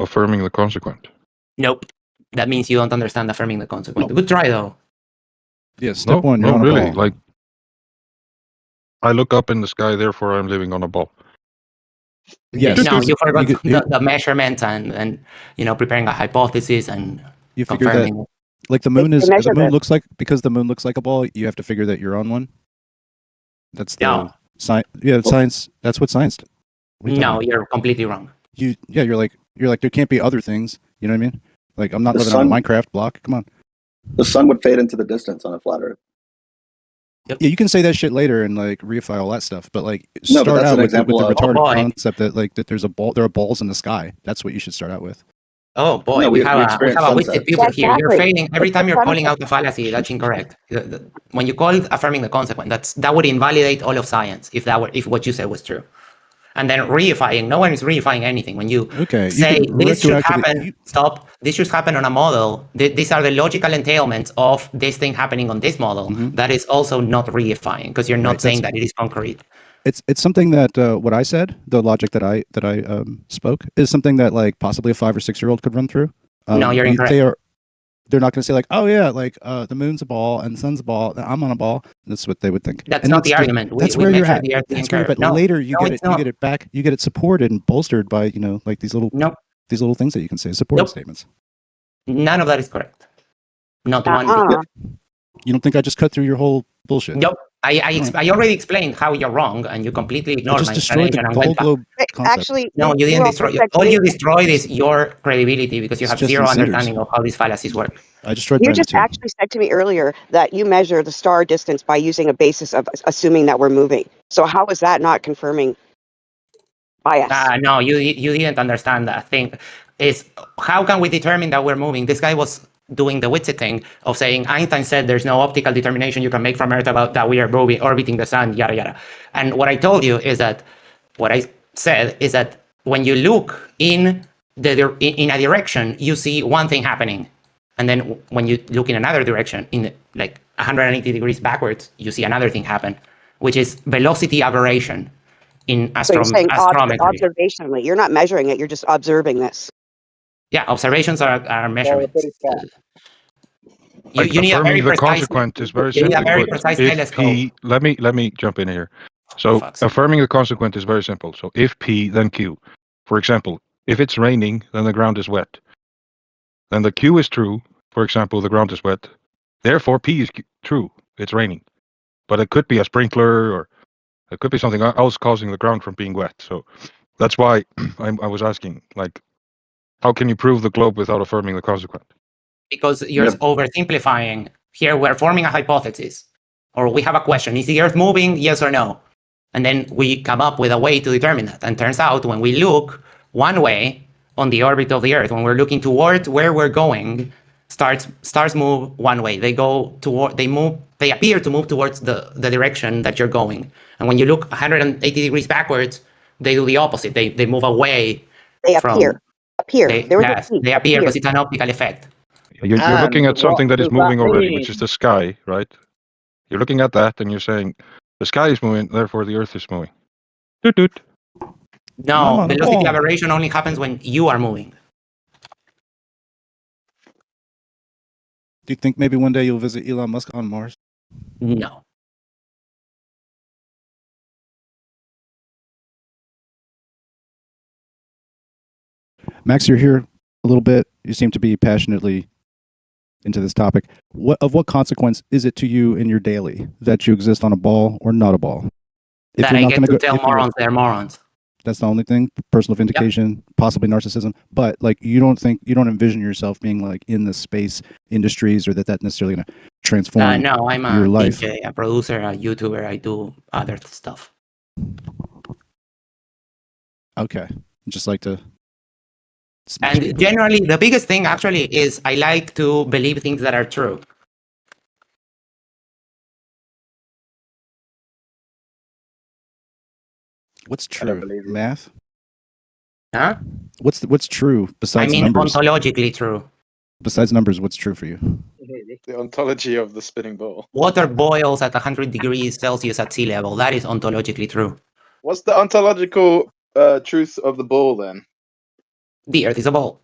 affirming the consequent. Nope. That means you don't understand affirming the consequent. Good try, though. Yeah, step one, you're on really. a ball. Like, I look up in the sky, therefore I'm living on a ball. Yes. No, you forgot the measurements and preparing a hypothesis and you figure confirming. That, like the moon looks like, because the moon looks like a ball, you have to figure that you're on one. That's the science. Yeah, science. That's what science does. No, you're completely wrong. You're like there can't be other things. You know what I mean? Like I'm not living on a Minecraft block. Come on. The sun would fade into the distance on a flat Earth. Yep. Yeah, you can say that shit later and like reify all that stuff, but like start out with the retarded concept that like that there's a ball, there are balls in the sky. That's what you should start out with. Oh boy, we have a wicked people here. You're failing every time you're calling out the fallacy. That's incorrect. When you call affirming the consequent, that would invalidate all of science if what you said was true. And then reifying, no one is reifying anything. When you say this should happen, this should happen on a model. These are the logical entailments of this thing happening on this model. That is also not reifying because you're not saying that it is concrete. It's something that what I said, the logic that I spoke, is something that like possibly a 5 or 6 year old could run through. No, you're incorrect. They're not going to say like, oh yeah, like the moon's a ball and the sun's a ball. I'm on a ball. That's what they would think. That's not the argument. That's where you're at. But later you get it back. You get it supported and bolstered by like these little things that you can say, supporting statements. None of that is correct. Not one thing. You don't think I just cut through your whole bullshit? Nope. I already explained how you're wrong, and you completely ignored my explanation and went back. Actually, no, you didn't destroy. All you destroyed is your credibility because you have zero understanding of how these fallacies work. I destroyed. You just actually said to me earlier that you measure the star distance by using a basis of assuming that we're moving. So how is that not confirming bias? No, you didn't understand that thing. Is how can we determine that we're moving? This guy was doing the Witsit thing of saying Einstein said there's no optical determination you can make from Earth about that we are orbiting the sun, yada yada. And what I told you is that when you look in a direction, you see one thing happening, and then when you look in another direction, in like 180 degrees backwards, you see another thing happen, which is velocity aberration in astrometry. Observationally, you're not measuring it; you're just observing this. Yeah, observations are measurements. You need a very precise. The consequent is very simple. You need a very precise telescope. Let me jump in here. So affirming the consequent is very simple. So if P, then Q. For example, if it's raining, then the ground is wet. Then the Q is true. For example, the ground is wet. Therefore, P is true. It's raining. But it could be a sprinkler, or it could be something else causing the ground from being wet. So that's why I was asking, like, how can you prove the globe without affirming the consequent? Because you're oversimplifying. Here we're forming a hypothesis, or we have a question. Is the Earth moving, yes or no? And then we come up with a way to determine that. And turns out when we look one way on the orbit of the Earth, when we're looking towards where we're going, stars move one way. They appear to move towards the direction that you're going. And when you look 180 degrees backwards, they do the opposite. They move away. They appear. They appear because it's an optical effect. You're looking at something that is moving already, which is the sky, right? You're looking at that and you're saying the sky is moving, therefore the Earth is moving. Doot doot. No, velocity aberration only happens when you are moving. Do you think maybe one day you'll visit Elon Musk on Mars? No. Max, you're here a little bit. You seem to be passionately into this topic. What consequence is it to you in your daily that you exist on a ball or not a ball? That I get to tell morons they're morons. That's the only thing. Personal vindication, possibly narcissism. But like, you don't envision yourself being like in the space industries, or that necessarily going to transform no, I'm your life. DJ, a producer, a YouTuber. I do other stuff. Okay, just like to. And generally, the biggest thing actually is I like to believe things that are true. What's true? Math? Huh? What's true besides numbers? Ontologically true. Besides numbers, what's true for you? The ontology of the spinning ball. Water boils at 100 degrees Celsius at sea level. That is ontologically true. What's the ontological truth of the ball then? The Earth is a ball.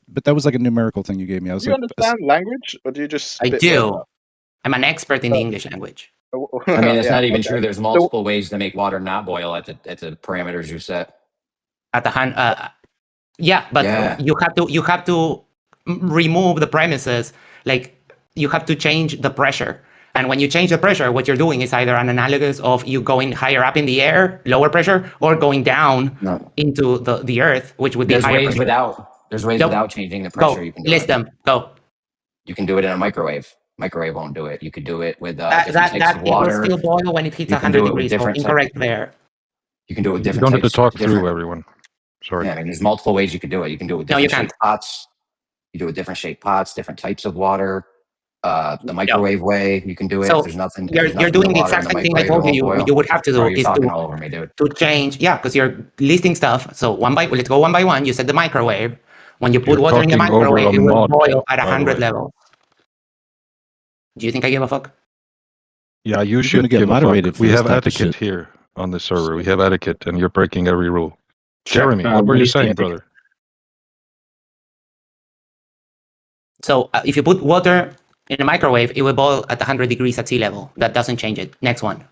But that was like a numerical thing you gave me. I was Do you like, understand language, or do you just? I spit do. words I'm an expert in the English language. out? I mean, it's Yeah, not even okay. true. There's multiple ways to make water not boil at the parameters you set. At the hand, yeah, but Yeah. you have to remove the premises. Like you have to change the pressure. And when you change the pressure, what you're doing is either an analogous of you going higher up in the air, lower pressure, or going down into the earth, which would be higher pressure. There's ways Go. without changing the pressure. Go. You can do List it. them. Go. You can do it in a microwave. Microwave won't do it. You could do it with different types of It will water. still boil when it hits You can 100 do it with degrees. So different incorrect there. You can do it with You different don't have types. to talk through different- everyone. Sorry. Yeah, I mean, there's multiple ways you could do it. You can do it with No, you different shaped pots. You do it with different shaped pots, different types of water. The microwave way, you can do it. So There's nothing. You're doing the exact same thing I told you. You would have to do You're is talking all over me, dude. to change. Yeah, because you're listing stuff. So let's go one by one. You said the microwave. When you put You're water in the talking over microwave, a it will mod, boil at by the 100 way. levels. Do you think I give a fuck? Yeah, you You're should gonna get give a moderated fuck. for We this have type of etiquette shit. here on the server. We have etiquette, and you're breaking every rule. Sure. Jeremy, what were what you is the saying, etiquette? brother? So if you put water in a microwave, it will boil at 100 degrees at sea level. That doesn't change it. Next one.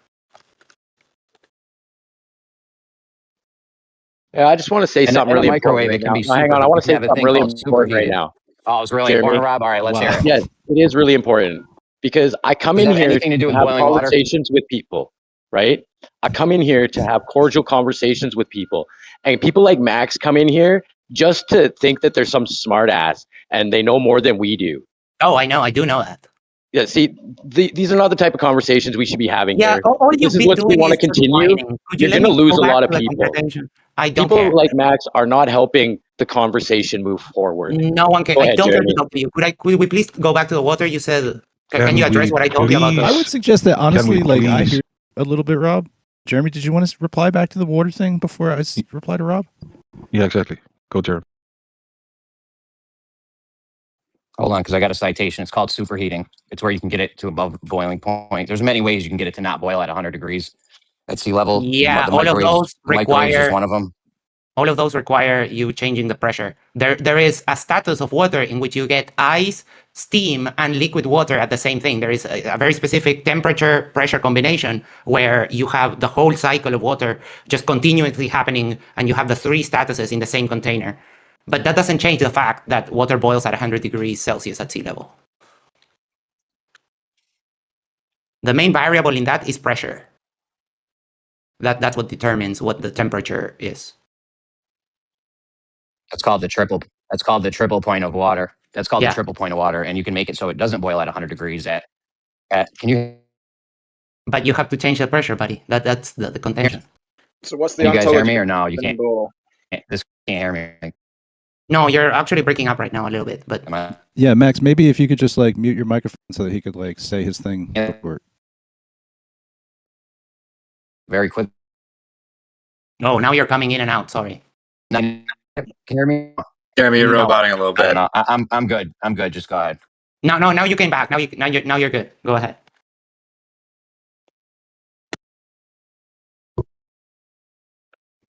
Yeah, I just want to say something really microwave, important it right can be now. Hang on, I want to say something really important right superheated. now. Oh, it's really Jeremy? important, Rob. All right, let's hear it. Yes, it is really important because I come Does in that have here anything to do with have boiling water? conversations with people, right? I come in here to have cordial conversations with people, and people like Max come in here just to think that they're some smart ass and they know more than we do. Oh, I know. I do know that. Yeah, see, these are not the type of conversations we should be having Yeah, here. all This you've is been what we doing want to is just continue. whining. Could You're let going to me lose go a back lot of to the people. conversation? I don't People care. like Max are not helping the conversation move forward. No one can. Go I ahead, don't care to Jeremy. talk to you. Could we please go back to the water? You said. Can Can you address we what I told you about please- I the? would suggest that honestly, we like I please- hear a little bit, Rob. Jeremy, did you want to reply back to the water thing before I reply to Rob? Yeah, exactly. Go, Jeremy. Hold on, because I got a citation. It's called superheating. It's where you can get it to above boiling point. There's many ways you can get it to not boil at 100 degrees at sea level. Yeah, The all of microwave's- those the microwave's just require. one of them. All of those require you changing the pressure. There is a status of water in which you get ice, steam, and liquid water at the same thing. There is a very specific temperature pressure combination where you have the whole cycle of water just continuously happening, and you have the three statuses in the same container. But that doesn't change the fact that water boils at 100 degrees Celsius at sea level. The main variable in that is pressure. That's what determines what the temperature is. That's called the triple point of water. That's called Yeah. the triple point of water, and you can make it so it doesn't boil at 100 degrees at can you But you have to change the pressure, buddy. That's the contention. So what's the you guys hear ontology me or of no? the You spinning can't. ball? This can't hear me. No, you're actually breaking up right now a little bit, but Am I? Yeah, Max, maybe if you could just like mute your microphone so that he could like say his thing. Yeah. Or- Very quick. oh, now you're coming in and out. Sorry. No, can you hear me? Jeremy, you're No. roboting a little I don't bit. know. I'm good. I'm good. Just go ahead. No, now you came back. Now you're good. Go ahead.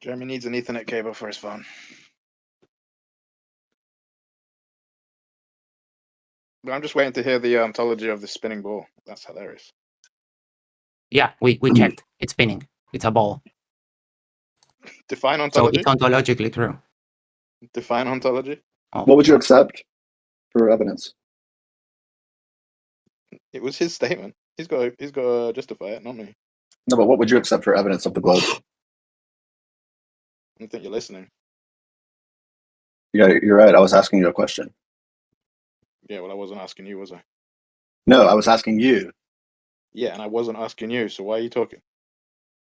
Jeremy needs an Ethernet cable for his phone. But I'm just waiting to hear the ontology of the spinning ball. That's hilarious. Yeah, we checked. It's spinning. It's a ball. Define So ontology. it's ontologically true. Define ontology. Oh. What would you accept for evidence? It was his statement. He's got to justify it, not me. No, but what would you accept for evidence of the globe? I don't think you're listening. Yeah, you're right. I was asking you a question. Yeah, well, I wasn't asking you, was I? No, I was asking you. Yeah, and I wasn't asking you. So why are you talking?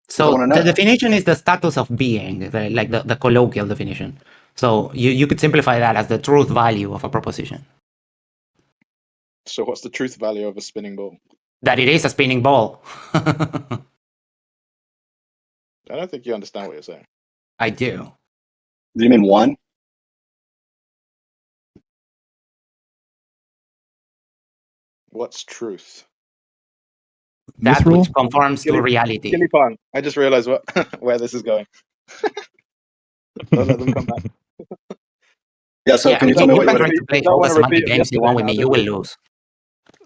So wanna the know. definition is the status of being, the colloquial definition. So you could simplify that as the truth value of a proposition. So what's the truth value of a spinning ball? That it is a spinning ball. I don't think you understand what you're saying. I do. Do you mean one? What's truth? That Mithril? which conforms to Gilly- reality. Gilly Pong. I just realized where this is going. Don't let them come back. Yeah, so can you tell me you what you can would try to play don't all the wanna repeat semantic it games you want with me. yesterday You now, will do you? lose.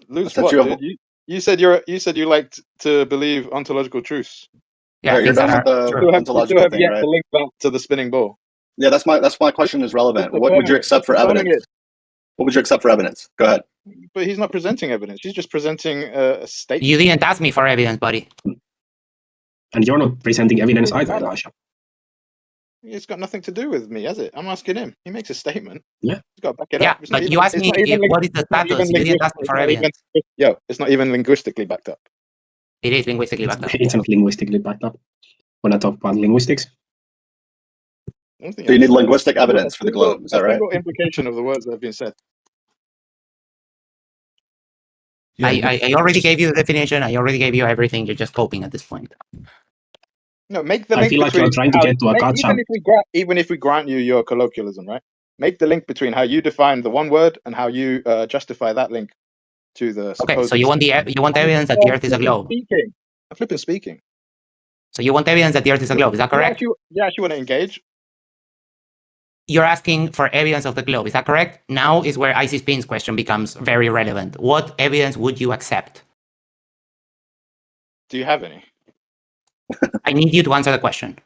Lose That's what, your- dude? You said you liked to believe ontological truths. Yeah, Alright, you're things done that with are the true. You still ontological have thing, yet right? to link back to the spinning ball. Yeah, that's my question is relevant. Just What would you affirming it. accept for Just affirming evidence? What would you accept for evidence? Go ahead. But he's not presenting evidence. He's just presenting a statement. You didn't ask me for evidence, buddy. And you're not presenting evidence either, Elijah. It's got nothing to do with me, has it? I'm asking him. He makes a statement. Yeah. He's got to back it Yeah, up. It's not but even- you asked it's me not even what is the it's not status. even You didn't ask me linguistic- for it's not even- evidence. Yo, it's not even linguistically backed up. It is linguistically backed up. It's not linguistically backed up. When I talk about linguistics, I don't think So you need understand. linguistic evidence for the globe. Is that A right? single implication of the words that have been said. Yeah, I already gave you the definition. I already gave you everything. You're just coping at this point. No, make the I link feel like between you're trying to how- get to a gotcha. even if we grant you your colloquialism, right? Make the link between how you define the one word and how you justify that link to the. Okay, so you want evidence that the Earth is a globe. Speaking. I'm flipping speaking. So you want evidence that the Earth is a globe. Is that correct? You actually want to engage. You're asking for evidence of the globe. Is that correct? Now is where Icy Spin's question becomes very relevant. What evidence would you accept? Do you have any? I need you to answer the question.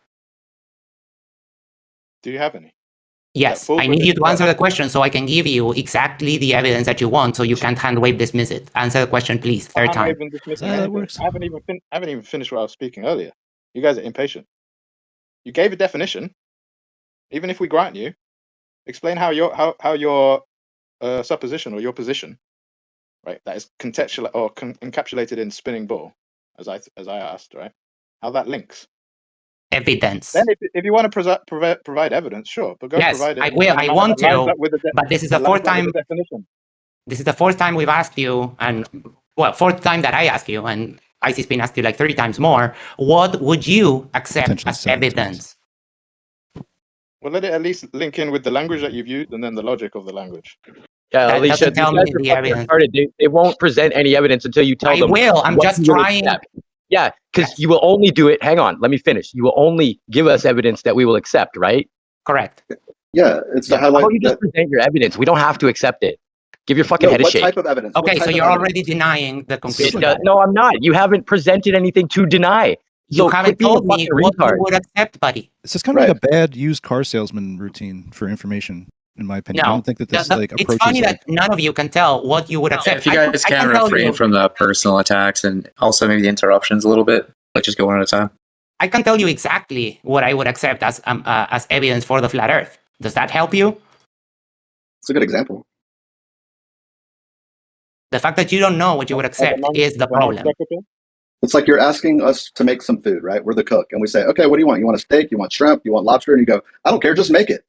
Do you have any? Yes, Yeah, I need you to answer the question so I can give you exactly the evidence that you want so you can't hand wave dismiss it. Answer the question, please. Third I'm not time. even dismissing How that anything. works? I haven't even finished what I was speaking earlier. You guys are impatient. You gave a definition. Even if we grant you, explain how your supposition or your position, right, that is contextual or encapsulated in spinning ball, as I asked, right, how that links. Evidence. Then, if you want to provide evidence, sure, but go Yes, provide it. I will. in a I manner want that lines to, up with the but this is the that fourth lines up time. with the definition. This is the fourth time we've asked you, and well, fourth time that I ask you, and Icy Spin asked you like 3 times more. What would you accept Potentially as 7 evidence? Well, let it at least link in with the language that you've used and then the logic of the language. Yeah, That Alicia, doesn't tell these guys me are the fucking evidence. retarded. They won't present any evidence until you tell I them. will. I'm what just you will trying. accept. Yeah, because Yes. you will only do it. Hang on, let me finish. You will only give us evidence that we will accept, right? Correct. Yeah, it's to Yeah. How highlight about you just that. present your evidence? We don't have to accept it. Give your fucking No, head a what shake. type of evidence? What Okay, type so of you're evidence? already denying the conclusion. No, I'm not. You haven't presented anything to deny. You So haven't quit being a told me fucking what you retard. would accept, buddy. This is kind of like a bad used car salesman routine for information, in my opinion. I No, don't think that this like it's approach funny is like. that none of you can tell what you would accept. If you guys I can tell refrain you- from the personal attacks and also maybe the interruptions a little bit, like just go one at a time. I can tell you exactly what I would accept as evidence for the flat Earth. Does that help you? It's a good example. The fact that you don't know what you would accept is the problem. It's like you're asking us to make some food, right? We're the cook, and we say, okay, what do you want? You want a steak? You want shrimp? You want lobster? And you go, I don't care, just make it.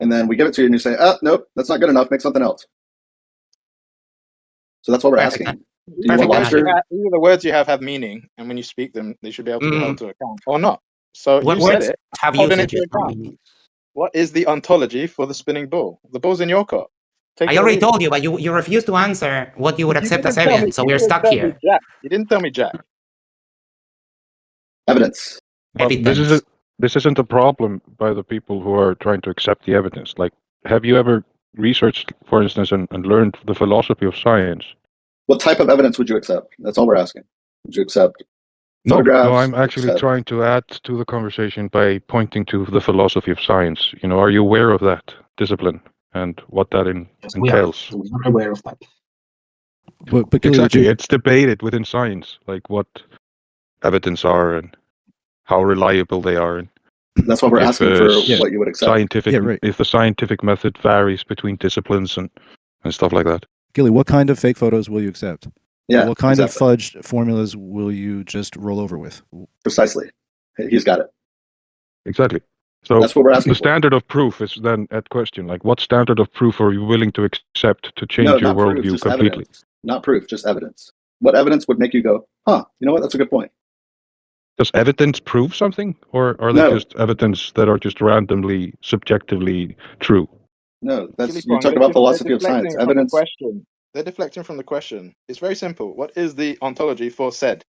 And then we give it to you, and you say, nope, that's not good enough. Make something else. So that's what we're asking. Do you want lobster? Either the words you have meaning, and when you speak them, they should be able to be held to account, or not. So What you said words it. have holding it usages to for account. meaning? What is the ontology for the spinning ball? The ball's in your court. Take I it or already leave it. told you, but you refuse to answer what you would You accept didn't as tell me- evidence, so you we're didn't stuck tell me here. Jack. You didn't tell me Jack. Evidence. Well, this isn't a problem by the people who are trying to accept the evidence. Like, have you ever researched, for instance, and learned the philosophy of science? What type of evidence would you accept? That's all we're asking. Would you accept photographs? No, I'm actually accept- trying to add to the conversation by pointing to the philosophy of science. You know, are you aware of that discipline and what that entails? We are aware of that. But Gilly, Exactly, it's debated within science, like what evidence are and how reliable they are. And That's what we're if, asking for. What you would accept. Scientific, Yeah, right. if the scientific method varies between disciplines and stuff like that. Gilly, what kind of fake photos will you accept? Yeah, What kind exactly. of fudged formulas will you just roll over with? Precisely. He's got it. Exactly. So That's what we're asking the for. standard of proof is then at question. Like, what standard of proof are you willing to accept to change No, your not proof, worldview just completely? evidence. Not proof, just evidence. What evidence would make you go, huh, you know what, that's a good point. Does evidence prove something, or are they No. just evidence that are just randomly, subjectively true? No, that's Gilly you Pong, talk they're about philosophy of deflecting science. from the Evidence. question. They're deflecting from the question. It's very simple. What is the ontology for said?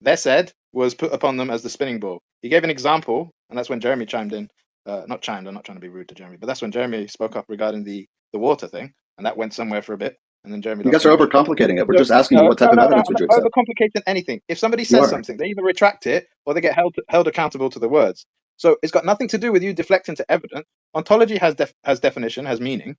Their said was put upon them as the spinning ball. He gave an example, and that's when Jeremy chimed in, not chimed. I'm not trying to be rude to Jeremy, but that's when Jeremy spoke up regarding the water thing, and that went somewhere for a bit, and then Jeremy. You guys are overcomplicating it. We're just asking you what type of evidence would you accept? accept? Overcomplicating anything. If somebody says something, they either retract it or they get held accountable to the words. So it's got nothing to do with you deflecting to evidence. Ontology has definition, has meaning.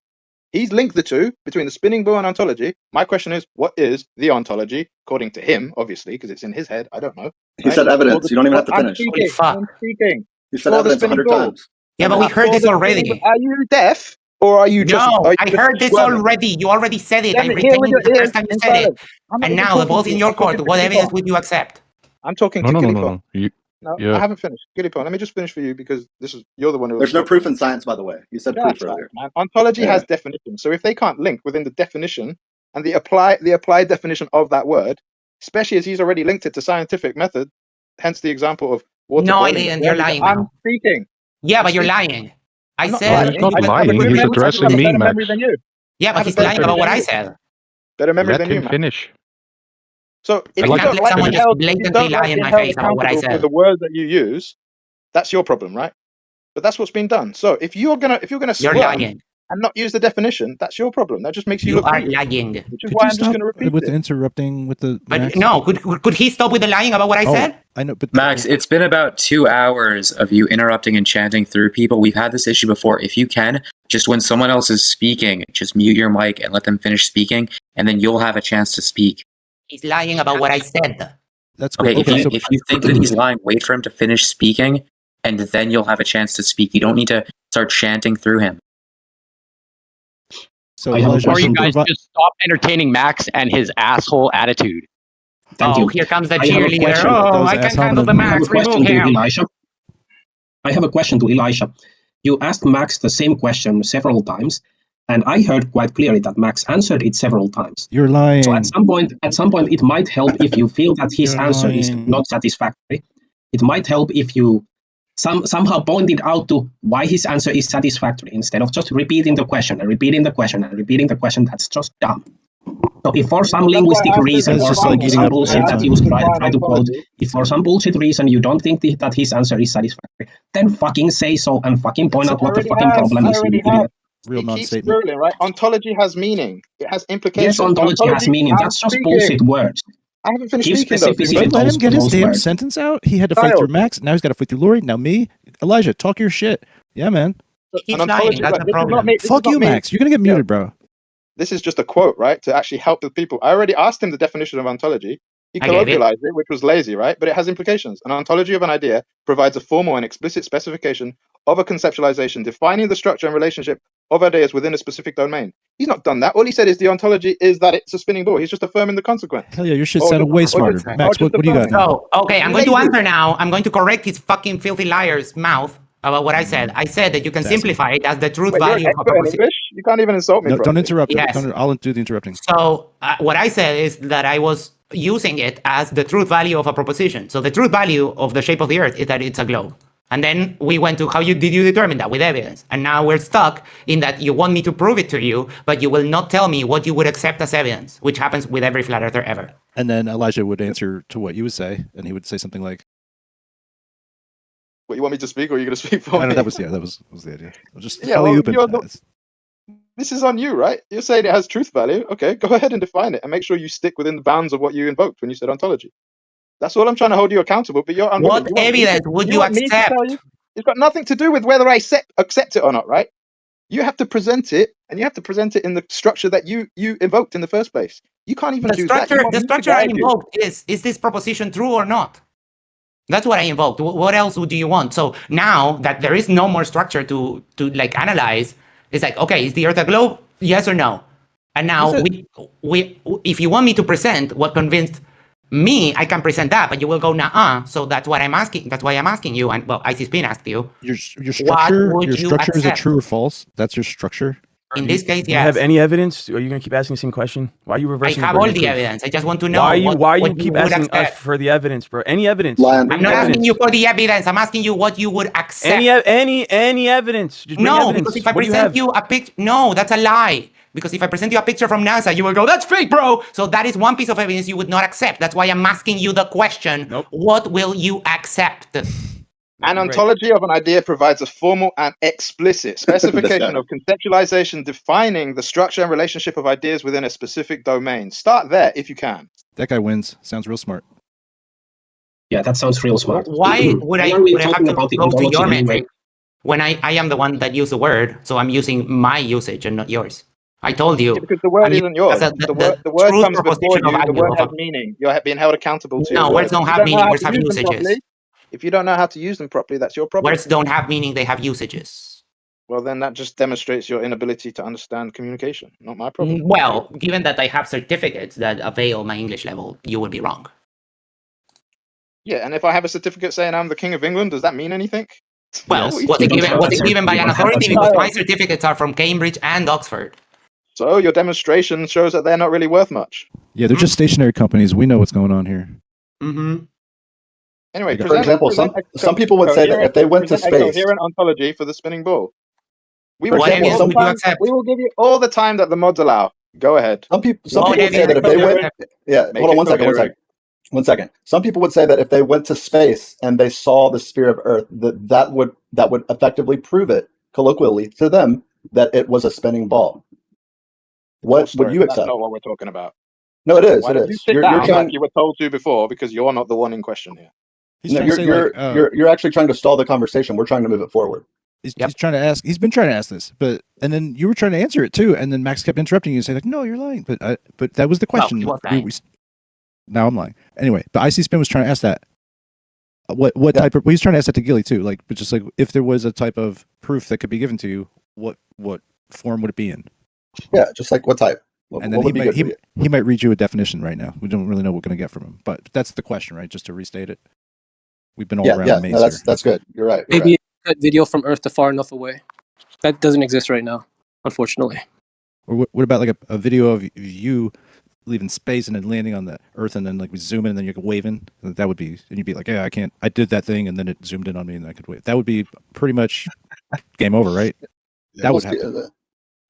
He's linked the two between the spinning ball and ontology. My question is, what is the ontology, according to him, obviously, because it's in his head. I don't know. He said evidence. You don't even have to finish. I'm speaking. You said evidence 100 times. Yeah, but we heard this already. Are you deaf? Or are you just... No, I heard this already. You already said it. I retained the first time you said it. And now the ball's in your court. What evidence would you accept? I'm talking to Gilipon. No, I haven't finished. Gilipon, let me just finish for you because you're the one who... There's no proof in science, by the way. You said proof earlier. Right, ontology has definition. So if they can't link within the definition and the applied definition of that word, especially as he's already linked it to scientific method, hence the example of water. No, I didn't. You're lying. I'm speaking. Yeah, but you're lying. I said... No, he's not lying. He's addressing me, Max. Yeah, but he's lying about what I said. Better memory Let than you, him finish. So if you don't let someone just blatantly lie in my face about what I said, with the words that you use, that's your problem, right? But that's what's been done. So if you're gonna you're lying and not use the definition, that's your problem. That just makes you look lying. Which is why I'm just gonna repeat with the interrupting with the. But Max? no, could he stop with the lying about what I said? I know, but Max, it's been about 2 hours of you interrupting and chanting through people. We've had this issue before. If you can, just when someone else is speaking, just mute your mic and let them finish speaking, and then you'll have a chance to speak. He's lying about what I said. That's cool. Okay. So if you think that he's lying, wait for him to finish speaking, and then you'll have a chance to speak. You don't need to start chanting through him. So or you guys just stop entertaining Max and his asshole attitude. Thank you. Here comes the I have a cheerleader. question. I can handle the Max. Remove him. I have a question to Elisha. You asked Max the same question several times, and I heard quite clearly that Max answered it several times. You're lying. So at some point, it might help if you feel that his answer is not satisfactory. It might help if you somehow pointed out to why his answer is satisfactory instead of just repeating the question and repeating the question and repeating the question. That's just dumb. So if for some linguistic reason or some bullshit that you try to quote, if for some bullshit reason you don't think that his answer is satisfactory, then fucking say so and fucking point out what the fucking problem is. Real non-statement. Rolling, right? Ontology has meaning. It has implications. Yes, ontology has meaning. That's just bullshit words. I haven't finished Give speaking specificity. Let him get his damn sentence out. He had to fight through Max. Now he's got to fight through Lori. Now me, Elijah, talk your shit. Yeah, man. He's lying. That's the problem. Fuck you, Max. You're gonna get muted, bro. This is just a quote, right? To actually help the people. I already asked him the definition of ontology. He colloquialized it, which was lazy, right? But it has implications. An ontology of an idea provides a formal and explicit specification of a conceptualization, defining the structure and relationship of ideas within a specific domain. He's not done that. All he said is the ontology is that it's a spinning ball. He's just affirming the consequence. Hell yeah, your shit sounded way smarter. Max, what do you got now? Oh, okay, I'm going to answer now. I'm going to correct his fucking filthy liar's mouth about what I said. I said that you can simplify it as the truth value of a proposition. You can't even insult me. No, don't interrupt. Yes. I'll do the interrupting. So what I said is that I was using it as the truth value of a proposition. So the truth value of the shape of the Earth is that it's a globe. And then we went to did you determine that with evidence? And now we're stuck in that you want me to prove it to you, but you will not tell me what you would accept as evidence, which happens with every flat earther ever. And then Elijah would answer to what you would say, and he would say something like, "What, you want me to speak, or are you going to speak for me?" That was the idea. This is on you, right? You're saying it has truth value. Okay, go ahead and define it, and make sure you stick within the bounds of what you invoked when you said ontology. That's all I'm trying to hold you accountable. But you're what evidence would you accept? It's got nothing to do with whether I accept it or not, right? You have to present it, and you have to present it in the structure that you invoked in the first place. You can't even do that. The structure I invoked is this proposition true or not? That's what I invoked. What else do you want? So now that there is no more structure to like analyze, it's like, okay, is the Earth a globe? Yes or no? And now we if you want me to present what convinced me, I can present that, but you will go nah. So that's what I'm asking. That's why I'm asking you. And well, IC asked you. Your structure. Your structure is it true or false? That's your structure. In this case, yes. Do you have any evidence? Or are you going to keep asking the same question? Why are you reversing? I have all the evidence. I just want to know. Why you keep asking us for the evidence, bro? Any evidence? I'm not asking you for the evidence. I'm asking you what you would accept. Any evidence? No, because if I present you a picture, no, that's a lie. Because if I present you a picture from NASA, you will go, "That's fake, bro." So that is one piece of evidence you would not accept. That's why I'm asking you the question. What will you accept? An ontology of an idea provides a formal and explicit specification of conceptualization defining the structure and relationship of ideas within a specific domain. Start there if you can. That guy wins. Sounds real smart. Yeah, that sounds real smart. Why would I Why are we have talking to about the go to ontology your anyway? metric when I am the one that used the word, so I'm using my usage and not yours? I told you. Yeah, because the word isn't yours. The word truth comes before proposition of you. The value word of has meaning. You're being held accountable to your No, words don't If you have don't know meaning. how Words to have use them usages. properly, if you don't know how to use them properly, that's your problem. Words don't have meaning, they have usages. Well, then that just demonstrates your inability to understand communication. Not my problem. Well, given that I have certificates that avail my English level, you would be wrong. Yeah, and if I have a certificate saying I'm the King of England, does that mean anything? Well, Yes. was it given by an authority? Because my certificates are from Cambridge and Oxford. So your demonstration shows that they're not really worth much. Yeah, they're just stationary companies. We know what's going on here. Mm-hmm. Anyway, for example, some people would say that if they went to space, a coherent ontology for the spinning ball. We For will example, give you we will give you all the time that the mods allow. Go ahead. Some people would say that if they went, hold on one second. Some people would say that if they went to space and they saw the sphere of Earth, that would effectively prove it colloquially to them that it was a spinning ball. What would you accept? That's not what we're talking about. No, it is. Why It don't you is. sit You're down trying. like you were told to before, because you're not the one in question here. No, you're actually trying to stall the conversation. We're trying to move it forward. He's trying to ask. He's been trying to ask this, and then you were trying to answer it too, and then Max kept interrupting you and saying like, "No, you're lying." But that was the question. Well, he was lying. Now I'm lying. Anyway, but IC Spin was trying to ask that. What type of? He's trying to ask that to Gilly too. Like, but just like if there was a type of proof that could be given to you, what form would it be in? Yeah, just like what type. And then he might read you a definition right now. We don't really know what we're going to get from him, but that's the question, right? Just to restate it. We've been all around the maze. No, that's good. You're right. Maybe that video from Earth to far enough away. That doesn't exist right now, unfortunately. Or what about like a video of you leaving space and then landing on the Earth, and then like we zoom in and then you're waving? That would be, and you'd be like, yeah, I did that thing, and then it zoomed in on me and I could wave. That would be pretty much game over, right? That would happen.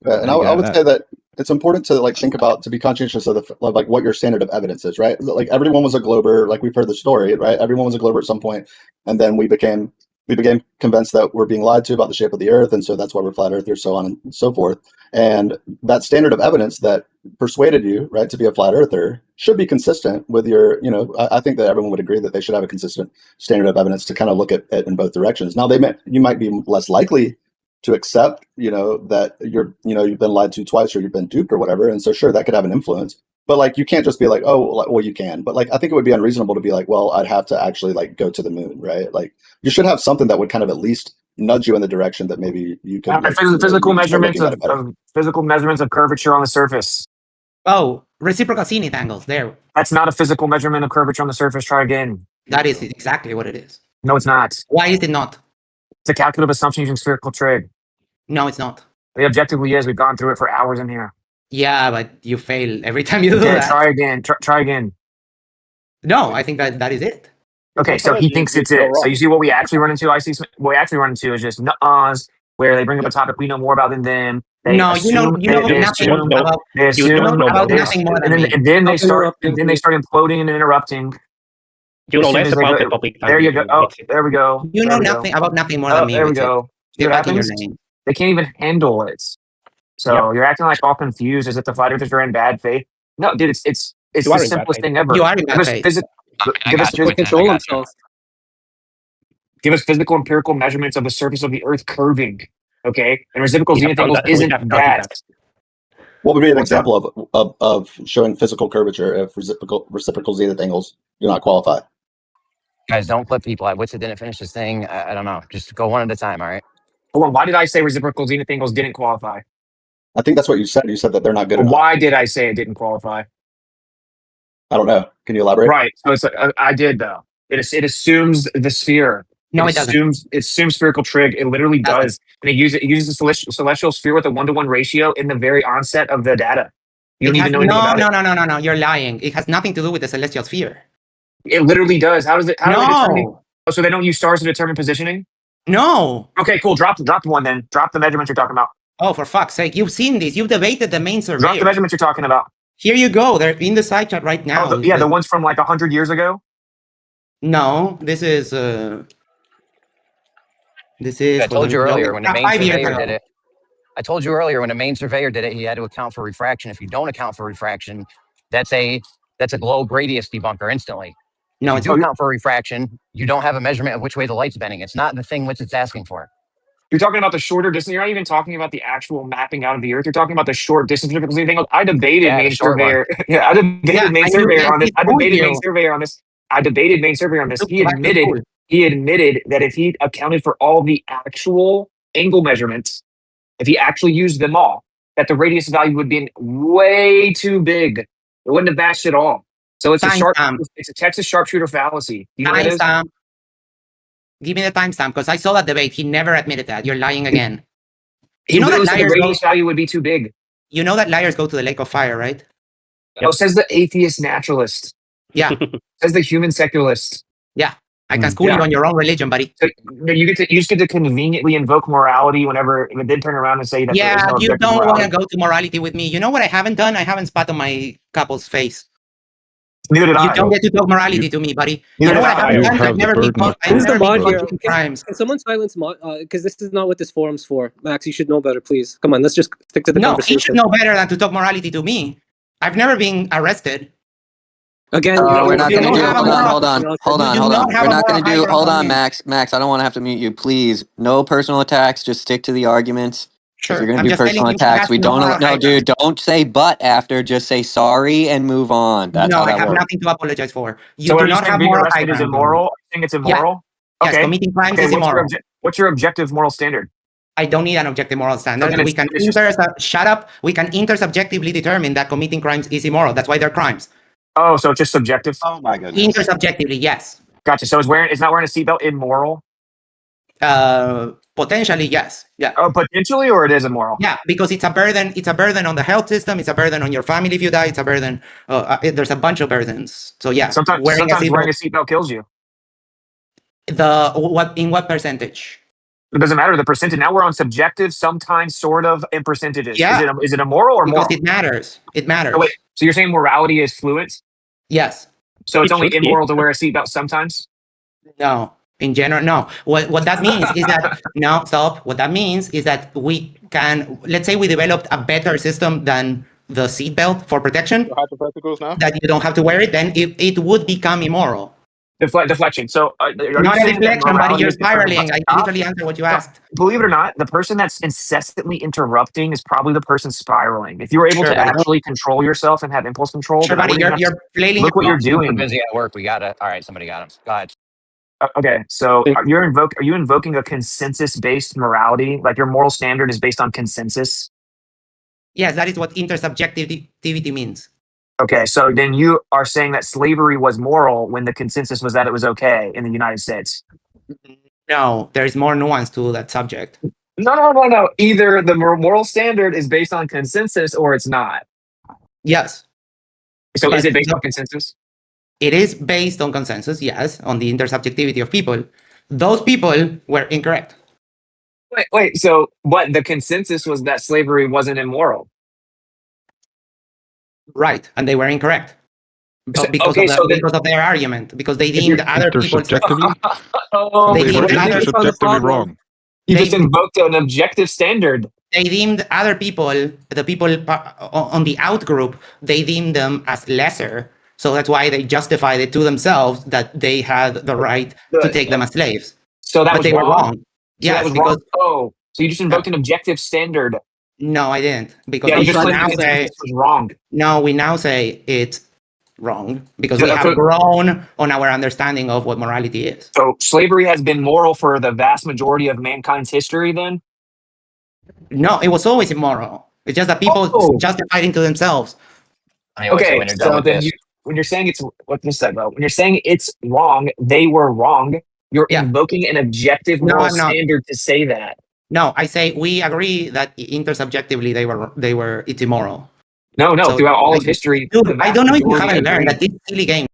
And I would say that it's important to like think about, to be conscientious of like what your standard of evidence is, right? Like everyone was a glober, like we've heard the story, right? Everyone was a glober at some point, and then we became convinced that we're being lied to about the shape of the Earth, and so that's why we're flat earthers, so on and so forth. And that standard of evidence that persuaded you, right, to be a flat earther should be consistent with your, I think that everyone would agree that they should have a consistent standard of evidence to kind of look at it in both directions. Now, you might be less likely to accept, that you've been lied to twice or you've been duped or whatever. And so sure, that could have an influence, but like, you can't just be like, oh, well, you can, but like, I think it would be unreasonable to be like, well, I'd have to actually like go to the moon, right? Like you should have something that would kind of at least nudge you in the direction that maybe you could. Physical measurements of curvature on the surface. Oh, reciprocal zenith angles there. That's not a physical measurement of curvature on the surface. Try again. That is exactly what it is. No, it's not. Why is it not? It's a calculative assumption using spherical trig. No, it's not. It objectively is. We've gone through it for hours in here. Yeah, but you fail every time you do that. Try again. Try again. No, I think that is it. Okay, so he thinks it's it. So you see what we actually run into? What we actually run into is just nuh-ahs, where they bring up a topic we know more about than them. You know nothing about nothing more than me. And then they start imploding and interrupting. You know less about the topic. There you go. Oh, there we go. You know nothing about nothing more than me. There we go. They can't even handle it. So you're acting like all confused as if the flat earthers are in bad faith. No, dude, it's the simplest thing ever. You are in bad faith. Control himself. Give us physical empirical measurements of the surface of the Earth curving. Okay, and reciprocal zenith angles isn't that. What would be an example of showing physical curvature if reciprocal zenith angles do not qualify? Guys, don't clip people. Witsit didn't finish this thing. I don't know. Just go one at a time, all right? Hold on. Why did I say reciprocal zenith angles didn't qualify? I think that's what you said. You said that they're not good enough. Why did I say it didn't qualify? I don't know. Can you elaborate? Right. So it's I did though. It assumes the sphere. No, it doesn't. It assumes spherical trig. It literally does. And it uses the celestial sphere with a 1-to-1 ratio in the very onset of the data. You don't even know anything about it. No. You're lying. It has nothing to do with the celestial sphere. It literally does. How does it? So they don't use stars to determine positioning? No. Okay, cool. Drop one then. Drop the measurements you're talking about. Oh, for fuck's sake. You've seen this. You've debated the main survey. Drop the measurements you're talking about. Here you go. They're in the side chat right now. The ones from like 100 years ago? No, this is... This is. I told you earlier when the main 5 years surveyor ago. did it. I told you earlier when the main surveyor did it, he had to account for refraction. If you don't account for refraction, that's a globe radius debunker instantly. No, if you do account for refraction, you don't have a measurement of which way the light's bending. It's not the thing which it's asking for. You're talking about the shorter distance. You're not even talking about the actual mapping out of the Earth. You're talking about the short distance. I debated main surveyor. I debated main surveyor on this. I debated main surveyor on this. I debated main surveyor on this. He admitted that if he accounted for all the actual angle measurements, if he actually used them all, that the radius value would be way too big. It wouldn't have matched at all. So it's a Texas sharpshooter fallacy. You know what it is? Give me the timestamp because I saw that debate. He never admitted that. You're lying again. You know that the radius value would be too big. You know that liars go to the lake of fire, right? Oh, says the atheist naturalist. Yeah. Says the human secularist. Yeah. I can school you on your own religion, buddy. So you just get to conveniently invoke morality whenever and then turn around and say that. Yeah, you don't want to go to morality with me. You know what I haven't done? I haven't spat on my couple's face. Neither did I. You don't get to talk morality to me, buddy. You know what I haven't done? I've never been crimes. Can someone silence mod? Because this is not what this forum's for. Max, you should know better, please. Come on, let's just stick to the conversation. No, he should know better than to talk morality to me. I've never been arrested. Again, we're not going to do. Hold on. We're not going to do. Hold on, Max. Max, I don't want to have to mute you. Please, no personal attacks. Just stick to the arguments. Sure. If you're going to do personal attacks, we don't. No, dude, don't say but after. Just say sorry and move on. That's no, how that I have works. nothing to apologize for. You so do not have being moral arrested is immoral. I think it's immoral. Yeah. Okay. Yes, committing crimes is immoral. What's your objective moral standard? I don't need an objective moral standard. We can shut up. We can intersubjectively determine that committing crimes is immoral. That's why they're crimes. Oh, so it's just subjective? Oh my goodness. Intersubjectively, yes. Gotcha. So is not wearing a seatbelt immoral? Potentially, yes. Yeah. Oh, potentially, or it is immoral? Yeah, because it's a burden. It's a burden on the health system. It's a burden on your family if you die. It's a burden. There's a bunch of burdens. So yeah, sometimes wearing a seatbelt kills you. In what percentage? It doesn't matter the percentage. Now we're on subjective, sometimes, sort of, and percentages. Yeah. Is it immoral or moral? Because it matters. It matters. Oh, wait. So you're saying morality is fluid? Yes. So it's only immoral to wear a seatbelt sometimes? No. In general, no. What that means is that no, stop. What that means is that we can, let's say we developed a better system than the seatbelt for protection. Hypotheticals now? That you don't have to wear it, then it would become immoral. Deflection. So not a deflection, buddy. You're spiraling. I literally answered what you asked. Believe it or not, the person that's incessantly interrupting is probably the person spiraling. If you were able to actually control yourself and have impulse control, sure, buddy, you're flailing. Look what you're doing. We're busy at work. We got it. All right, somebody got him. Go ahead. Okay, so are you invoking a consensus-based morality? Like your moral standard is based on consensus? Yes, that is what intersubjectivity means. Okay, so then you are saying that slavery was moral when the consensus was that it was okay in the United States? No, there is more nuance to that subject. No. Either the moral standard is based on consensus or it's not. Yes. So is it based on consensus? It is based on consensus, yes, on the intersubjectivity of people. Those people were incorrect. Wait. So what? The consensus was that slavery wasn't immoral. Right, and they were incorrect. Because of their argument, because they deemed other people wrong. You just invoked an objective standard. They deemed other people, the people on the out group, they deemed them as lesser. So that's why they justified it to themselves that they had the right to take them as slaves. So that but was they wrong. were wrong. So Yes, was because wrong. So you just invoked an objective standard. No, I didn't. Because you we just now say it was wrong. No, we now say it's wrong because we have grown on our understanding of what morality is. So slavery has been moral for the vast majority of mankind's history then? No, it was always immoral. It's just that people justified it to themselves. Okay, so then when you're saying it's when you're saying it's wrong, they were wrong. You're invoking an objective moral standard to say that. No, I say we agree that intersubjectively it's immoral. No, so, throughout all of history. Dude, I don't know if you haven't learned that this silly game.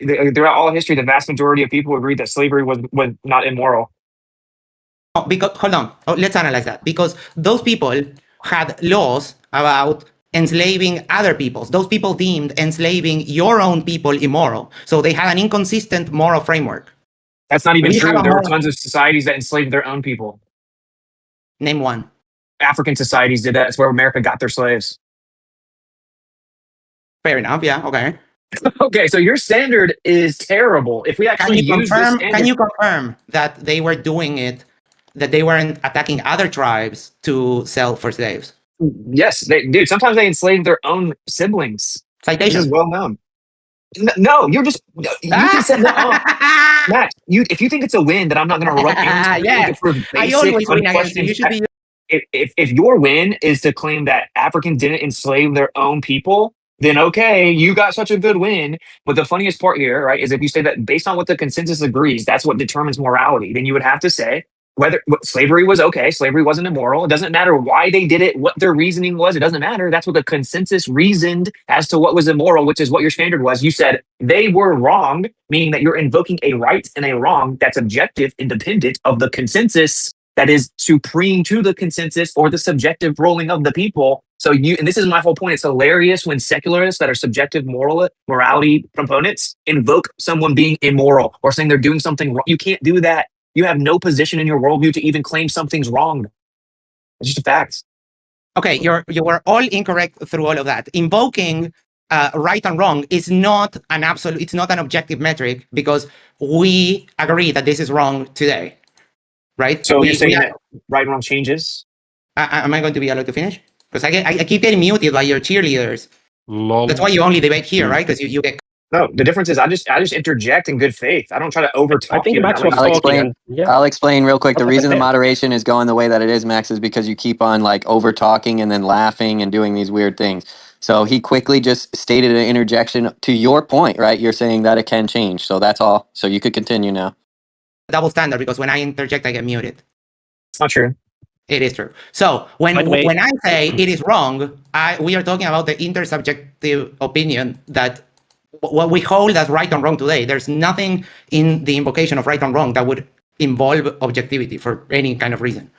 Throughout all of history, the vast majority of people agreed that slavery was not immoral. Oh, because hold on, let's analyze that. Because those people had laws about enslaving other peoples. Those people deemed enslaving your own people immoral. So they had an inconsistent moral framework. That's not even We true. have a There were moral- tons of societies that enslaved their own people. Name one. African societies did that. That's where America got their slaves. Fair enough. Yeah. Okay. Okay, so your standard is terrible. If we actually use this standard, can you confirm that they were doing it, that they weren't attacking other tribes to sell for slaves? yes, dude. Sometimes they enslaved their own siblings. Citation. This is well known. No, you're just you can set that up. Matt, if you think it's a win that I'm not going to run yes. I always win against you. You should be. If your win is to claim that Africans didn't enslave their own people, then okay, you got such a good win. But the funniest part here, right, is if you say that based on what the consensus agrees, that's what determines morality, then you would have to say whether slavery was okay, slavery wasn't immoral. It doesn't matter why they did it, what their reasoning was. It doesn't matter. That's what the consensus reasoned as to what was immoral, which is what your standard was. You said they were wrong, meaning that you're invoking a right and a wrong that's objective, independent of the consensus that is supreme to the consensus or the subjective ruling of the people. So and this is my whole point. It's hilarious when secularists that are subjective morality proponents invoke someone being immoral or saying they're doing something wrong. You can't do that. You have no position in your worldview to even claim something's wrong. It's just a fact. Okay, you were all incorrect through all of that. Invoking right and wrong is not an absolute. It's not an objective metric because we agree that this is wrong today, right? So you're saying that right and wrong changes? Am I going to be allowed to finish? Because I keep getting muted by your cheerleaders. Lol. That's why you only debate here, right? Because you get. No, the difference is I just interject in good faith. I don't try to overtalk. I think Max was talking. I'll explain real quick. The reason the moderation is going the way that it is, Max, is because you keep on like over talking and then laughing and doing these weird things. So he quickly just stated an interjection to your point, right? You're saying that it can change. So that's all. So you could continue now. Double standard because when I interject, I get muted. It's not true. It is true. So when I say it is wrong, we are talking about the intersubjective opinion that what we hold as right and wrong today. There's nothing in the invocation of right and wrong that would involve objectivity for any kind of reason.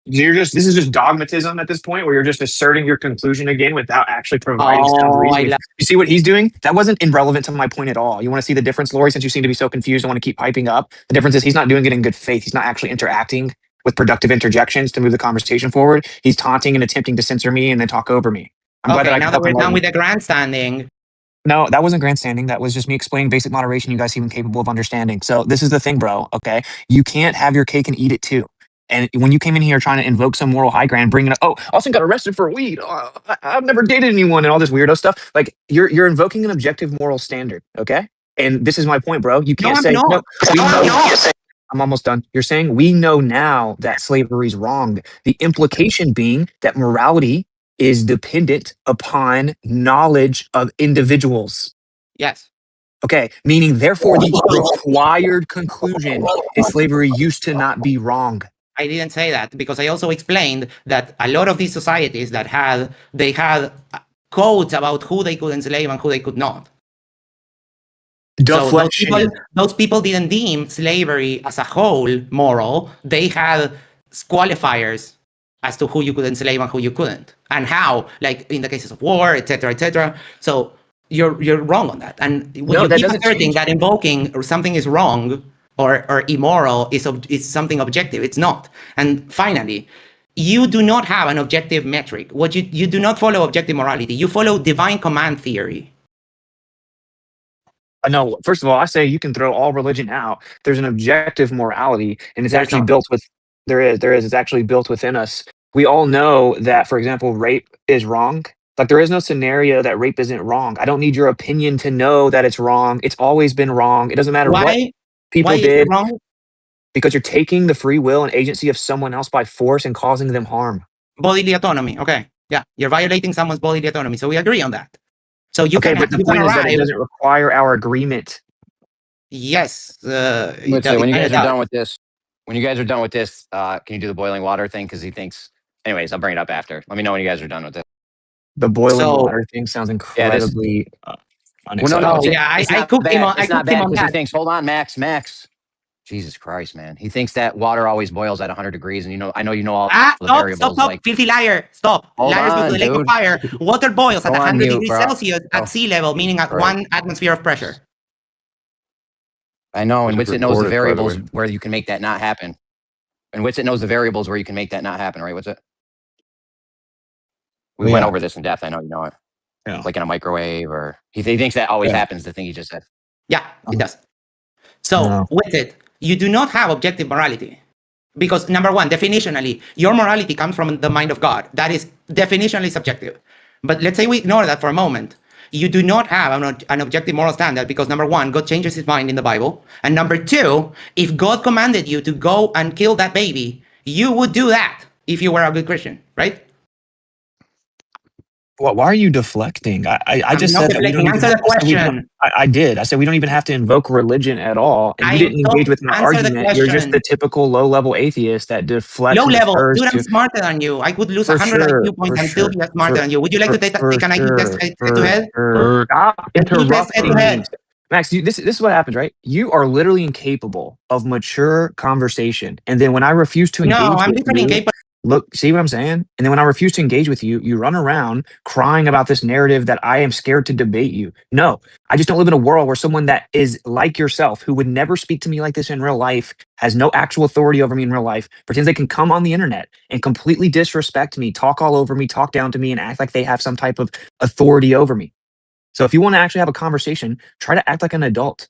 This is just dogmatism at this point where you're just asserting your conclusion again without actually providing sound reasoning. You see what he's doing? That wasn't irrelevant to my point at all. You want to see the difference, Lori, since you seem to be so confused and want to keep piping up? The difference is he's not doing it in good faith. He's not actually interacting with productive interjections to move the conversation forward. He's taunting and attempting to censor me and then talk over me. I'm glad that now that we're done with the grandstanding. No, that wasn't grandstanding. That was just me explaining basic moderation you guys seem capable of understanding. So this is the thing, bro, okay? You can't have your cake and eat it too. And when you came in here trying to invoke some moral high ground, bringing up, oh, Austin got arrested for weed. Oh, I've never dated anyone and all this weirdo stuff. Like, you're invoking an objective moral standard, okay? And this is my point, bro. You can't say, no, I'm almost done. You're saying we know now that slavery is wrong. The implication being that morality is dependent upon knowledge of individuals. Yes. Okay, meaning therefore the required conclusion is slavery used to not be wrong. I didn't say that because I also explained that a lot of these societies that had codes about who they could enslave and who they could not. So those people didn't deem slavery as a whole moral. They had qualifiers as to who you could enslave and who you couldn't, and how, like in the cases of war, etc., etc. So you're wrong on that. And when you keep asserting that invoking something is wrong or immoral is something objective, it's not. And finally, you do not have an objective metric. What you do not follow objective morality. You follow divine command theory. No, first of all, I say you can throw all religion out. There's an objective morality, and it's actually built with. There is. It's actually built within us. We all know that, for example, rape is wrong. Like, there is no scenario that rape isn't wrong. I don't need your opinion to know that it's wrong. It's always been wrong. It doesn't matter what people did. Is it wrong? Because you're taking the free will and agency of someone else by force and causing them harm. Bodily autonomy. Okay. Yeah. You're violating someone's bodily autonomy. So we agree on that. So you but the point is that it doesn't require our agreement. Yes. When you guys are done with this, can you do the boiling water thing? Because he thinks. Anyways, I'll bring it up after. Let me know when you guys are done with this. The boiling water thing sounds incredibly unacceptable. I cooked him on. It's not bad because he thinks. Hold on, Max. Jesus Christ, man. He thinks that water always boils at 100 degrees, and I know you know all the variables. Stop, filthy liar. Stop. Liars go to the lake of fire. Water boils at 100 degrees Celsius at sea level, meaning at 1 atmosphere of pressure. I know, and This is Witsit knows the recorded, by the variables way. where you can make that not happen. And Witsit knows the variables where you can make that not happen, right, Witsit? We went over this in depth. I know you know it. Yeah. Like in a microwave, or he thinks that always happens, the thing he just said. Yeah, it does. So, with it, you do not have objective morality. Because, number one, definitionally, your morality comes from the mind of God. That is definitionally subjective. But let's say we ignore that for a moment. You do not have an objective moral standard because, number one, God changes his mind in the Bible. And number two, if God commanded you to go and kill that baby, you would do that if you were a good Christian, right? Well, why are you deflecting? I just not said that we don't deflecting. even Answer have, the question. I did. I said we don't even have to invoke religion at all. And you didn't engage with my Answer the argument. You're just question. the typical low-level atheist that deflects Low and level, defers dude, I'm to. smarter than you. I would lose For 100 sure, IQ points for and still be sure, smarter than you. Would you like to take an IQ test head to head? Stop interrupting me. head. Max, this is what happens, right? You are literally incapable of mature conversation. And then when I refuse to engage No, I'm with literally you, incapable. look, see what I'm saying? And then when I refuse to engage with you, you run around crying about this narrative that I am scared to debate you. No, I just don't live in a world where someone that is like yourself, who would never speak to me like this in real life, has no actual authority over me in real life, pretends they can come on the internet and completely disrespect me, talk all over me, talk down to me, and act like they have some type of authority over me. So if you want to actually have a conversation, try to act like an adult.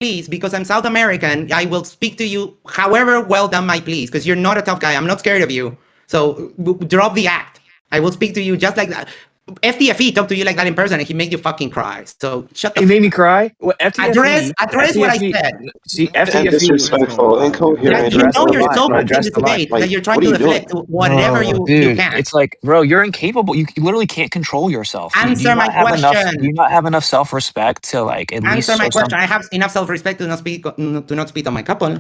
Please, because I'm South American, I will speak to you however well done my please, because you're not a tough guy. I'm not scared of you. So drop the act. I will speak to you just like that. FTFE talked to you like that in person and he made you fucking cry. So shut the He made me cry? Well, FTFE, address what I said. See, FTFE and disrespectful, incoherent. You know you're so I good in addressed this the line. debate that you're trying what to are you deflect to whatever you can. It's like, bro, you're incapable. You literally can't control yourself. Answer my question. Do you not have enough self-respect to like at least Answer my show question. I have enough self-respect to not speak on my couple.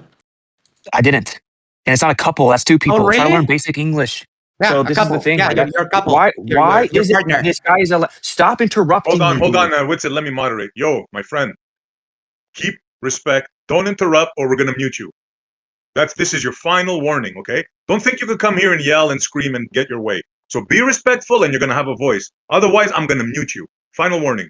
I didn't. And it's not a couple. That's two people. Oh, Try to really? learn basic English. Yeah, So a this couple. is the thing. Yeah, like, you're a couple. Why Your is partner. it this guy is stop interrupting me? Hold on, Witsit, let me moderate. Yo, my friend, keep respect. Don't interrupt or we're going to mute you. This is your final warning, okay? Don't think you could come here and yell and scream and get your way. So be respectful and you're going to have a voice. Otherwise, I'm going to mute you. Final warning.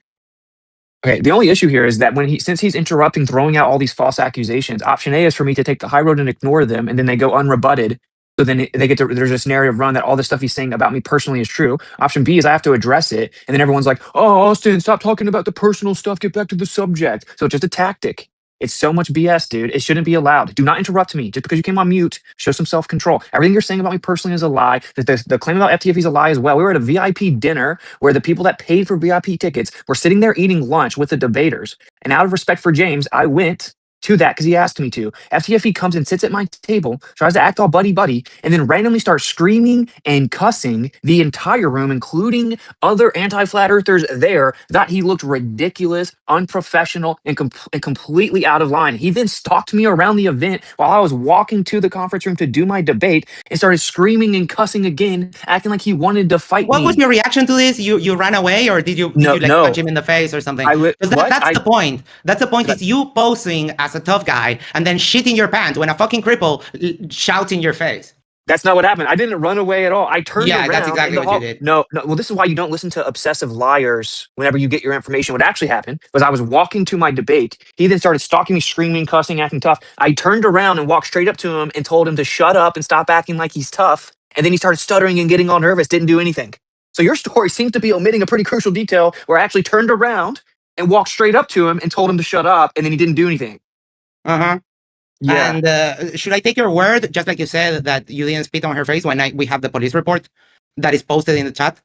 Okay, the only issue here is that since he's interrupting, throwing out all these false accusations, option A is for me to take the high road and ignore them, and then they go unrebutted. So then there's this narrative run that all the stuff he's saying about me personally is true. Option B is I have to address it, and then everyone's like, "Oh, Austin, stop talking about the personal stuff. Get back to the subject." So it's just a tactic. It's so much BS, dude. It shouldn't be allowed. Do not interrupt me. Just because you came on mute, show some self-control. Everything you're saying about me personally is a lie. The claim about FTFE is a lie as well. We were at a VIP dinner where the people that paid for VIP tickets were sitting there eating lunch with the debaters. And out of respect for James, I went to that because he asked me to. FTFE comes and sits at my table, tries to act all buddy-buddy, and then randomly starts screaming and cussing the entire room, including other anti-flat earthers there, that he looked ridiculous, unprofessional, and completely out of line. He then stalked me around the event while I was walking to the conference room to do my debate and started screaming and cussing again, acting like he wanted to fight me. What was your reaction to this? You ran away, or did you punch him in the face or something? That's the point. That's the point. Is you posing as a tough guy and then shitting your pants when a fucking cripple shouts in your face. That's not what happened. I didn't run away at all. I turned around. Yeah, that's exactly what you did. No. Well, this is why you don't listen to obsessive liars whenever you get your information. What actually happened was I was walking to my debate. He then started stalking me, screaming, cussing, acting tough. I turned around and walked straight up to him and told him to shut up and stop acting like he's tough. And then he started stuttering and getting all nervous, didn't do anything. So your story seems to be omitting a pretty crucial detail where I actually turned around and walked straight up to him and told him to shut up, and then he didn't do anything. Uh-huh. Yeah. And should I take your word, just like you said, that you didn't spit on her face when we have the police report that is posted in the chat?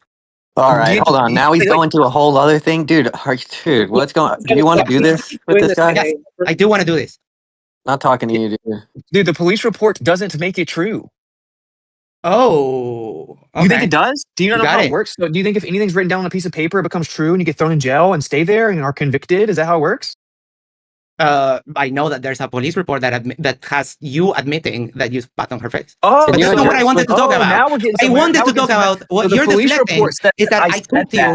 All right, hold on. Now he's going to a whole other thing, dude. What's going on? Do you want to do this with this guy? Yes, I do want to do this. Not talking to you, dude. Dude, the police report doesn't make it true. Oh, okay. You think it does? Do you not know how Got it works? So do you think if anything's written down on a piece of paper, it becomes true and you get thrown in jail and stay there and are convicted? Is that how it works? I know that there's a police report that has you admitting that you spat on her face. Oh, but that's not what I wanted to talk about. Now we're getting I wanted to talk about what you're deflecting is that I told you.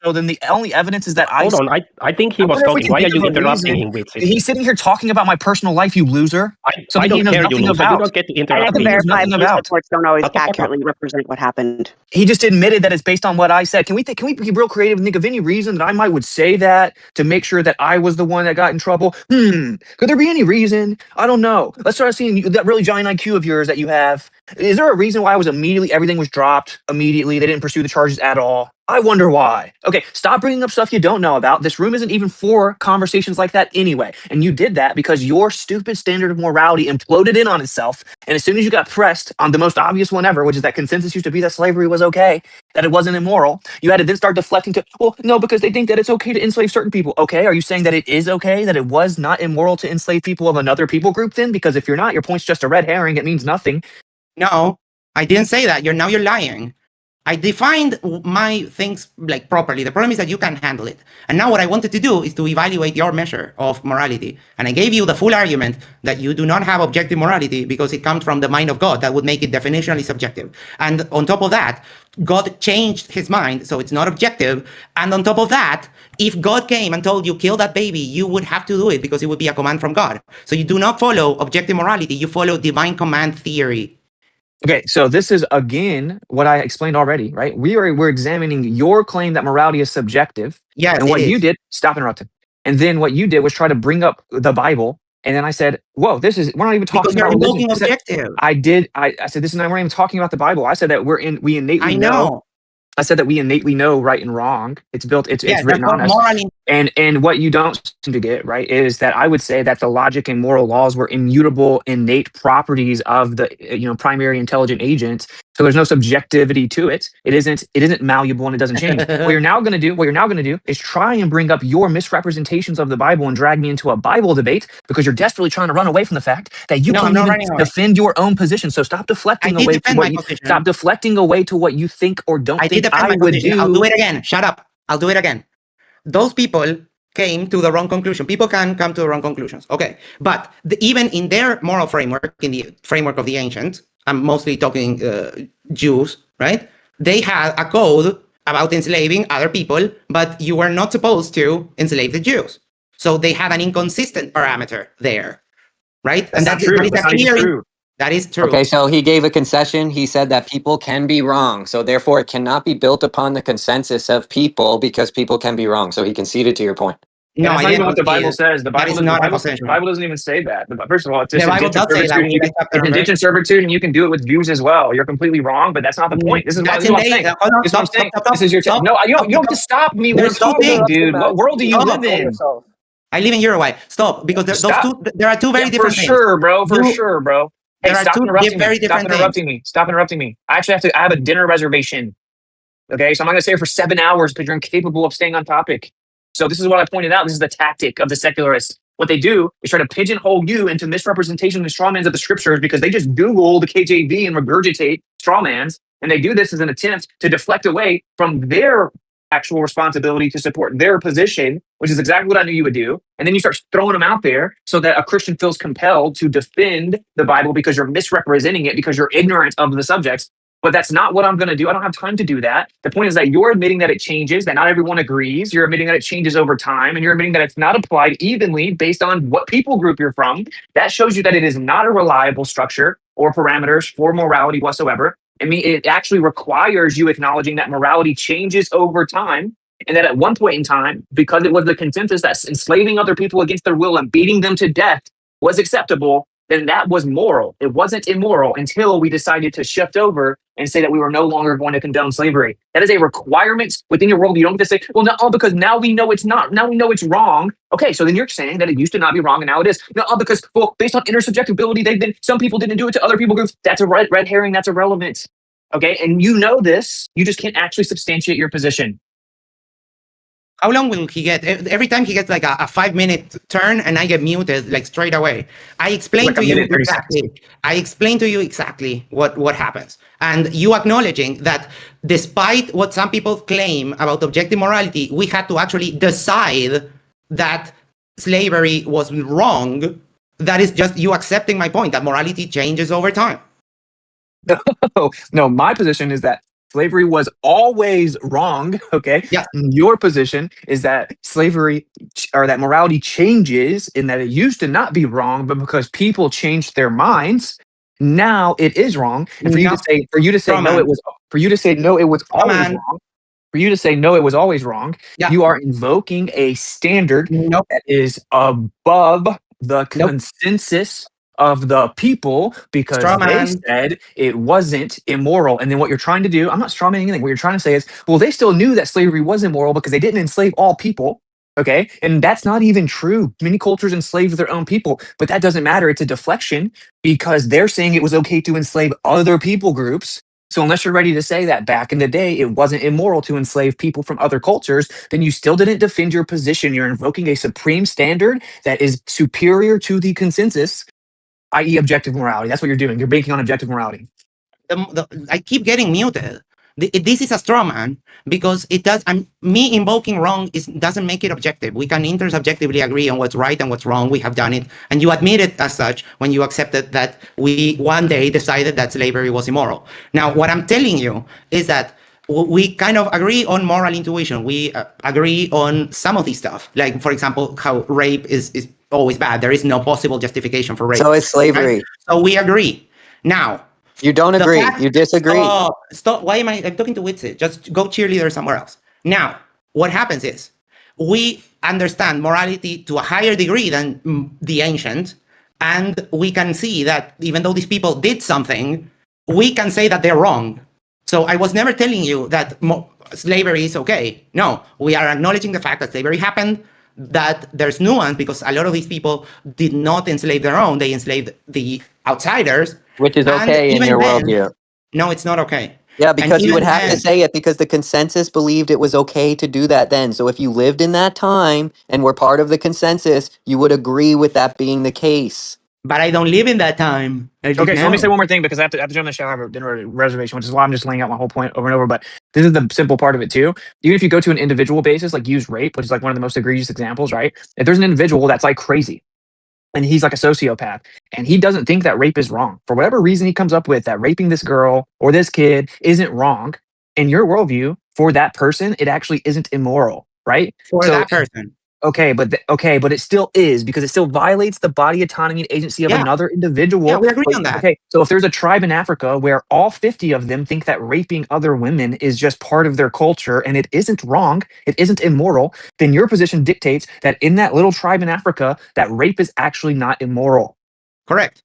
So then the only evidence is that Hold on, I think he was talking. Why are you interrupting him with it? He's sitting here talking about my personal life, you loser. I don't care, you loser. You don't get to I interrupt like to me. verify news about. reports don't always Shut the fuck up. accurately represent what happened. He just admitted that it's based on what I said. Can we be real creative and think of any reason that I might would say that to make sure that I was the one that got in trouble? Could there be any reason? I don't know. Let's start seeing that really giant IQ of yours that you have. Is there a reason why everything was dropped immediately? They didn't pursue the charges at all. I wonder why. Okay, stop bringing up stuff you don't know about. This room isn't even for conversations like that anyway. And you did that because your stupid standard of morality imploded in on itself. And as soon as you got pressed on the most obvious one ever, which is that consensus used to be that slavery was okay, that it wasn't immoral, you had to then start deflecting to, well, no, because they think that it's okay to enslave certain people. Okay, are you saying that it is okay, that it was not immoral to enslave people of another people group then? Because if you're not, your point's just a red herring. It means nothing. No, I didn't say that. You're lying. I defined my things like properly. The problem is that you can't handle it. And now what I wanted to do is to evaluate your measure of morality. And I gave you the full argument that you do not have objective morality because it comes from the mind of God. That would make it definitionally subjective. And on top of that, God changed his mind, so it's not objective. And on top of that, if God came and told you kill that baby, you would have to do it because it would be a command from God. So you do not follow objective morality, you follow divine command theory. Okay, so this is again what I explained already, right? We're examining your claim that morality is subjective. Yes, and what you did, stop interrupting. And then what you did was try to bring up the Bible, and then I said, "Whoa, we're not even talking about religion." Objective. I said this is not. We're not even talking about the Bible. I said that we innately know. I said that we innately know right and wrong. It's written on us. And what you don't seem to get, right, is that I would say that the logic and moral laws were immutable, innate properties of the primary intelligent agent. So there's no subjectivity to it. It isn't malleable and it doesn't change. What you're now going to do is try and bring up your misrepresentations of the Bible and drag me into a Bible debate because you're desperately trying to run away from the fact that you can't even defend your own position. So stop deflecting away to what you think or don't think I would do. I'll do it again. Shut up. I'll do it again. Those people came to the wrong conclusion. People can come to the wrong conclusions. Okay. But even in their moral framework, in the framework of the ancients, I'm mostly talking Jews, right? They had a code about enslaving other people, but you were not supposed to enslave the Jews. So they had an inconsistent parameter there, right? That's not true. That is true. Okay, so he gave a concession. He said that people can be wrong. So therefore, it cannot be built upon the consensus of people because people can be wrong. So he conceded to your point. No, that's not even what the Bible says. The Bible doesn't even say that. First of all, it's indentured servitude, and you can do it with Jews as well. You're completely wrong, but that's not the point. This is what I'm saying. This is your no. You don't get to stop me. We're talking, dude. What world do you live in? I live in Uruguay. Stop, because there are two very different things. For sure, bro. Hey, stop interrupting me. Stop interrupting me. I have a dinner reservation. Okay, so I'm not gonna stay here for 7 hours because you're incapable of staying on topic. So this is what I pointed out. This is the tactic of the secularists. What they do is try to pigeonhole you into misrepresentation and strawmans of the scriptures because they just Google the KJV and regurgitate strawmans. And they do this as an attempt to deflect away from their actual responsibility to support their position, which is exactly what I knew you would do. And then you start throwing them out there so that a Christian feels compelled to defend the Bible because you're misrepresenting it, because you're ignorant of the subjects. But that's not what I'm going to do. I don't have time to do that. The point is that you're admitting that it changes, that not everyone agrees. You're admitting that it changes over time, and you're admitting that it's not applied evenly based on what people group you're from. That shows you that it is not a reliable structure or parameters for morality whatsoever. I mean, it actually requires you acknowledging that morality changes over time, and that at one point in time, because it was the consensus that enslaving other people against their will and beating them to death was acceptable, then that was moral. It wasn't immoral until we decided to shift over and say that we were no longer going to condone slavery. That is a requirement within your world. You don't get to say, well, no, because now we know it's not. Now we know it's wrong. Okay, so then you're saying that it used to not be wrong and now it is. No, because, well, based on intersubjectability, some people didn't do it to other people groups. That's a red herring. That's irrelevant. Okay, and you know this. You just can't actually substantiate your position. How long will he get? Every time he gets like a 5-minute turn and I get muted like straight away. I explained to you exactly what happens. And you acknowledging that despite what some people claim about objective morality, we had to actually decide that slavery was wrong. That is just you accepting my point that morality changes over time. No, my position is that slavery was always wrong. Okay. Yeah. Your position is that slavery or that morality changes in that it used to not be wrong, but because people changed their minds, now it is wrong. And for you to say, no, it was always wrong. For you to say no, it was always wrong. Yeah. You are invoking a standard that is above the consensus of the people because they said it wasn't immoral. And then what you're trying to do, I'm not strawmanning anything. What you're trying to say is, well, they still knew that slavery was immoral because they didn't enslave all people. Okay. And that's not even true. Many cultures enslaved their own people, but that doesn't matter. It's a deflection because they're saying it was okay to enslave other people groups. So unless you're ready to say that back in the day, it wasn't immoral to enslave people from other cultures, then you still didn't defend your position. You're invoking a supreme standard that is superior to the consensus, i.e. objective morality. That's what you're doing. You're banking on objective morality. I keep getting muted. This is a straw man because it does. Me invoking wrong doesn't make it objective. We can intersubjectively agree on what's right and what's wrong. We have done it, and you admit it as such when you accepted that we one day decided that slavery was immoral. Now, what I'm telling you is that we kind of agree on moral intuition. We agree on some of this stuff, like for example, how rape is always bad. There is no possible justification for rape. So is slavery. Right? So we agree. Now. You don't agree. You disagree. Stop. Why am I'm talking to Witsit? Just go cheerleader somewhere else. Now, what happens is we understand morality to a higher degree than the ancient, and we can see that even though these people did something, we can say that they're wrong. So I was never telling you that slavery is okay. No, we are acknowledging the fact that slavery happened, that there's nuance because a lot of these people did not enslave their own. They enslaved the outsiders. Which is okay in your worldview. No, it's not okay. Yeah, because you would have to say it because the consensus believed it was okay to do that then. So if you lived in that time and were part of the consensus, you would agree with that being the case. But I don't live in that time. Okay, so let me say one more thing because I have to jump in the shower. I have a dinner reservation, which is why I'm just laying out my whole point over and over. But this is the simple part of it too. Even if you go to an individual basis, like use rape, which is like one of the most egregious examples, right? If there's an individual that's like crazy, and he's like a sociopath, and he doesn't think that rape is wrong. For whatever reason he comes up with that raping this girl or this kid isn't wrong, in your worldview, for that person, it actually isn't immoral, right? For that person. Okay, but it still is because it still violates the body autonomy and agency of another individual. Yeah, we agree on that. Okay, so if there's a tribe in Africa where all 50 of them think that raping other women is just part of their culture and it isn't wrong, it isn't immoral, then your position dictates that in that little tribe in Africa, that rape is actually not immoral. Correct.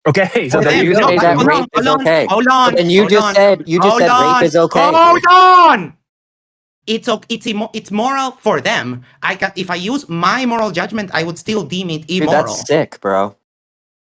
Okay, so then you say that rape is okay. Hold on. And you just said rape is okay. Hold on. It's moral for them. If I use my moral judgment, I would still deem it immoral. Dude, that's sick, bro.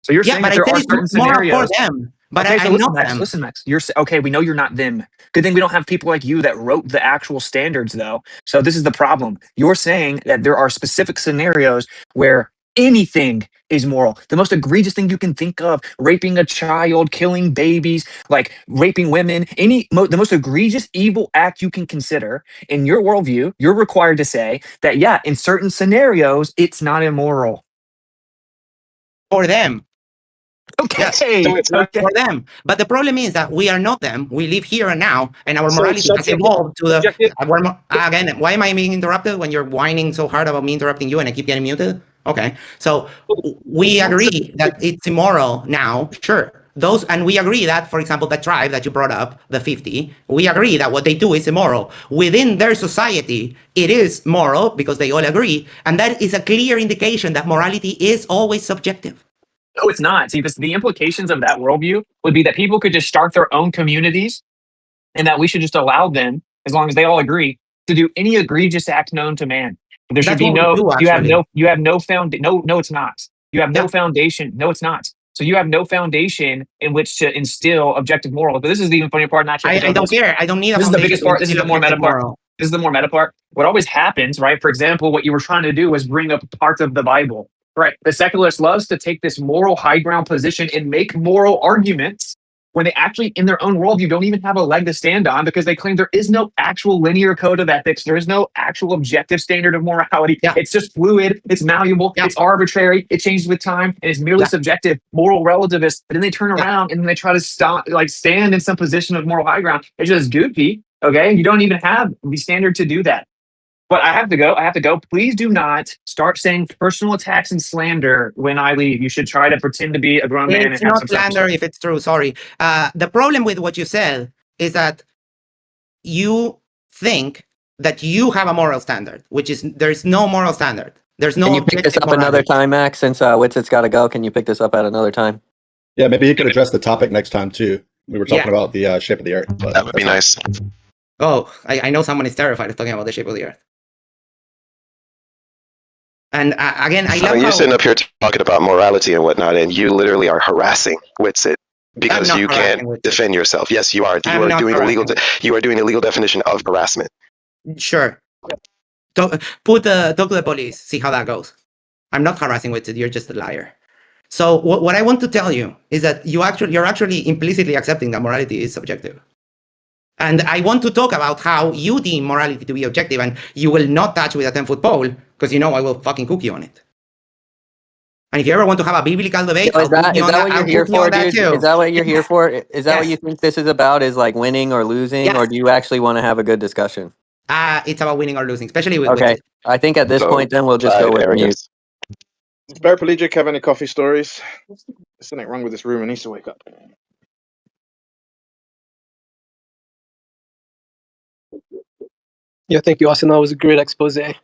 So you're saying that there are certain scenarios for them, but okay, I'm not them. Listen, Max. Okay. We know you're not them. Good thing we don't have people like you that wrote the actual standards, though. So this is the problem. You're saying that there are specific scenarios where anything is moral. The most egregious thing you can think of, raping a child, killing babies, like raping women, the most egregious evil act you can consider in your worldview, you're required to say that, yeah, in certain scenarios, it's not immoral. For them. Okay. Yes. So it's not for them. But the problem is that we are not them. We live here and now, and our morality has evolved to the... Again, why am I being interrupted when you're whining so hard about me interrupting you and I keep getting muted? Okay, so we agree that it's immoral now, sure. And we agree that, for example, the tribe that you brought up, the 50, we agree that what they do is immoral. Within their society, it is moral because they all agree, and that is a clear indication that morality is always subjective. No, it's not. See, the implications of that worldview would be that people could just start their own communities and that we should just allow them, as long as they all agree, to do any egregious act known to man. There should be no, it's not. You have no foundation. No, it's not. So you have no foundation in which to instill objective morals. But this is the even funnier part. I don't care. I don't need a This is the biggest part. This is the more meta part. This is the more meta part. What always happens, right? For example, what you were trying to do was bring up parts of the Bible. Right. The secularist loves to take this moral high ground position and make moral arguments when they actually, in their own worldview, don't even have a leg to stand on because they claim there is no actual linear code of ethics. There is no actual objective standard of morality. Yeah. It's just fluid. It's malleable. Yeah. It's arbitrary. It changes with time. And it's merely subjective, moral relativists. But then they turn around and then they try to stand in some position of moral high ground. It's just goofy. Okay. You don't even have the standard to do that. But I have to go. Please do not start saying personal attacks and slander when I leave. You should try to pretend to be a grown man. It's and have not some slander self-respect. if it's true. Sorry. The problem with what you said is that you think that you have a moral standard, which is there's no moral standard. There's no. Can you pick this up another time, Max? Since Witsit's got to go, can you pick this up at another time? Yeah, maybe you could address the topic next time too. We were talking about the shape of the Earth. But that would be nice. Oh, I know someone is terrified of talking about the shape of the Earth. And again, I love you're sitting up here talking about morality and whatnot, and you literally are harassing Witsit because you can't defend yourself. Yes, you are. You are doing illegal. You are doing a legal definition of harassment. Sure. Talk to the police. See how that goes. I'm not harassing Witsit. You're just a liar. So what I want to tell you is that you're actually implicitly accepting that morality is subjective. And I want to talk about how you deem morality to be objective, and you will not touch with a 10-foot pole because you know I will fucking cook you on it. And if you ever want to have a biblical debate, Is that what you're here for, dude? Is that what you're here for? Is that what you think this is about? Is like winning or losing, or do you actually want to have a good discussion? It's about winning or losing, especially with Okay, I think at this point, then we'll just go with mute. Does Paraplegic have any coffee stories? There's something wrong with this room. It needs to wake up. Yeah, thank you, Austin. That was a great expose. I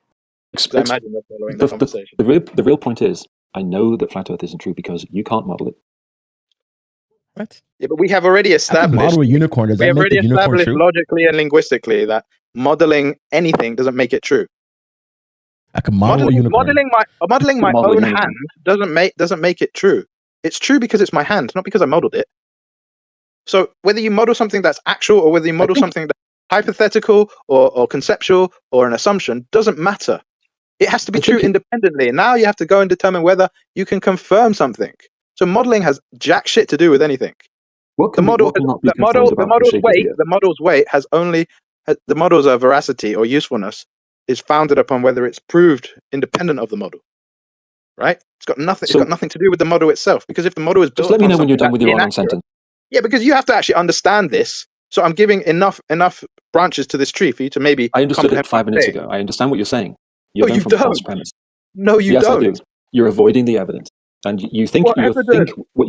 imagine they're following the conversation. The real point is, I know that flat Earth isn't true because you can't model it. What? Yeah, but we have already established. Model a unicorn. Does we that have make already the unicorn established true? logically and linguistically that modeling anything doesn't make it true. I can model a unicorn. Modeling my model a own unicorn. hand doesn't make it true. It's true because it's my hand, not because I modeled it. So whether you model something that's actual or whether you model something that's hypothetical or conceptual or an assumption doesn't matter. It has to be true independently. Now you have to go and determine whether you can confirm something. So modeling has jack shit to do with anything. The model's veracity or usefulness is founded upon whether it's proved independent of the model. Right? It's got nothing to do with the model itself. Because if the model is built, Just let me know when you're done with your run-on sentence. Yeah, because you have to actually understand this. So I'm giving enough branches to this tree for you to maybe. I understood it 5 minutes ago. I understand what you're saying. You're going from a false premise. No, you yes, don't. I do. You're avoiding the evidence, and you think what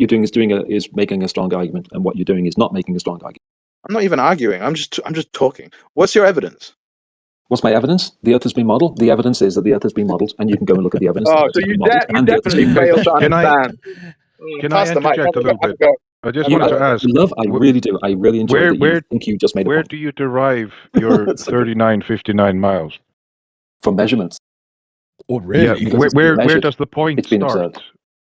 you're doing is making a strong argument, and what you're doing is not making a strong argument. I'm not even arguing. I'm just talking. What's your evidence? What's my evidence? The Earth has been modeled. The evidence is that the Earth has been modeled, and you can go and look at the evidence. Oh, so you definitely fail to understand. Can I interject a little bit? I just wanted to ask. I really do. I really enjoy that you think you just made a Where point. do you derive your 3959 miles? From measurements. Oh, really? Yeah. Where does the point It's been start? observed.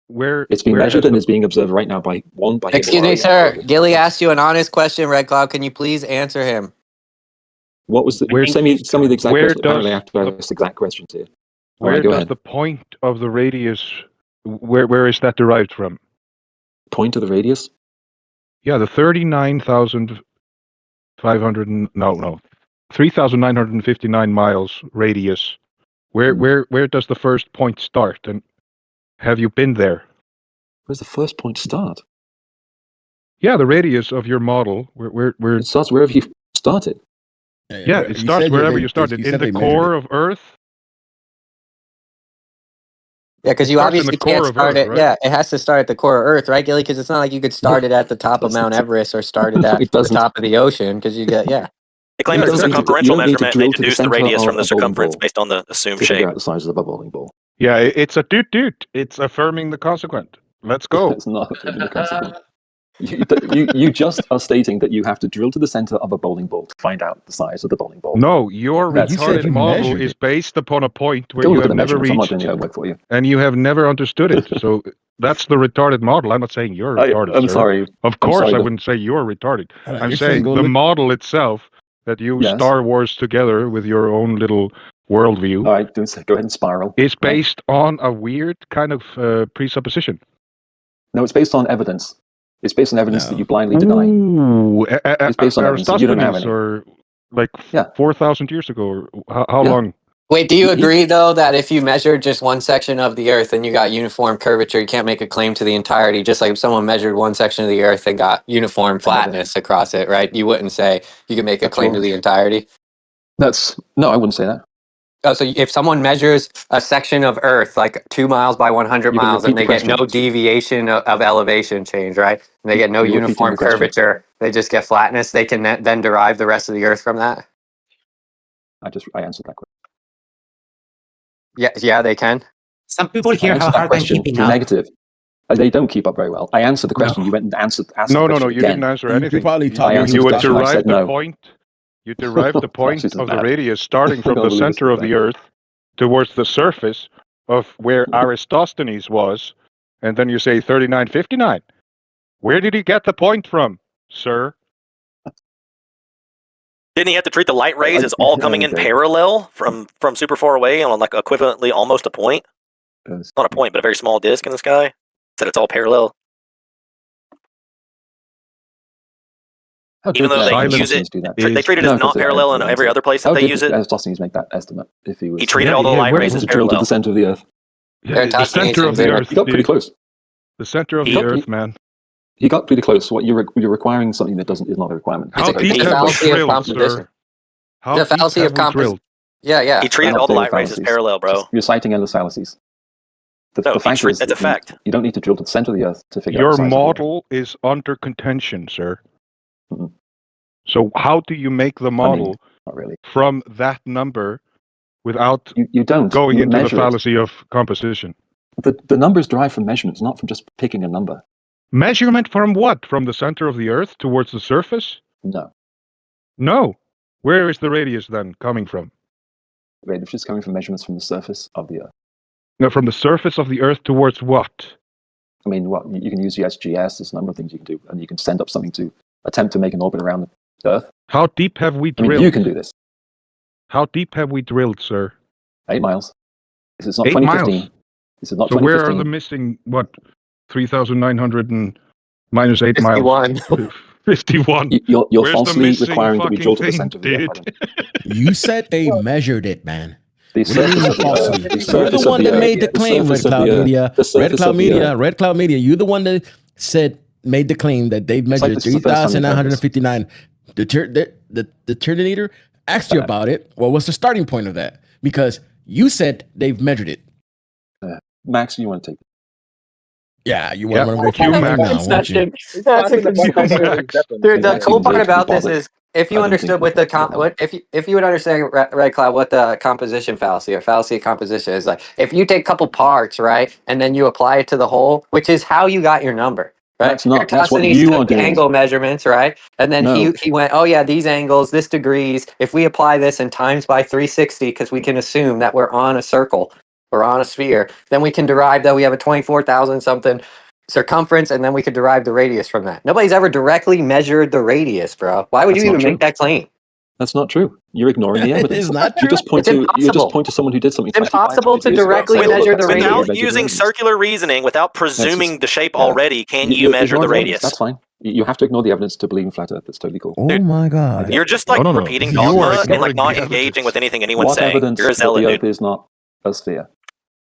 Where it's been measured and is being observed right now by one. Excuse me, sir. Gilly asked you an honest question, RedCloud. Can you please answer him? What was the? Send me the exact where question. Apparently, I does have to ask exact questions here. All Where right, go does ahead. the point of the radius? Where is that derived from? Point of the radius? Yeah, the 3,959 miles radius. Where does the first point start? And have you been there? Where's the first point start? Yeah, the radius of your model. Where it starts wherever you started. Yeah, it starts wherever you started. In the core of Earth. Yeah, because you starts in the obviously core can't of start Earth, it. right? Yeah, it has to start at the core of Earth, right, Gilly? Because it's not like you could start it at the top of Mount Everest or start it at the top of the ocean. Because you get They claim it's a circumferential measurement. They deduce the radius from the circumference based on the assumed to figure shape. out the size of the bowling ball. Yeah, it's a doot. It's affirming the consequent. Let's go. It's not affirming the consequent. You just are stating that you have to drill to the center of a bowling ball to find out the size of the bowling ball. No, your retarded model is based upon a point where you have never reached. I'm not doing the homework for you. And you have never understood it. So that's the retarded model. I'm not saying you're retarded. I'm sir. sorry. Of course, I wouldn't say you're retarded. I'm saying the model itself that you Star Wars together with your own little worldview. All right, go ahead and spiral. Is based on a weird kind of presupposition. No, it's based on evidence. It's based on evidence that you blindly deny. It's based on evidence that you don't have any. Or like 4,000 years ago. Or how long? Wait, do you agree though that if you measured just one section of the Earth and you got uniform curvature, you can't make a claim to the entirety? Just like if someone measured one section of the Earth and got uniform flatness across it, right? You wouldn't say you can make a claim to the entirety. No, I wouldn't say that. Oh, so if someone measures a section of Earth like 2 miles by 100 miles and they get no deviation of elevation change, right? And they get no uniform curvature, they just get flatness, they can then derive the rest of the Earth from that? I answered that question. Yeah, they can. Some people here have a hard time keeping up. Negative. They don't keep up very well. I answered the question. You went and asked the question No, you again. didn't answer anything. You probably You would derive the no. point. You derive the point of the radius starting from the believe center of the Earth towards the surface of where Aristosthenes was, and then you say 3959. Where did he get the point from, sir? Didn't he have to treat the light rays as all coming in parallel from super far away on like equivalently almost a point? Not a point, but a very small disk in the sky? Said it's all parallel. Even though they use it, they treat it as not parallel in every other place that they use it. Aristosthenes make that estimate? If he was, he treated all the light rays as drilled to parallel. the center of the Earth. Yeah, the center of the Earth. He got pretty close. The center of the Earth, man. He got pretty close. What you're requiring something that is not a requirement. How deep have we drilled, sir? How deep have we drilled? Yeah. He treated all the light rays as parallel, bro. You're citing endless fallacies. The fact is, it's a fact. You don't need to drill to the center of the Earth to figure out the size. Your model is under contention, sir. Mm-hmm. So how do you make the model not really. From that number without you don't going into the measure fallacy of composition? The numbers derive from measurements, not from just picking a number. Measurement from what? From the center of the Earth towards the surface? No. Where is the radius then coming from? The radius is coming from measurements from the surface of the Earth. No, from the surface of the Earth towards what? I mean, you can use USGS. There's a number of things you can do, and you can send up something to attempt to make an orbit around the Earth. How deep have we drilled? I mean, you can do this. How deep have we drilled, sir? 8 miles. This is not 8 2015. miles. This is not so 2015. Where are the missing, 3,900 and minus 8 miles? 51. You're falsely requiring that we drill to the center of the Earth. You said they measured it, man. You're the one that made the claim, RedCloud Media. RedCloud Media. You're the one that made the claim that they measured 3,959. The Terminator asked you about it. What was the starting point of that? Because you said they've measured it. Max, you want to take it? Yeah, you want to go now, won't you? That's a good Dude, the cool part about this is if you understood what the if you would understand RedCloud what the composition fallacy or fallacy of composition is like, if you take a couple parts, right, and then you apply it to the whole, which is how you got your number. Right? That's what you are doing. Angle measurements, right? And then he went, oh yeah, these angles, this degrees. If we apply this and times by 360, because we can assume that we're on a circle or on a sphere, then we can derive that we have a 24,000 something circumference, and then we could derive the radius from that. Nobody's ever directly measured the radius, bro. Why would you even make that claim? That's not true. You're ignoring the evidence. It's not true. You just point to someone who did something. It's impossible to directly measure the radius. Without using circular reasoning, without presuming the shape already, can you measure the radius? That's fine. You have to ignore the evidence to believe in flat Earth. That's totally cool. Oh my God! You're just like repeating dogma and like not engaging with anything anyone's saying. You're a zealot. The Earth is not a sphere.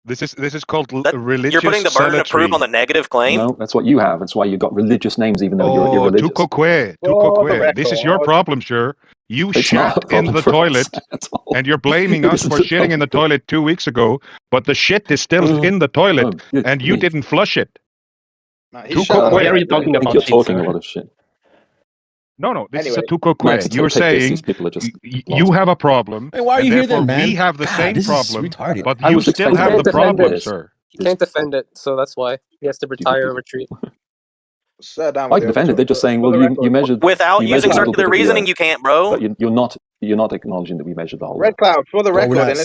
This is called religious. You're putting the burden of proof on the negative claim. No, that's what you have. That's why you've got religious names, even though you're religious. Tukokwe. This is your problem, sir. You shat in the toilet, and you're blaming us for shitting in the toilet 2 weeks ago, but the shit is still in the toilet, and you didn't flush it. What are you talking about? You're talking a lot of shit. No, this is a tukokwe. You're saying you have a problem, hey, why are you here then, man? We have the same problem, but you still have the problem, sir. He can't defend it, so that's why he has to retire or retreat. I can defend it. They're just saying, well, you measured without using circular reasoning. You can't, bro. But you're not acknowledging that we measured the whole. RedCloud, for the record,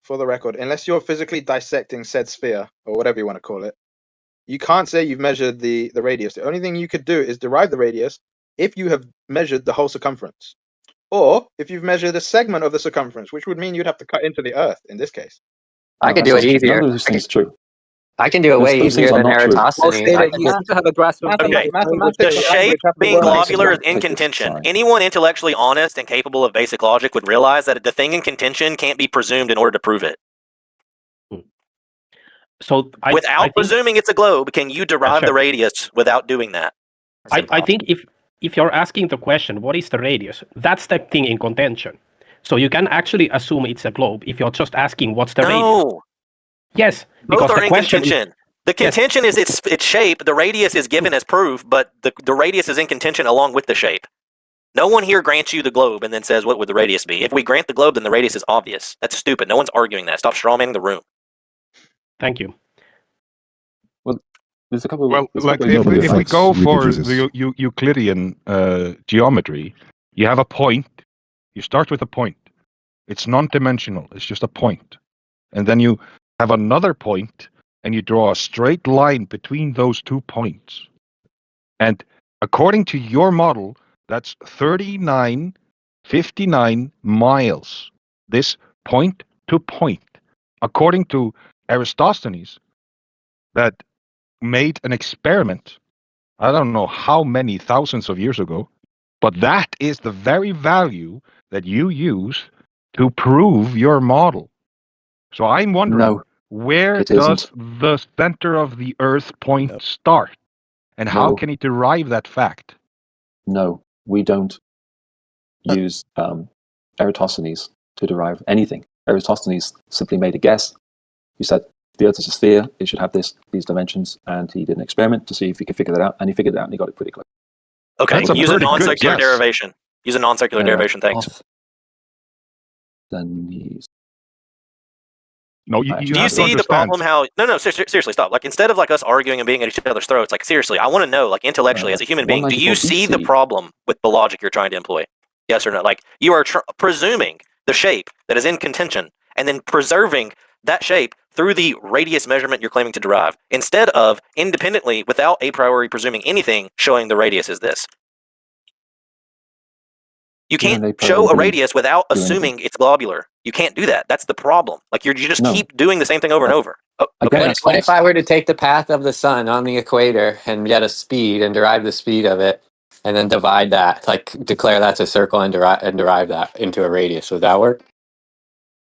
for the record, unless you're physically dissecting said sphere or whatever you want to call it, you can't say you've measured the radius. The only thing you could do is derive the radius if you have measured the whole circumference, or if you've measured a segment of the circumference, which would mean you'd have to cut into the Earth in this case. I could do it easier. None of those things true. I can do it way easier than Eratosthenes. Well, you seem to have a grasp of Okay, the shape being globular is in contention. Anyone intellectually honest and capable of basic logic would realize that the thing in contention can't be presumed in order to prove it. So without presuming it's a globe, can you derive the radius without doing that? I think if you're asking the question, what is the radius? That's the thing in contention. So you can actually assume it's a globe if you're just asking what's the radius. Yes, because both are the in question contention. The contention is its shape. The radius is given as proof, but the radius is in contention along with the shape. No one here grants you the globe and then says, what would the radius be? If we grant the globe, then the radius is obvious. That's stupid. No one's arguing that. Stop strawmanning the room. Thank you. Well, there's a couple. Well, like if we go for the Euclidean geometry, you have a point. You start with a point. It's non-dimensional. It's just a point, and then you have another point, and you draw a straight line between those 2 points. And according to your model, that's 3959 miles. This point to point. According to Eratosthenes, that made an experiment, I don't know how many thousands of years ago, but that is the very value that you use to prove your model. So I'm wondering, where does the center of the Earth point start? And how can he derive that fact? No, we don't use Eratosthenes to derive anything. Eratosthenes simply made a guess. He said, the Earth is a sphere, it should have these dimensions, and he did an experiment to see if he could figure that out, and he figured it out, and he got it pretty close. Okay, use a non-circular derivation. Use a non-circular derivation, thanks. Then he's... No, do you see the problem? How seriously, stop. Like, instead of like us arguing and being at each other's throats, like, seriously, I want to know, like, intellectually, as a human being, do you see the problem with the logic you're trying to employ? Yes or no? Like, you are presuming the shape that is in contention and then preserving that shape through the radius measurement you're claiming to derive, instead of independently, without a priori presuming anything, showing the radius is this. You can't show a radius without assuming it's globular. You can't do that. That's the problem. Like, you just keep doing the same thing over and over. Oh, okay. What if I were to take the path of the sun on the equator and get a speed and derive the speed of it, and then divide that, like declare that's a circle and derive that into a radius? Would that work?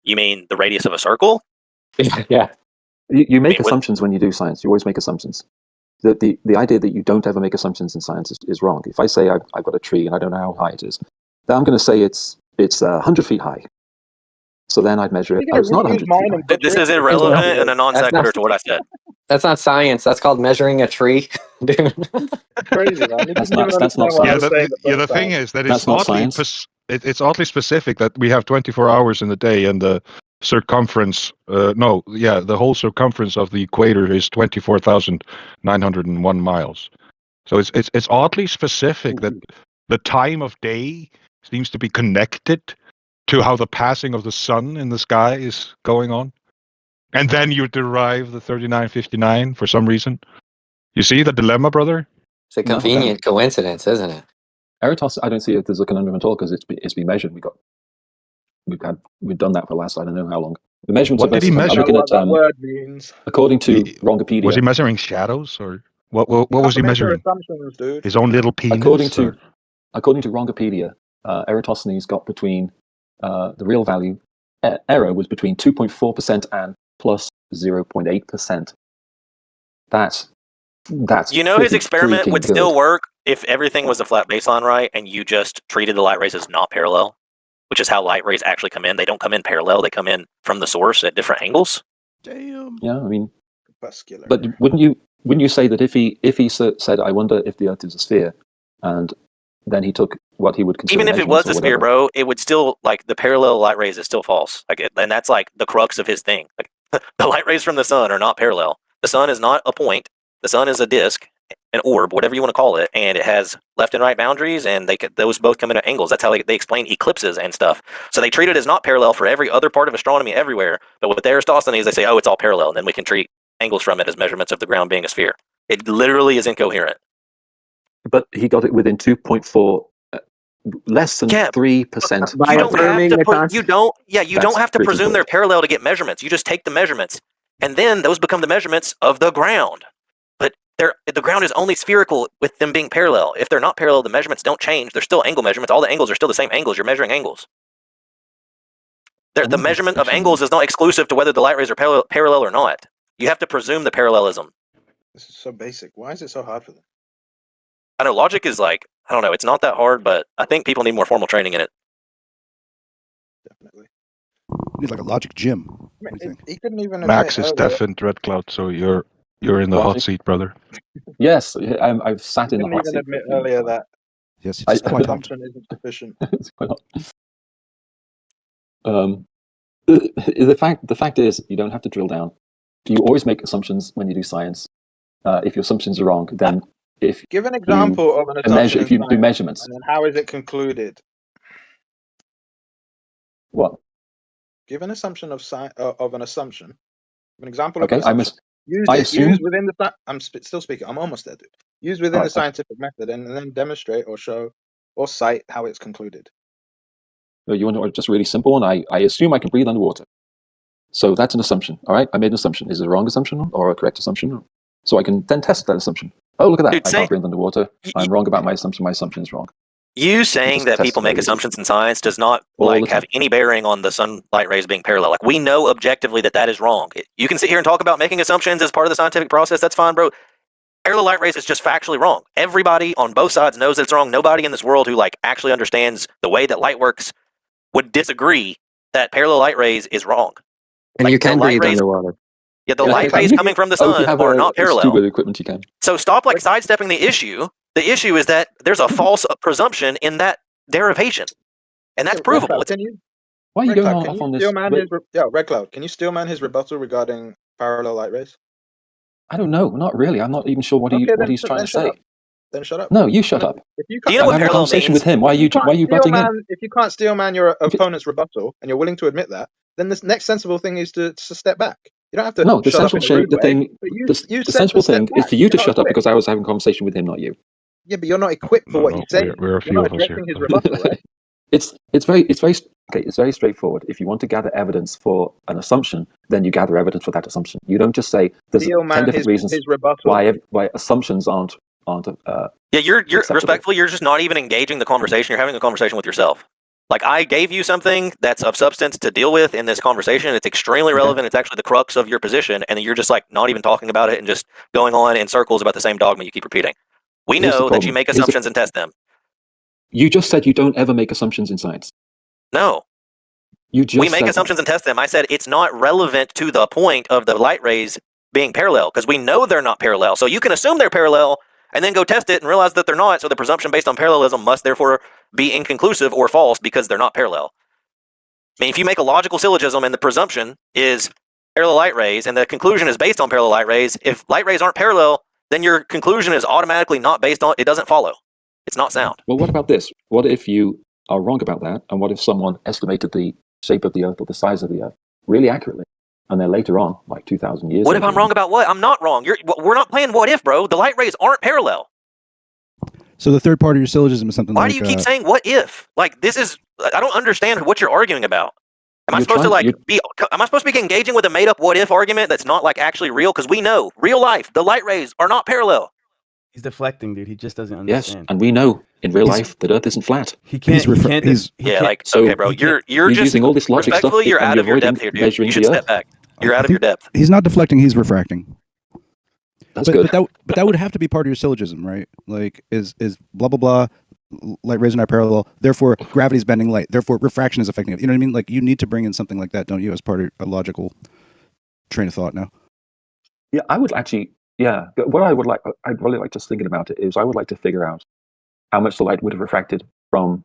You mean the radius of a circle? Yeah. You make assumptions when you do science. You always make assumptions. The idea that you don't ever make assumptions in science is wrong. If I say I've got a tree and I don't know how high it is, then I'm going to say it's 100 feet high. So then I'd measure it. It's not 100 feet high. This is irrelevant and a non sequitur to what I said. That's not science. That's called measuring a tree. Crazy, man. That's not science. The thing is that it's oddly specific that we have 24 hours in the day, and the circumference, the whole circumference of the equator is 24,901 miles. So it's oddly specific that the time of day seems to be connected to how the passing of the sun in the sky is going on. And then you derive the 3959 for some reason. You see the dilemma, brother? It's a convenient coincidence, isn't it? Eratosthenes, I don't see it as a conundrum at all, because it's been measured. We've done that for the last, I don't know how long. The measurements. What did he measure? I don't know what that word means. According to Rongopedia. Was he measuring shadows, or what was he measuring? Dude. His own little penis? According to Rongopedia, Eratosthenes got between the real value error was between 2.4% and plus 0.8%. That's his experiment would still work if everything was a flat baseline, right? And you just treated the light rays as not parallel, which is how light rays actually come in. They don't come in parallel; they come in from the source at different angles. Damn. Yeah, I mean, but wouldn't you say that if he said, "I wonder if the Earth is a sphere," and then he took what he would consider, even if it was a sphere, bro, it would still, like, the parallel light rays is still false. Like, and that's like the crux of his thing. Like, the light rays from the sun are not parallel. The sun is not a point. The sun is a disk, an orb, whatever you want to call it, and it has left and right boundaries, and those both come in at angles. That's how they explain eclipses and stuff. So they treat it as not parallel for every other part of astronomy everywhere. But with Eratosthenes, they say, oh, it's all parallel, and then we can treat angles from it as measurements of the ground being a sphere. It literally is incoherent. But he got it within 2.4, less than 3%. You don't have to presume they're parallel to get measurements. You just take the measurements. and then those become the measurements of the ground. But the ground is only spherical with them being parallel. If they're not parallel, the measurements don't change. They're still angle measurements. All the angles are still the same angles. You're measuring angles. The measurement of angles is not exclusive to whether the light rays are parallel or not. You have to presume the parallelism. This is so basic. Why is it so hard for them? I know logic is like, I don't know, it's not that hard, but I think people need more formal training in it. Definitely. You need like a logic gym. He couldn't even Max is admit deaf and RedCloud, so you're in the hot Logic. seat, brother. Yes, I've sat in the couldn't hot even seat. admit earlier that Yes, I- it's quite hot. assumption isn't sufficient. It's quite hot. The fact is, you don't have to drill down. You always make assumptions when you do science. If your assumptions are wrong, then if Give an example of an measure, assumption. if you in do science, measurements, and then how is it concluded? what? Give an assumption of an assumption. An example Okay, of an assumption. assume. Use within the. I'm still speaking. I'm almost there, dude. Use within Alright, the scientific method, and then demonstrate or show or cite how it's concluded. You want to just really simple one? I assume I can breathe underwater. So that's an assumption. All right, I made an assumption. Is it a wrong assumption or a correct assumption? So I can then test that assumption. Oh, look at that. Dude, I can't breathe underwater. I'm wrong about my assumption. My assumption is wrong. You saying that test people it make very easy. assumptions in science does not All the like time. have any bearing on the sunlight rays being parallel. Like we know objectively that is wrong. You can sit here and talk about making assumptions as part of the scientific process. That's fine, bro. Parallel light rays is just factually wrong. Everybody on both sides knows that it's wrong. Nobody in this world who like actually understands the way that light works would disagree that parallel light rays is wrong. And Like, you can the light breathe rays- underwater. Yeah, the Yeah, light okay. rays coming from the If you sun have are not parallel. scuba equipment, you can. So stop like sidestepping the issue. The issue is that there's a false presumption in that derivation, and that's provable. RedCloud, can you? Why are you RedCloud, going can off you on this? steel man Wait, his RedCloud, can you steel man his rebuttal regarding parallel light rays? I don't know. Not really. I'm not even sure what Okay, he's trying to shut say. up. Then shut up. No, you shut up. If you Do you know I'm what having a parallel conversation means? with him. Why are you butting in? If you can't steel man your opponent's rebuttal and you're willing to admit that, then the next sensible thing is to step back. You don't have to No, the shut up sensible in a rude way. thing. But you The said sensible to step thing is back. for you to You're not shut up equipped. because I was having a conversation with him, not you. Yeah, but you're not equipped for what he's saying. We're a You're few not of us here. addressing his rebuttal, right? It's very straightforward. If you want to gather evidence for an assumption, then you gather evidence for that assumption. You don't just say there's Steel 10 man different reasons his rebuttal. why assumptions aren't. Yeah, you're acceptable. respectfully, you're just not even engaging the conversation. You're having a conversation with yourself. Like I gave you something that's of substance to deal with in this conversation. It's extremely relevant. It's actually the crux of your position, and you're just like not even talking about it and just going on in circles about the same dogma you keep repeating. We Here's the know that you problem. make Here's the- assumptions and test them. You just said you don't ever make assumptions in science. No. You just We make said assumptions that. and test them. I said it's not relevant to the point of the light rays being parallel because we know they're not parallel. So you can assume they're parallel and then go test it and realize that they're not. So the presumption based on parallelism must therefore be inconclusive or false because they're not parallel. I mean, if you make a logical syllogism and the presumption is parallel light rays and the conclusion is based on parallel light rays, if light rays aren't parallel, then your conclusion is automatically not based on, it doesn't follow. It's not sound. Well, what about this? What if you are wrong about that? And what if someone estimated the shape of the Earth or the size of the Earth really accurately? And then later on, like 2,000 years What later, if I'm wrong about what? I'm not wrong. We're not playing what if, bro. The light rays aren't parallel. So the third part of your syllogism is something Why like. do you keep saying what if? Like this is, I don't understand what you're arguing about. Am I You're supposed to trying- like be? Am I supposed to be engaging with a made up what if argument that's not like actually real? Because we know real life, the light rays are not parallel. He's deflecting, dude. He just doesn't Yes, understand. and we know in real life that Earth isn't flat. He can't. Okay, bro. You're just using all this logic stuff. respectfully, you're and out of your avoiding depth here, dude. measuring You should the step Earth. back. You're out of your depth. He's not deflecting. He's refracting. That's good. But that would have to be part of your syllogism, right? Like is blah blah blah. Light rays are not parallel. Therefore, gravity's bending light. Therefore, refraction is affecting it. You know what I mean? Like you need to bring in something like that, don't you, as part of a logical train of thought? Now. Yeah, I would actually. Yeah, what I'd really like just thinking about it is I would like to figure out how much the light would have refracted from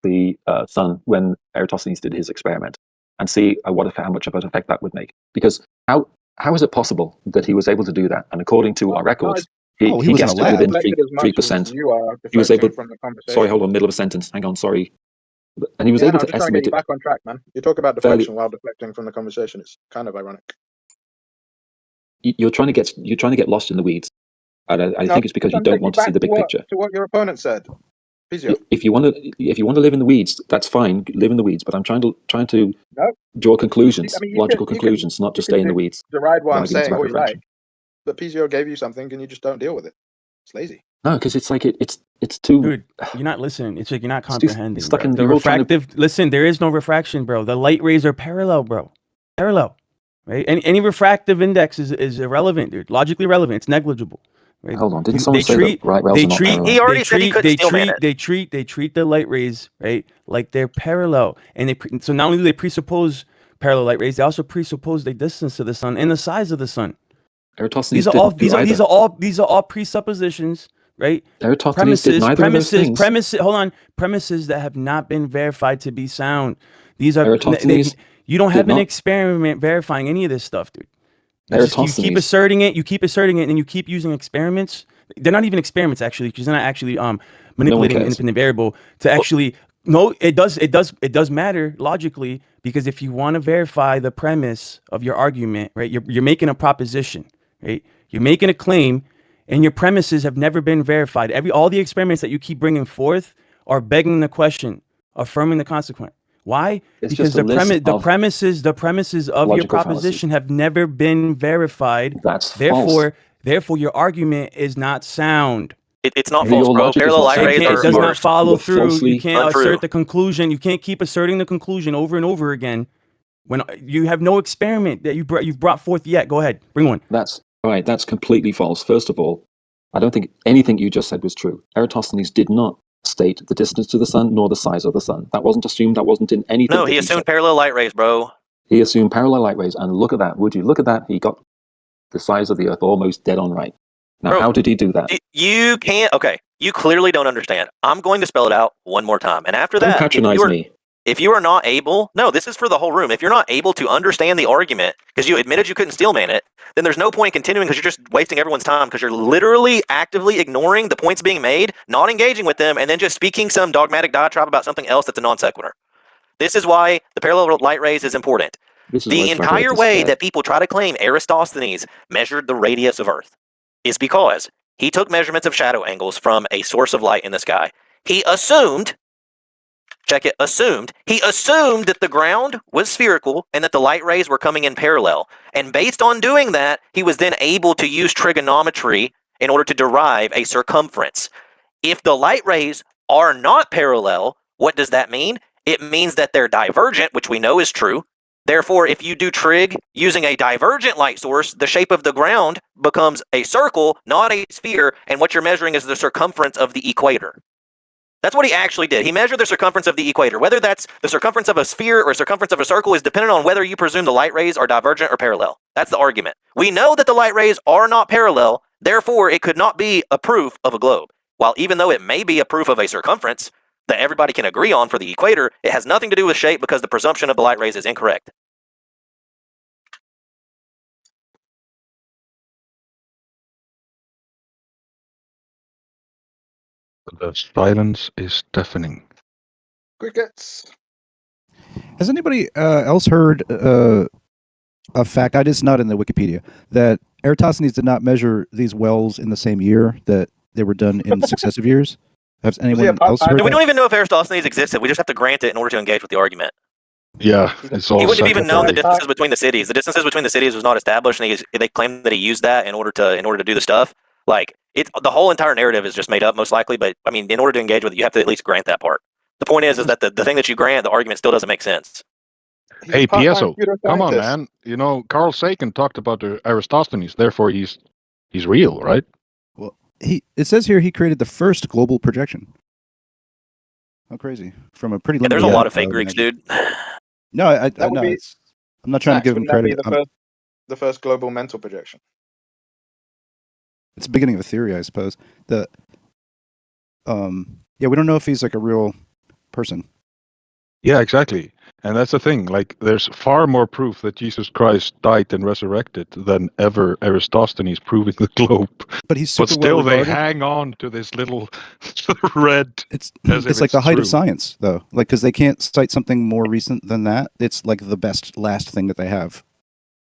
the sun when Eratosthenes did his experiment, and see how much of an effect that would make. Because how is it possible that he was able to do that? And according to our records, he was in guessed a it lab. within Deflected as much 3%. as you are He was able. deflecting from the conversation. Sorry, hold on, middle of a sentence. Hang on, sorry. And he was Yeah, able I'm to just trying to estimate get you it. back on track, man. You talk about Fairly- deflection while deflecting from the conversation. It's kind of ironic. You're trying to get lost in the weeds, and I No, think it's because you I'm don't taking want to see back the big picture. to what your opponent said. If you want to live in the weeds, that's fine. Live in the weeds. But I'm trying to No. draw conclusions, I mean, logical conclusions, not just stay in the weeds. Deride what I'm Arguments saying about all you like, refraction. but Piezo gave you something and you just don't deal with it. It's lazy. No, because it's like it's too. Dude, you're not listening. It's like you're not It's comprehending. stuck Bro. in- The you're all trying to- refractive. Listen, there is no refraction, bro. The light rays are parallel, bro. Parallel, right? Any refractive index is irrelevant, dude. Logically relevant. It's negligible. Right? Hold on, didn't someone say that right rails are not parallel? He already said he couldn't steel man it. They treat the light rays, right, like they're parallel, and so not only do they presuppose parallel light rays, they also presuppose the distance to the sun and the size of the sun. Eratosthenes These are all presuppositions, right? Eratosthenes did neither of those things. Premises that have not been verified to be sound. These are you don't have an experiment verifying any of this stuff, dude. You keep asserting it, and you keep using experiments. They're not even experiments, actually, because they're not actually manipulating an independent variable to actually. No, it does matter logically, because if you want to verify the premise of your argument, right, you're making a proposition, right? You're making a claim, and your premises have never been verified. All the experiments that you keep bringing forth are begging the question, affirming the consequent. Why? Because the premises of your proposition have never been verified. That's false. Therefore, your argument is not sound. It's not false, bro. Parallel light rays it does not follow through. You can't untrue. assert the conclusion. You can't keep asserting the conclusion over and over again when you have no experiment that you've brought forth yet. Go ahead, bring one. That's right. That's completely false. First of all, I don't think anything you just said was true. Eratosthenes did not state the distance to the sun nor the size of the sun. That wasn't assumed. That wasn't in anything. No, he assumed parallel light rays, bro. He assumed parallel light rays, and look at that. Would you look at that? He got the size of the Earth almost dead on right. Now, Bro, how did he do that? You can't. Okay, you clearly don't understand. I'm going to spell it out one more time, and after Don't that, patronize me. If you are not able, no, this is for the whole room. If you're not able to understand the argument because you admitted you couldn't steelman it, then there's no point continuing because you're just wasting everyone's time because you're literally actively ignoring the points being made, not engaging with them, and then just speaking some dogmatic diatribe about something else that's a non sequitur. This is why the parallel light rays is important. The entire way that people try to claim Eratosthenes measured the radius of Earth is because he took measurements of shadow angles from a source of light in the sky. He assumed, check it, he assumed that the ground was spherical and that the light rays were coming in parallel. And based on doing that, he was then able to use trigonometry in order to derive a circumference. If the light rays are not parallel, what does that mean? It means that they're divergent, which we know is true. Therefore, if you do trig using a divergent light source, the shape of the ground becomes a circle, not a sphere, and what you're measuring is the circumference of the equator. That's what he actually did. He measured the circumference of the equator. Whether that's the circumference of a sphere or circumference of a circle is dependent on whether you presume the light rays are divergent or parallel. That's the argument. We know that the light rays are not parallel, therefore it could not be a proof of a globe. While even though it may be a proof of a circumference that everybody can agree on for the equator, it has nothing to do with shape because the presumption of the light rays is incorrect. The silence is deafening. Crickets. Has anybody else heard a fact? It's not in the Wikipedia, that Eratosthenes did not measure these wells in the same year, that they were done in successive years? Has anyone else heard We don't even know if Eratosthenes existed. We just have to grant it in order to engage with the argument. Yeah, it's all. He wouldn't have even known the distances between the cities. The distances between the cities was not established, and they claimed that he used that in order to do the stuff. Like the whole entire narrative is just made up, most likely. But I mean, in order to engage with it, you have to at least grant that part. The point is that the thing that you grant, the argument still doesn't make sense. Hey, Piezo, come on, man. You know, Carl Sagan talked about the Eratosthenes. Therefore, he's real, right? Well, it says here he created the first global projection. How crazy! From a pretty limited. There's a lot of fake Greeks, dude. No, I know. I'm not trying to give him credit. The first global mental projection. It's the beginning of a theory, I suppose. Yeah, we don't know if he's like a real person. Yeah, exactly. And that's the thing. Like, there's far more proof that Jesus Christ died and resurrected than ever Eratosthenes proving the globe. But he's but still they hang on to this little red. It's like the height of science, though. Like, because they can't cite something more recent than that. It's like the last thing that they have.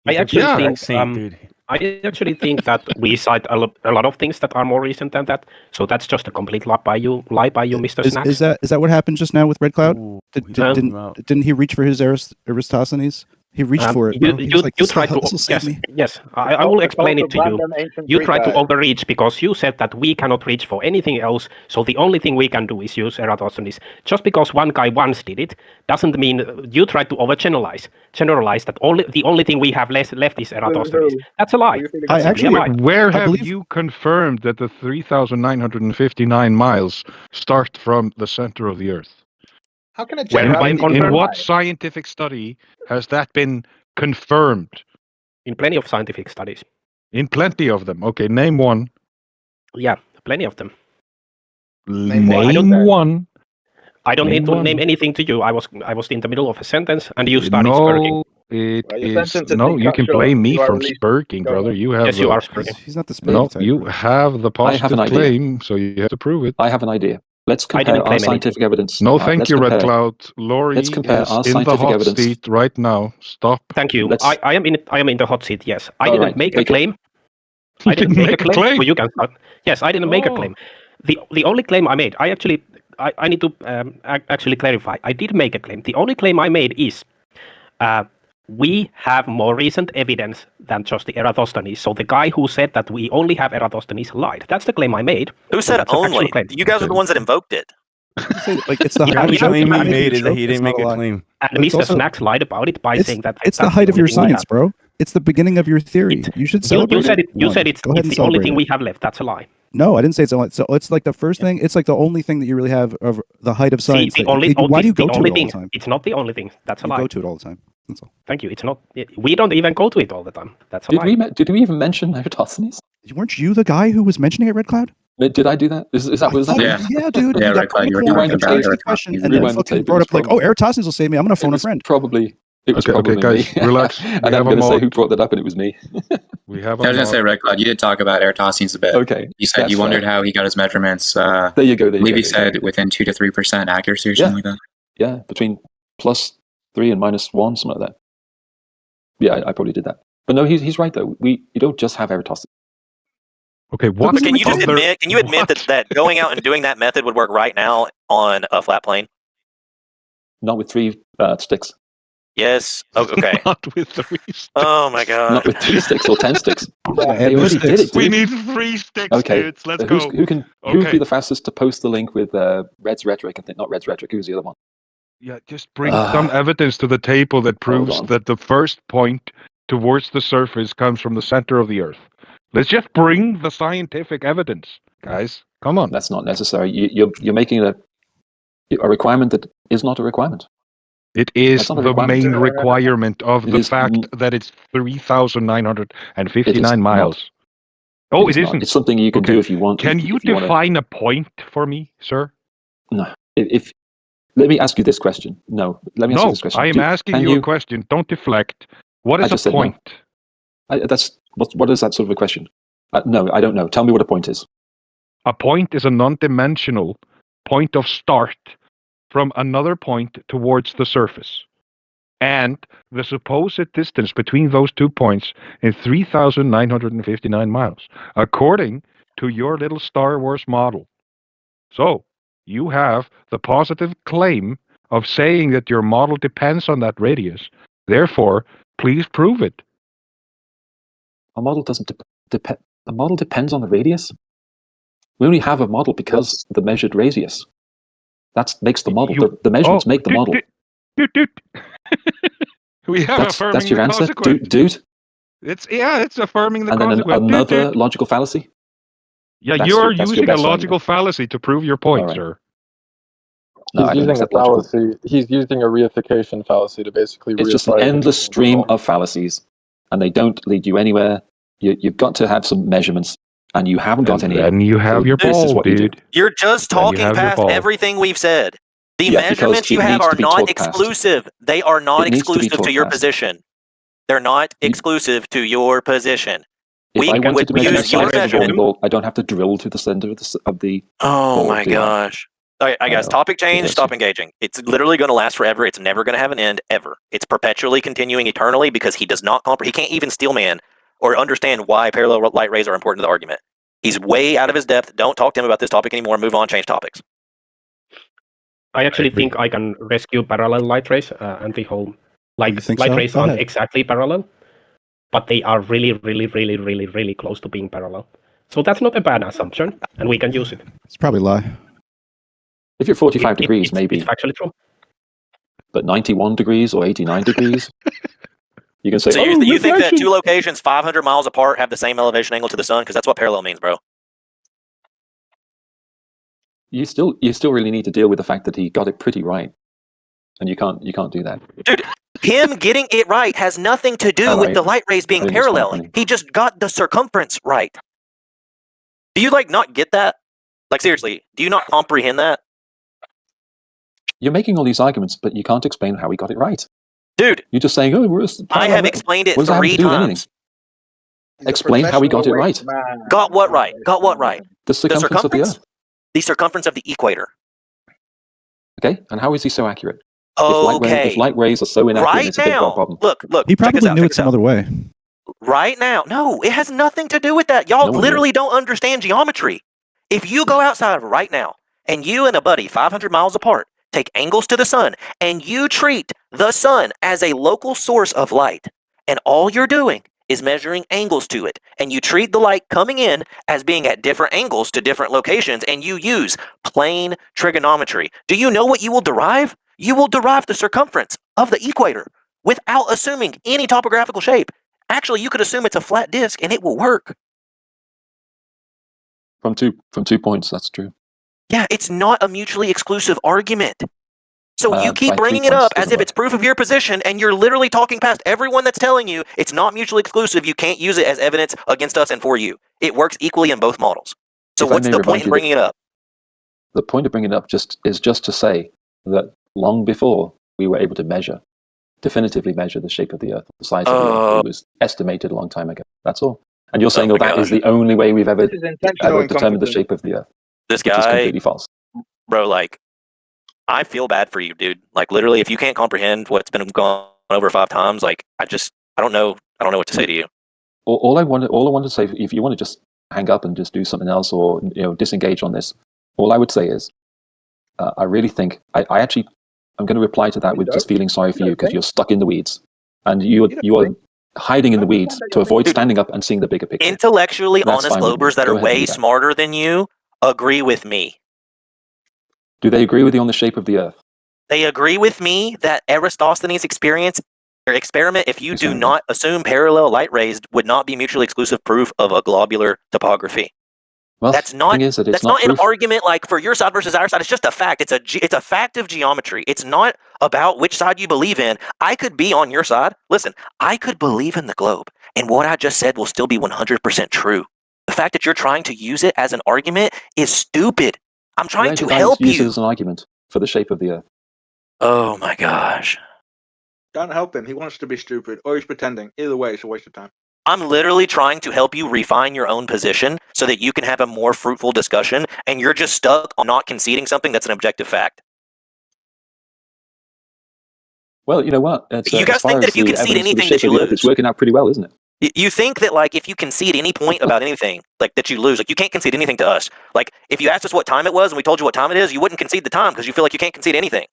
I actually think I actually think that we cite a lot of things that are more recent than that. So that's just a complete lie by you, Mr. Snacks. Is that what happened just now with RedCloud? Didn't he reach for his Aristosthenes? He reached for it. You tried to. Yes. I will explain it to you. You tried to overreach because you said that we cannot reach for anything else. So the only thing we can do is use Eratosthenes. Just because one guy once did it doesn't mean you tried to overgeneralize. Generalize that the only thing we have left is Eratosthenes. That's a lie. Where have you confirmed that the 3,959 miles start from the center of the Earth? How can it in what scientific study has that been confirmed? In plenty of scientific studies. In plenty of them. Okay, name one. Yeah, plenty of them. Name one. I don't need to name anything to you. I was in the middle of a sentence and you started spurting. You can blame me from spurking, brother. You have. Yes, you are spurting. He's not the spurting type. You have the positive claim, so you have to prove it. I have an idea. Let's compare our scientific evidence. No, thank you, RedCloud. Lori is in the hot seat right now. Stop. Thank you. I am in the hot seat. Yes, I didn't make a claim. I didn't make a claim. So you can start. Yes, I didn't make a claim. The only claim I made, I need to actually clarify. I did make a claim. The only claim I made is, we have more recent evidence than just the Eratosthenes. So the guy who said that we only have Eratosthenes lied. That's the claim I made. Who said only? You guys are the ones that invoked it. It's the only claim he made is that he didn't make a claim. And Mr. Snacks lied about it by saying that. It's the height of your science, bro. It's the beginning of your theory. You should celebrate. You said it's the only thing we have left. That's a lie. No, I didn't say it's only. So it's like the first thing. It's like the only thing that you really have of the height of science. Why do you go to it all the time? It's not the only thing. That's a lie. You go to it all the time. That's all. Thank you. It's not. We don't even go to it all the time. That's a lie. Did we even mention Eratosthenes? Weren't you the guy who was mentioning it, RedCloud? Did I do that? Was that? Yeah, dude. Yeah, RedCloud. You were talking about Eratosthenes. And then fucking brought up like, oh, Eratosthenes will save me. I'm gonna phone a friend. It was probably guys, me. Relax. And I'm going to say who brought that up, and it was me. We have. I was going to say, RedCloud, you did talk about Eratosthenes a bit. Okay. You said you wondered how he got his measurements. There you go. I believe he said within 2 to 3% accuracy or something like that. Yeah, between +3 and -1, something like that. Yeah, I probably did that. But no, he's right though. You don't just have Eratosthenes. Okay, what? Can you just admit? Can you admit that going out and doing that method would work right now on a flat plane? Not with 3 sticks. Yes. Oh, okay. Not with 3 sticks. Oh my god. Not with 3 sticks or 10 sticks. They already did it. We need 3 sticks, dudes. Let's go. Who would be the fastest to post the link with Red's rhetoric and not Red's rhetoric? Who's the other one? Yeah, just bring some evidence to the table that proves that the first point towards the surface comes from the center of the Earth. Let's just bring the scientific evidence, guys. Come on. That's not necessary. You're making a requirement that is not a requirement. It is the main requirement of the fact that it's 3,959 miles. Oh, it isn't. It's something you can do if you want. Can you define a point for me, sir? No. Let me ask you this question. No, let me ask you this question. I am asking you a question. Don't deflect. What is a point? What is that sort of a question? No, I don't know. Tell me what a point is. A point is a non-dimensional point of start from another point towards the surface. And the supposed distance between those 2 points is 3,959 miles, according to your little Star Wars model. So, you have the positive claim of saying that your model depends on that radius. Therefore, please prove it. A model doesn't depend. A model depends on the radius. We only have a model because the measured radius. That makes the model. The measurements make the model. We have affirming that's your the answer, consequence. dude. It's affirming the and consequence. And then another logical fallacy. Yeah, you're using a logical fallacy to prove your point, sir. No, he's using a fallacy. He's using a reification fallacy to basically. It's just an endless stream of fallacies, and they don't lead you anywhere. You've got to have some measurements, and you haven't got any. And you have your ball, dude. You're just talking past everything we've said. The measurements you have are not exclusive. They are not exclusive to your position. They're not exclusive to your position. If I wanted to use your measurement, I don't have to drill to the center of the. Oh my gosh. All right, guys, topic change, stop engaging. It's literally going to last forever. It's never going to have an end, ever. It's perpetually continuing eternally because he does not comprehend. He can't even steelman or understand why parallel light rays are important to the argument. He's way out of his depth. Don't talk to him about this topic anymore. Move on, change topics. I actually think I can rescue parallel light rays and the whole light rays aren't exactly parallel, but they are really, really, really, really, really close to being parallel. So that's not a bad assumption, and we can use it. It's probably a lie. If you're 45 degrees, maybe. It's actually true. But 91 degrees or 89 degrees, you can say, so you think that two locations 500 miles apart have the same elevation angle to the sun? Because that's what parallel means, bro. You still really need to deal with the fact that he got it pretty right, and you can't do that. Dude, him getting it right has nothing to do with the light rays being parallel. He just got the circumference right. Do you not get that? Like seriously, do you not comprehend that? You're making all these arguments, but you can't explain how he got it right. Dude, you're just saying, I have explained it 3 times. Explain how he got it right. Got what right? Got what right? The circumference of the Earth. The circumference of the equator. Okay, and how is he so accurate? Okay. If light rays are so inaccurate, right it's a big now, problem. Look. He probably knew it some other way. Right now. No, it has nothing to do with that. Y'all literally don't understand geometry. If you go outside right now, and you and a buddy 500 miles apart take angles to the sun, and you treat the sun as a local source of light, and all you're doing is measuring angles to it, and you treat the light coming in as being at different angles to different locations, and you use plane trigonometry, do you know what you will derive? You will derive the circumference of the equator without assuming any topographical shape. Actually, you could assume it's a flat disk, and it will work. From 2 points, that's true. Yeah, it's not a mutually exclusive argument. So you keep bringing it up as if it's proof of your position, and you're literally talking past everyone that's telling you it's not mutually exclusive. You can't use it as evidence against us and for you. It works equally in both models. So what's the point in bringing it up? The point of bringing it up is just to say that long before we were able to definitively measure the shape of the Earth, the size of the Earth, it was estimated a long time ago. That's all. And you're saying, that is the only way we've ever determined the shape of the Earth. This guy, which is completely false. Bro, I feel bad for you, dude. Literally, if you can't comprehend what's been gone over 5 times, I don't know what to say to you. All I want to say, if you want to just hang up and just do something else, or disengage on this, all I would say is, I really think I'm going to reply to that with just feeling sorry for you because you're stuck in the weeds, and you are hiding in the weeds to avoid standing up and seeing the bigger picture. Intellectually honest globers that are way smarter than you agree with me. Do they agree with you on the shape of the Earth? They agree with me that Eratosthenes' experiment, if you do not assume parallel light rays, would not be mutually exclusive proof of a globular topography. Well, that's not an argument for your side versus our side. It's just a fact. It's a fact of geometry. It's not about which side you believe in. I could be on your side. Listen, I could believe in the globe, and what I just said will still be 100% true. The fact that you're trying to use it as an argument is stupid. I'm trying to help you. Use it as an argument for the shape of the Earth. Oh my gosh. Don't help him. He wants to be stupid, or he's pretending. Either way, it's a waste of time. I'm literally trying to help you refine your own position so that you can have a more fruitful discussion, and you're just stuck on not conceding something that's an objective fact. Well, you know what? You guys think that if you concede anything that you lose. It's working out pretty well, isn't it? You think that if you concede any point about anything, that you lose, you can't concede anything to us. If you asked us what time it was and we told you what time it is, you wouldn't concede the time because you feel like you can't concede anything.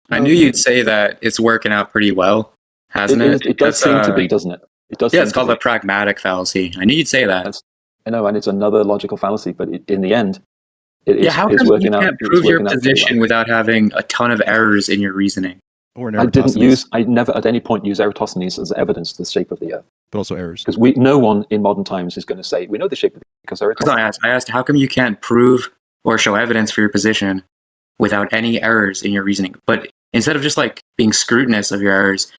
I knew you'd say that it's working out pretty well, hasn't it? It does seem to be, doesn't it? It does. Yeah, it's called a pragmatic fallacy. I knew you'd say that. I know, and it's another logical fallacy, but in the end, how come you can't prove your position without having a ton of errors in your reasoning? I never at any point use Eratosthenes as evidence to the shape of the Earth. But also errors. Because no one in modern times is going to say, we know the shape of the Earth because Eratosthenes. I asked, how come you can't prove or show evidence for your position without any errors in your reasoning? But instead of just being scrutinous of your errors,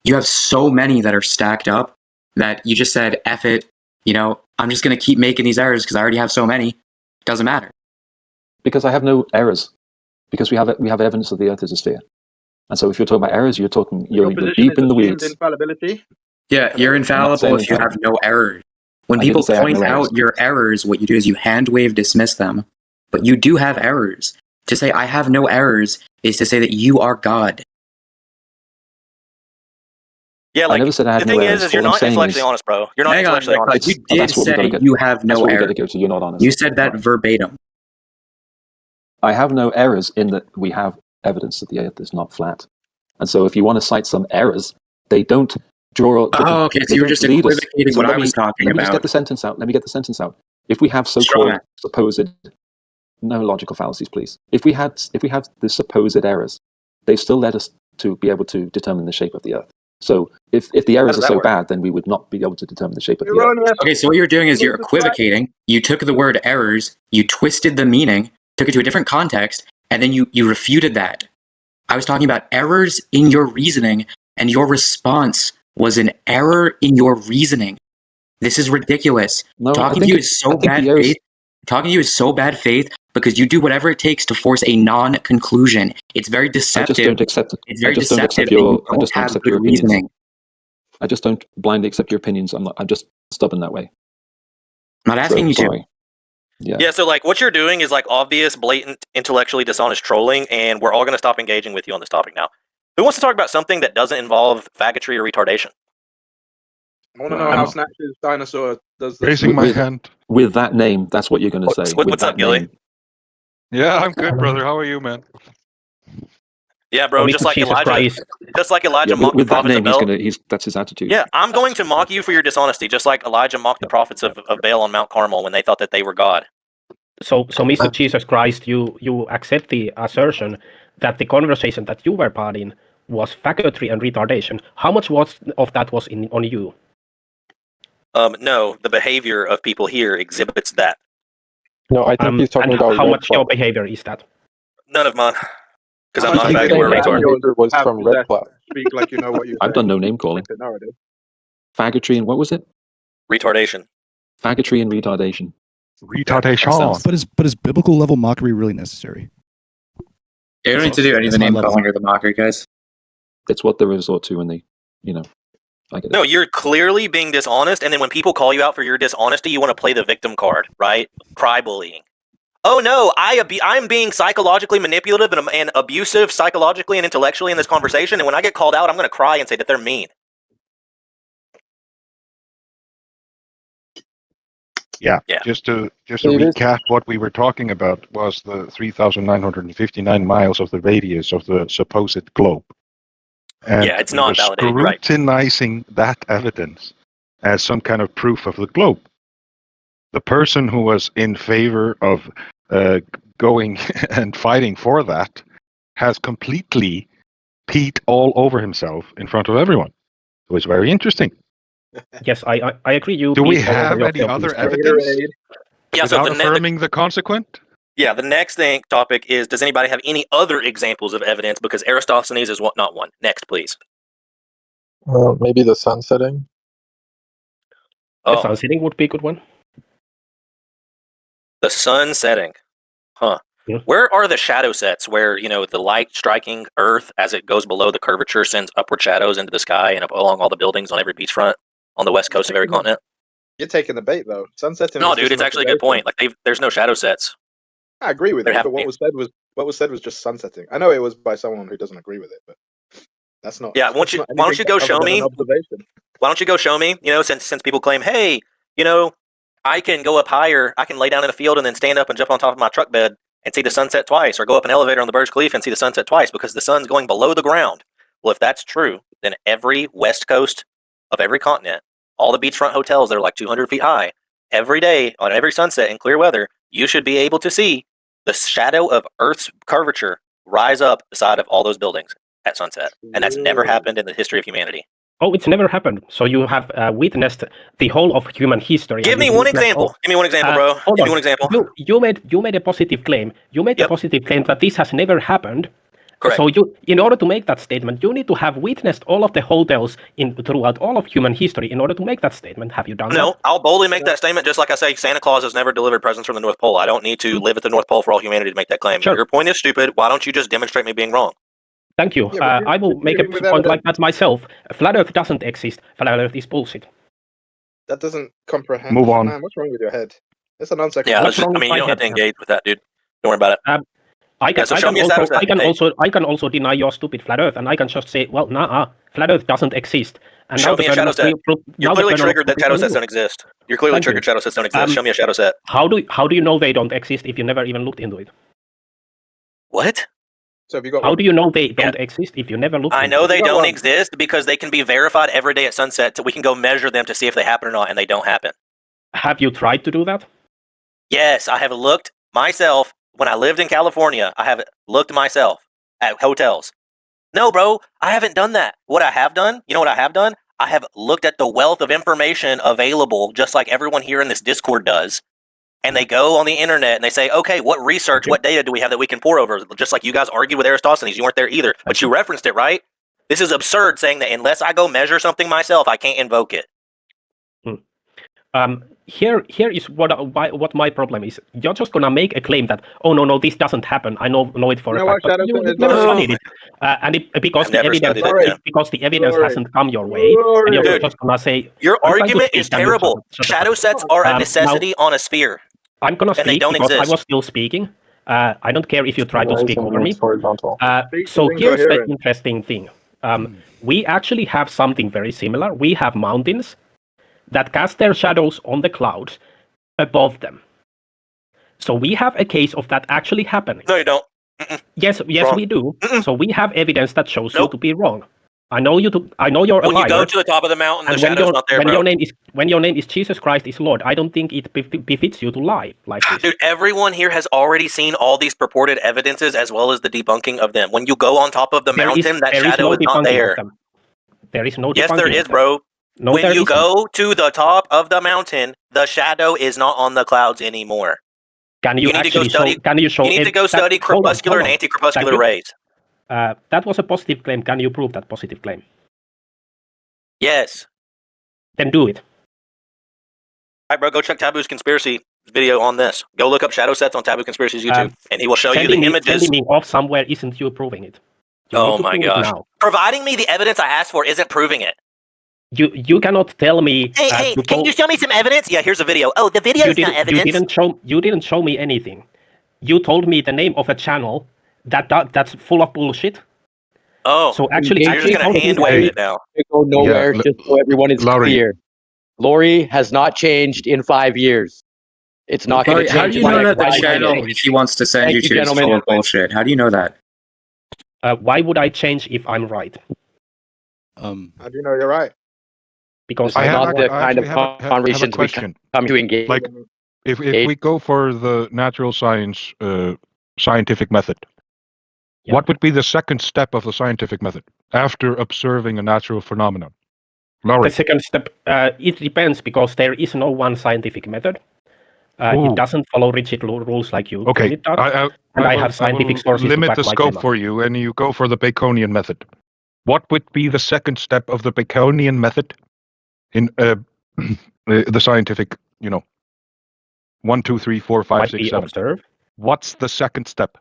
you have so many that are stacked up that you just said, F it, I'm just going to keep making these errors because I already have so many. It doesn't matter. Because I have no errors. Because we have evidence that the Earth is a sphere. And so if you're talking about errors, you're deep in the weeds. Infallibility? Yeah, you're infallible if you have no errors. When people point out your errors, what you do is you hand wave dismiss them. But you do have errors. To say I have no errors is to say that you are God. Yeah, I never said I had the no thing errors. is you're All I'm not saying intellectually is, honest, bro. You're not Hang on, intellectually honest. you did say you have that's no what we gotta errors. go to. You're not honest. You said that verbatim. I have no errors in that we have evidence that the Earth is not flat. And so if you want to cite some errors, they don't draw. Oh, okay. So they you were don't just lead us. equivocating So what let I was talking me just get about. the sentence out. Let me get the sentence out. If we have so-called supposed, no logical fallacies, please. If we have the supposed errors, they still led us to be able to determine the shape of the Earth. So if the errors are so bad, then we would not be able to determine the shape of the Earth. Okay, so what you're doing is you're equivocating. You took the word errors, you twisted the meaning, took it to a different context, and then you refuted that. I was talking about errors in your reasoning, and your response was an error in your reasoning. This is ridiculous. Talking to you is so bad faith. Talking to you is so bad faith because you do whatever it takes to force a non-conclusion. It's very deceptive. I just don't accept it. It's very I just don't deceptive. accept your. I just don't accept your opinions. reasoning. I just don't blindly accept your opinions. I'm just stubborn that way. I'm not asking you to. Yeah, so like what you're doing is like obvious, blatant, intellectually dishonest trolling, and we're all going to stop engaging with you on this topic now. Who wants to talk about something that doesn't involve faggotry or retardation? I want to know how Snatch's dinosaur does this. Raising my hand. With that name, that's what you're going to say. What's up, Gilly? Yeah, I'm good, brother. How are you, man? Yeah, bro. Just like Elijah mocked the with that prophets name, of Baal. that's his attitude. Yeah, I'm going to mock you for your dishonesty, just like Elijah mocked the prophets of Baal on Mount Carmel when they thought that they were God. So Mr. Jesus Christ, you accept the assertion that the conversation that you were part in was faggotry and retardation. How much of that was on you? No, the behavior of people here exhibits that. No, I think he's talking about how much your behavior is that? None of mine, because I'm not a faggot or a retard. Was from RedCloud. Speak like you know what you're I've done no name calling. Faggotry and what was it? Retardation. Faggotry and retardation. Retardation. But is biblical level mockery really necessary? You don't need to do any of the name calling or the mockery, guys. It's what they resort to when they, I get it. No, you're clearly being dishonest, and then when people call you out for your dishonesty, you want to play the victim card, right? Cry bullying. Oh no, I'm being psychologically manipulative and abusive psychologically and intellectually in this conversation, and when I get called out, I'm going to cry and say that they're mean. Yeah. Just to recap, what we were talking about was the 3,959 miles of the radius of the supposed globe. And yeah, it's not validated, right? Scrutinizing that evidence as some kind of proof of the globe. The person who was in favor of going and fighting for that has completely peed all over himself in front of everyone. It was very interesting. Yes, I agree. Do we have any other evidence without affirming the consequent? Yeah, the next topic is, does anybody have any other examples of evidence? Because Eratosthenes is not one. Next, please. Maybe the sun setting. The sun setting would be a good one. The sun setting. Huh. Yeah. Where are the shadow sets where, the light striking Earth as it goes below the curvature sends upward shadows into the sky and up along all the buildings on every beachfront on the west coast of every continent? You're taking the bait, though. Sun setting. No, dude, it's actually a good point. Like, there's no shadow sets. I agree with it, but what was said was just sunsetting. I know it was by someone who doesn't agree with it, but that's not. Yeah, why don't you go show me? Why don't you go show me? Since people claim, hey, I can go up higher, I can lay down in a field and then stand up and jump on top of my truck bed and see the sunset twice, or go up an elevator on the Burj Khalifa and see the sunset twice because the sun's going below the ground. Well, if that's true, then every west coast of every continent, all the beachfront hotels that are like 200 feet high, every day on every sunset in clear weather, you should be able to see the shadow of Earth's curvature rise up the side of all those buildings at sunset. And that's never happened in the history of humanity. Oh, it's never happened. So you have witnessed the whole of human history. Give me one example. Give me one example, bro. Give me one example. You made a positive claim. You made a positive claim that this has never happened. Correct. So in order to make that statement, you need to have witnessed all of the hotels throughout all of human history in order to make that statement. Have you done that? No, I'll boldly make that statement, just like I say Santa Claus has never delivered presents from the North Pole. I don't need to live at the North Pole for all humanity to make that claim. Sure. Your point is stupid. Why don't you just demonstrate me being wrong? Thank you. I will make a point like that myself. Flat Earth doesn't exist. Flat Earth is bullshit. That doesn't comprehend. Move on. Man, what's wrong with your head? It's a non-sequitur. Yeah, you don't have to engage with that, dude. Don't worry about it. I can also deny your stupid flat Earth, and I can just say, well, nah, flat Earth doesn't exist. And show me a shadow set. You're clearly triggered that shadow sets don't don't exist. You're clearly triggered shadow sets don't exist. Show me a shadow set. How do you know they don't exist if you never even looked into it? What? So have you got How do you know they don't exist if you never looked I into know it? they don't exist because they can be verified every day at sunset. So we can go measure them to see if they happen or not, and they don't happen. Have you tried to do that? Yes, I have looked myself when I lived in California. I have looked myself at hotels. No, bro, I haven't done that. What I have done, you know what I have done? I have looked at the wealth of information available, just like everyone here in this Discord does. And they go on the internet and they say, okay, what research, what data do we have that we can pour over? Just like you guys argued with Eratosthenes. You weren't there either, but you referenced it, right? This is absurd saying that unless I go measure something myself, I can't invoke it. Here is what my problem is. You're just gonna make a claim that, oh no, this doesn't happen. I know it for a fact. But you've never studied it, and because the evidence hasn't come your way, and you're just gonna say your argument is terrible. Shadow sets are a necessity on a sphere. I'm gonna speak because exist. I was still speaking. I don't care if you try to speak over me. So here's the interesting thing. We actually have something very similar. We have mountains that cast their shadows on the clouds above them. So we have a case of that actually happening. No, you don't. Yes, we do. So we have evidence that shows you to be wrong. I know you're a liar. When you go to the top of the mountain, the shadow's not there, bro. When your name is Jesus Christ is Lord, I don't think it befits you to lie like this. Dude, everyone here has already seen all these purported evidences as well as the debunking of them. When you go on top of the mountain, that shadow is not there. There is no debunking. Yes, there is, bro. No, when you go to the top of the mountain, the shadow is not on the clouds anymore. Can you actually show? Can you show? You need to go study crepuscular and anti-crepuscular rays. That was a positive claim. Can you prove that positive claim? Yes. Then do it. All right, bro. Go check Taboo's conspiracy video on this. Go look up shadow sets on Taboo Conspiracy's YouTube, and he will show you the images. Sending me off somewhere isn't you proving it. Oh my gosh! Providing me the evidence I asked for isn't proving it. You cannot tell me. Hey, can you show me some evidence? Yeah, here's a video. Oh, the video is not evidence. You didn't show me anything. You told me the name of a channel that's full of bullshit. Oh, so actually, you're just gonna hand wave it now. It go nowhere. Just so everyone is clear. Lori has not changed in 5 years. It's not going to change. How do you know that the channel, if he wants to send you to, is full of bullshit? How do you know that? Why would I change if I'm right? How do you know you're right? Because I not the kind of conversations we come to engage. Like, if we go for the natural science scientific method, what would be the second step of the scientific method after observing a natural phenomenon? Laurie. The second step, it depends because there is no one scientific method. It doesn't follow rigid rules like you. Okay, I have scientific sources. Limit the scope for you, and you go for the Baconian method. What would be the second step of the Baconian method in the scientific? 1, 2, 3, 4, 5, 6, 7. Observe. What's the second step?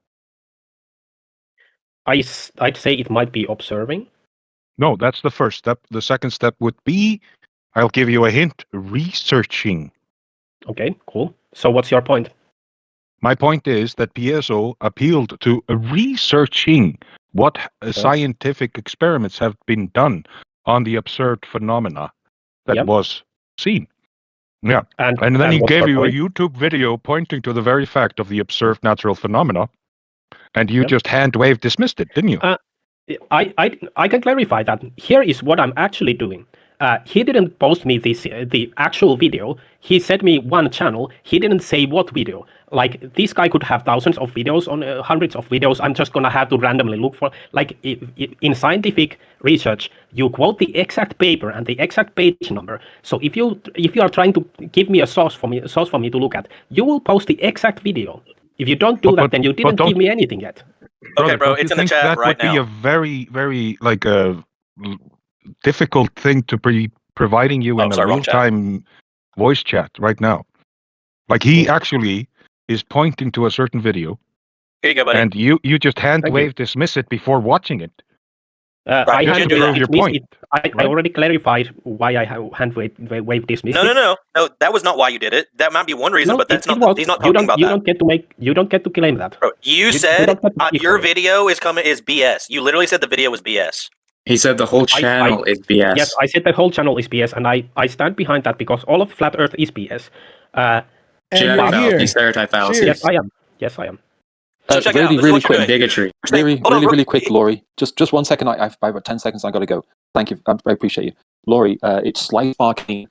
I'd say it might be observing. No, that's the first step. The second step would be, I'll give you a hint, researching. Okay, cool. So what's your point? My point is that Piezo appealed to researching what scientific experiments have been done on the observed phenomena that was seen. Yeah, and then he gave you a YouTube video pointing to the very fact of the observed natural phenomena, and you just hand-wave dismissed it, didn't you? I can clarify that. Here is what I'm actually doing. He didn't post me the actual video. He sent me one channel. He didn't say what video. Like, this guy could have thousands of videos on hundreds of videos. I'm just gonna have to randomly look for. Like, in scientific research, you quote the exact paper and the exact page number. So if you are trying to give me a source for me to look at, you will post the exact video. If you don't do that, then you didn't give me anything yet. Okay, bro, it's in the chat right now. That would be a very, very difficult thing to be providing you in a real-time voice chat right now. Like, he actually is pointing to a certain video. Here you go, buddy. And you just hand-wave dismiss it before watching it. I just to prove your point. I already clarified why I hand-wave dismiss. No, that was not why you did it. That might be one reason, but that's not. He's not talking about that. You don't get to claim that. Bro, you said your video is BS. You literally said the video was BS. He said the whole channel is BS. Yes, I said the whole channel is BS, and I stand behind that because all of Flat Earth is BS. Stereotype fallacy. Yes, I am. Yes, I am. So check really, it out. really quick. Bigotry. Really quick, Laurie. Just 1 second. I've about 10 seconds. I got to go. Thank you. I appreciate you, Laurie. It's Slice Barkane,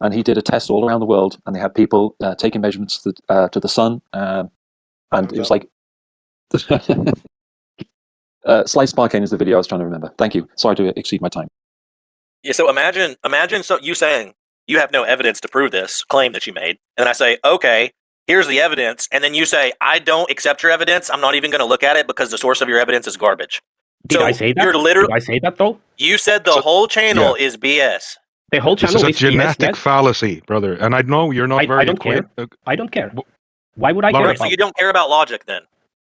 and he did a test all around the world, and they had people taking measurements to the sun, and it was like Slice Barkane is the video I was trying to remember. Thank you. Sorry to exceed my time. Yeah. So imagine you saying you have no evidence to prove this claim that you made, and I say, okay, here's the evidence, and then you say, I don't accept your evidence. I'm not even going to look at it because the source of your evidence is garbage. Did I say that? Did I say that though? You said the whole channel is BS. The whole channel is a genetic fallacy, brother. And I know you're not very. I don't care. I don't care. Why would I care about? So you don't care about logic then?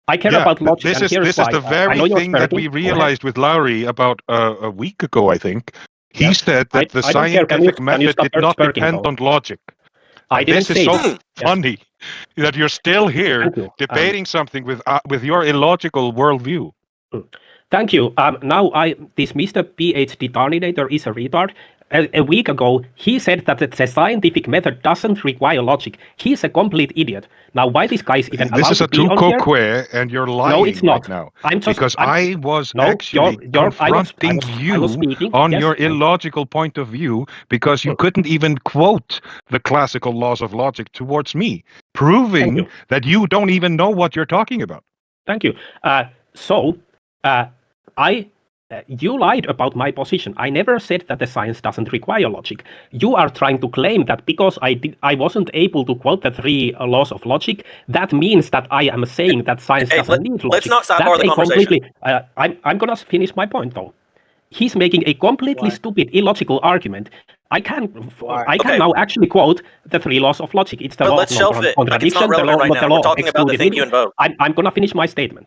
I care about logic. This is the very thing that we realized with Lowry about a week ago. I think he said that the scientific method did not depend on logic. This is so funny that you're still here debating something with your illogical worldview. Thank you. Now this Mr. PhD Terminator is a retard. A week ago, he said that the scientific method doesn't require logic. He's a complete idiot. Now, why this guy is even allowed to be on here? This is a tu-co-que, and you're lying no, it's not. right now. I was actually confronting you on your illogical point of view because you couldn't even quote the classical laws of logic towards me, proving that you don't even know what you're talking about. Thank you. You lied about my position. I never said that the science doesn't require logic. You are trying to claim that because I wasn't able to quote the 3 laws of logic, that means that I am saying that science doesn't need logic. Let's not sidebar the conversation. I'm going to finish my point, though. He's making a completely stupid, illogical argument. I can now actually quote the 3 laws of logic. It's the law of non-contradiction, the law of excluded. I'm going to finish my statement.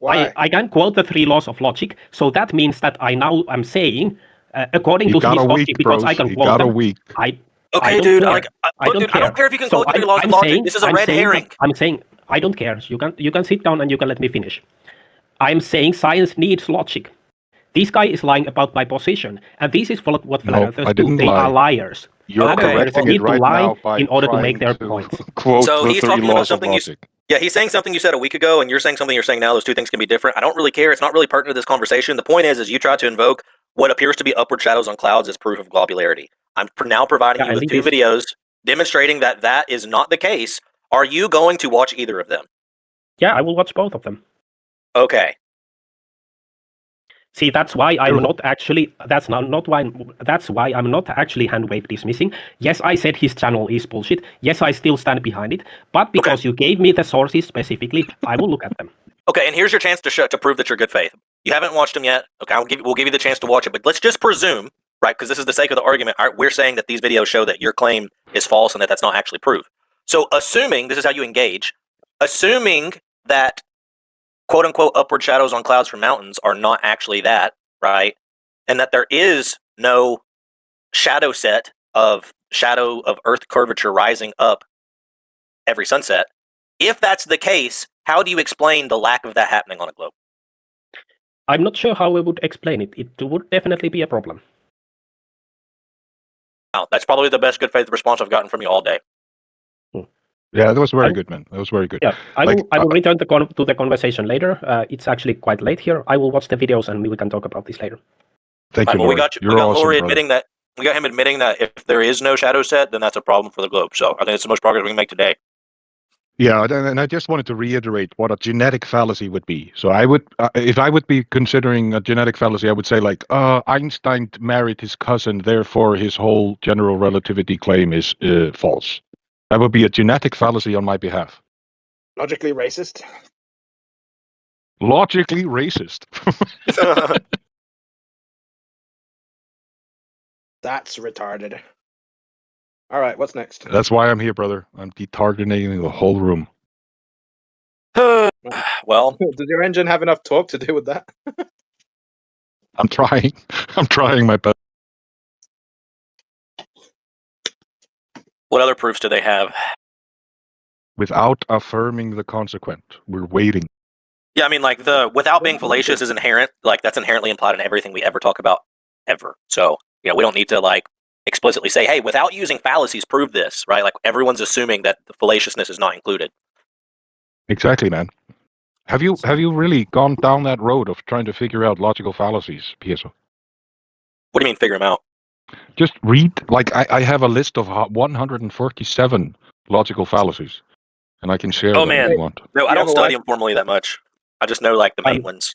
I can quote the 3 laws of logic, so that means that I now am saying, according to his logic, because I can quote them. I don't care if you can quote 3 laws of logic. This is a red herring. I'm saying I don't care. You can sit down and you can let me finish. I'm saying science needs logic. This guy is lying about my position, and this is what philosophers do. They are liars. You're correcting it right now by in order to make their points. So he's talking about something he's saying something you said a week ago, and you're saying something you're saying now. Those two things can be different. I don't really care. It's not really pertinent to this conversation. The point is you try to invoke what appears to be upward shadows on clouds as proof of globularity. I'm now providing you with 2 videos demonstrating that that is not the case. Are you going to watch either of them? Yeah, I will watch both of them. Okay. See, that's why I'm not actually. That's why I'm not actually hand wave dismissing. Yes, I said his channel is bullshit. Yes, I still stand behind it. But because you gave me the sources specifically, I will look at them. Okay, and here's your chance to prove that you're good faith. You haven't watched them yet. Okay, we'll give you the chance to watch it. But let's just presume, right? Because this is the sake of the argument. All right, we're saying that these videos show that your claim is false and that that's not actually proof. So, assuming this is how you engage, assuming that quote unquote upward shadows on clouds from mountains are not actually that, right? And that there is no shadow set of Earth curvature rising up every sunset. If that's the case, how do you explain the lack of that happening on a globe? I'm not sure how we would explain it. It would definitely be a problem. Wow, that's probably the best good faith response I've gotten from you all day. Yeah, that was very good, man. That was very good. Yeah, I will return to the conversation later. It's actually quite late here. I will watch the videos and we can talk about this later. Thank you, Laurie. We got awesome, Laurie admitting that. We got him admitting that if there is no shadow set, then that's a problem for the globe. So I think it's the most progress we can make today. Yeah, and I just wanted to reiterate what a genetic fallacy would be. So I would, if I would be considering a genetic fallacy, I would say like, Einstein married his cousin, therefore his whole general relativity claim is false. That would be a genetic fallacy on my behalf. Logically racist. Logically racist. That's retarded. All right, what's next? That's why I'm here, brother. I'm detargeting the whole room. Well, does your engine have enough torque to deal with that? I'm trying. I'm trying my best. What other proofs do they have? Without affirming the consequent, we're waiting. Yeah, I mean, like the without being fallacious is inherent. Like that's inherently implied in everything we ever talk about, ever. So we don't need to like explicitly say, "Hey, without using fallacies, prove this." Right? Like everyone's assuming that the fallaciousness is not included. Exactly, man. Have you really gone down that road of trying to figure out logical fallacies, Piezo? What do you mean, figure them out? Just read. Like I have a list of 147 logical fallacies, and I can share them if you want. No, I don't study them formally that much. I just know like the main ones.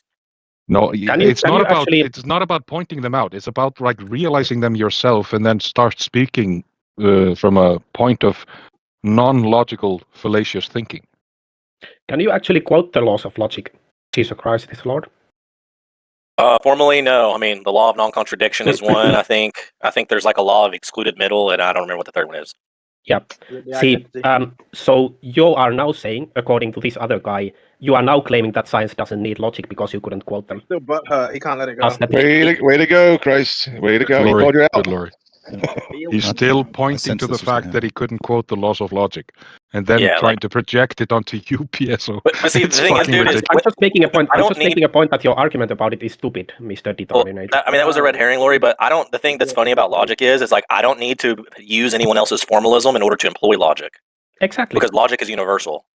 No, it's not about pointing them out. It's about like realizing them yourself and then start speaking from a point of non-logical fallacious thinking. Can you actually quote the laws of logic? Jesus Christ is Lord. Formally, no. I mean, the law of non-contradiction is one. I think there's like a law of excluded middle, and I don't remember what the third one is. Yep. See, so you are now saying, according to this other guy, you are now claiming that science doesn't need logic because you couldn't quote them. Still butthurt. He can't let it go. Way to go, Christ. Way to go. Glory, he called you out. good Lord. He's still pointing to the fact that he couldn't quote the laws of logic, and then trying to project it onto you, Piezo. But see, the thing is, dude, I'm just making a point. Making a point that your argument about it is stupid, Mr. Determinator. I mean, that was a red herring, Lori. But the thing that's funny about logic is like I don't need to use anyone else's formalism in order to employ logic. Exactly. Because logic is universal.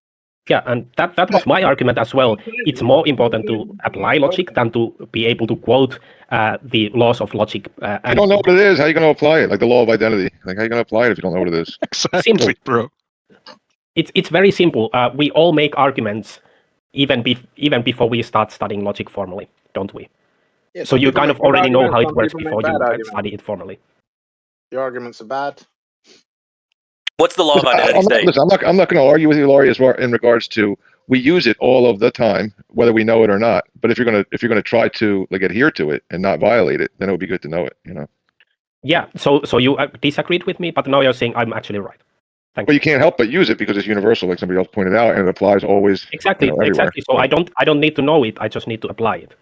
Yeah, and that was my argument as well. It's more important to apply logic than to be able to quote the laws of logic. You don't know what it is. How are you going to apply it? Like the law of identity. Like how are you going to apply it if you don't know what it is? Exactly, simple, bro. It's very simple. We all make arguments even before we start studying logic formally, don't we? Yeah, so you kind of already know how it works make before bad you arguments. study it formally. The arguments are bad. What's the law of identity state? Listen, I'm not going to argue with you, Laurie, as well in regards to we use it all of the time, whether we know it or not. But if you're gonna try to like adhere to it and not violate it, then it would be good to know it. Yeah. So you disagreed with me, but now you're saying I'm actually right. But you can't help but use it because it's universal, like somebody else pointed out, and it applies always. Exactly. Exactly. So I don't need to know it. I just need to apply it.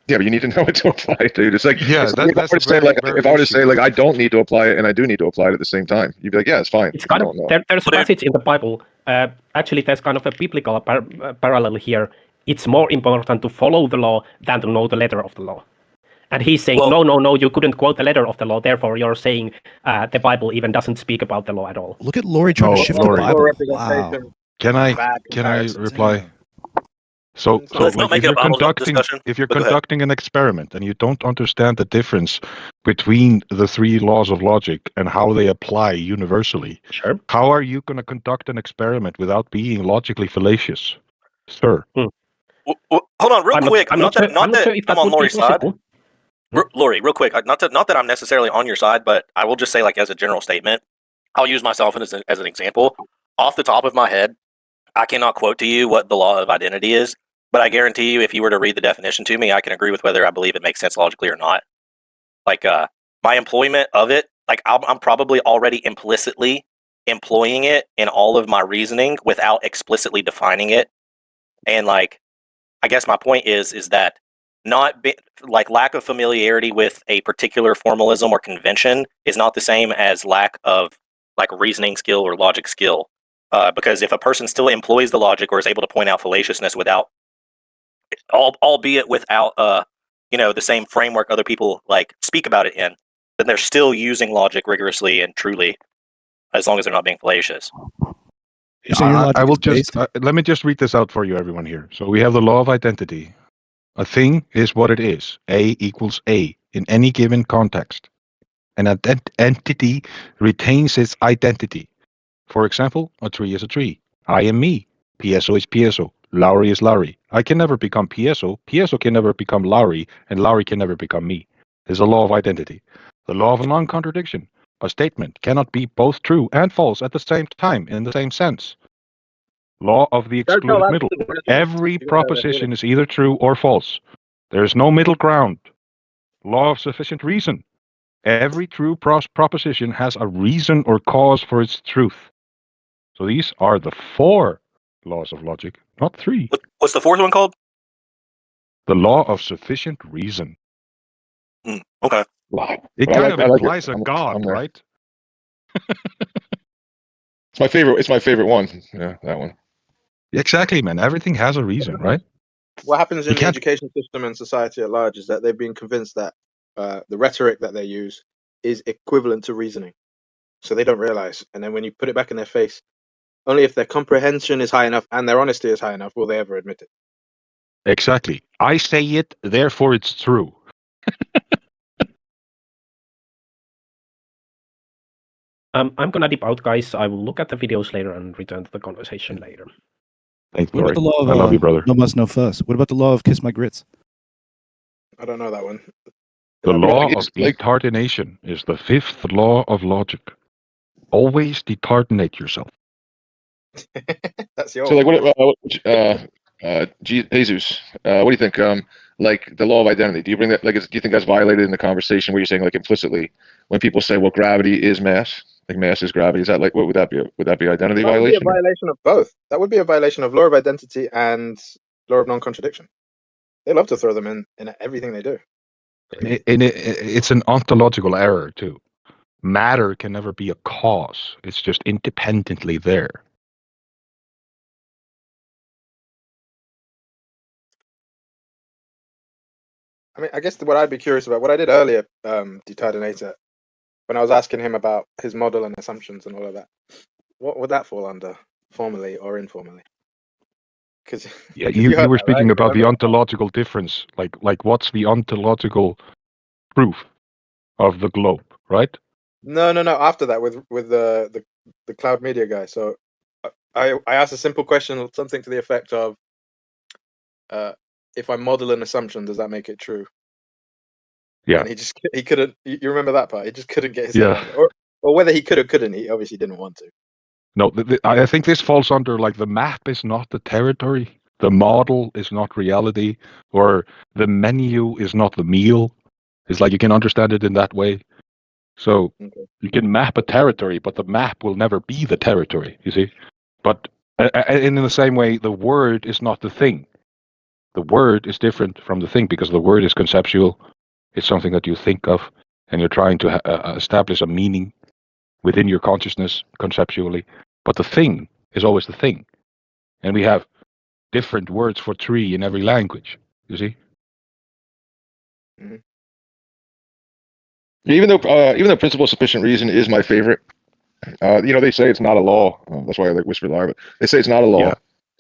Yeah, but you need to know it to apply it, dude. It's like that's if I were to say like I don't need to apply it and I do need to apply it at the same time, you'd be like, yeah, it's fine. It's kind of there's a passage in the Bible. Actually, there's kind of a biblical parallel here. It's more important to follow the law than to know the letter of the law. And he's saying, no, you couldn't quote the letter of the law. Therefore, you're saying the Bible even doesn't speak about the law at all. Look at Laurie trying to shift the Bible. Wow. Can I reply? So like, if you're conducting an experiment and you don't understand the difference between the three laws of logic and how they apply universally, how are you going to conduct an experiment without being logically fallacious, sir? Hold on, real quick. Not that I'm on Lori's side. Lori, real quick. Not that I'm necessarily on your side, but I will just say, like as a general statement, I'll use myself as an example. Off the top of my head, I cannot quote to you what the law of identity is. But I guarantee you, if you were to read the definition to me, I can agree with whether I believe it makes sense logically or not. Like my employment of it, like I'm probably already implicitly employing it in all of my reasoning without explicitly defining it. And like, I guess my point is that lack of familiarity with a particular formalism or convention is not the same as lack of like reasoning skill or logic skill. Because if a person still employs the logic or is able to point out fallaciousness without albeit without the same framework other people like speak about it in, then they're still using logic rigorously and truly, as long as they're not being fallacious. I will just let me just read this out for you, everyone here. So we have the law of identity. A thing is what it is. A equals A in any given context. An entity retains its identity. For example, a tree is a tree. I am me. Piezo is Piezo. Laurie is Laurie. I can never become Piezo. Piezo can never become Laurie, and Laurie can never become me. There's a law of identity. The law of non-contradiction. A statement cannot be both true and false at the same time in the same sense. Law of the excluded middle. Every proposition is either true or false. There is no middle ground. Law of sufficient reason. Every true proposition has a reason or cause for its truth. So these are the 4 laws of logic, not 3. What's the 4th one called? The law of sufficient reason. Okay. It kind of implies a god, right? It's my favorite one. Yeah, that one. Exactly, man. Everything has a reason, right? What happens in the education system and society at large is that they've been convinced that the rhetoric that they use is equivalent to reasoning. So they don't realize. And then when you put it back in their face, only if their comprehension is high enough and their honesty is high enough will they ever admit it. Exactly. I say it, therefore it's true. I'm going to dip out, guys. I will look at the videos later and return to the conversation later. Thanks, What about the law of, I love you, brother. No muss, no fuss? What about the law of kiss my grits? I don't know that one. The law of detartination is the fifth law of logic. Always detartinate yourself. That's your. So, like, Jesus, what do you think? Like the law of identity. Do you bring that? Like, do you think that's violated in the conversation where you're saying, like, implicitly, when people say, "Well, gravity is mass," like mass is gravity? Is that like what would that be? Would that be identity violation? That would be a violation of both. That would be a violation of law of identity and law of non-contradiction. They love to throw them in everything they do. It's an ontological error too. Matter can never be a cause. It's just independently there. I mean, I guess what I'd be curious about, what I did earlier, Detartinator, when I was asking him about his model and assumptions and all of that, what would that fall under, formally or informally? Because you were speaking about the ontological difference, like what's the ontological proof of the globe, right? No. After that, with the cloud media guy, so I asked a simple question, something to the effect of, if I model an assumption, does that make it true? Yeah. And he couldn't. You remember that part? He just couldn't get his head around it. Or whether he could or couldn't, he obviously didn't want to. No, I think this falls under, like, the map is not the territory, the model is not reality, or the menu is not the meal. It's like you can understand it in that way. So you can map a territory, but the map will never be the territory, you see? But in the same way, the word is not the thing. The word is different from the thing because the word is conceptual. It's something that you think of, and you're trying to establish a meaning within your consciousness conceptually. But the thing is always the thing. And we have different words for tree in every language, you see? Mm-hmm. Even though principle of sufficient reason is my favorite, they say it's not a law. That's why I like whisper lie, but they say it's not a law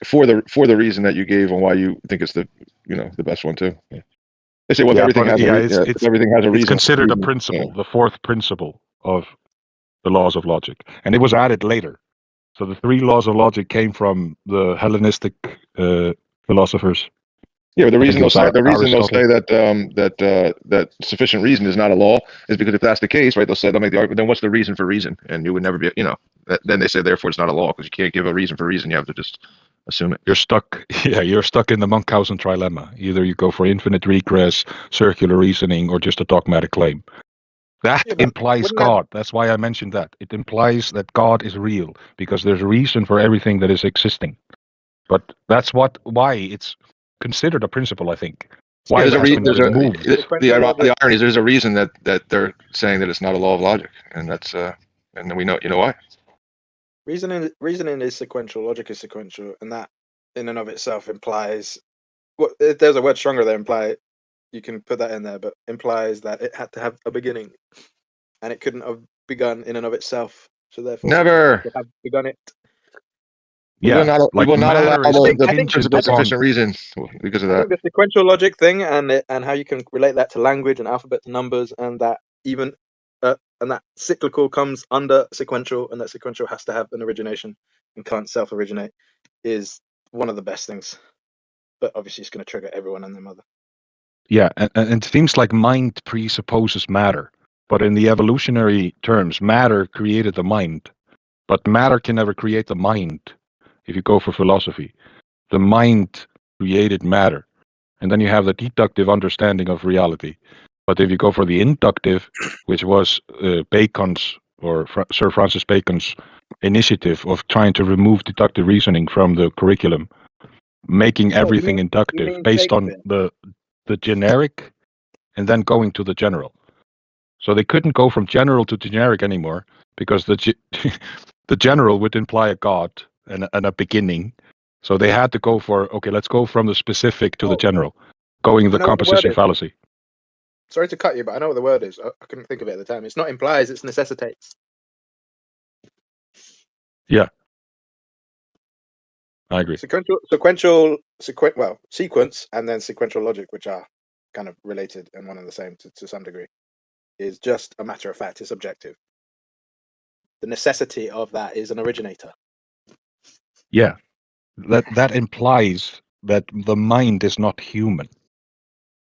for the reason that you gave and why you think it's the best one too. Yeah. They say, well, everything has a reason. It's considered a principle, the fourth principle of the laws of logic, and it was added later. So the three laws of logic came from the Hellenistic philosophers. Yeah, the reason they'll say that sufficient reason is not a law is because if that's the case, right, they'll make the argument. Then what's the reason for reason? And you would never be, then they say therefore it's not a law because you can't give a reason for reason. You have to just assume it. You're stuck. Yeah, you're stuck in the Munchausen trilemma. Either you go for infinite regress, circular reasoning, or just a dogmatic claim. That implies God. That's why I mentioned that. It implies that God is real because there's a reason for everything that is existing. But that's why it's considered a principle, I think. Why the irony is there's a reason that they're saying that it's not a law of logic, and that's and then we know why. Reasoning is sequential, logic is sequential, and that in and of itself implies if there's a word stronger that imply, you can put that in there, but implies that it had to have a beginning, and it couldn't have begun in and of itself. So therefore, never have begun it. Yeah, we will not allow the principle of sufficient reason because of that. I think the sequential logic thing and how you can relate that to language and alphabet to numbers, and that even and that cyclical comes under sequential, and that sequential has to have an origination and can't self-originate, is one of the best things. But obviously, it's going to trigger everyone and their mother. Yeah, and things like mind presupposes matter, but in the evolutionary terms, matter created the mind, but matter can never create the mind. If you go for philosophy, the mind created matter, and then you have the deductive understanding of reality. But if you go for the inductive, which was Bacon's or Sir Francis Bacon's initiative of trying to remove deductive reasoning from the curriculum, making everything inductive based on the generic and then going to the general. So they couldn't go from general to generic anymore because the general would imply a God and a beginning, So they had to go for, okay, let's go from the specific to the general, going the composition fallacy. Sorry to cut you, but I know what the word is. I couldn't think of it at the time. It's not implies, it's necessitates. Yeah. I agree. Sequence and then sequential logic, which are kind of related and one and the same to some degree, is just a matter of fact. It's objective. The necessity of that is an originator. Yeah. That implies that the mind is not human.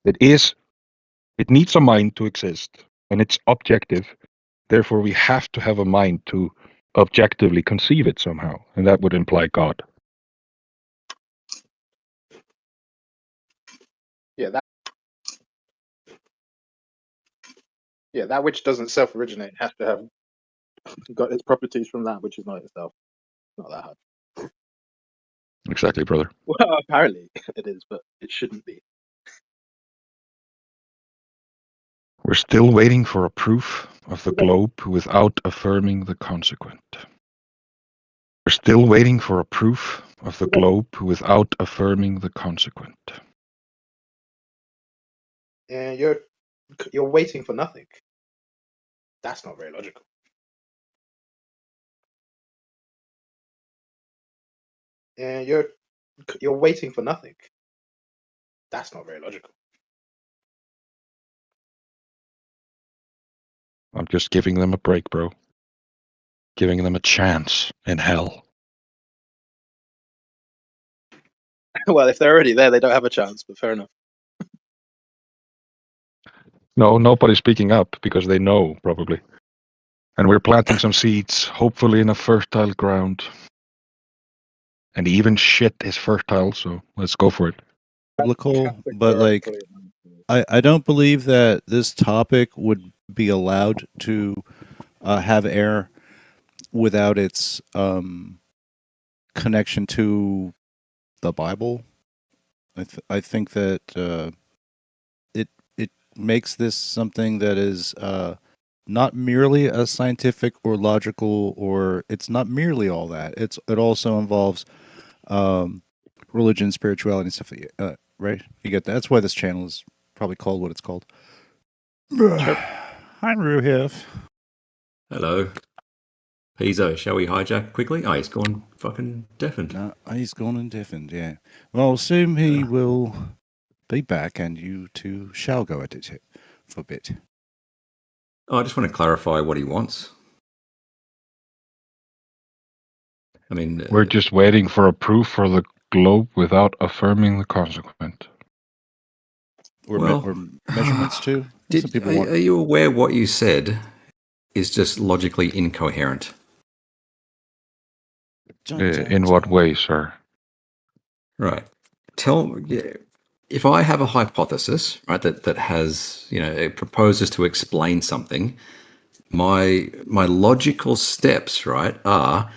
It needs a mind to exist, and it's objective. Therefore, we have to have a mind to objectively conceive it somehow, and that would imply God. That which doesn't self-originate has to have got its properties from that which is not itself. Not that hard. Exactly, brother. Well, apparently it is, but it shouldn't be. We're still waiting for a proof of the globe without affirming the consequent. We're still waiting for a proof of the globe without affirming the consequent. Yeah, you're waiting for nothing. That's not very logical. Yeah, you're waiting for nothing. That's not very logical. I'm just giving them a break, bro. Giving them a chance in hell. Well, if they're already there, they don't have a chance, but fair enough. No, nobody's speaking up because they know, probably. And we're planting some seeds, hopefully in a fertile ground. And even shit is fertile, so let's go for it. Biblical, but like, I don't believe that this topic would be allowed to have air without its connection to the Bible. I think that it makes this something that is not merely a scientific or logical, or it's not merely all that. It also involves religion, spirituality, and stuff. Right? You get that. That's why this channel is probably called what it's called. I'm Ruhif. Hello. Piezo, shall we hijack quickly? Oh, he's gone fucking deafened. No, he's gone and deafened, yeah. Well, soon he will be back, and you two shall go at it for a bit. Oh, I just want to clarify what he wants. I mean... We're just waiting for a proof for the globe without affirming the consequent. Or measurements, too? Are you aware what you said is just logically incoherent? In what way, sir? Right. If I have a hypothesis, right, that has, it proposes to explain something, my logical steps, right, are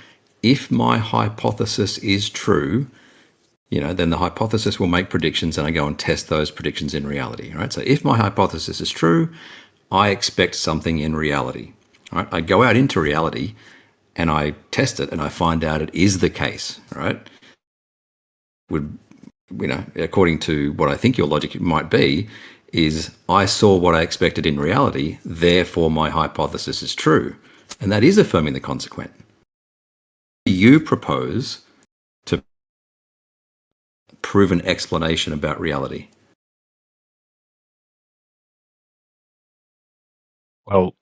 if my hypothesis is true, then the hypothesis will make predictions and I go and test those predictions in reality, right? So if my hypothesis is true, I expect something in reality, right? I go out into reality and I test it and I find out it is the case, right? According to what I think your logic might be, is I saw what I expected in reality, therefore my hypothesis is true. And that is affirming the consequent. You propose to prove an explanation about reality. Well,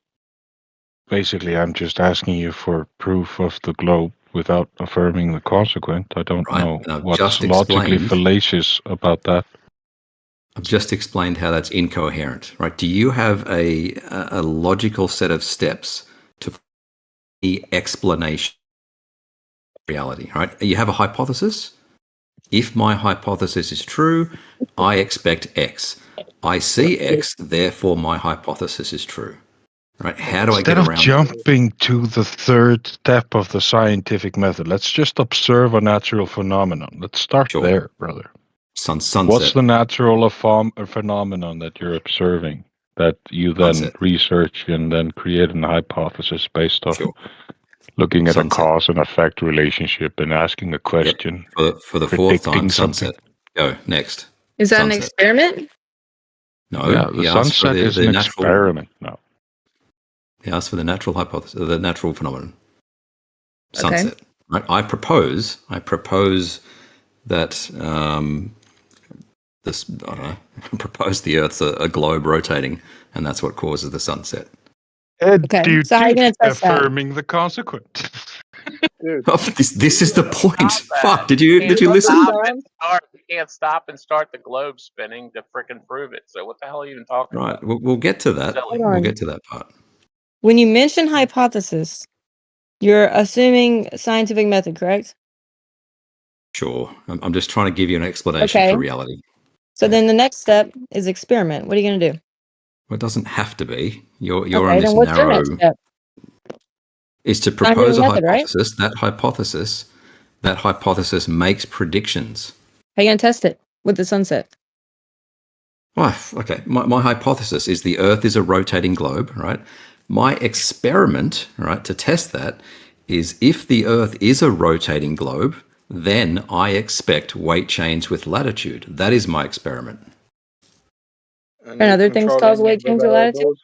basically, I'm just asking you for proof of the globe without affirming the consequent. I don't know what's logically fallacious about that. I've just explained how that's incoherent, right? Do you have a logical set of steps to the explanation of reality, right? You have a hypothesis. If my hypothesis is true, I expect X. I see X, therefore my hypothesis is true. Right? How do I get around that? Instead of jumping to the third step of the scientific method, let's just observe a natural phenomenon. Let's start there, brother. Sunset. What's the natural phenomenon that you're observing that you then research and then create a hypothesis based off? Sure. Looking at sunset. a cause and effect relationship and asking a question. For the fourth time, sunset. Go, next. Is that an Sunset. experiment? No, Yeah, the he asked for sunset is the an natural experiment. No. He asked for the natural hypothesis, the natural phenomenon. Okay. Sunset. Right? I propose that this, I don't know, propose the Earth's a globe rotating, and that's what causes the sunset. Okay. So how are you going to test that? Affirming the consequent. Oh, this is the point. Fuck! Did you listen? You can't stop and start the globe spinning to frickin' prove it. So what the hell are you even talking Right. about? We'll get to that. Hold on. We'll get to that part. When you mention hypothesis, you're assuming scientific method, correct? Sure. I'm just trying to give you an explanation Okay. for reality. So then the next step is experiment. What are you going to do? Well, it doesn't have to be. You're Okay, on this then what's your narrow. next step? Is to propose a method, right? hypothesis. That hypothesis makes predictions. How are you going to test it with the sunset? Well, okay. My hypothesis is the Earth is a rotating globe, right? My experiment, right, to test that is if the Earth is a rotating globe, then I expect weight change with latitude. That is my experiment. And other things cause weight change with latitude?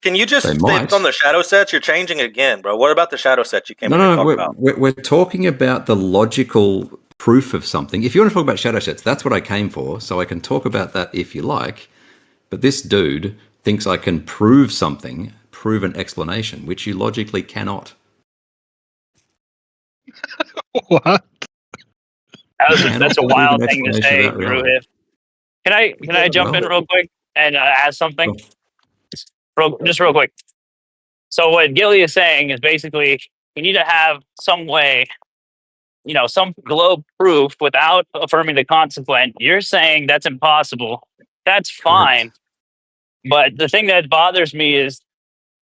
Can you just They stick might. on the shadow sets? You're changing it again, bro. What about the shadow sets you came in to No, talk about? we're talking about the logical proof of something. If you want to talk about shadow sets, that's what I came for. So I can talk about that if you like. But this dude thinks I can prove something, prove an explanation, which you logically cannot. What? That's a wild thing to say, Ruhif. Can I jump in real quick and ask something? Just real quick. So what Gilly is saying is basically you need to have some way, some globe proof without affirming the consequent. You're saying that's impossible. That's fine. But the thing that bothers me is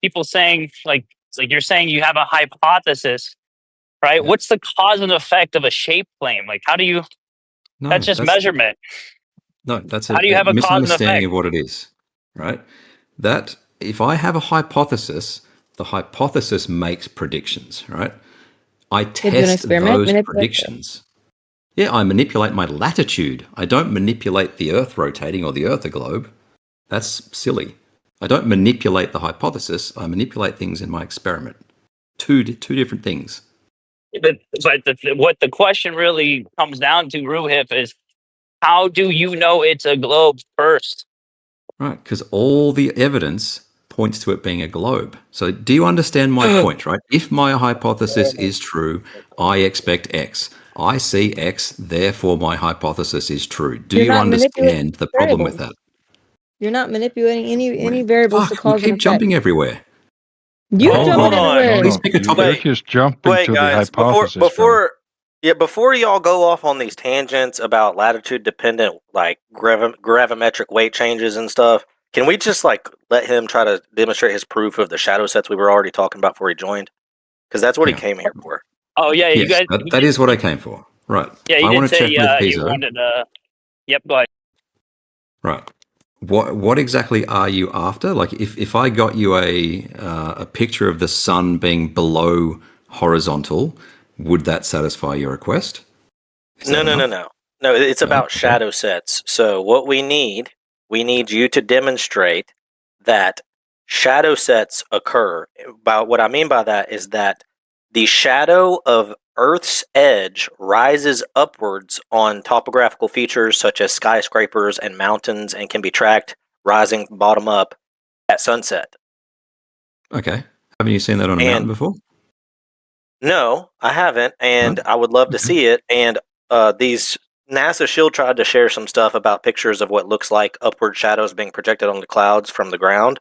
people saying like you're saying you have a hypothesis, right? Yeah. What's the cause and effect of a shape claim? Like how do you? No, that's just measurement. No, that's how do you have a misunderstanding of what it is, right? That if I have a hypothesis, the hypothesis makes predictions, right? I test those predictions. Yeah, I manipulate my latitude. I don't manipulate the Earth rotating or the Earth a globe. That's silly. I don't manipulate the hypothesis. I manipulate things in my experiment. Two different things. But what the question really comes down to, Ruhif, is how do you know it's a globe first? Right, because all the evidence points to it being a globe. So do you understand my point, right? If my hypothesis is true, I expect X. I see X, therefore my hypothesis is true. Do you understand the problem with that? You're not manipulating any variables to cause you keep jumping everywhere. You're jumping everywhere. Please pick a topic. You're just jumping to the hypothesis. Before y'all go off on these tangents about latitude dependent like gravimetric weight changes and stuff, can we just like let him try to demonstrate his proof of the shadow sets we were already talking about before he joined? Because that's what he came here for. Oh yeah, yes, you guys. That is what I came for. Right. Yeah, you I want did to say check with you Piezo. wanted. Yep, go ahead. Right. What exactly are you after? Like, if I got you a picture of the sun being below horizontal, would that satisfy your request? No. No, it's about shadow sets. So what we need you to demonstrate that shadow sets occur. What I mean by that is that the shadow of Earth's edge rises upwards on topographical features such as skyscrapers and mountains and can be tracked rising bottom up at sunset. Okay. Haven't you seen that on a mountain before? No, I haven't, and I would love to see it. And these NASA Shield tried to share some stuff about pictures of what looks like upward shadows being projected on the clouds from the ground.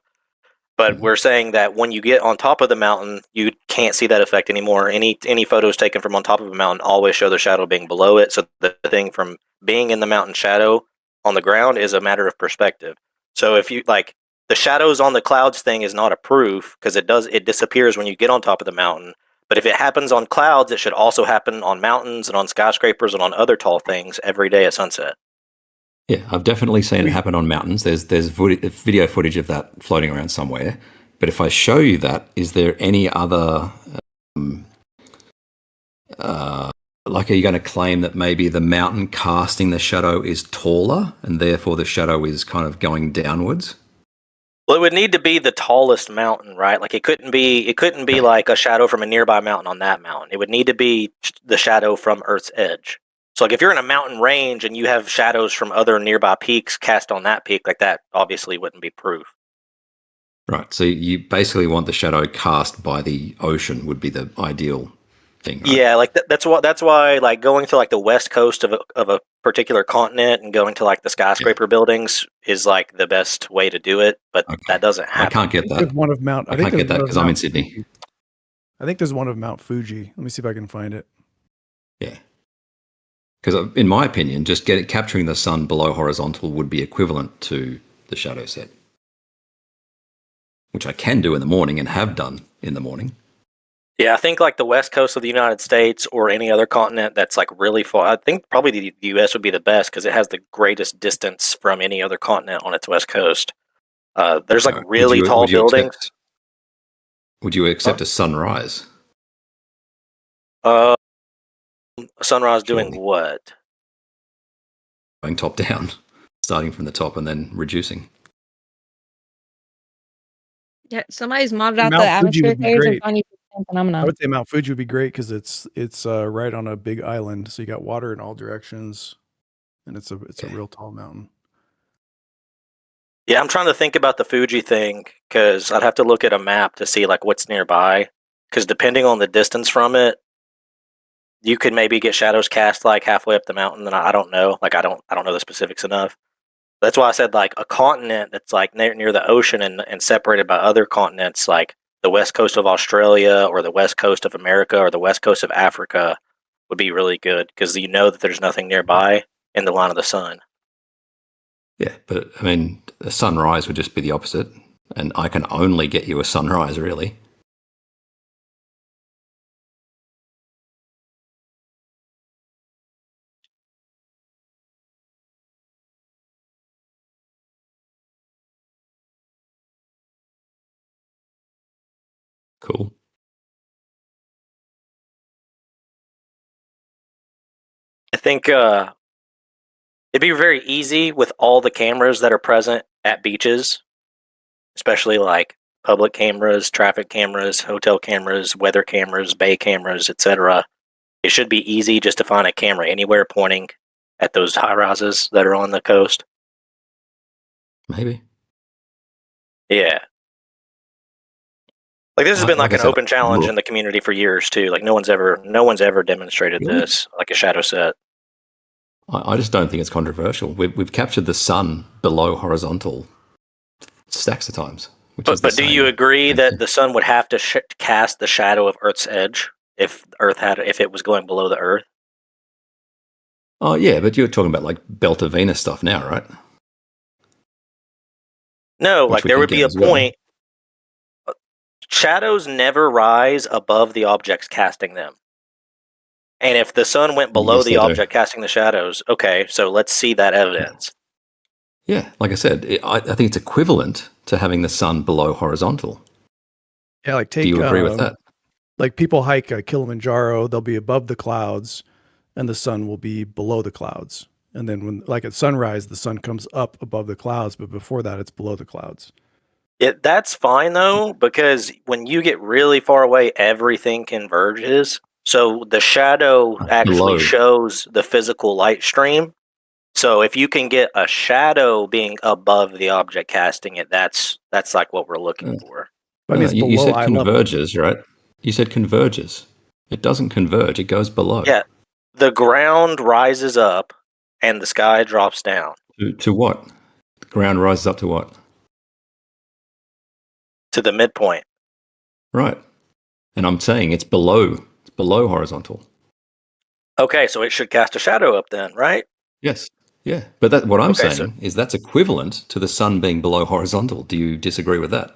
But we're saying that when you get on top of the mountain, you can't see that effect anymore. Any photos taken from on top of a mountain always show the shadow being below it. So the thing from being in the mountain shadow on the ground is a matter of perspective. So if you like the shadows on the clouds thing is not a proof because it disappears when you get on top of the mountain. But if it happens on clouds, it should also happen on mountains and on skyscrapers and on other tall things every day at sunset. Yeah, I've definitely seen it happen on mountains. There's video footage of that floating around somewhere. But if I show you that, is there any other Like, are you going to claim that maybe the mountain casting the shadow is taller, and therefore the shadow is kind of going downwards? Well, it would need to be the tallest mountain, right? Like it couldn't be like a shadow from a nearby mountain on that mountain. It would need to be the shadow from Earth's edge. So like if you're in a mountain range and you have shadows from other nearby peaks cast on that peak, like that obviously wouldn't be proof. Right. So you basically want the shadow cast by the ocean would be the ideal thing, right? Yeah, like that's why like going to like the west coast of a particular continent and going to like the skyscraper buildings is like the best way to do it, but that doesn't happen. I can't get that. There's one of Mount. I can't get that because I'm in Sydney. I think there's one of Mount Fuji. Let me see if I can find it. Yeah. Because in my opinion, just capturing the sun below horizontal would be equivalent to the shadow set, which I can do in the morning and have done in the morning. Yeah, I think like the west coast of the United States or any other continent that's like really far. I think probably the U.S. would be the best because it has the greatest distance from any other continent on its west coast. There's like really tall buildings. Would you accept a sunrise? A sunrise doing what? Going top down, starting from the top and then reducing. Yeah, somebody's modded out the atmospheric layers and found phenomenon. I would say Mount Fuji would be great because it's right on a big island, so you got water in all directions, and it's a real tall mountain. Yeah, I'm trying to think about the Fuji thing because I'd have to look at a map to see like what's nearby. Because depending on the distance from it, you could maybe get shadows cast like halfway up the mountain. And I don't know, like I don't know the specifics enough. That's why I said like a continent that's like near the ocean and separated by other continents, like the west coast of Australia or the west coast of America or the west coast of Africa would be really good because you know that there's nothing nearby in the line of the sun. Yeah, but I mean, a sunrise would just be the opposite, and I can only get you a sunrise, really. Cool. I think it'd be very easy with all the cameras that are present at beaches, especially like public cameras, traffic cameras, hotel cameras, weather cameras, bay cameras, etc. It should be easy just to find a camera anywhere pointing at those high rises that are on the coast. Maybe. Yeah. Like this has been like an open challenge in the community for years too. Like no one's ever demonstrated this like a shadow set. I just don't think it's controversial. We've captured the sun below horizontal stacks of times. But do you agree that the sun would have to cast the shadow of Earth's edge if it was going below the Earth? Oh yeah, but you're talking about like belt of Venus stuff now, right? No, like there would be a point. Shadows never rise above the objects casting them. And if the sun went below the object casting the shadows, okay, so let's see that evidence. Yeah, like I said, I think it's equivalent to having the sun below horizontal. Yeah, like do you agree with that? Like people hike Kilimanjaro, they'll be above the clouds, and the sun will be below the clouds. And then when, like at sunrise, the sun comes up above the clouds, but before that, it's below the clouds. That's fine though, because when you get really far away, everything converges. So the shadow actually shows the physical light stream. So if you can get a shadow being above the object casting it, that's like what we're looking for. But you said converges, right? You said converges. It doesn't converge. It goes below. Yeah. The ground rises up and the sky drops down. To what? The ground rises up to what? To the midpoint. Right. And I'm saying it's below horizontal. Okay, so it should cast a shadow up then, right? Yes. Yeah. But what I'm saying is that's equivalent to the sun being below horizontal. Do you disagree with that?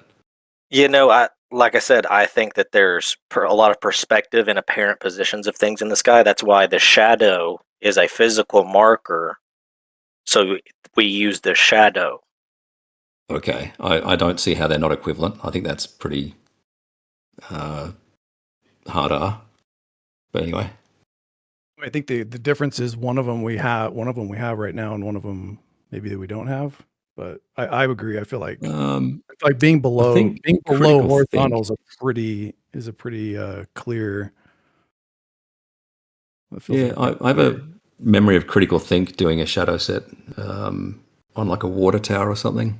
You know, like I said, I think that there's a lot of perspective and apparent positions of things in the sky. That's why the shadow is a physical marker. So we use the shadow. Okay. I don't see how they're not equivalent. I think that's pretty harder. But anyway. I think the difference is one of them we have right now, and one of them maybe that we don't have. But I agree. I feel like being below horizontal is a pretty clear. Yeah, I have a memory of Critical Think doing a shadow set on like a water tower or something.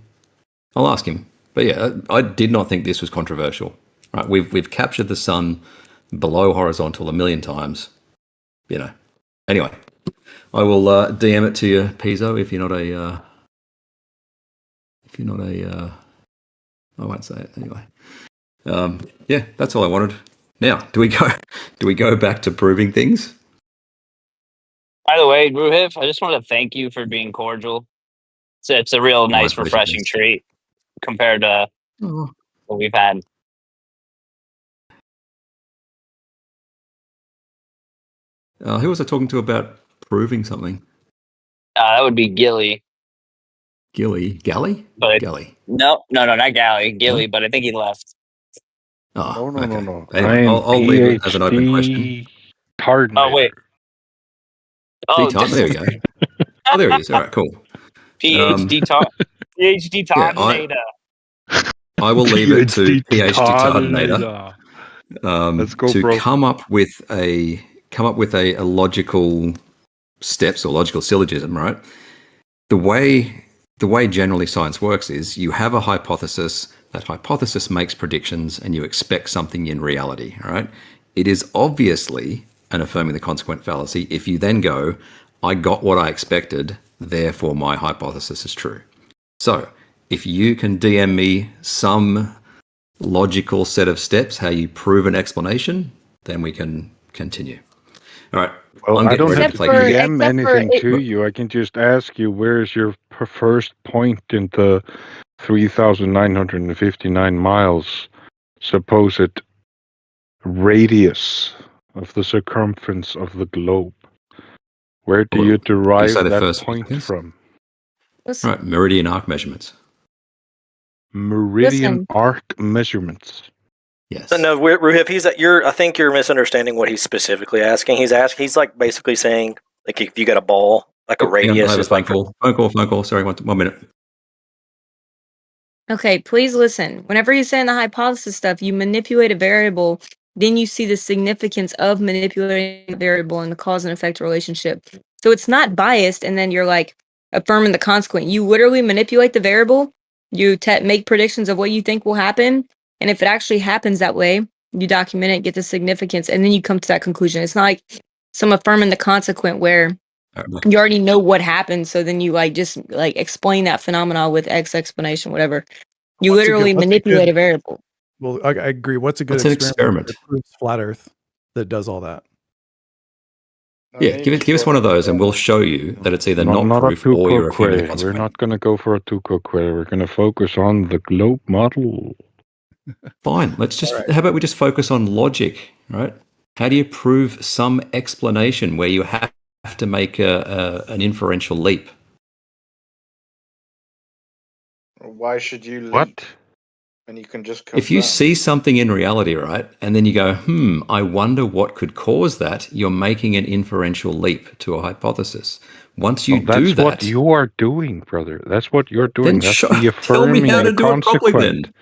I'll ask him. But yeah, I did not think this was controversial. Right, we've captured the sun below horizontal a million times. You know. Anyway, I will DM it to you, Piezo, if you're not a. I won't say it anyway. Yeah, that's all I wanted. Now, do we go back to proving things? By the way, Ruhiv, I just want to thank you for being cordial. It's a real nice, refreshing treat compared to what we've had. Who was I talking to about proving something? That would be Gilly. Gally? Gally. No, not Gally. Gilly, but I think he left. Oh, no. Anyway, I'll leave it as an open question. Oh, wait. Oh, there we go. Oh, there he is. All right, cool. PhD Tardinator. I will leave it to PhD Tardinator to bro. come up with a logical steps or logical syllogism, right? The way generally science works is you have a hypothesis. That hypothesis makes predictions, and you expect something in reality. All right. It is obviously an affirming the consequent fallacy if you then go, I got what I expected, therefore my hypothesis is true. So if you can DM me some logical set of steps, how you prove an explanation, then we can continue. All right. Well, I don't have to DM anything to you. I can just ask you, where's your first point in the 3,959 miles supposed radius of the circumference of the globe? Where do you derive that point from? Right, meridian arc measurements. Meridian arc measurements. Yes. So no, Ruhiv, I think you're misunderstanding what he's specifically asking. He's like basically saying, like, if you got a ball, like a radius is like phone call. Sorry, 1 minute. Okay, please listen. Whenever you're saying the hypothesis stuff, you manipulate a variable, then you see the significance of manipulating a variable in the cause and effect relationship. So it's not biased, and then you're like affirming the consequent. You literally manipulate the variable. You make predictions of what you think will happen, and if it actually happens that way, you document it, get the significance, and then you come to that conclusion. It's not like some affirming the consequent where you already know what happened, so then you just explain that phenomena with X explanation, whatever. You literally manipulate a variable. Well, I agree. What's a good experiment that proves flat Earth that does all that? Yeah, give us one of those, and we'll show you that it's either not proof or you're affirming the consequent. We're not going to go for a Tuco query. We're going to focus on the globe model. Fine. Let's just. How about we just focus on logic, right? How do you prove some explanation where you have to make an inferential leap? Why should you leap? What? And you can just confirm. If you see something in reality, right, and then you go, I wonder what could cause that, you're making an inferential leap to a hypothesis. Once you do that... That's what you are doing, brother. That's what you're doing. That's the tell me how to do it properly then.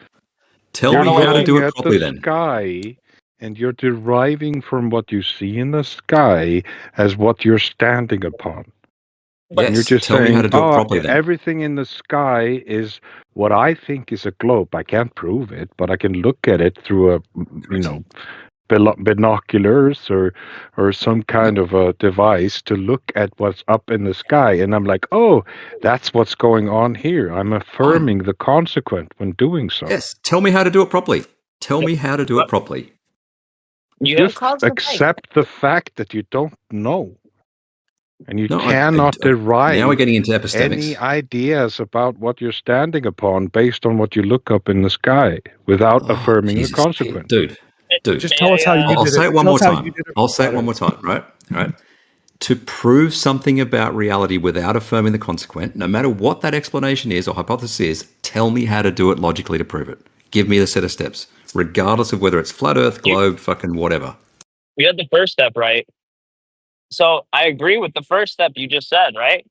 Tell me how to do it properly then. Sky, and you're deriving from what you see in the sky as what you're standing upon. Yes, and you're just tell saying, me how to do it properly then. Everything in the sky is what I think is a globe. I can't prove it, but I can look at it through binoculars or some kind of a device to look at what's up in the sky. And I'm like, oh, that's what's going on here. I'm affirming the consequent when doing so. Yes, tell me how to do it properly. Tell me how to do it properly. You just accept the fact that you don't know. And you cannot derive now we're getting into epistemics. Any ideas about what you're standing upon based on what you look up in the sky without affirming the consequent. Dude. Just tell us how you did it. I'll say it one more time. I'll say it one more time, right? All right. To prove something about reality without affirming the consequent, no matter what that explanation is or hypothesis is, tell me how to do it logically to prove it. Give me the set of steps, regardless of whether it's flat Earth, globe, fucking whatever. We had the first step right. So I agree with the first step you just said, right?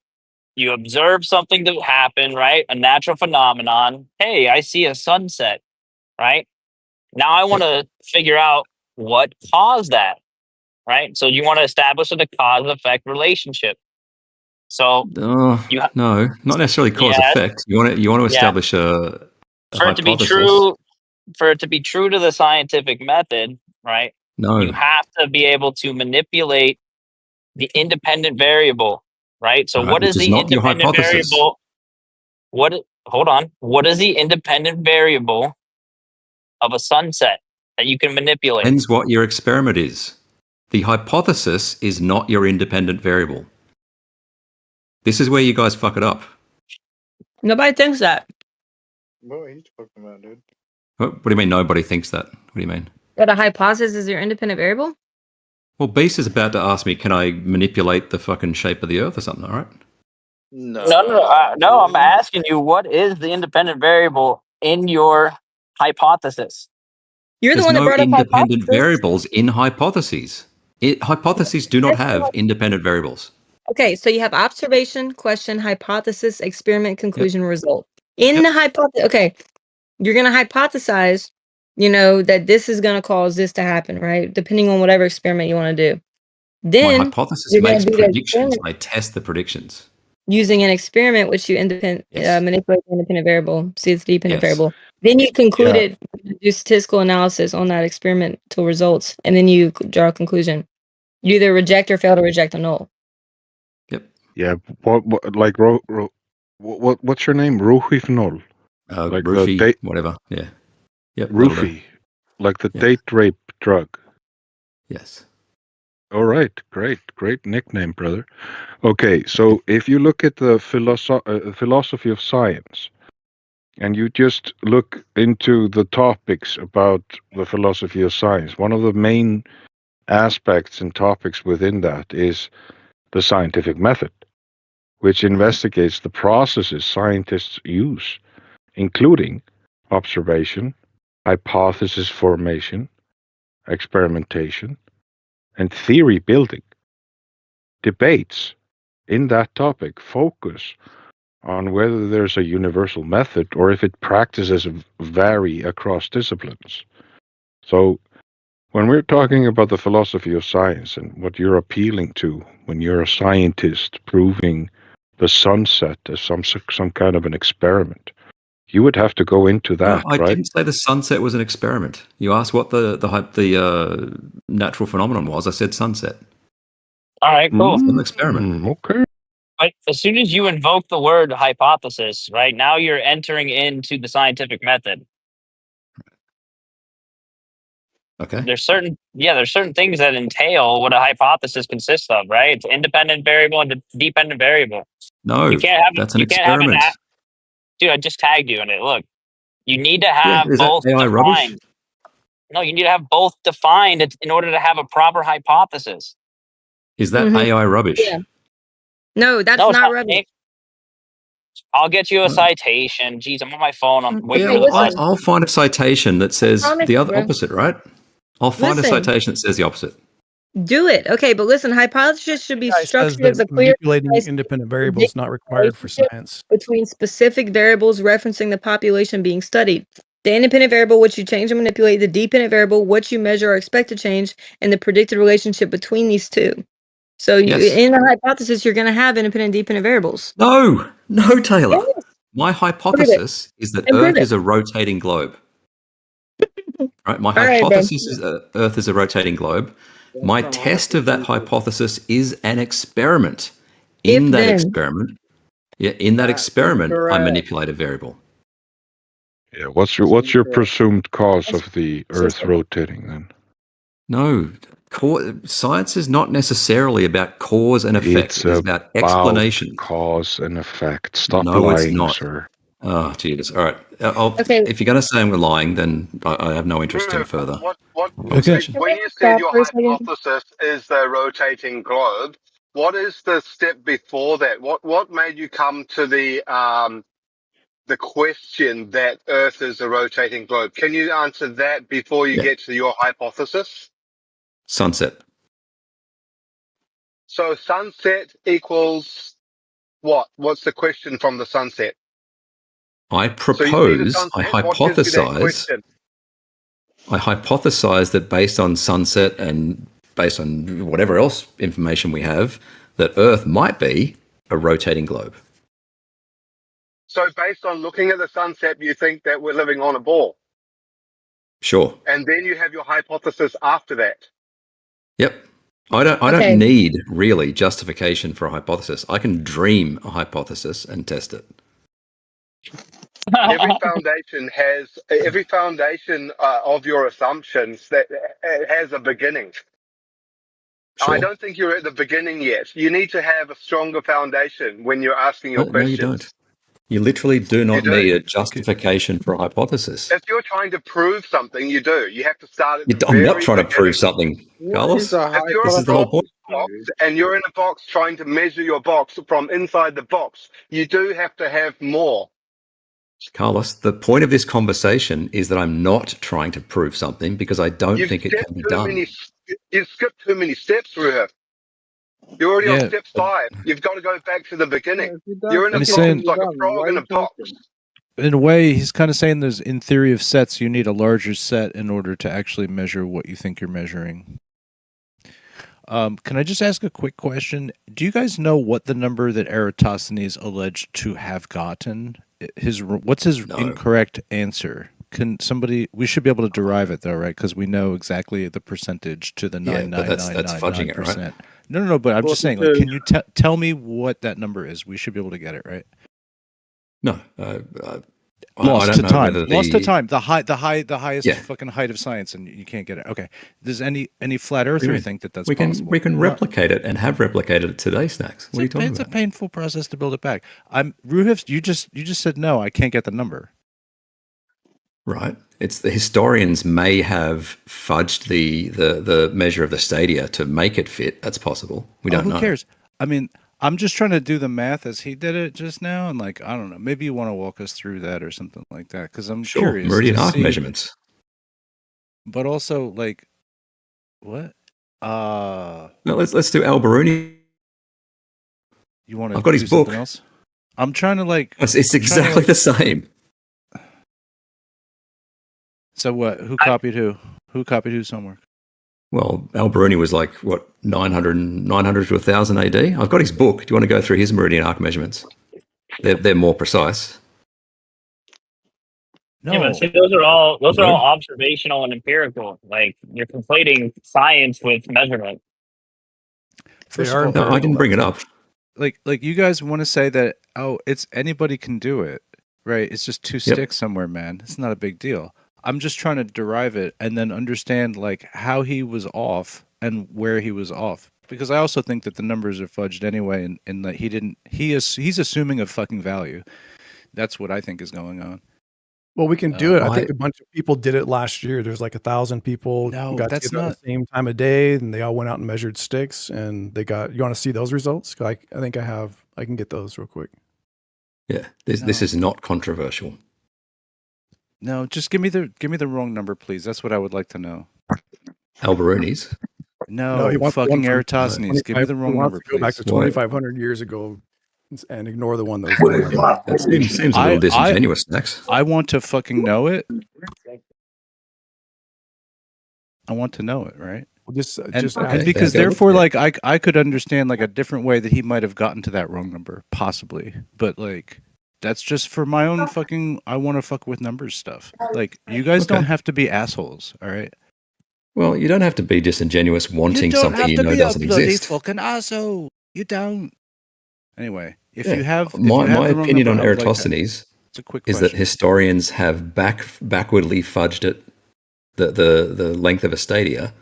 You observe something to happen, right? A natural phenomenon. Hey, I see a sunset, right? Now I want to figure out what caused that, right? So you want to establish the cause-effect relationship. So no, not necessarily cause effect. You want to establish a for it to be hypothesis. true to the scientific method, right? No. You have to be able to manipulate the independent variable, right? So what is the independent variable? Hold on. What is the independent variable of a sunset that you can manipulate? Depends what your experiment is. The hypothesis is not your independent variable. This is where you guys fuck it up. Nobody thinks that. What are you talking about, dude? What do you mean nobody thinks that? What do you mean? That a hypothesis is your independent variable? Well, Beast is about to ask me, can I manipulate the fucking shape of the Earth or something, all right? No, I'm asking you, what is the independent variable in your hypothesis? You're There's the one that no brought up independent hypothesis. variables in hypotheses. Hypotheses do not have independent variables. Okay, so you have observation, question, hypothesis, experiment, conclusion, result. In the hypothesis, okay, you're going to hypothesize, that this is going to cause this to happen, right? Depending on whatever experiment you want to do. Then my hypothesis you're gonna makes do the predictions. experiment I test the predictions. using an experiment, which you manipulate the independent variable, see it's the dependent Yes. variable. Then you concluded, do statistical analysis on that experimental results, and then you draw a conclusion. You either reject or fail to reject a null. Yeah. What like what's your name? Rohypnol. Like Roofie, the whatever. Yeah. Yep. Roofie. Like the date rape drug. Yes. All right. Great nickname, brother. Okay, so if you look at the philosophy of science, and you just look into the topics about the philosophy of science, one of the main aspects and topics within that is the scientific method, which investigates the processes scientists use, including observation, hypothesis formation, experimentation, and theory building. Debates in that topic focus on whether there's a universal method or if it practices vary across disciplines. So when we're talking about the philosophy of science and what you're appealing to when you're a scientist proving the sunset as some kind of an experiment, you would have to go into that, I right? didn't say the sunset was an experiment. You asked what the natural phenomenon was. I said sunset. All right, cool. It's an experiment. Okay. Right, as soon as you invoke the word hypothesis, right, now you're entering into the scientific method. Okay. There's certain things that entail what a hypothesis consists of, right? It's independent variable and dependent variable. No, you can't have that's an you can't have experiment. Dude, I just tagged you in it. Look, you need to have is that both AI defined. rubbish? No, you need to have both defined in order to have a proper hypothesis. Is that AI rubbish? Yeah. No, that's No, it's not rubbish. I'll get you a citation. Jeez, I'm on my phone. I'm waiting Yeah, for the well, bus. I'll find a citation that says promise the you, other bro. opposite, right? I'll find a Listen. citation that says the opposite. Do it. Okay, but listen, hypothesis should be Guy says structured as that a clear manipulating precise, independent variables is not required for relationship science. between specific variables referencing the population being studied. The independent variable, which you change and manipulate, the dependent variable, what you measure or expect to change, and the predicted relationship between these two. So in the hypothesis, you're going to have independent and dependent variables. No, Taylor. Yes. My hypothesis is that Earth is a rotating globe. Right? My hypothesis is that Earth is a rotating globe. My test of that hypothesis is an experiment. In that experiment, I manipulate a variable. Yeah, what's your presumed cause of the Earth rotating then? No, science is not necessarily about cause and effect. It's about explanation. Cause and effect. Stop lying, it's not. Sir. Oh, Jesus. All right. If you're going to say I'm lying, then I have no interest in further conversation. When you said your hypothesis is the rotating globe, what is the step before that? What made you come to the question that Earth is a rotating globe? Can you answer that before you get to your hypothesis? Sunset. So sunset equals what? What's the question from the sunset? I propose, I hypothesize that based on sunset and based on whatever else information we have, that Earth might be a rotating globe. So based on looking at the sunset, you think that we're living on a ball? Sure. And then you have your hypothesis after that. Yep. I don't need really justification for a hypothesis. I can dream a hypothesis and test it. Every foundation of your assumptions that has a beginning. Sure. I don't think you're at the beginning yet. You need to have a stronger foundation when you're asking your questions. No, you don't. You literally do not need a justification for a hypothesis. If you're trying to prove something, you do. You have to start at the I'm not very trying to beginning. prove something, Carlos. If you're This is the whole point. and you're in a box trying to measure your box from inside the box, you do have to have more. Carlos, the point of this conversation is that I'm not trying to prove something because I don't think it can be done. You've skipped too many steps, Ruha. You're already on step 5. You've got to go back to the beginning. You're in a box like a frog in a box. In a way, he's kind of saying there's, in theory of sets, you need a larger set in order to actually measure what you think you're measuring. Can I just ask a quick question? Do you guys know what the number that Eratosthenes alleged to have gotten? What's his incorrect answer? Can somebody? We should be able to derive it though, right? Because we know exactly the percentage to the 99999%. Right? No. But I'm just saying, like, can you tell me what that number is? We should be able to get it, right? No. Lost to time. The highest fucking height of science, and you can't get it. Okay. Does any flat earther think that's possible? We can replicate it and have replicated it today, Snacks. What are you talking about? It's a painful process to build it back. Ruhif, you just said no. I can't get the number. Right. It's the historians may have fudged the measure of the stadia to make it fit. That's possible. We don't know. Who cares? I mean, I'm just trying to do the math as he did it just now, and like, I don't know, maybe you want to walk us through that or something like that, because I'm curious. Meridian arc measurements. But also, like, what? No, let's do Al Biruni. You want to? I've got his book. Else? I'm trying to like. It's exactly the same. So what? Who copied who? Who copied whose homework? Well, Al Biruni was like, what, 900 to 1,000 AD? I've got his book. Do you want to go through his meridian arc measurements? They're more precise. No. Yeah, but see, those are all observational and empirical. Like, you're conflating science with measurement. First of all, no, I didn't bring it up. Like you guys want to say that, it's anybody can do it, right? It's just two sticks somewhere, man. It's not a big deal. I'm just trying to derive it and then understand like how he was off and where he was off. Because I also think that the numbers are fudged anyway, and that he's assuming a fucking value. That's what I think is going on. Well, we can do it. I think a bunch of people did it last year. There's like 1,000 people got together at the same time of day, and they all went out and measured sticks, and they got. You want to see those results? I think I can get those real quick. Yeah, this is not controversial. No, just give me the wrong number, please. That's what I would like to know. Al Biruni's? No, fucking Eratosthenes. Give me the wrong number, please. Go back to 2,500 years ago and ignore the one that was. That seems a little disingenuous, Max. I want to fucking know it. I want to know it, right? Well, just because therefore, like, I could understand like a different way that he might have gotten to that wrong number, possibly, but like. That's just for my own fucking, I want to fuck with numbers stuff. Like, you guys don't have to be assholes, all right? Well, you don't have to be disingenuous wanting something you know doesn't exist. You don't have to be a bloody fucking asshole. You don't. Anyway, if you have... My opinion on Eratosthenes is that historians have backwardly fudged it, the length of a stadia,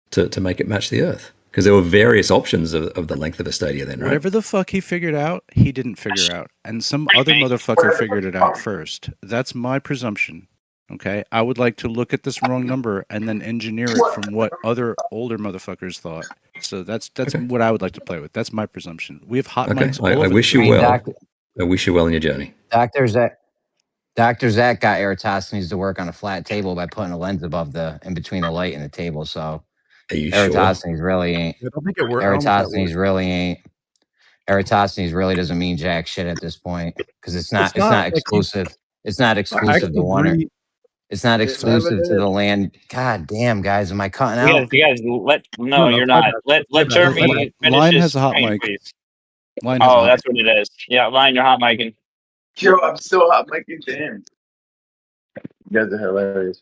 to make it match the Earth. Because there were various options of the length of a stadia then, right? Whatever the fuck he figured out, he didn't figure out. And some other motherfucker figured it out first. That's my presumption, okay? I would like to look at this wrong number and then engineer it from what other older motherfuckers thought. So that's what I would like to play with. That's my presumption. We have hot mics all over. I wish you well. I wish you well in your journey. Dr. Zach got Eratosthenes to work on a flat table by putting a lens in between the light and the table. So Are you Eratosthenes really ain't. I don't think it works. Eratosthenes really ain't. Eratosthenes really doesn't mean jack shit at this point because it's not exclusive. It's not exclusive to one. It's not exclusive to the land. God damn, guys, am I cutting out? You guys, no, you're not. Let Jeremy finish Line his has a hot screen, mic. please. Line has a Oh, hot that's what it is. Yeah, Line, you're hot micing. Yo, I'm so hot micing. Damn. You guys are hilarious.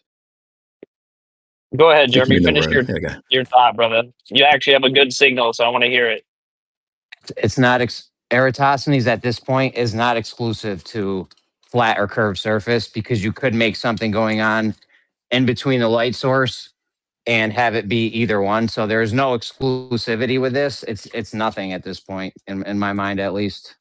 Go ahead, Stick him Jeremy. in the Finish room. There we go. your thought, brother. You actually have a good signal, so I want to hear it. It's not Eratosthenes at this point is not exclusive to flat or curved surface because you could make something going on in between the light source and have it be either one. So there's no exclusivity with this. It's nothing at this point in my mind, at least.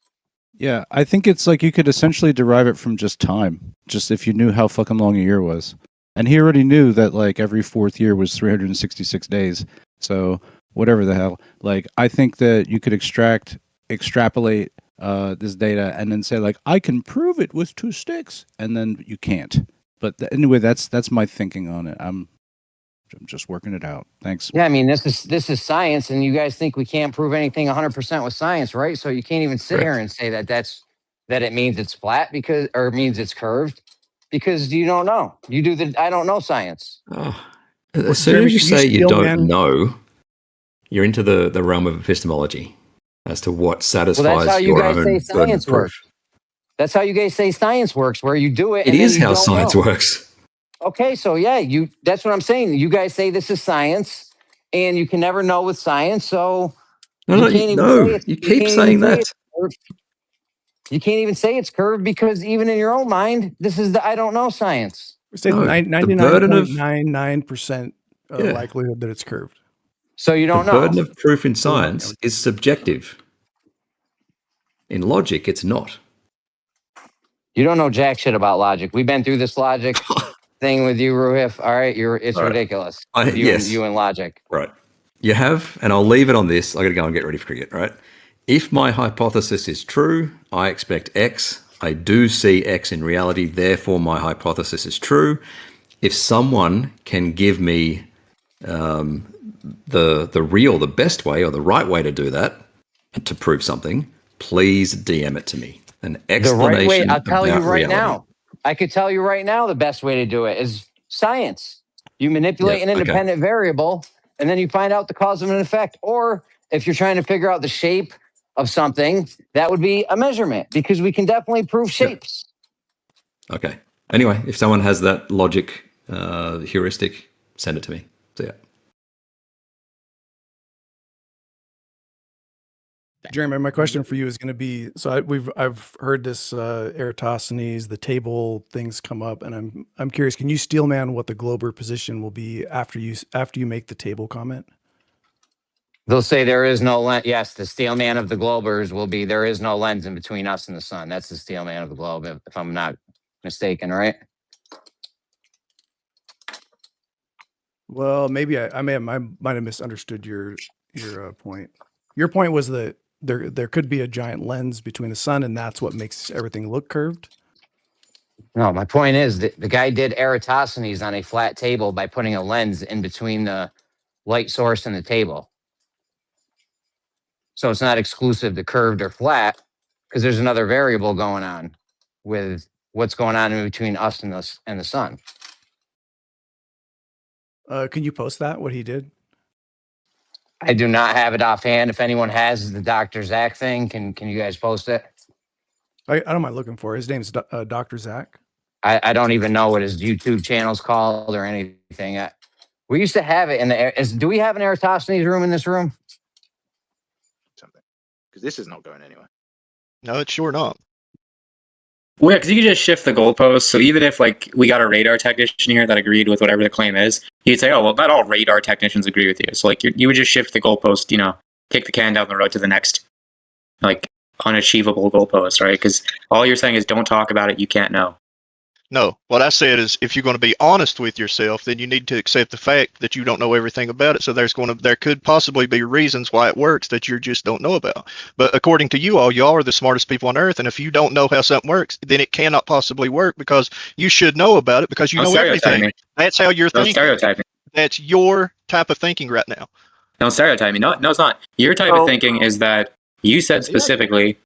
Yeah, I think it's like you could essentially derive it from just time, just if you knew how fucking long a year was. And he already knew that like every fourth year was 366 days. So whatever the hell, like I think that you could extrapolate this data and then say like I can prove it with 2 sticks, and then you can't. But anyway, that's my thinking on it. I'm just working it out. Thanks. Yeah, I mean this is science, and you guys think we can't prove anything 100% with science, right? So you can't even sit here and say that it means it's flat or means it's curved because you don't know. You do the I don't know science. Oh. As soon as you say you don't know, you're into the realm of epistemology as to what satisfies well, that's how you your guys own say burden science of proof. works. That's how you guys say science works, where you do it. It is how science works. Okay, so yeah, that's what I'm saying. You guys say this is science, and you can never know with science, so you keep saying that. You can't even say it's curved because even in your own mind, this is the I don't know science. We say 99.99% likelihood that it's curved. So you don't know. The burden of proof in science is subjective. In logic, it's not. You don't know jack shit about logic. We've been through this logic thing with you, Ruhif. All right, it's ridiculous. You and logic. Right. You have, and I'll leave it on this. I got to go and get ready for cricket, right? If my hypothesis is true, I expect X. I do see X in reality, therefore my hypothesis is true. If someone can give me the best way or the right way to do that, to prove something, please DM it to me. An explanation. The right way, I'll tell you right reality. now. I could tell you right now the best way to do it is science. You manipulate an independent variable, and then you find out the cause of an effect. Or if you're trying to figure out the shape of something, that would be a measurement, because we can definitely prove shapes. Okay. Anyway, if someone has that logic heuristic, send it to me. So yeah. Jeremy, my question for you is going to be: so I've heard this Eratosthenes, the table things come up, and I'm curious. Can you steelman what the Glober position will be after you make the table comment? They'll say there is no lens. Yes, the steelman of the Globers will be there is no lens in between us and the sun. That's the steelman of the globe, if I'm not mistaken, right? Well, maybe I might have misunderstood your point. Your point was that there could be a giant lens between the sun, and that's what makes everything look curved. No, my point is that the guy did Eratosthenes on a flat table by putting a lens in between the light source and the table. So it's not exclusive to curved or flat, because there's another variable going on with what's going on in between us and the sun. Can you post that, what he did? I do not have it offhand. If anyone has the Dr. Zach thing, can you guys post it? I don't mind looking for it. His name's Dr. Zach. I don't even know what his YouTube channel's called or anything. We used to have it in the. Do we have an Eratosthenes room in this room? Something, because this is not going anywhere. No, it's sure not. Well, yeah, because you could just shift the goalposts. So even if like we got a radar technician here that agreed with whatever the claim is, you'd say, "Oh, well, not all radar technicians agree with you." So like you would just shift the goalpost, kick the can down the road to the next, like unachievable goalpost, right? Because all you're saying is don't talk about it. You can't know. No, what I said is if you're going to be honest with yourself, then you need to accept the fact that you don't know everything about it. So there could possibly be reasons why it works that you just don't know about. But according to y'all are the smartest people on earth. And if you don't know how something works, then it cannot possibly work because you should know about it because you know everything. That's how you're thinking. Stereotyping. That's your type of thinking right now. Don't stereotype me. No, it's not. Your type of thinking is that you said specifically,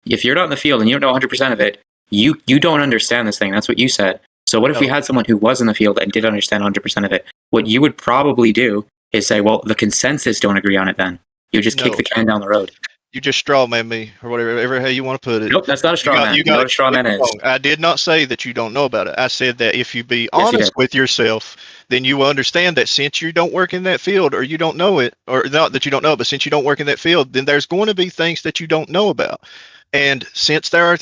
if you're not in the field and you don't know 100% of it, you don't understand this thing. That's what you said. So what if we had someone who was in the field and did understand 100% of it? What you would probably do is say, well, the consensus don't agree on it then. You just kick the can down the road. You just straw man me, or whatever how you want to put it. Nope, that's not a straw man. You know what a straw man is. I did not say that you don't know about it. I said that if you be honest with yourself, then you will understand that since you don't work in that field, or you don't know it, or not that you don't know, but since you don't work in that field, then there's going to be things that you don't know about. And since there are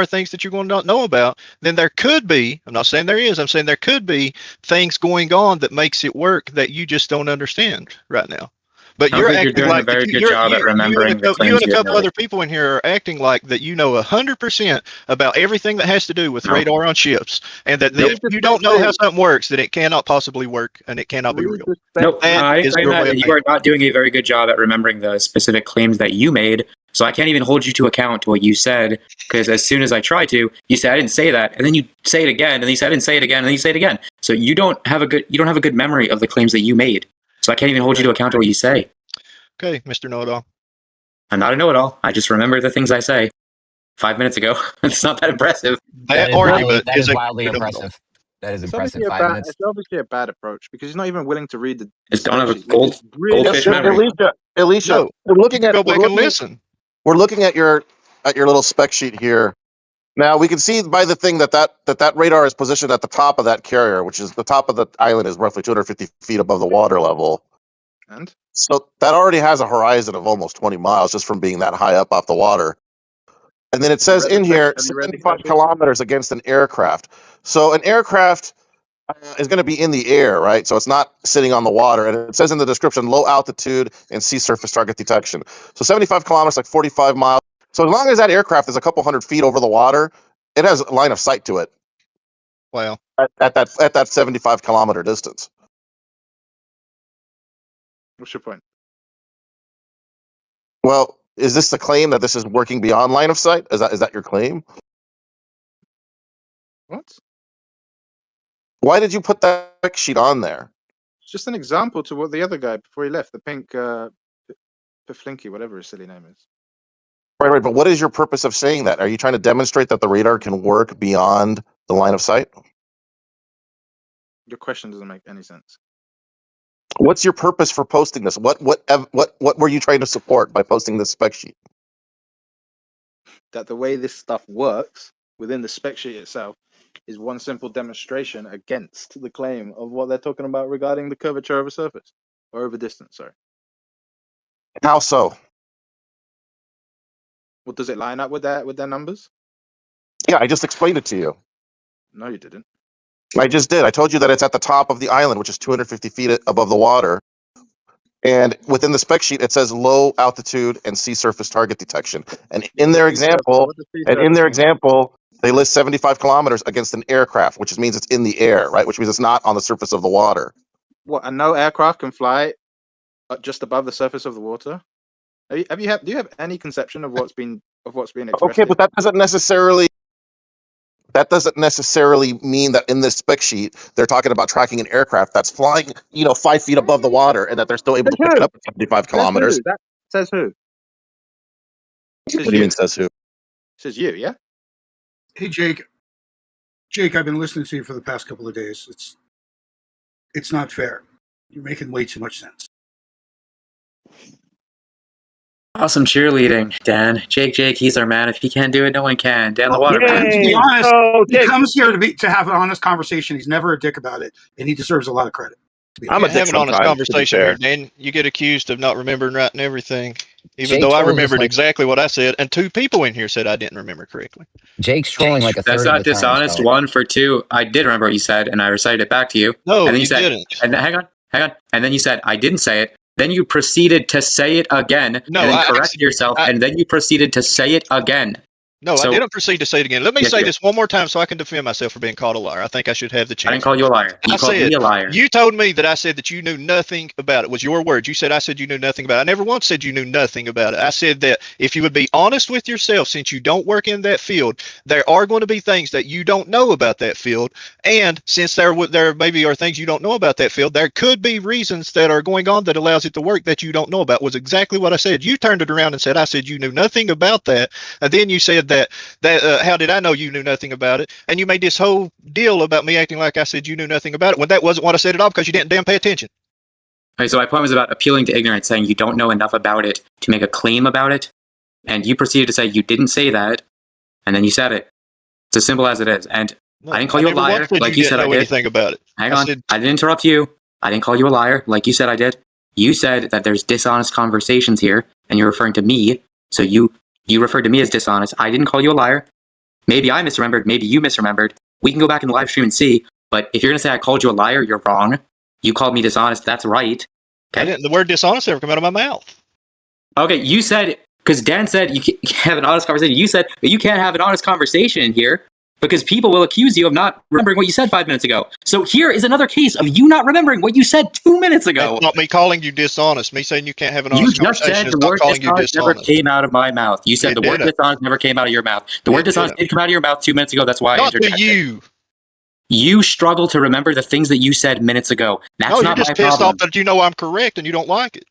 things that you're going to not know about, then there could be, I'm not saying there is, I'm saying there could be things going on that makes it work that you just don't understand right now. But you're acting like a very good job at remembering the claims you and a couple other people in here are acting like that you know 100% about everything that has to do with radar on ships, and that if you don't know how something works, then it cannot possibly work and it cannot be real. Nope, I claim that you are not doing a very good job at remembering the specific claims that you made. So I can't even hold you to account to what you said, because as soon as I try to, you say I didn't say that, and then you say it again, and then you say I didn't say it again, and then you say it again. So you don't have a good memory of the claims that you made. So I can't even hold you to account to what you say. Okay, Mr. Know-It-All. I'm not a know-it-all. I just remember the things I say 5 minutes ago. It's not that impressive. That is wildly impressive. That is impressive. 5 minutes. It's obviously a bad approach because he's not even willing to read the. Just don't have a goldfish memory. Alicia, we're looking at. We're looking at your little spec sheet here. Now we can see by the thing that radar is positioned at the top of that carrier, which is the top of the island is roughly 250 feet above the water level. And so that already has a horizon of almost 20 miles just from being that high up off the water. And then it says in here 75 kilometers against an aircraft. So an aircraft is going to be in the air, right? So it's not sitting on the water. And it says in the description, low altitude and sea surface target detection. So 75 kilometers, like 45 miles. So as long as that aircraft is a couple hundred feet over the water, it has a line of sight to it. Wow. At that 75 kilometer distance. What's your point? Well, is this the claim that this is working beyond line of sight? Is that your claim? What? Why did you put that spec sheet on there? It's just an example to what the other guy before he left, the pink Piflinky, whatever his silly name is. Right. But what is your purpose of saying that? Are you trying to demonstrate that the radar can work beyond the line of sight? Your question doesn't make any sense. What's your purpose for posting this? What were you trying to support by posting this spec sheet? That the way this stuff works within the spec sheet itself is one simple demonstration against the claim of what they're talking about regarding the curvature of a surface or over distance. Sorry. How so? Well, does it line up with their numbers? Yeah, I just explained it to you. No, you didn't. I just did. I told you that it's at the top of the island, which is 250 feet above the water. And within the spec sheet, it says low altitude and sea surface target detection. And in their example, they list 75 kilometers against an aircraft, which means it's in the air, right? Which means it's not on the surface of the water. What? And no aircraft can fly just above the surface of the water? Do you have any conception of what's being expressed? Okay, but that doesn't necessarily mean that in this spec sheet they're talking about tracking an aircraft that's flying, 5 feet above the water, and that they're still able to pick it up at 75 kilometers. That says who? What do you mean says who? Says you, yeah. Hey, Jake. Jake, I've been listening to you for the past couple of days. It's not fair. You're making way too much sense. Awesome cheerleading, Dan. Jake, he's our man. If he can't do it, no one can. Dan the water man. To be honest, he comes here to have an honest conversation. He's never a dick about it, and he deserves a lot of credit. I'm having an honest conversation here, Dan. You get accused of not remembering right and everything, even though I remembered exactly what I said, and 2 people in here said I didn't remember correctly. Jake's trolling like a third. That's not dishonest. So. 1 for 2. I did remember what you said, and I recited it back to you. No, and then you said, didn't. And hang on. And then you said I didn't say it. Then you proceeded to say it again, and then corrected yourself, and then you proceeded to say it again. No, I didn't proceed to say it again. Let me say this one more time so I can defend myself for being called a liar. I think I should have the chance. I didn't call you a liar. You called me a liar. You told me that I said that you knew nothing about it. Was your words. You said I said you knew nothing about it. I never once said you knew nothing about it. I said that if you would be honest with yourself, since you don't work in that field, there are going to be things that you don't know about that field. And since there maybe are things you don't know about that field, there could be reasons that are going on that allows it to work that you don't know about. Was exactly what I said. You turned it around and said, I said you knew nothing about that. And then you said that how did I know you knew nothing about it? And you made this whole deal about me acting like I said you knew nothing about it when that wasn't what I said at all because you didn't damn pay attention. Okay, so my point was about appealing to ignorance, saying you don't know enough about it to make a claim about it. And you proceeded to say you didn't say that, and then you said it. It's as simple as it is. And I didn't call you a liar, like you said I did. Anything about it. Hang on. I didn't interrupt you. I didn't call you a liar, like you said I did. You said that there's dishonest conversations here, and you're referring to me. So you referred to me as dishonest. I didn't call you a liar. Maybe I misremembered. Maybe you misremembered. We can go back in the live stream and see. But if you're going to say I called you a liar, you're wrong. You called me dishonest. That's right. Okay? The word dishonest never come out of my mouth. Okay, you said, because Dan said you can't have an honest conversation. You said that you can't have an honest conversation in here because people will accuse you of not remembering what you said 5 minutes ago. So here is another case of you not remembering what you said 2 minutes ago. It's not me calling you dishonest. Me saying you can't have an honest conversation is not calling you dishonest. Never came out of my mouth. You said the word dishonest never came out of your mouth. The word dishonest did come out of your mouth 2 minutes ago. That's why I interjected. Not to you. You struggle to remember the things that you said minutes ago. That's no, not you're just my pissed problem. off that you know I'm correct and you don't like it.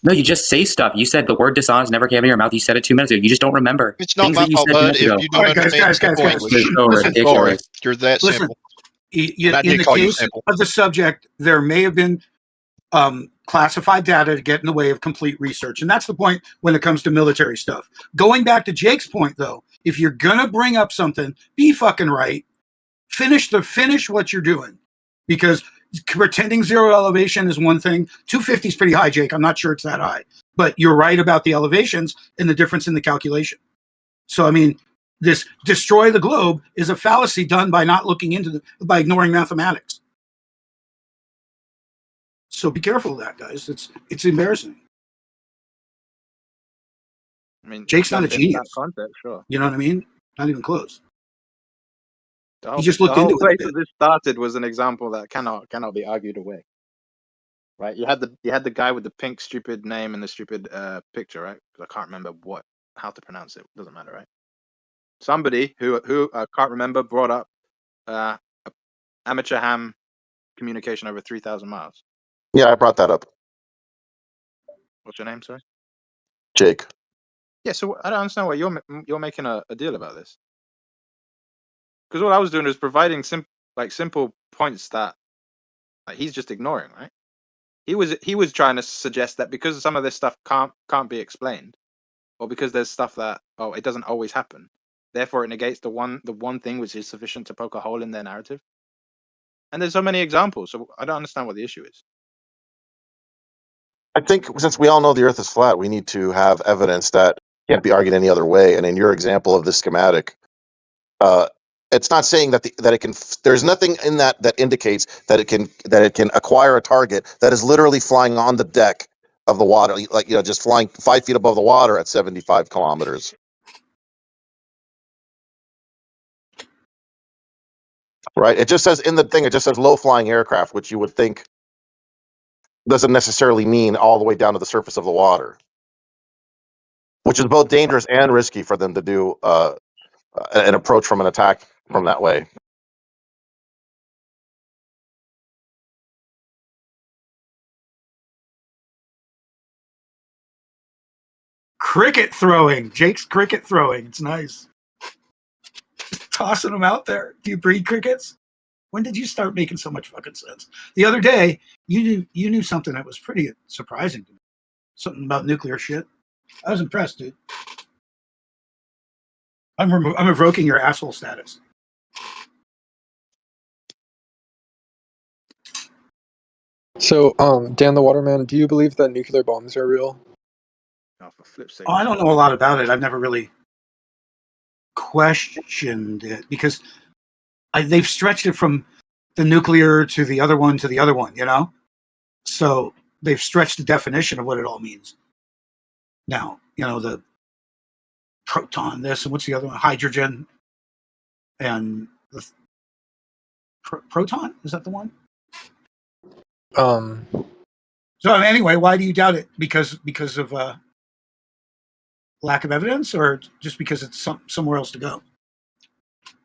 No, you just say stuff. You said the word dishonest never came out of your mouth. You said it 2 minutes ago. You just don't remember. It's not my fault, bud, if you don't understand the point. You're that simple. In the case of the subject, there may have been classified data to get in the way of complete research. And that's the point when it comes to military stuff. Going back to Jake's point, though, if you're going to bring up something, be fucking right. Finish what you're doing. Because pretending zero elevation is one thing. 250 is pretty high, Jake. I'm not sure it's that high. But you're right about the elevations and the difference in the calculation. So, I mean, this destroy the globe is a fallacy done by not looking into by ignoring mathematics. So be careful of that, guys. It's embarrassing. I mean, Jake's not a genius. In that context, sure. You know what I mean? Not even close. He just looked into it. The whole place that this started was an example that cannot be argued away. Right? You had the guy with the pink stupid name and the stupid picture, right? Because I can't remember how to pronounce it. Doesn't matter, right? Somebody who I can't remember brought up amateur ham communication over 3,000 miles. Yeah, I brought that up. What's your name, sorry? Jake. Yeah, so I don't understand why you're making a deal about this. Because all I was doing was providing simple points that he's just ignoring, right? He was trying to suggest that because some of this stuff can't be explained, or because there's stuff that it doesn't always happen, therefore it negates the one thing which is sufficient to poke a hole in their narrative. And there's so many examples, so I don't understand what the issue is. I think since we all know the Earth is flat, we need to have evidence that can't be argued any other way. And in your example of the schematic, it's not saying that it can. There's nothing in that indicates that it can acquire a target that is literally flying on the deck of the water, just flying 5 feet above the water at 75 kilometers. Right. It just says in the thing. It just says low flying aircraft, which you would think doesn't necessarily mean all the way down to the surface of the water, which is both dangerous and risky for them to do an approach from an attack from that way. Cricket throwing. Jake's cricket throwing. It's nice. Just tossing them out there. Do you breed crickets? When did you start making so much fucking sense? The other day, you knew something that was pretty surprising to me. Something about nuclear shit. I was impressed, dude. I'm revoking your asshole status. So, Dan the Waterman, do you believe that nuclear bombs are real? I don't know a lot about it. I've never really questioned it because they've stretched it from the nuclear to the other one, you know? So they've stretched the definition of what it all means. Now, you know, proton this, and what's the other one? Hydrogen and the proton? Is that the one? So anyway, why do you doubt it? Because of lack of evidence, or just because it's somewhere else to go?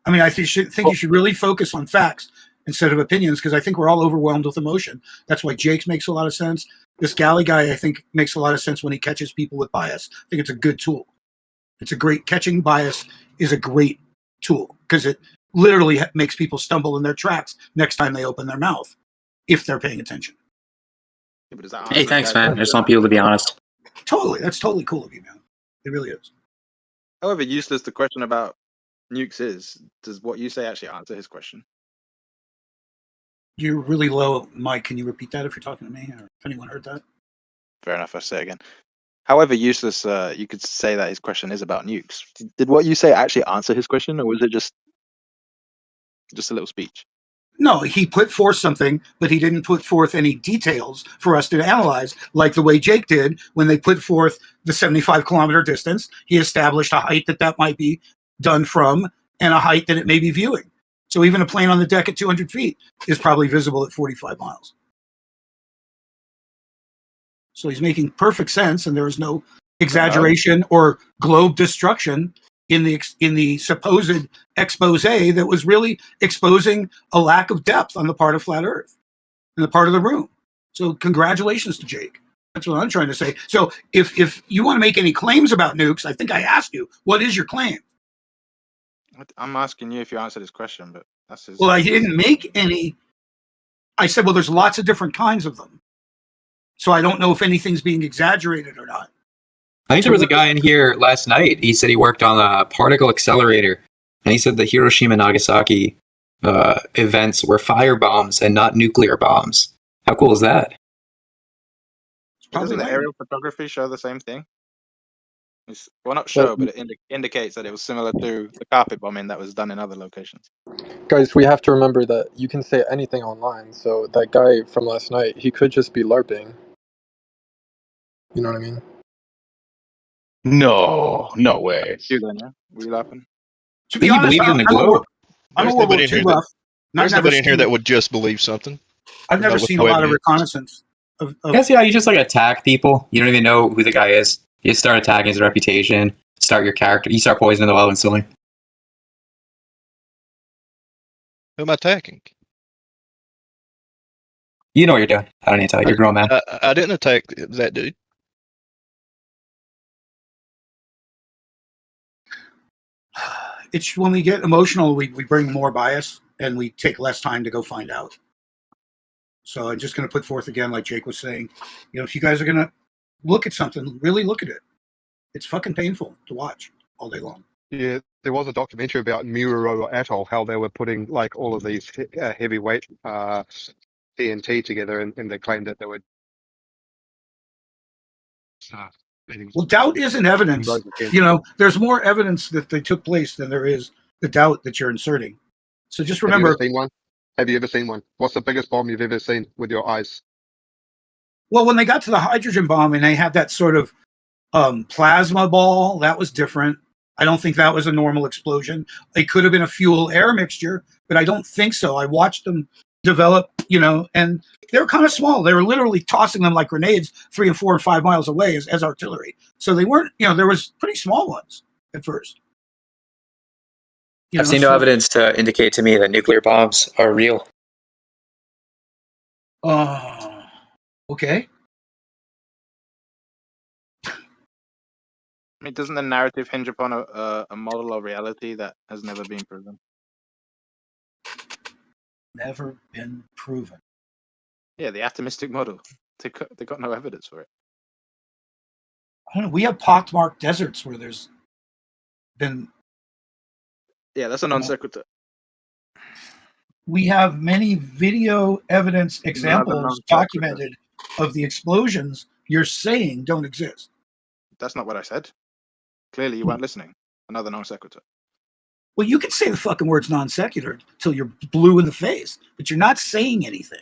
I mean, I think you should really focus on facts instead of opinions, because I think we're all overwhelmed with emotion. That's why Jake's makes a lot of sense. This Galley guy, I think, makes a lot of sense when he catches people with bias. I think it's a good tool. It's a great catching bias is a great tool because it literally makes people stumble in their tracks next time they open their mouth if they're paying attention. Hey, thanks, man. I just want people to be honest. Totally. That's totally cool of you, man. It really is. However useless the question about Nukes is, does what you say actually answer his question? You're really low, Mike. Can you repeat that if you're talking to me, or if anyone heard that? Fair enough, I'll say it again. However useless you could say that his question is about nukes, did what you say actually answer his question, or was it just a little speech? No, he put forth something, but he didn't put forth any details for us to analyze, like the way Jake did when they put forth the 75-kilometer distance. He established a height that might be done from and a height that it may be viewing. So even a plane on the deck at 200 feet is probably visible at 45 miles. So he's making perfect sense, and there is no exaggeration or globe destruction in the supposed expose that was really exposing a lack of depth on the part of Flat Earth, in the part of the room. So congratulations to Jake. That's what I'm trying to say. So if you want to make any claims about nukes, I think I asked you, what is your claim? I'm asking you if you answered his question, but that's his. Well, I didn't make any. I said, well, there's lots of different kinds of them. So I don't know if anything's being exaggerated or not. I think there was a guy in here last night. He said he worked on a particle accelerator, and he said the Hiroshima Nagasaki events were fire bombs and not nuclear bombs. How cool is that? Doesn't the aerial photography show the same thing? Well, not show, but it indicates that it was similar to the carpet bombing that was done in other locations. Guys, we have to remember that you can say anything online. So that guy from last night, he could just be LARPing. You know what I mean? No way. You then, yeah? Were you laughing? To be honest, I'm a World War II buff. There's nobody in here that would just believe something. I've never seen a lot of reconnaissance. Guess yeah, you just like attack people. You don't even know who the guy is. You just start attacking his reputation, start your character. You start poisoning the well instantly. Who am I attacking? You know what you're doing. I don't need to tell you. You're a grown man. I didn't attack that dude. It's when we get emotional, we bring more bias and we take less time to go find out. So I'm just going to put forth again, like Jake was saying, if you guys are going to look at something, really look at it. It's fucking painful to watch all day long. Yeah, there was a documentary about Muraro Atoll, how they were putting like all of these heavyweight TNT together, and they claimed that they would. Well, doubt isn't evidence. There's more evidence that they took place than there is the doubt that you're inserting. So just remember. Have you ever seen one? Have you ever seen one? What's the biggest bomb you've ever seen with your eyes? Well, when they got to the hydrogen bomb and they had that sort of plasma ball, that was different. I don't think that was a normal explosion. It could have been a fuel-air mixture, but I don't think so. I watched them develop, and they were kind of small. They were literally tossing them like grenades 3 and 4 and 5 miles away as artillery. So they weren't, there was pretty small ones at first. I've seen no evidence to indicate to me that nuclear bombs are real. Okay. I mean, doesn't the narrative hinge upon a model of reality that has never been proven? Never been proven. Yeah, the atomistic model. They got no evidence for it. I don't know. We have pockmarked deserts where there's been. Yeah, that's a non sequitur. We have many video evidence examples documented of the explosions you're saying don't exist. That's not what I said. Clearly, you weren't listening. Another non sequitur. Well, you can say the fucking words non sequitur until you're blue in the face, but you're not saying anything.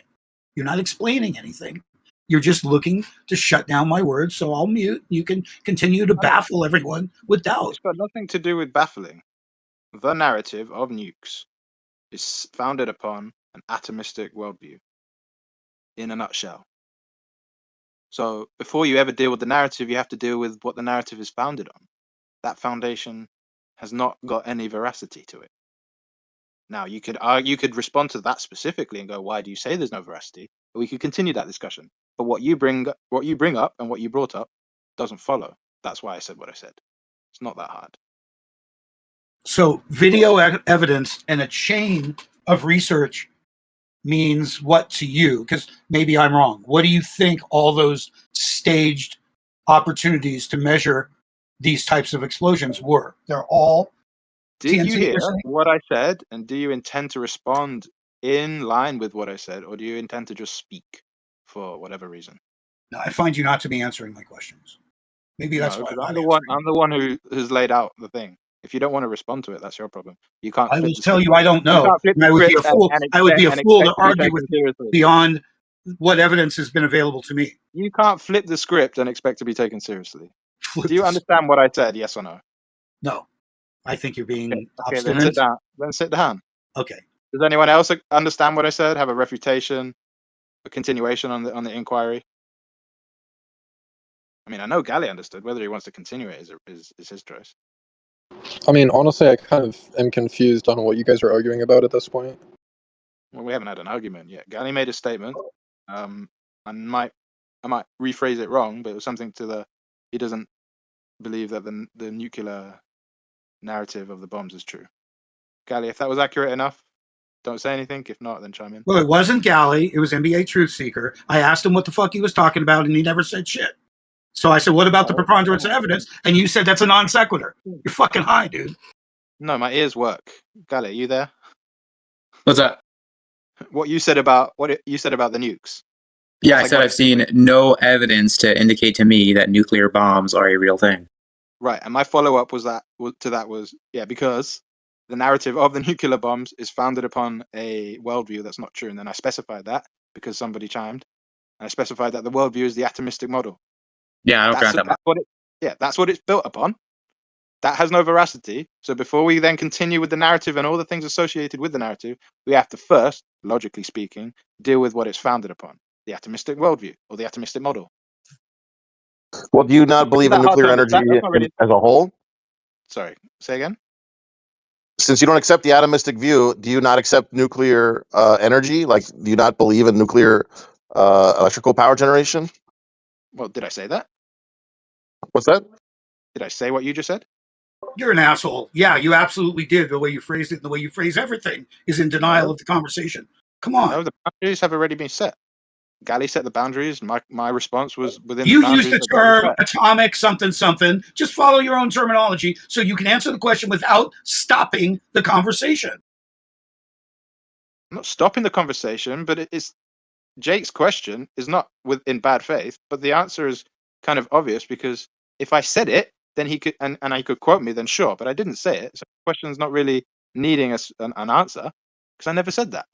You're not explaining anything. You're just looking to shut down my words, so I'll mute. You can continue to baffle everyone with doubt. It's got nothing to do with baffling. The narrative of Nukes is founded upon an atomistic worldview, in a nutshell. So before you ever deal with the narrative, you have to deal with what the narrative is founded on. That foundation has not got any veracity to it. Now you could respond to that specifically and go, "Why do you say there's no veracity?" But we could continue that discussion. But what you bring up and what you brought up doesn't follow. That's why I said what I said. It's not that hard. So video evidence and a chain of research means what to you? Because maybe I'm wrong. What do you think all those staged opportunities to measure these types of explosions were? They're all Did you hear what I said? And do you intend to respond in line with what I said? Or do you intend to just speak for whatever reason? No, I find you not to be answering my questions. Maybe that's why I'm the one who has laid out the thing. If you don't want to respond to it, that's your problem. You can't. I will tell you I don't know. I would be a fool. I would be a fool to argue with you beyond what evidence has been available to me. You can't flip the script and expect to be taken seriously. Do you understand what I said? Yes or no? No. I think you're being obstinate. Then sit down. Then sit down. Okay. Does anyone else understand what I said? Have a refutation, a continuation on the inquiry? I mean, I know Gally understood. Whether he wants to continue it is his choice. I mean, honestly, I kind of am confused on what you guys are arguing about at this point. Well, we haven't had an argument yet. Gally made a statement. I might rephrase it wrong, but it was something to he doesn't believe that the nuclear narrative of the bombs is true. Gally, if that was accurate enough, don't say anything. If not, then chime in. Well, it wasn't Gally. It was NBA Truth Seeker. I asked him what the fuck he was talking about, and he never said shit. So I said, what about the preponderance of evidence? And you said that's a non sequitur. You're fucking high, dude. No, my ears work. Gally, are you there? What's that? What you said about the nukes. Yeah, I said I've seen no evidence to indicate to me that nuclear bombs are a real thing. Right, and my follow-up was because the narrative of the nuclear bombs is founded upon a worldview that's not true, and then I specified that because somebody chimed, and I specified that the worldview is the atomistic model. Yeah, I don't grant that. That's what it's built upon. That has no veracity. So before we then continue with the narrative and all the things associated with the narrative, we have to first, logically speaking, deal with what it's founded upon, the atomistic worldview or the atomistic model. Well, do you not believe in nuclear energy as a whole? Sorry, say again? Since you don't accept the atomistic view, do you not accept nuclear energy? Like, do you not believe in nuclear electrical power generation? Well, did I say that? What's that? Did I say what you just said? You're an asshole. Yeah, you absolutely did. The way you phrased it and the way you phrase everything is in denial of the conversation. Come on. No, the boundaries have already been set. Gally set the boundaries. My response was within you the boundaries. You used the term atomic something. Just follow your own terminology so you can answer the question without stopping the conversation. I'm not stopping the conversation, but it's Jake's question is not in bad faith, but the answer is kind of obvious because if I said it, then he could and he could quote me, then sure, but I didn't say it. So the question is not really needing an answer because I never said that.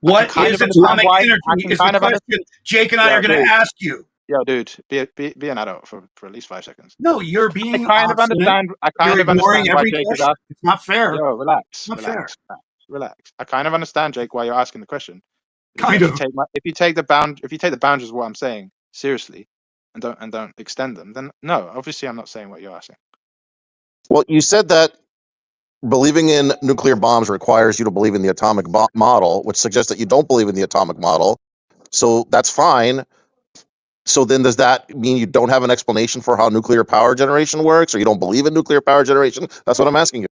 What is atomic energy is the question Jake and I are going to ask you. Yo, dude, be an adult for at least 5 seconds. No, you're being I kind of understand why Jake is asking. It's not fair. Yo, relax. I kind of understand, Jake, why you're asking the question. If you take the boundaries of what I'm saying seriously and don't extend them, then no, obviously I'm not saying what you're asking. Well, you said that believing in nuclear bombs requires you to believe in the atomic model, which suggests that you don't believe in the atomic model. So that's fine. So then does that mean you don't have an explanation for how nuclear power generation works, or you don't believe in nuclear power generation? That's what I'm asking you.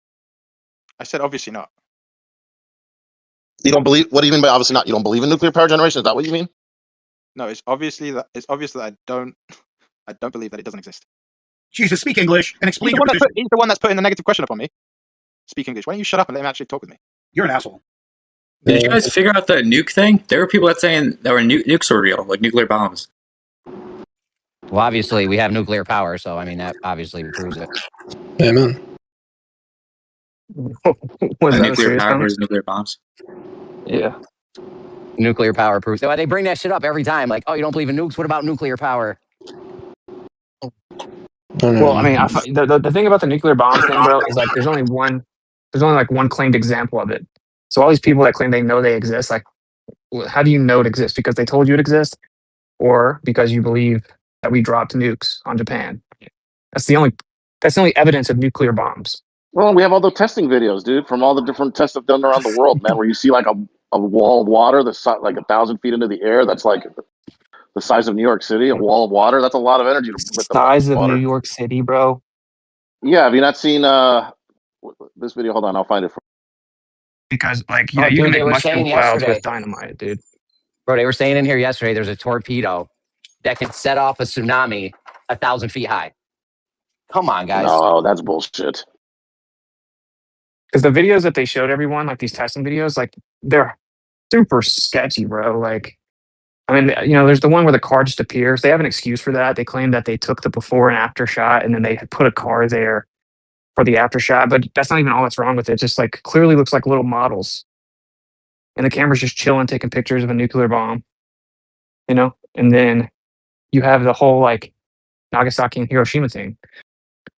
I said obviously not. You don't believe? What do you mean by obviously not? You don't believe in nuclear power generation? Is that what you mean? No, it's obvious that I don't believe that it doesn't exist. Jesus, speak English and explain your position. He's the one that's putting the negative question upon me. Speak English. Why don't you shut up and let him actually talk with me? You're an asshole. Did you guys figure out the nuke thing? There were people that saying that nukes were real, like nuclear bombs. Well, obviously, we have nuclear power, so I mean that obviously proves it. Amen. Was nuclear power versus nuclear bombs? Yeah. Nuclear power proof. They bring that shit up every time. Like, oh, you don't believe in nukes? What about nuclear power? Well, I mean, the thing about the nuclear bombs thing, bro, is like there's only like one claimed example of it. So all these people that claim they know they exist, like, how do you know it exists? Because they told you it exists, or because you believe that we dropped nukes on Japan? That's the only evidence of nuclear bombs. Well, we have all the testing videos, dude, from all the different tests I've done around the world, man, where you see like a wall of water that's like 1,000 feet into the air. That's like the size of New York City, a wall of water. That's a lot of energy to lift up Size of water. New York City, bro. Yeah, have you not seen this video? Hold on, I'll find it for Because, like, you know, you can make mushroom clouds with dynamite, dude. Bro, they were saying in here yesterday there's a torpedo that can set off a tsunami 1,000 feet high. Come on, guys. No, that's bullshit. Because the videos that they showed everyone, like these testing videos, like they're super sketchy, bro. Like, I mean, you know, there's the one where the car just appears. They have an excuse for that. They claim that they took the before and after shot and then they had put a car there for the after shot. But that's not even all that's wrong with it. It just like clearly looks like little models. And the camera's just chilling, taking pictures of a nuclear bomb, you know? And then you have the whole like Nagasaki and Hiroshima thing.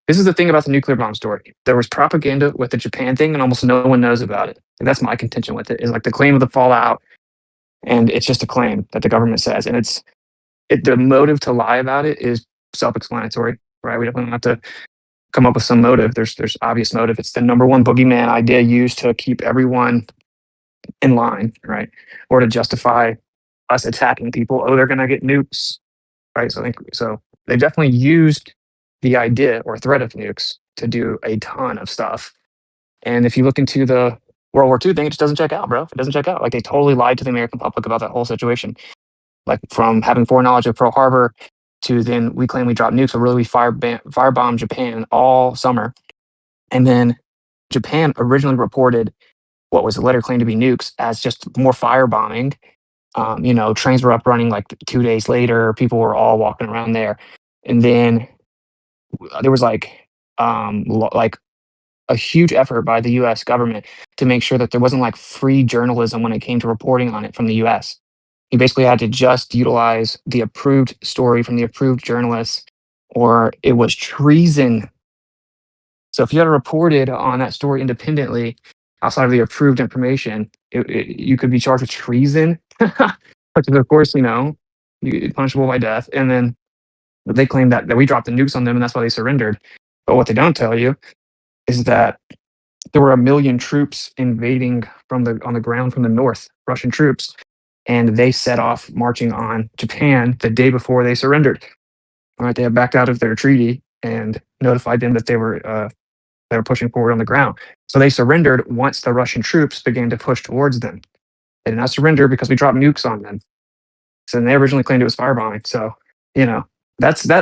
This is the thing about the nuclear bomb story. There was propaganda with the Japan thing, and almost no one knows about it. And that's my contention with it. Is like the claim of the fallout, and it's just a claim that the government says, and the motive to lie about it is self-explanatory, right? We don't have to come up with some motive. There's obvious motive. It's the number one boogeyman idea used to keep everyone in line, right? Or to justify us attacking people. Oh, they're gonna get nukes, right? So they definitely used the idea or threat of nukes to do a ton of stuff. And if you look into the World War II thing, it just doesn't check out, bro. It doesn't check out. Like they totally lied to the American public about that whole situation. Like from having foreknowledge of Pearl Harbor to then we claim we dropped nukes, but really we firebombed Japan all summer. And then Japan originally reported what was later claimed to be nukes as just more firebombing. You know, trains were up running like 2 days later. People were all walking around there. And then there was like a huge effort by the U.S. government to make sure that there wasn't like free journalism when it came to reporting on it from the U.S. You basically had to just utilize the approved story from the approved journalists, or it was treason. So if you had reported on that story independently, outside of the approved information, you could be charged with treason, which is of course, you know, punishable by death. And then they claim that we dropped the nukes on them and that's why they surrendered. But what they don't tell you is that there were 1 million troops invading on the ground from the north, Russian troops, and they set off marching on Japan the day before they surrendered. All right, they had backed out of their treaty and notified them that they were pushing forward on the ground. So they surrendered once the Russian troops began to push towards them. They did not surrender because we dropped nukes on them. So they originally claimed it was firebombing. So, you know,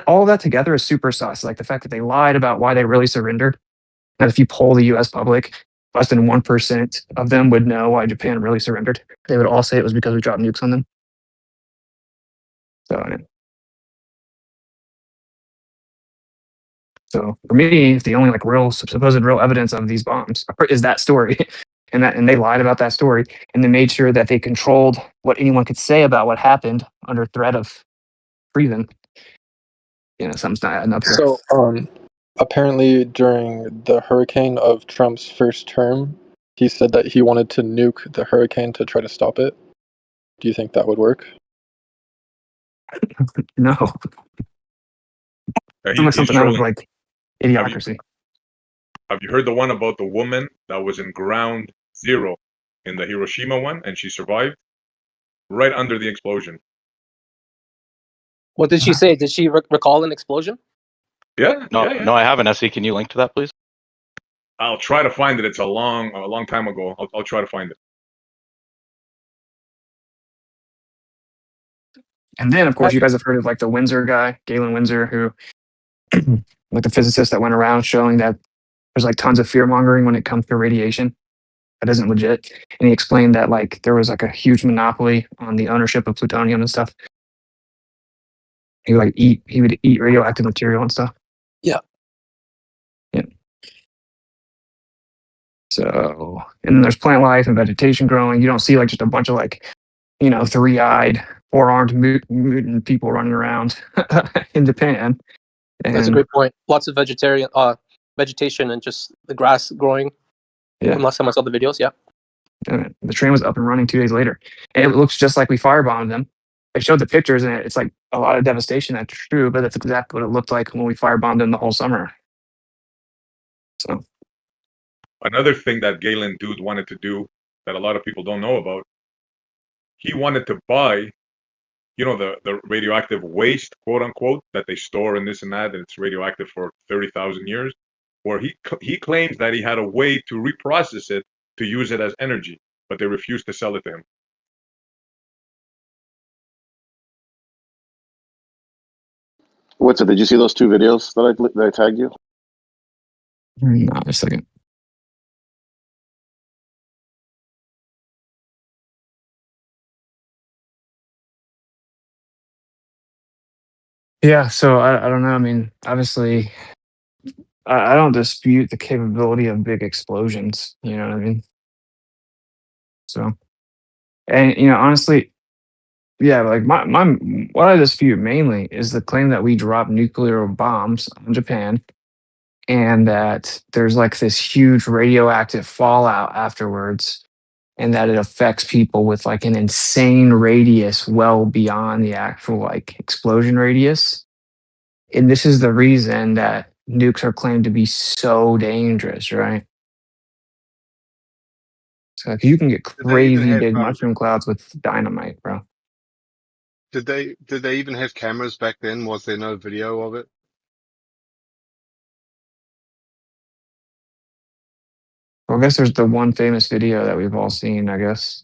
all of that together is super sus. Like the fact that they lied about why they really surrendered. That if you poll the US public, less than 1% of them would know why Japan really surrendered. They would all say it was because we dropped nukes on them. So for me, the only like supposed real evidence of these bombs is that story. And they lied about that story and they made sure that they controlled what anyone could say about what happened under threat of treason. You know, something's not adding up here. So, apparently during the hurricane of Trump's first term, he said that he wanted to nuke the hurricane to try to stop it. Do you think that would work? No. He's Something out of like idiocracy. Have you heard the one about the woman that was in ground zero in the Hiroshima one and she survived right under the explosion? What did she say? Did she recall an explosion? Yeah. No, yeah. no, I haven't. SE, can you link to that, please? I'll try to find it. It's a long time ago. I'll try to find it. And then, of course, you guys have heard of like the Windsor guy, Galen Windsor, who like the physicist that went around showing that there's like tons of fear mongering when it comes to radiation. That isn't legit. And he explained that like there was like a huge monopoly on the ownership of plutonium and stuff. He would eat radioactive material and stuff. Yeah. Yeah. So, and then there's plant life and vegetation growing. You don't see like just a bunch of like three-eyed, four-armed mutant people running around in Japan. That's a great point. Lots of vegetation and just the grass growing. Yeah. From last time I saw the videos, yeah. And the train was up and running 2 days later. And it looks just like we firebombed them. I showed the pictures, and it's like a lot of devastation. That's true, but that's exactly what it looked like when we firebombed them the whole summer. So another thing that Galen dude wanted to do that a lot of people don't know about, he wanted to buy, the radioactive waste, quote unquote, that they store in this and that, and it's radioactive for 30,000 years, where he claims that he had a way to reprocess it to use it as energy, but they refused to sell it to him. What's it? Did you see those 2 videos that I tagged you? No, just a second. Yeah, so I don't know. I mean, obviously, I don't dispute the capability of big explosions. You know what I mean? So, and honestly, yeah, like my what I dispute mainly is the claim that we dropped nuclear bombs on Japan, and that there's like this huge radioactive fallout afterwards, and that it affects people with like an insane radius well beyond the actual like explosion radius. And this is the reason that nukes are claimed to be so dangerous, right? So like, you can get Did they even crazy have big mushroom clouds with dynamite, bro. Did they even have cameras back then? Was there no video of it? Well, I guess there's the one famous video that we've all seen, I guess.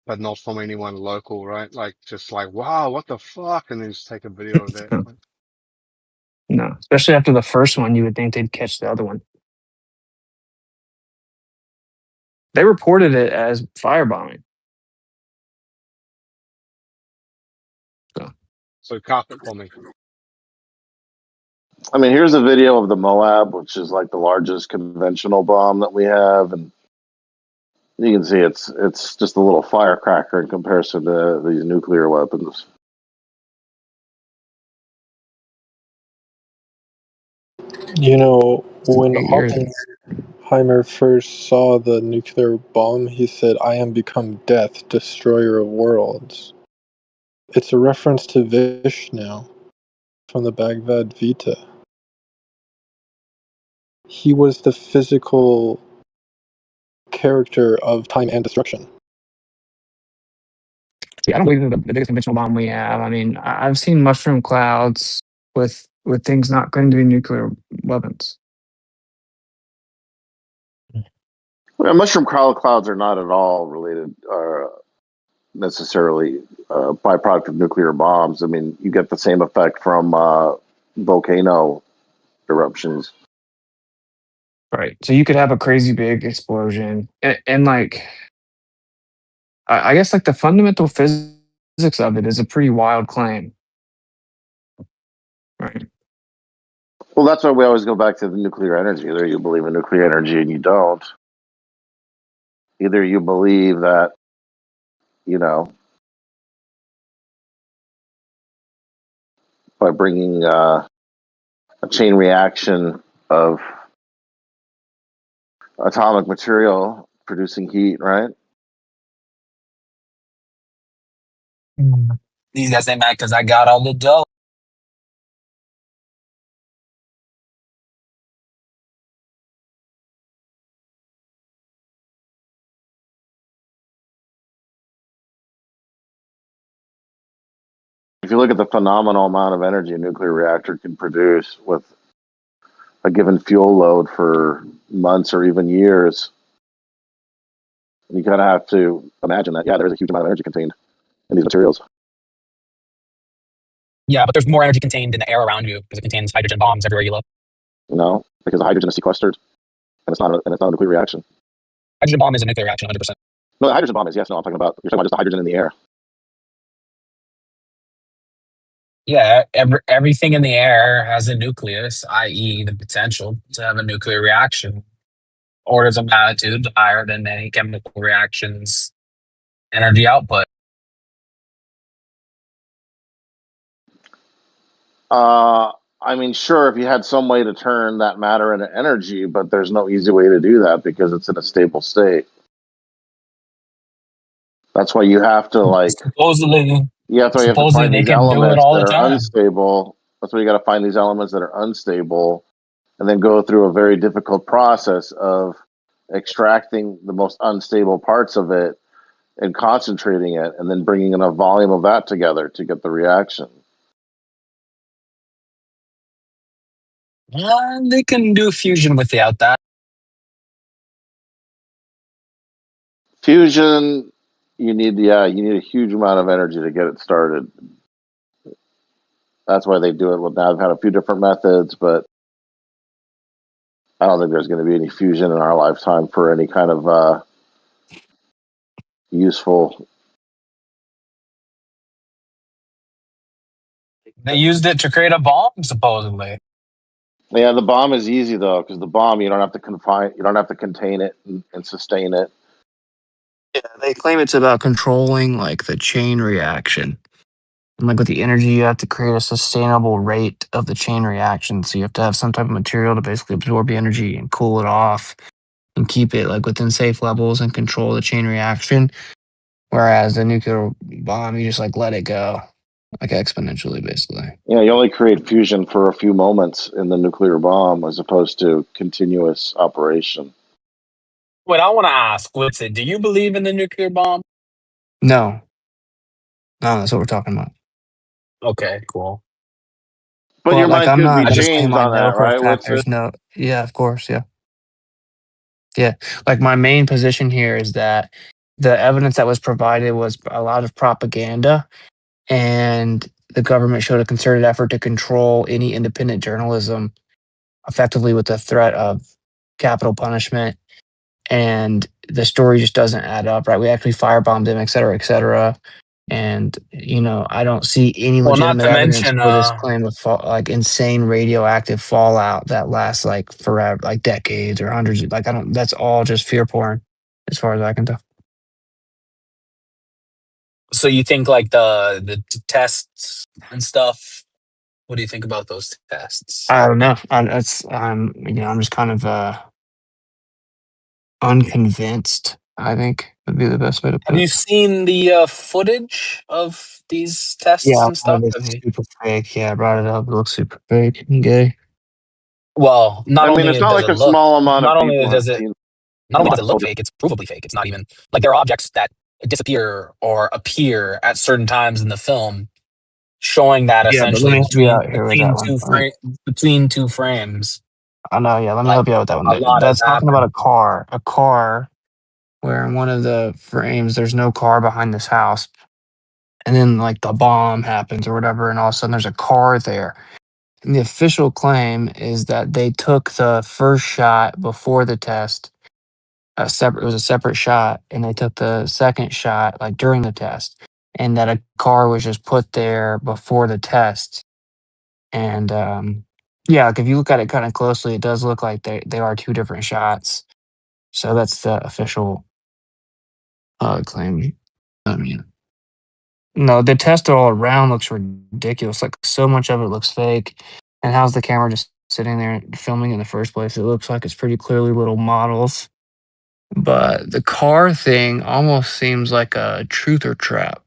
But not from anyone local, right? Like just like, wow, what the fuck? And then just take a video of that. No, especially after the first one, you would think they'd catch the other one. They reported it as firebombing. So carpet bombing. I mean, here's a video of the Moab, which is like the largest conventional bomb that we have, and you can see it's just a little firecracker in comparison to these nuclear weapons. You know, when Oppenheimer first saw the nuclear bomb, he said, "I am become death, destroyer of worlds." It's a reference to Vishnu from the Bhagavad Gita. He was the physical character of time and destruction. Yeah, I don't believe in the biggest conventional bomb we have. I mean, I've seen mushroom clouds with things not going to be nuclear weapons. Well, mushroom clouds are not at all related, necessarily byproduct of nuclear bombs. I mean, you get the same effect from volcano eruptions. Right. So you could have a crazy big explosion, and like, I guess like the fundamental physics of it is a pretty wild claim. Right. Well, that's why we always go back to the nuclear energy. Either you believe in nuclear energy and you don't. Either you believe that, by bringing a chain reaction of atomic material producing heat, right? These guys ain't mad because I got all the dough. If you look at the phenomenal amount of energy a nuclear reactor can produce with a given fuel load for months or even years, you kind of have to imagine that, yeah, there is a huge amount of energy contained in these materials. Yeah, but there's more energy contained in the air around you because it contains hydrogen bombs everywhere you look. No, because the hydrogen is sequestered, and it's not a nuclear reaction. Hydrogen bomb is a nuclear reaction, 100%. No, the hydrogen bomb is, yes. No, you're talking about just the hydrogen in the air. Yeah, everything in the air has a nucleus, i.e. the potential to have a nuclear reaction. Orders of magnitude higher than any chemical reactions energy output. I mean, sure, if you had some way to turn that matter into energy, but there's no easy way to do that because it's in a stable state. That's why you have to Supposedly you have to find they these can do it elements all that the are time. unstable. That's why you got to find these elements that are unstable, and then go through a very difficult process of extracting the most unstable parts of it and concentrating it, and then bringing enough volume of that together to get the reaction. They can do fusion without that. Fusion, you need a huge amount of energy to get it started. That's why they do it. Well, now I've had a few different methods, but I don't think there's going to be any fusion in our lifetime for any kind of useful. They used it to create a bomb, supposedly. Yeah, the bomb is easy though, because the bomb you don't have to contain it and sustain it. Yeah, they claim it's about controlling like the chain reaction. And like with the energy, you have to create a sustainable rate of the chain reaction. So you have to have some type of material to basically absorb the energy and cool it off and keep it like within safe levels and control the chain reaction. Whereas the nuclear bomb, you just like let it go, like exponentially, basically. Yeah, you only create fusion for a few moments in the nuclear bomb as opposed to continuous operation. Wait, I want to ask, Witsit, do you believe in the nuclear bomb? No, that's what we're talking about. Okay, cool. But your like, mind I'm could be not just saying changed I on know that, for a right? fact What's it? there's no. Yeah, of course. Yeah. Yeah. Like, my main position here is that the evidence that was provided was a lot of propaganda, and the government showed a concerted effort to control any independent journalism effectively with the threat of capital punishment. And the story just doesn't add up, right? We actually firebombed him, et cetera, et cetera. And, I don't see any Well, not legitimate to evidence mention, for this claim of like insane radioactive fallout that lasts like forever, like decades or hundreds. Like, that's all just fear porn as far as I can tell. so you think like the tests and stuff? What do you think about those tests? I don't know. I'm just kind of unconvinced, I think would be the best way to Have put you it. seen the footage of these tests Yeah, and stuff? it's super fake. Yeah, I brought it up. It looks super fake and gay. Well, I mean, it's not like a small amount of people have seen. not only does it look fake, it's provably fake. It's not even like there are objects that disappear or appear at certain times in the film, showing that Yeah, but let essentially me help you out here with that one. between two frames. I know. Yeah, let me Like help you out with that a one. lot has That's talking about happened. a car where in one of the frames there's no car behind this house, and then like the bomb happens or whatever, and all of a sudden there's a car there. And the official claim is that they took the first shot before the test. It was a separate shot, and they took the second shot like during the test, and that a car was just put there before the test. And yeah, like if you look at it kind of closely, it does look like they are two different shots. So that's the official claim. I mean, no, the test all around looks ridiculous. Like, so much of it looks fake. And how's the camera just sitting there filming in the first place? It looks like it's pretty clearly little models. But the car thing almost seems like a truth or trap.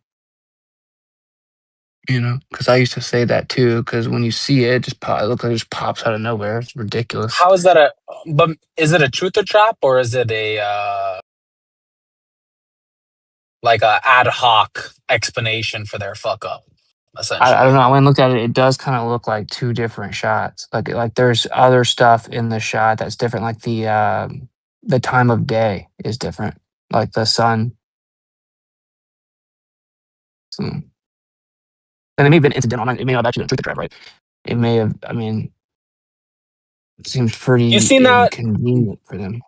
Because I used to say that too. Because when you see it, it looks like it just pops out of nowhere. It's ridiculous. How is that but is it a truth or trap, or is it a like a ad hoc explanation for their fuck up, I don't essentially? know. I went and looked at it. It does kind of look like two different shots. Like there's other stuff in the shot that's different. Like the time of day is different. Like the sun. So, and it may have been incidental. It may not have actually been truth or trap, right? It may have. I mean, it seems You pretty seen that? inconvenient for them.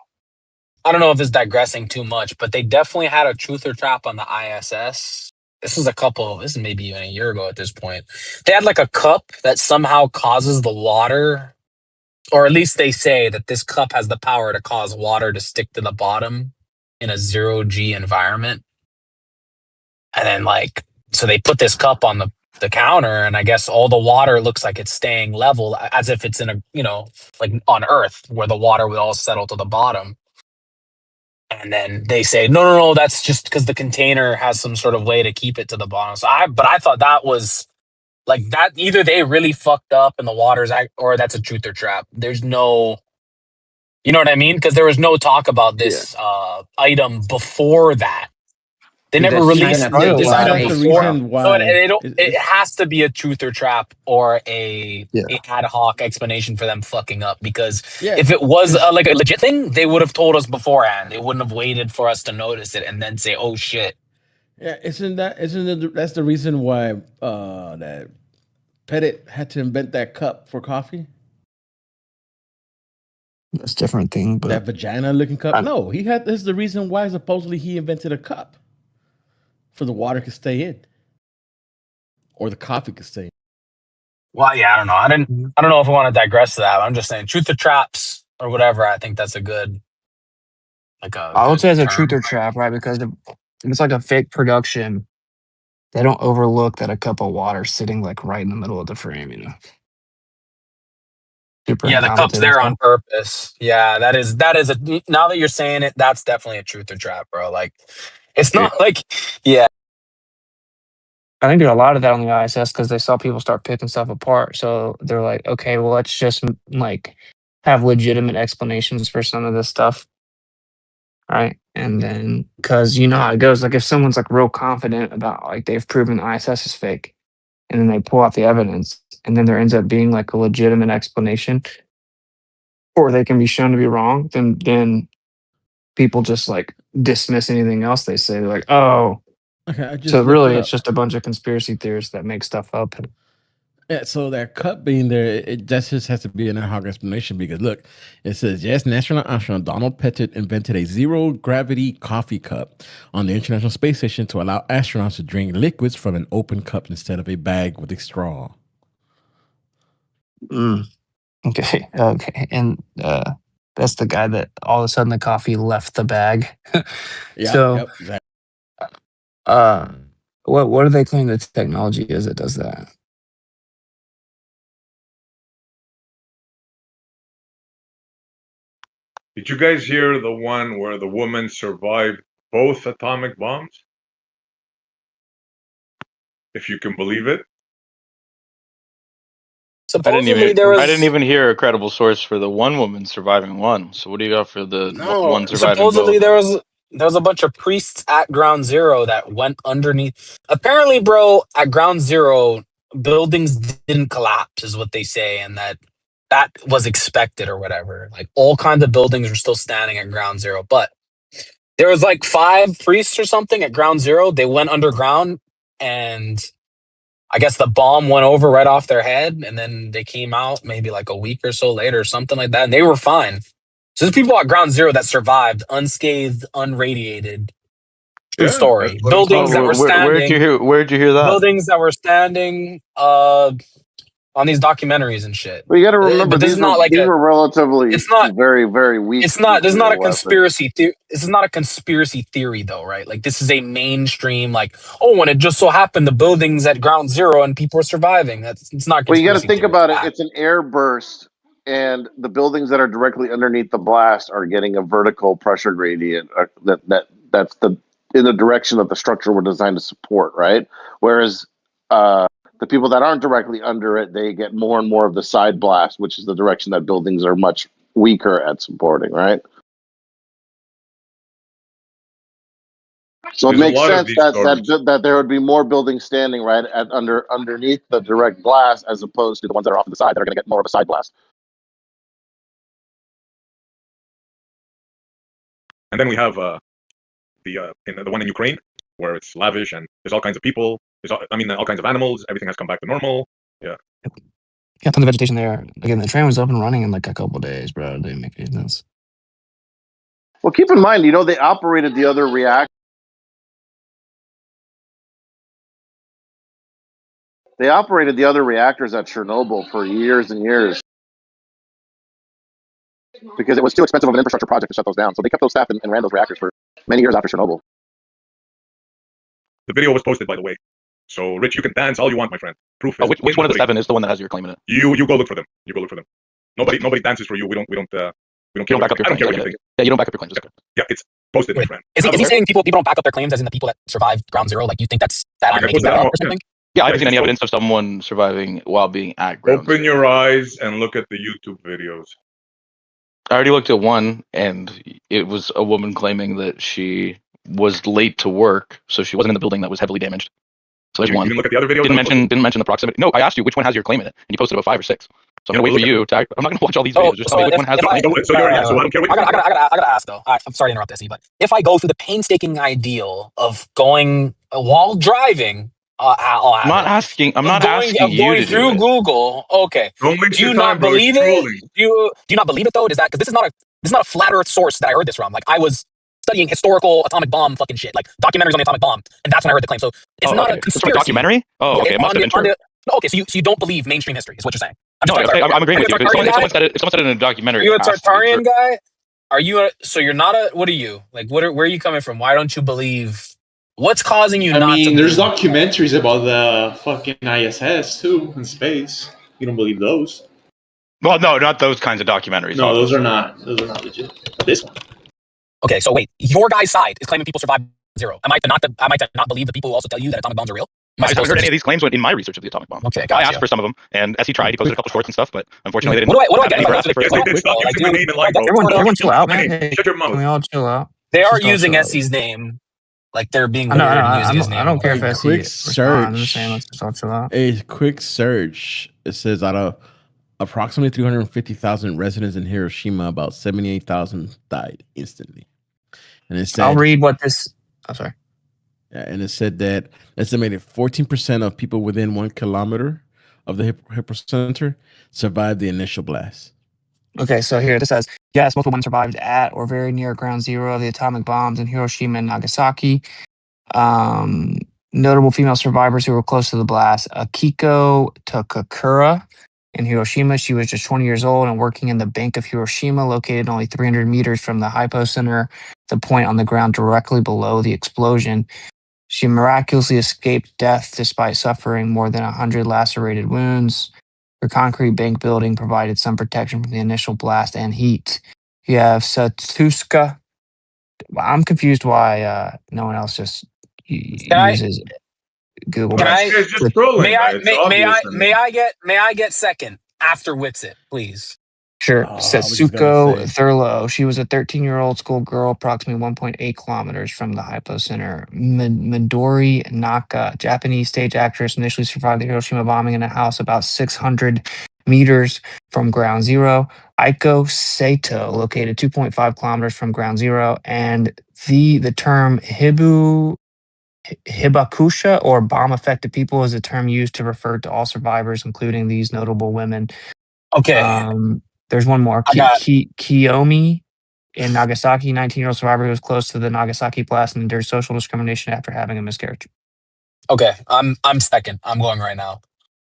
I don't know if it's digressing too much, but they definitely had a truth or trap on the ISS. This is maybe even a year ago at this point. They had like a cup that somehow causes the water, or at least they say that this cup has the power to cause water to stick to the bottom in a 0G environment. And then like, so they put this cup on the counter, and I guess all the water looks like it's staying level, as if it's in a, like on Earth where the water would all settle to the bottom. And then they say, no, that's just because the container has some sort of way to keep it to the bottom. But I thought that was like that. Either they really fucked up and the water's, or that's a truth or trap. There's no, you know what I mean? Because there was no talk about this item before that. They Dude, never that's released China this making item fake before. stuff. So it has to be a truth or trap or a ad hoc explanation for them fucking up. Because if it was like a legit thing, they would have told us beforehand. They wouldn't have waited for us to notice it and then say, "Oh shit." Yeah, that's the reason why that Pettit had to invent that cup for coffee? That's a different thing, but That vagina looking cup? No, this is the reason why supposedly he invented a cup. For the water could stay in. Or the coffee could stay in. Well, yeah, I don't know. I don't know if I want to digress to that. I'm just saying truth or traps or whatever. I think that's a good, I would say it's a truth or trap, right? Because if it's like a fake production, they don't overlook that a cup of water sitting like right in the middle of the frame, Super Yeah, the cup's incompetent and there on stuff. purpose. Yeah, that is now that you're saying it, that's definitely a truth or trap, bro. Like, it's not like, yeah. I think there's a lot of that on the ISS because they saw people start picking stuff apart. So they're like, okay, well, let's just like have legitimate explanations for some of this stuff. Right. And then, because you know how it goes, like if someone's like real confident about like they've proven the ISS is fake and then they pull out the evidence and then there ends up being like a legitimate explanation or they can be shown to be wrong, then people just like dismiss anything else they say. They're like, oh, Okay, I just so looked really it it's up. just a bunch of conspiracy theorists that make stuff up. Yeah, so that cup being there, that just has to be an ad hoc explanation because look, it says yes, national astronaut Donald Pettit invented a zero gravity coffee cup on the International Space Station to allow astronauts to drink liquids from an open cup instead of a bag with a straw. Okay. And that's the guy that all of a sudden the coffee left the bag. So exactly. what do they claim the technology is that does that? Did you guys hear the one where the woman survived both atomic bombs? If you can believe it. I didn't Supposedly even hear a credible source for the one woman surviving one. So what do you got for the one surviving supposedly both? there was a bunch of priests at Ground Zero that went underneath. Apparently, bro, at Ground Zero, buildings didn't collapse, is what they say, and that was expected or whatever. Like all kinds of buildings were still standing at Ground Zero, but there was like 5 priests or something at Ground Zero. They went underground, and I guess the bomb went over right off their head, and then they came out maybe like a week or so later, or something like that, and they were fine. So there's people at Ground Zero that survived unscathed, unradiated. True Yeah, story. Buildings that were Where'd you standing. hear that? Buildings that were standing on these documentaries and shit. Well, you got to remember But this is not like these were relatively it's not very, very weak. it's not this is not a nuclear weapons. conspiracy theory. This is not a conspiracy theory though, right? Like this is a mainstream, like, oh, and it just so happened the buildings at Ground Zero and people are surviving. It's not. Well, you got to think theory. about it. It's an air burst, and the buildings that are directly underneath the blast are getting a vertical pressure gradient that's in the direction that the structure were designed to support, right? Whereas the people that aren't directly under it, they get more and more of the side blast, which is the direction that buildings are much weaker at supporting, right? So it makes sense that there would be more buildings standing right underneath the direct blast as opposed to the ones that are off to the side that are going to get more of a side blast. And then we have the one in Ukraine where it's lavish and there's all kinds of people. All kinds of animals. Everything has come back to normal. Yeah. Yeah, tons of vegetation there. Again, the train was up and running in like a couple of days, bro. It didn't make any sense. Well, keep in mind, they operated the other reactor. They operated the other reactors at Chernobyl for years and years because it was too expensive of an infrastructure project to shut those down. So they kept those staff and ran those reactors for many years after Chernobyl. The video was posted, by the way. So, Rich, you can dance all you want, my friend. Proof Oh, is which one of the 7 is the one that has your claim in it? You go look for them. You go look for them. Nobody dances for you. We don't You care. don't back up your I don't claims. care what you think. Yeah, you don't back up your claims. Yeah, it's posted, my friend. Is he saying people don't back up their claims as in the people that survived Ground Zero? Like, you think that I'm making that up or something? Yeah, I haven't seen any evidence of someone surviving while being at Ground Open your eyes and look at the YouTube videos. I already looked at one, and it was a woman claiming that she was late to work, so she wasn't in the building that was heavily damaged. So there's You one. didn't look at the other videos? Didn't mention the proximity. No, I asked you which one has your claim in it, and you posted about 5 or 6. So I'm gonna wait for you to. I'm not gonna watch all these videos. Just tell me which one has the claim. So I don't care what you think. I gotta ask though. I'm sorry to interrupt this, but if I go through the painstaking ideal of going while driving, I'm not asking you to through do it. Google. Okay. Don't waste Do you your not time, bro. believe It's it? trolling. Do you not believe it though? Is that because this is not a flat Earth source that I heard this from? Like I was studying historical atomic bomb fucking shit, like documentaries on the atomic bomb, and that's when I heard the claim. So it's not a It's conspiracy. a documentary? Oh, okay. It must have been true. Okay, so you don't believe mainstream history, is what you're saying? I'm agreeing with you. If someone said it in a documentary, Are you a it has to be Tartarian true. guy? Are you so you're not a? What are you like? Where are you coming from? Why don't you believe? What's causing you not to? There's documentaries about the fucking ISS too in space. You don't believe those? Well, no, not those kinds of documentaries. No, those are not legit. This one. Okay, so wait, your guy's side is claiming people survived zero. Am I to not believe the people who also tell you that atomic bombs are real? I haven't heard any of these claims in my research of the atomic bomb. Okay, I asked for some of them, and as he tried, he posted a couple shorts and stuff, but unfortunately, they didn't. What do I get? Everyone chill out, man. Shut your mouth. Can we all chill out? They are Just all using chill out. S's name, like they're being No, weird and using his I name. don't care if A SE quick responds. I'm just search. saying, let's just all chill out. A quick search. It says out of approximately 350,000 residents in Hiroshima, about 78,000 died instantly. And it said, I'll read what this. I'm sorry. Yeah, and it said that estimated 14% of people within 1 kilometer of the hypocenter survived the initial blast. Okay, so here this says, yes, multiple women survived at or very near ground zero of the atomic bombs in Hiroshima and Nagasaki. Notable female survivors who were close to the blast: Akiko Takakura in Hiroshima. She was just 20 years old and working in the Bank of Hiroshima, located only 300 meters from the hypocenter, the point on the ground directly below the explosion. She miraculously escaped death despite suffering more than 100 lacerated wounds. Her concrete bank building provided some protection from the initial blast and heat. You have Satsuska. I'm confused why no one else just uses Google. Can I? It's just trolling. May I get second after Witsit, please? Sure. I was just gonna Setsuko say. Thurlow. She was a 13-year-old schoolgirl, approximately 1.8 kilometers from the hypocenter. Midori Naka, Japanese stage actress, initially survived the Hiroshima bombing in a house about 600 meters from ground zero. Aiko Sato, located 2.5 kilometers from ground zero. And the term Hibakusha, or bomb-affected people, is a term used to refer to all survivors, including these notable women. Okay. There's one more. I got- Kiyomi in Nagasaki, 19-year-old survivor who was close to the Nagasaki blast and endured social discrimination after having a miscarriage. Okay, I'm second. I'm going right now.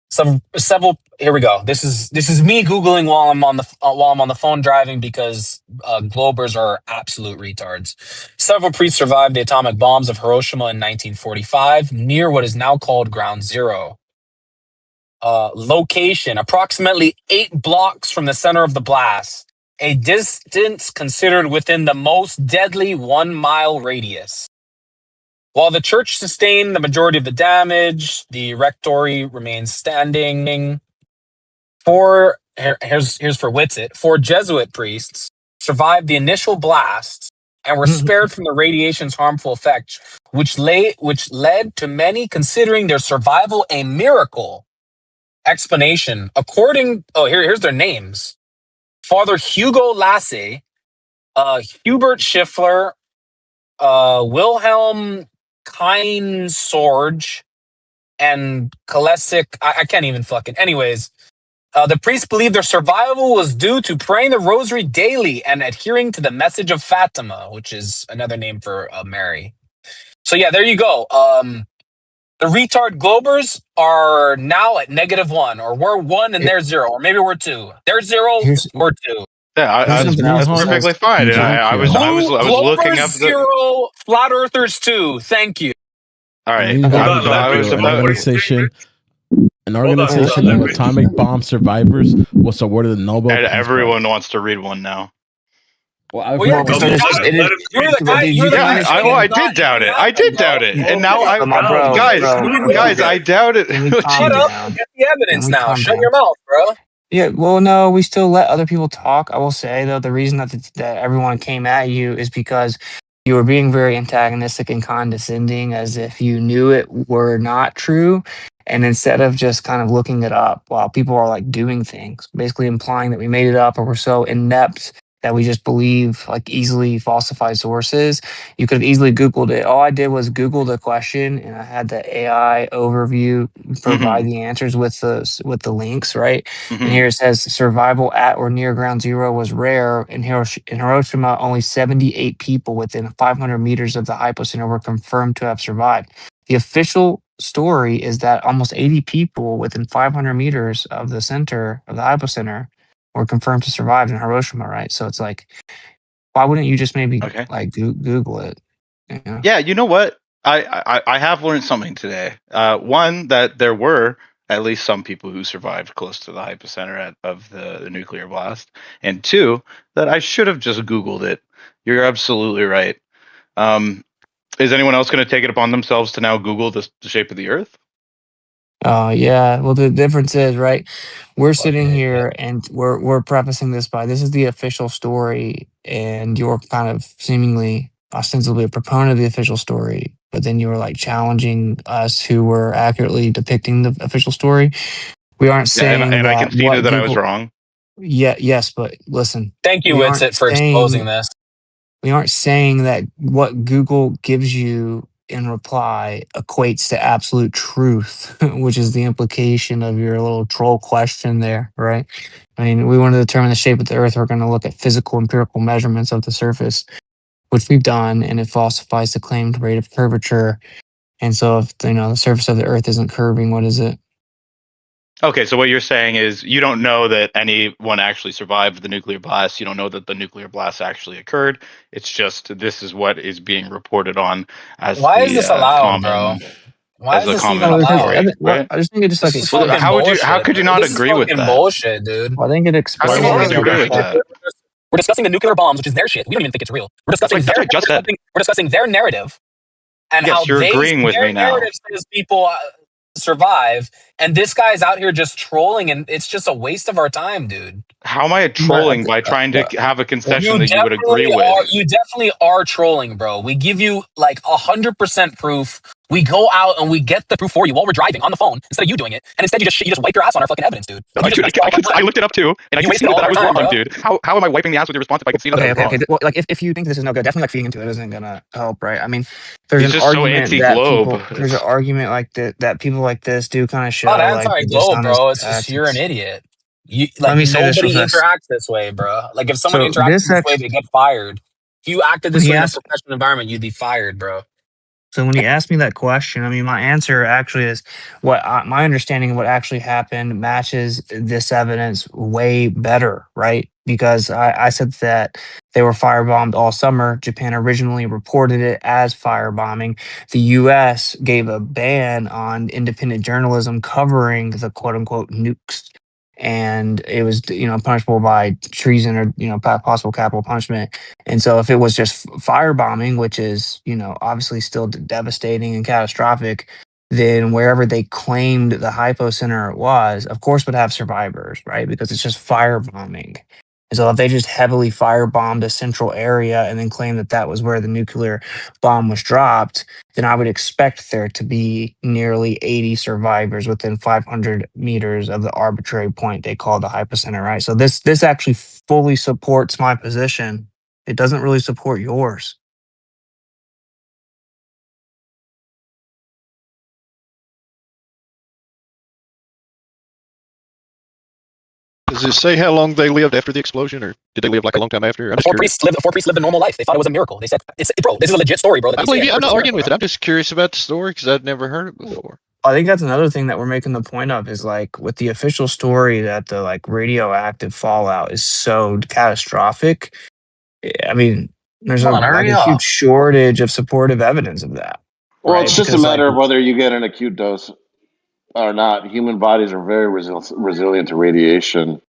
Several. Here we go. This is me googling while I'm on the phone driving because Globers are absolute retards. Several priests survived the atomic bombs of Hiroshima in 1945 near what is now called Ground Zero. Location, approximately 8 blocks from the center of the blast, a distance considered within the most deadly 1-mile radius. While the church sustained the majority of the damage, the rectory remains standing. Here's for Witsit. 4 Jesuit priests survived the initial blast and were spared from the radiation's harmful effects, which led to many considering their survival a miracle. Explanation. Here's their names: Father Hugo Lasse, Hubert Schiffler, Wilhelm Keinsorge, and Kalesik. I can't even fucking. Anyways, the priests believe their survival was due to praying the rosary daily and adhering to the message of Fatima, which is another name for Mary. So yeah, there you go. The retard Globers are now at -1, or we're 1 and they're 0, or maybe we're 2. They're 0, we're 2. Yeah, that's perfectly fine. I was looking up 0, Flat Earthers 2. Thank you. All right. An I organization on. of atomic bomb survivors was awarded the Nobel And Peace everyone wants to read one now. Well, I've Well, yeah, heard because this. I did doubt it. I did doubt it, and now guys, I doubt it. Shut up. Get the evidence now. Shut down. your mouth, bro. Yeah, well, no, we still let other people talk. I will say though, the reason that everyone came at you is because you were being very antagonistic and condescending, as if you knew it were not true. And instead of just kind of looking it up while people are like doing things, basically implying that we made it up or we're so inept that we just believe like easily falsified sources. You could have easily Googled it. All I did was Google the question and I had the AI overview provide the answers with the links, right? And here it says survival at or near ground zero was rare. In Hiroshima, only 78 people within 500 meters of the hypocenter were confirmed to have survived. The official story is that almost 80 people within 500 meters of the center of the hypocenter were confirmed to survive in Hiroshima, right? So it's like, why wouldn't you just maybe like Google it? You know? Yeah, you know what? I have learned something today. One, that there were at least some people who survived close to the hypocenter of the nuclear blast, and two, that I should have just Googled it. You're absolutely right. Is anyone else going to take it upon themselves to now Google the shape of the Earth? Yeah. Well, the difference is, right? We're sitting here and we're prefacing this by this is the official story, and you're kind of seemingly ostensibly a proponent of the official story, but then you were like challenging us who were accurately depicting the official story. We aren't saying and I that conceded that I was Google- wrong. Yeah, yes, but listen. Thank you, we aren't Witsit, for exposing this. We aren't saying that what Google gives you in reply equates to absolute truth, which is the implication of your little troll question there, right? I mean, we want to determine the shape of the Earth. We're going to look at physical empirical measurements of the surface, which we've done, and it falsifies the claimed rate of curvature. And so, if the surface of the Earth isn't curving, what is it? Okay, so what you're saying is you don't know that anyone actually survived the nuclear blast. You don't know that the nuclear blast actually occurred. It's just this is what is being reported on as Why is this allowed, bro? Why is this even allowed? story, right? I just think it just This like is fucking bullshit. How could you not This is agree with fucking that? bullshit, dude. Well, I think it explains. How can you not agree with that? We're discussing the nuclear bombs, which is their shit. We don't even think it's real. We're discussing we're discussing their narrative and Yes, how you're agreeing with their me now. narrative says people survive, and this guy's out here just trolling, and it's just a waste of our time, dude. How am I trolling by trying to have a concession that you would agree with? You definitely are trolling, bro. We give you like 100% proof. We go out and we get the proof for you while we're driving on the phone instead of you doing it. And instead you just wipe your ass on our fucking evidence, dude. I looked it up too, and I conceded that I was wrong, dude. How am I wiping the ass with your response if I conceded that I was wrong? Okay. Well, like if you think this is no good, definitely like feeding into it isn't gonna help, right? I mean, there's He's an just so argument anti-globe. there's an argument like that people like this do kind of show. Not like anti-globe, bro. It's just you're an idiot. Let me say this nobody real fast. interacts this way, bro. Like if someone So interacts this way, this they get fired. If you acted this When way he in a asked- professional environment, you'd be fired, bro. So when you asked me that question, I mean, my answer actually is my understanding of what actually happened matches this evidence way better, right? Because I said that they were firebombed all summer. Japan originally reported it as firebombing. The U.S. gave a ban on independent journalism covering the quote unquote nukes. And it was, punishable by treason or, possible capital punishment. And so if it was just firebombing, which is, obviously still devastating and catastrophic, then wherever they claimed the hypocenter was, of course, would have survivors, right? Because it's just firebombing. And so if they just heavily firebombed a central area and then claimed that that was where the nuclear bomb was dropped, then I would expect there to be nearly 80 survivors within 500 meters of the arbitrary point they call the hypocenter, right? So this actually fully supports my position. It doesn't really support yours. Does it say how long they lived after the explosion, or did they live like a long time after? Four priests lived a normal life. They thought it was a miracle. They said, bro, this is a legit story, bro. I believe you. I'm not arguing with it. I'm just curious about the story because I'd never heard it before. I think that's another thing that we're making the point of is like with the official story that the like radioactive fallout is so catastrophic. I mean, there's a huge shortage of supportive evidence of that. Well, right? it's just a Because like matter of whether you get an acute dose or not. Human bodies are very resilient to radiation,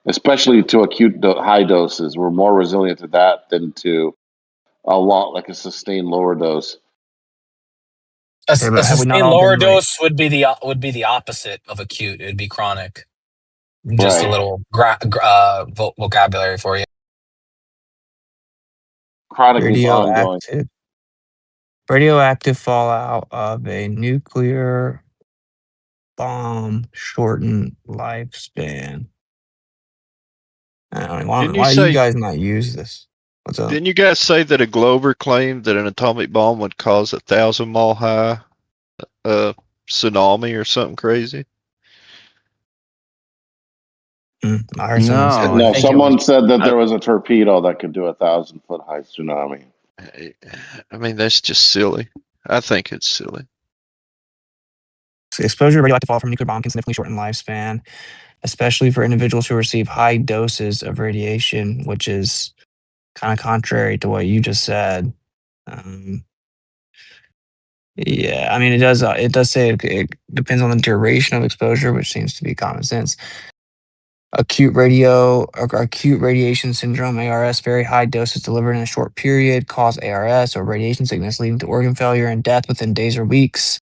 especially to high doses. We're more resilient to that than to a lot like a sustained lower dose. Okay, a but have we not sustained all lower been like? dose would be the opposite of acute. It'd be chronic. Just a Right. little vocabulary for you. Chronic means ongoing. Radioactive fallout of a nuclear bomb shortened lifespan. Didn't you Why do you say? guys not use this? What's up? Didn't you guys say that a Glover claimed that an atomic bomb would cause 1,000 mile high tsunami or something crazy? I heard someone say. No, someone said that there was a torpedo that could do 1,000-foot high tsunami. I mean, that's just silly. I think it's silly. Exposure to radioactive fallout from a nuclear bomb can significantly shorten lifespan, especially for individuals who receive high doses of radiation, which is kind of contrary to what you just said. Yeah, I mean, it does. It does say it depends on the duration of exposure, which seems to be common sense. Acute radiation syndrome (ARS), very high doses delivered in a short period cause ARS or radiation sickness, leading to organ failure and death within days or weeks.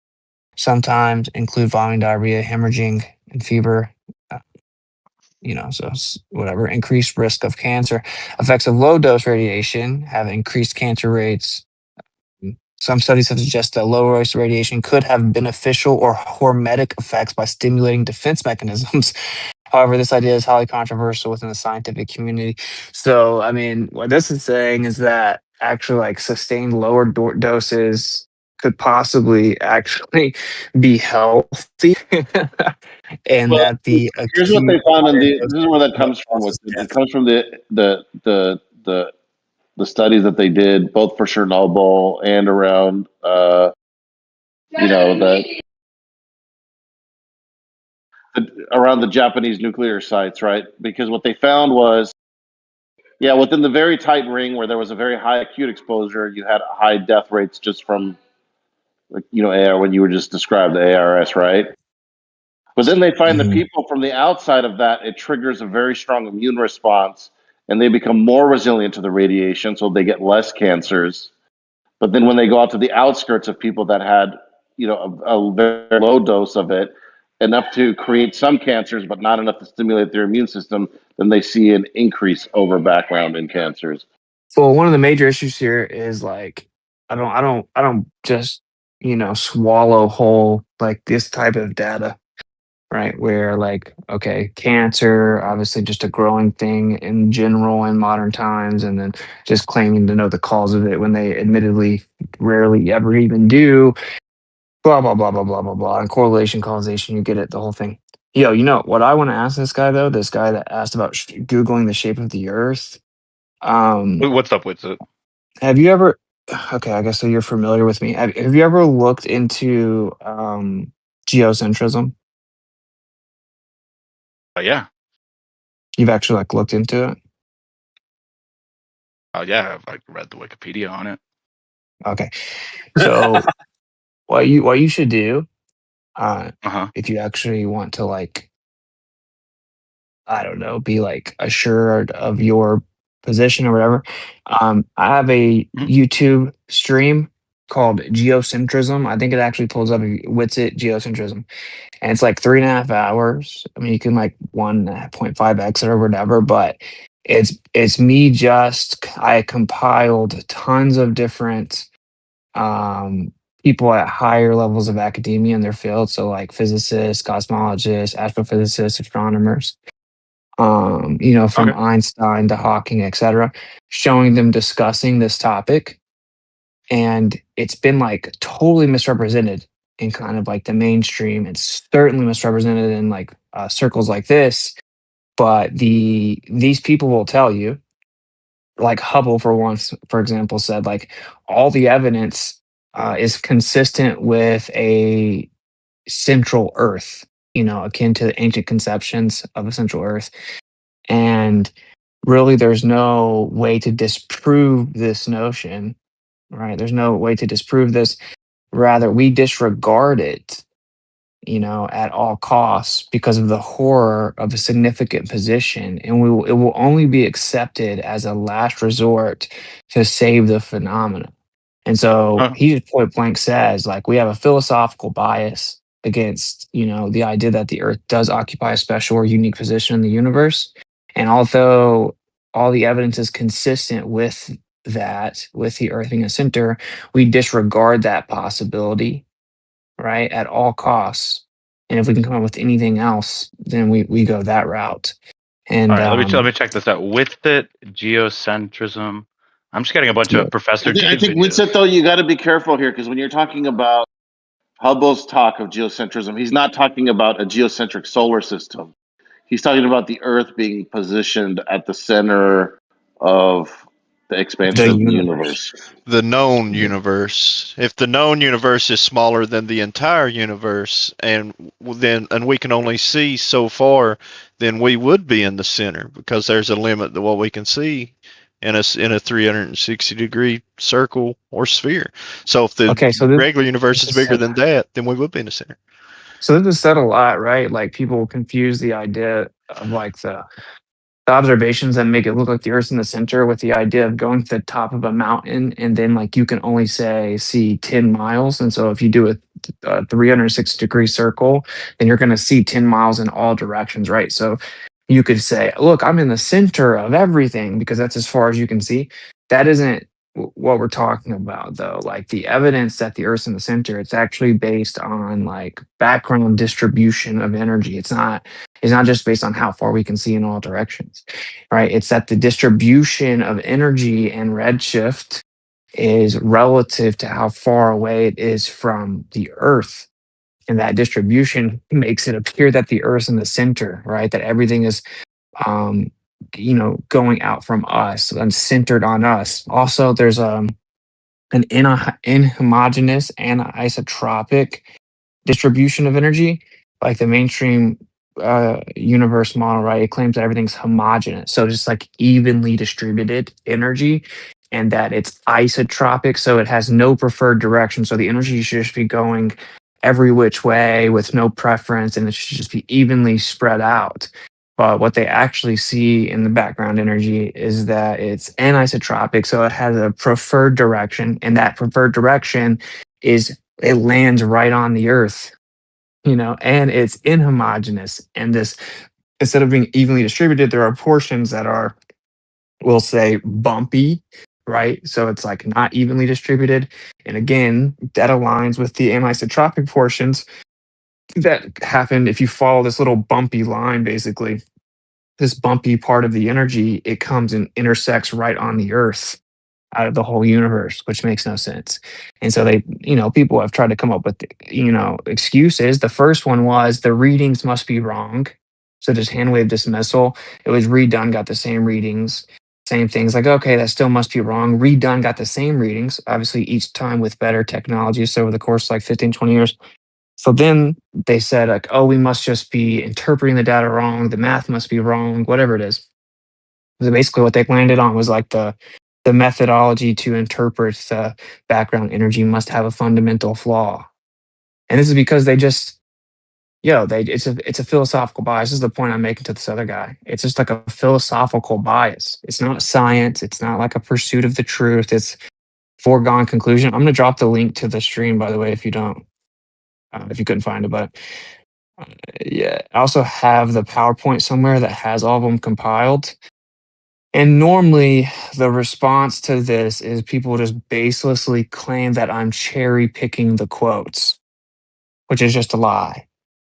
Sometimes include vomiting, diarrhea, hemorrhaging, and fever. So whatever. Increased risk of cancer. Effects of low dose radiation have increased cancer rates. Some studies have suggested that low dose radiation could have beneficial or hormetic effects by stimulating defense mechanisms. However, this idea is highly controversial within the scientific community. So, I mean, what this is saying is that actually, like, sustained lower doses could possibly actually be healthy, and Well, that the here's what acute they found, and higher this is where that doses comes from. causes It death. comes from the studies that they did both for Chernobyl and around around the Japanese nuclear sites, right? Because what they found was, within the very tight ring where there was a very high acute exposure, you had high death rates just from, AR, when you were just described the ARS, right? But then they find the people from the outside of that, it triggers a very strong immune response, and they become more resilient to the radiation, so they get less cancers. But then when they go out to the outskirts of people that had, a very low dose of it, enough to create some cancers, but not enough to stimulate their immune system, then they see an increase over background in cancers. Well, one of the major issues here is like I don't just swallow whole like this type of data, right? Where like okay, cancer obviously just a growing thing in general in modern times, and then just claiming to know the cause of it when they admittedly rarely ever even do. Blah blah blah blah blah blah blah. And correlation, causation, you get it, the whole thing. Yo, what I want to ask this guy though, this guy that asked about googling the shape of the Earth. What's up with it? Have you ever? Okay, I guess so. You're familiar with me. Have you ever looked into geocentrism? Yeah. You've actually like looked into it. Yeah, I've like read the Wikipedia on it. Okay, so what you should do, if you actually want to like, I don't know, be like assured of your position or whatever. I have a YouTube stream called Geocentrism. I think it actually pulls up Witsit Geocentrism. And it's like 3.5 hours. I mean, you can like 1.5x it or whatever, but it's me I compiled tons of different people at higher levels of academia in their field. So like physicists, cosmologists, astrophysicists, astronomers, from Einstein to Hawking, etc., showing them discussing this topic. And it's been like totally misrepresented in kind of like the mainstream. It's certainly misrepresented in like circles like this. But these people will tell you, like Hubble for example, said like all the evidence is consistent with a central Earth, akin to the ancient conceptions of a central Earth. And really, there's no way to disprove this notion, right? There's no way to disprove this. Rather, we disregard it, at all costs because of the horror of a significant position, and it will only be accepted as a last resort to save the phenomena. And so he just point blank says, like, we have a philosophical bias against, the idea that the Earth does occupy a special or unique position in the universe. And although all the evidence is consistent with that, with the Earth being a center, we disregard that possibility, right, at all costs. And if we can come up with anything else, then we go that route. And All right, let me check this out. Witsit geocentrism. I'm just getting a bunch of Professor I think videos. Witsit, though, you got to be careful here, because when you're talking about Hubble's talk of geocentrism, he's not talking about a geocentric solar system. He's talking about the Earth being positioned at the center of the expansion of the universe. The known universe. If the known universe is smaller than the entire universe, and we can only see so far, then we would be in the center, because there's a limit to what we can see in a 360-degree circle or sphere. So if the regular universe is bigger than that, then we would be in the center. So this is said a lot, right? Like, people confuse the idea of like the observations that make it look like the Earth's in the center with the idea of going to the top of a mountain, and then like you can only see 10 miles. And so if you do a 360-degree circle, then you're going to see 10 miles in all directions, right? So you could say, look, I'm in the center of everything, because that's as far as you can see. That isn't what we're talking about, though. Like, the evidence that the Earth's in the center, it's actually based on like background distribution of energy. It's not just based on how far we can see in all directions, right? It's that the distribution of energy and redshift is relative to how far away it is from the Earth. And that distribution makes it appear that the Earth's in the center, right? That everything is going out from us and centered on us. Also, there's an inhomogeneous and isotropic distribution of energy, like the mainstream universe model, right? It claims that everything's homogeneous, so just like evenly distributed energy, and that it's isotropic, so it has no preferred direction. So the energy should just be going every which way with no preference, and it should just be evenly spread out. But what they actually see in the background energy is that it's anisotropic, so it has a preferred direction, and that preferred direction it lands right on the Earth, and it's inhomogeneous. And this, instead of being evenly distributed, there are portions that are, we'll say, bumpy, right? So it's like not evenly distributed. And again, that aligns with the anisotropic portions that happen if you follow this little bumpy line, basically. This bumpy part of the energy, it comes and intersects right on the Earth out of the whole universe, which makes no sense. And so people have tried to come up with, excuses. The first one was the readings must be wrong. So just hand wave dismissal. It was redone, got the same readings, same things. Like, okay, that still must be wrong. Redone, got the same readings, obviously each time with better technology. So over the course of like 15, 20 years. So then they said, like, oh, we must just be interpreting the data wrong. The math must be wrong, whatever it is. So basically what they landed on was like the methodology to interpret the background energy must have a fundamental flaw. And this is because they just, it's a philosophical bias. This is the point I'm making to this other guy. It's just like a philosophical bias. It's not science. It's not like a pursuit of the truth. It's foregone conclusion. I'm going to drop the link to the stream, by the way, if you couldn't find it. But yeah, I also have the PowerPoint somewhere that has all of them compiled. And normally the response to this is people just baselessly claim that I'm cherry picking the quotes, which is just a lie.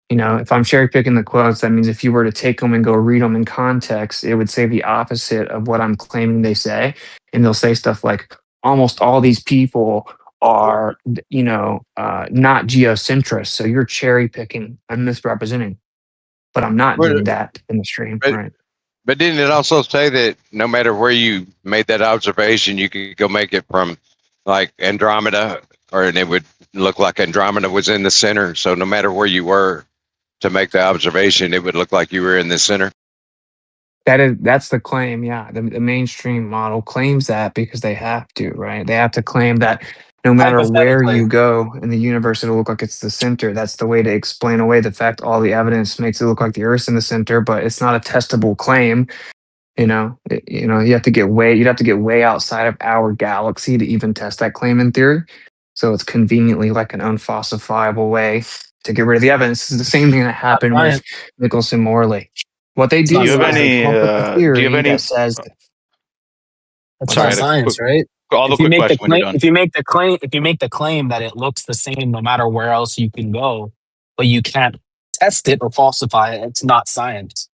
If I'm cherry picking the quotes, that means if you were to take them and go read them in context, it would say the opposite of what I'm claiming they say. And they'll say stuff like, almost all these people are, not geocentrists. So you're cherry picking. I'm misrepresenting. But I'm not doing that in the stream. Right. But didn't it also say that no matter where you made that observation, you could go make it from like Andromeda, and it would look like Andromeda was in the center. So no matter where you were to make the observation, it would look like you were in the center. That's the claim. Yeah. The mainstream model claims that because they have to, right? They have to claim that no matter where Hypothetically. you go in the universe, it'll look like it's the center. That's the way to explain away the fact all the evidence makes it look like the Earth's in the center, but it's not a testable claim. You have to get you'd have to get way outside of our galaxy to even test that claim in theory. So it's conveniently like an unfalsifiable way to get rid of the evidence. It's the same thing that happened with Nicholson Morley. What they do Do you have is they any? come up with a Do you have theory any? that says That's Sorry, I not had a science, quick. right? I'll have a If you quick make the question when you're claim, done. if you make the claim, if you make the claim that it looks the same no matter where else you can go, but you can't test it or falsify it, it's not science.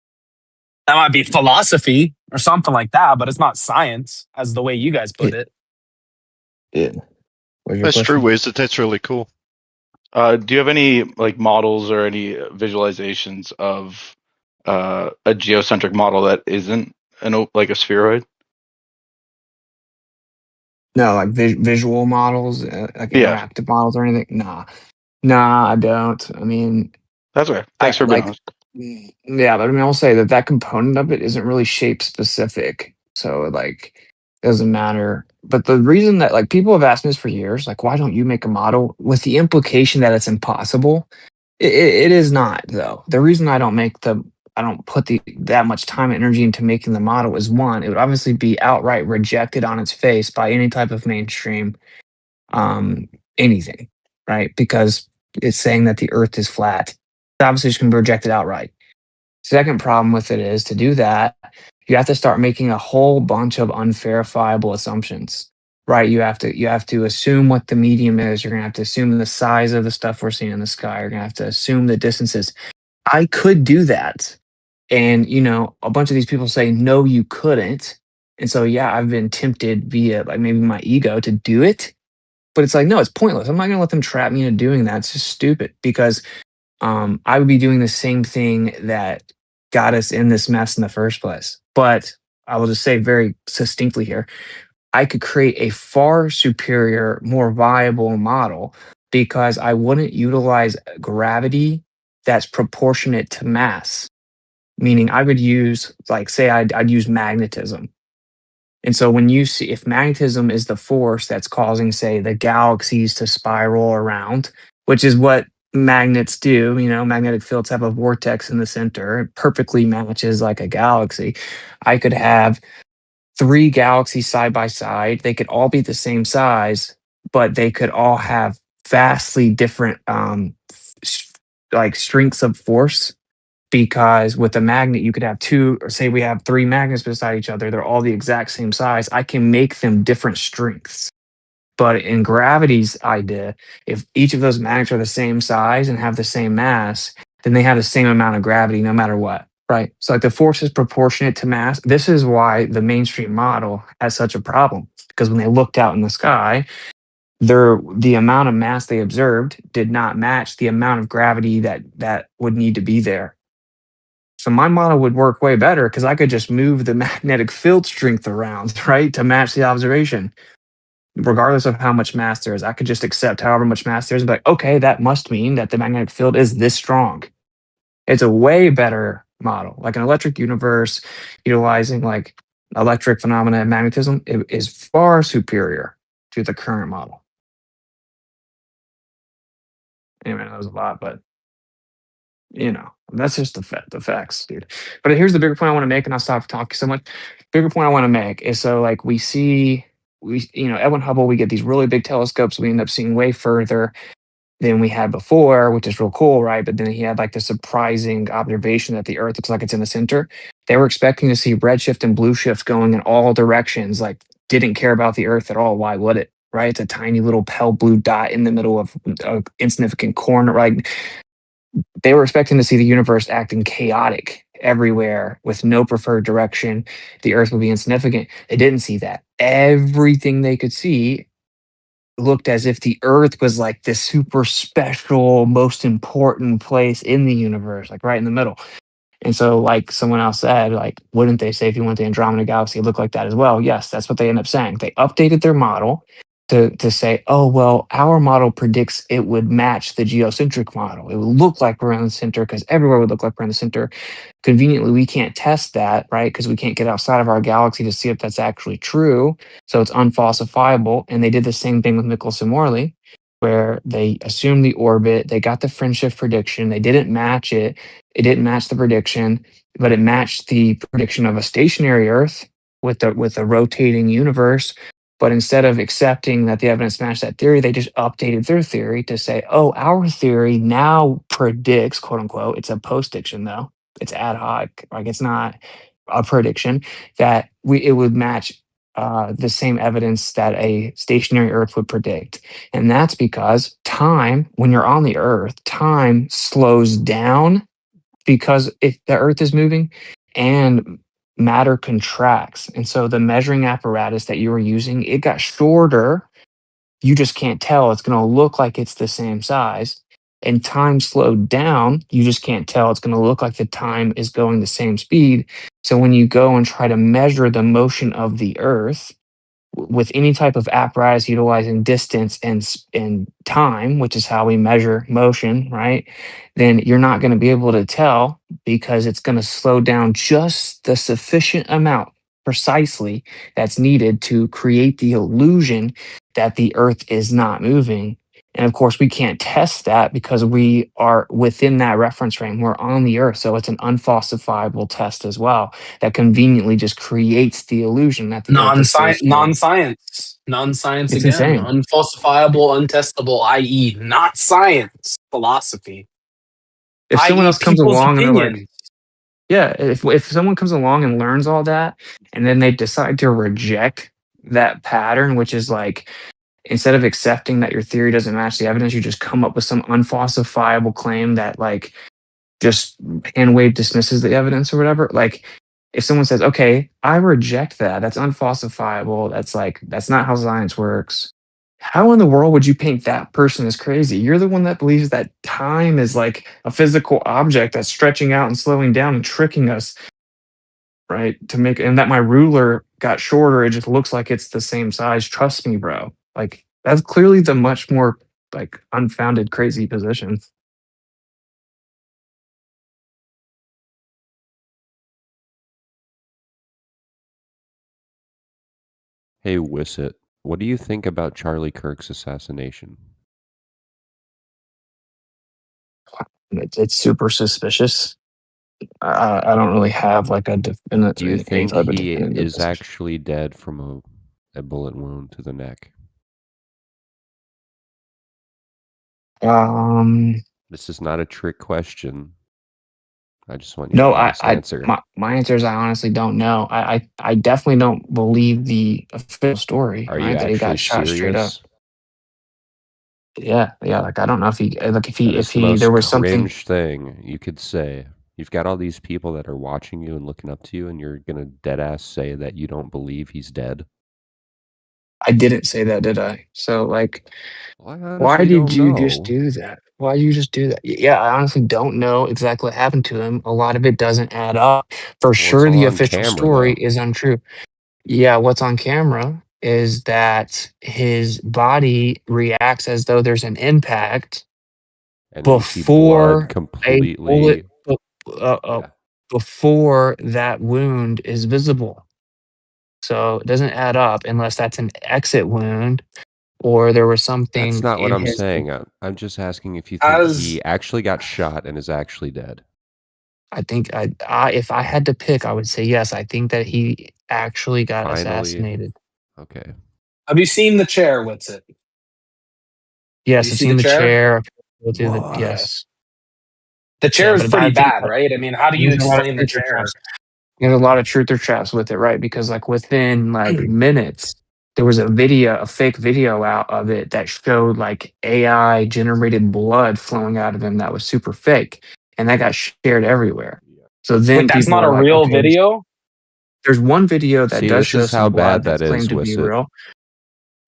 That might be philosophy or something like that, but it's not science, as the way you guys put it. Yeah. That's true, Wiz. That's really cool. Do you have any like models or any visualizations of a geocentric model that isn't like a spheroid? no, like visual models, like Yeah, interactive models or anything. Nah, I don't. I mean, that's okay. I Thanks for being like, honest. yeah, but I mean, I'll say that component of it isn't really shape specific. So like, it doesn't matter. But the reason that like people have asked me this for years, like, why don't you make a model with the implication that it's impossible? It is not though. The reason I don't put that much time and energy into making the model is one, it would obviously be outright rejected on its face by any type of mainstream anything, right? Because it's saying that the earth is flat. It's obviously just going to be rejected outright. Second problem with it is to do that, you have to start making a whole bunch of unverifiable assumptions, right? You have to assume what the medium is. You're going to have to assume the size of the stuff we're seeing in the sky. You're going to have to assume the distances. I could do that. And, a bunch of these people say, no, you couldn't. And so, yeah, I've been tempted via like maybe my ego to do it. But it's like, no, it's pointless. I'm not going to let them trap me into doing that. It's just stupid because I would be doing the same thing that got us in this mess in the first place. But I will just say very succinctly here, I could create a far superior, more viable model because I wouldn't utilize gravity that's proportionate to mass. Meaning I would use, like, say I'd use magnetism. And so when you see if magnetism is the force that's causing, say, the galaxies to spiral around, which is what magnets do, magnetic fields have a vortex in the center. It perfectly matches like a galaxy. I could have three galaxies side by side. They could all be the same size, but they could all have vastly different like strengths of force because with a magnet you could have two, or say we have three magnets beside each other, they're all the exact same size. I can make them different strengths. But in gravity's idea, if each of those magnets are the same size and have the same mass, then they have the same amount of gravity no matter what, right? So like the force is proportionate to mass. This is why the mainstream model has such a problem, because when they looked out in the sky, the amount of mass they observed did not match the amount of gravity that would need to be there. So my model would work way better because I could just move the magnetic field strength around, right, to match the observation. Regardless of how much mass there is, I could just accept however much mass there is and be like, okay, that must mean that the magnetic field is this strong. It's a way better model. Like an electric universe utilizing like electric phenomena and magnetism is far superior to the current model. Anyway, that was a lot, but that's just the facts, dude. But here's the bigger point I want to make, and I'll stop talking so much. Bigger point I want to make is so like we Edwin Hubble, we get these really big telescopes. We end up seeing way further than we had before, which is real cool, right? But then he had like the surprising observation that the Earth looks like it's in the center. They were expecting to see redshift and blue shift going in all directions, like didn't care about the Earth at all. Why would it? Right? It's a tiny little pale blue dot in the middle of an insignificant corner, right? They were expecting to see the universe acting chaotic everywhere with no preferred direction. The Earth would be insignificant. They didn't see that. Everything they could see looked as if the Earth was like this super special, most important place in the universe, like right in the middle. And so, like someone else said, like, wouldn't they say if you went to the Andromeda Galaxy, it looked like that as well? Yes, that's what they end up saying. They updated their model to say, oh, well, our model predicts it would match the geocentric model. It would look like we're in the center because everywhere would look like we're in the center. Conveniently, we can't test that, right? Because we can't get outside of our galaxy to see if that's actually true. So it's unfalsifiable. And they did the same thing with Michelson Morley, where they assumed the orbit, they got the fringe shift prediction, they didn't match it. It didn't match the prediction, but it matched the prediction of a stationary Earth with a rotating universe. But instead of accepting that the evidence matched that theory, they just updated their theory to say, oh, our theory now predicts, quote unquote, it's a post-diction though, it's ad hoc, like it's not a prediction, that it would match the same evidence that a stationary Earth would predict. And that's because time, when you're on the Earth, time slows down because if the Earth is moving, and matter contracts. And so the measuring apparatus that you were using, it got shorter. You just can't tell. It's going to look like it's the same size. And time slowed down. You just can't tell. It's going to look like the time is going the same speed. So when you go and try to measure the motion of the Earth with any type of apparatus utilizing distance and time, which is how we measure motion, right? Then you're not going to be able to tell because it's going to slow down just the sufficient amount precisely that's needed to create the illusion that the Earth is not moving. And of course, we can't test that because we are within that reference frame. We're on the Earth. So it's an unfalsifiable test as well that conveniently just creates the illusion that the Earth is so small. Non-science It's again. insane. Unfalsifiable, untestable, i.e., not science, philosophy. If someone else comes people's along and they're like, opinion. yeah, if someone comes along and learns all that, and then they decide to reject that pattern, which is like, instead of accepting that your theory doesn't match the evidence, you just come up with some unfalsifiable claim that like just hand wave dismisses the evidence or whatever. Like if someone says, okay, I reject that, that's unfalsifiable, that's not how science works. How in the world would you paint that person as crazy? You're the one that believes that time is like a physical object that's stretching out and slowing down and tricking us, right? And that my ruler got shorter, it just looks like it's the same size. Trust me, bro. Like that's clearly the much more like unfounded, crazy position. Hey, Wissit, what do you think about Charlie Kirk's assassination? It's super suspicious. I don't really have like a definite. Do you think type of he definitive is position. actually dead from a bullet wound to the neck? This is not a trick question. I just want your No, honest answer. my answer is I honestly don't know. I definitely don't believe the official story, Are you right? That he actually got shot straight up. serious? Yeah. Like I don't know if he like if That is the most there was something. cringe thing you could say. You've got all these people that are watching you and looking up to you, and you're gonna dead ass say that you don't believe he's dead. I didn't say that, did I? So like, I why honestly did don't you just know. do that? Why did you just do that? Yeah, I honestly don't know exactly what happened to him. A lot of it doesn't add up. For Well, sure, it's all the on official camera, story though. is untrue. Yeah, what's on camera is that his body reacts as though there's an impact And we see blood before a bullet, completely. Yeah. before that wound is visible. So it doesn't add up unless that's an exit wound or there was something That's not what in I'm his. saying. I'm just asking if you think he actually got shot and is actually dead. I think if I had to pick, I would say yes. I think that he actually got assassinated. Okay. Have you seen the chair? Witsit? Yes, you I've see seen the the chair? chair. Yes. The chair Yeah, is but I pretty think bad, that right? I mean, how do you there's a lot of explain the truth or chair? traps. There's a lot of truth or traps with it, right? Because like within like minutes, there was a fake video out of it that showed like AI generated blood flowing out of him that was super fake, and that got shared everywhere. So then Wait, that's people not are a like, real okay, video? there's one video that See, does this show is how some blood bad that that's is, claimed to be Wissit. real.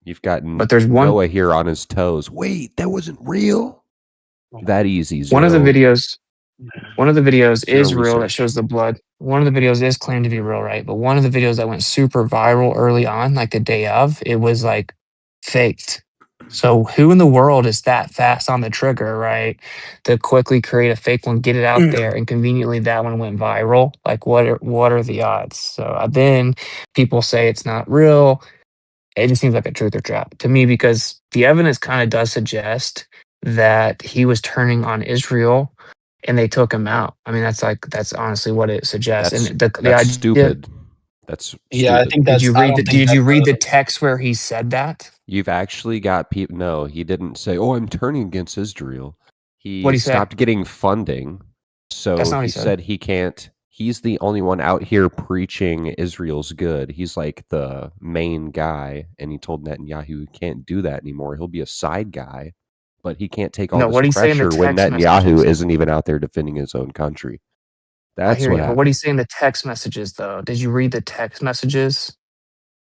You've gotten But there's one Noah here on his toes. Wait, that wasn't real? That easy, one of the Zero. videos Zero is real that research. shows the blood. One of the videos is claimed to be real, right? But one of the videos that went super viral early on, like the day of, it was like faked. So who in the world is that fast on the trigger, right? To quickly create a fake one, get it out there, and conveniently that one went viral. Like what are the odds? So then people say it's not real. It just seems like a truth or trap to me because the evidence kind of does suggest that he was turning on Israel and they took him out. I mean, that's honestly what it suggests. And the That's idea, stupid. That's Yeah, I stupid. think did you that's. I read the don't think did that's you read the text where he said that? You've actually got people. No, he didn't say, "Oh, I'm turning against Israel." What'd He he say? stopped getting funding, That's so not what he he said. said he can't. He's the only one out here preaching Israel's good. He's like the main guy, and he told Netanyahu he can't do that anymore. He'll be a side guy, but he can't take all No, this what he say in the pressure when text Netanyahu messages? isn't even out there defending his own country. I That's hear what you, but what do happened. you say in the text messages though? Did you read the text messages?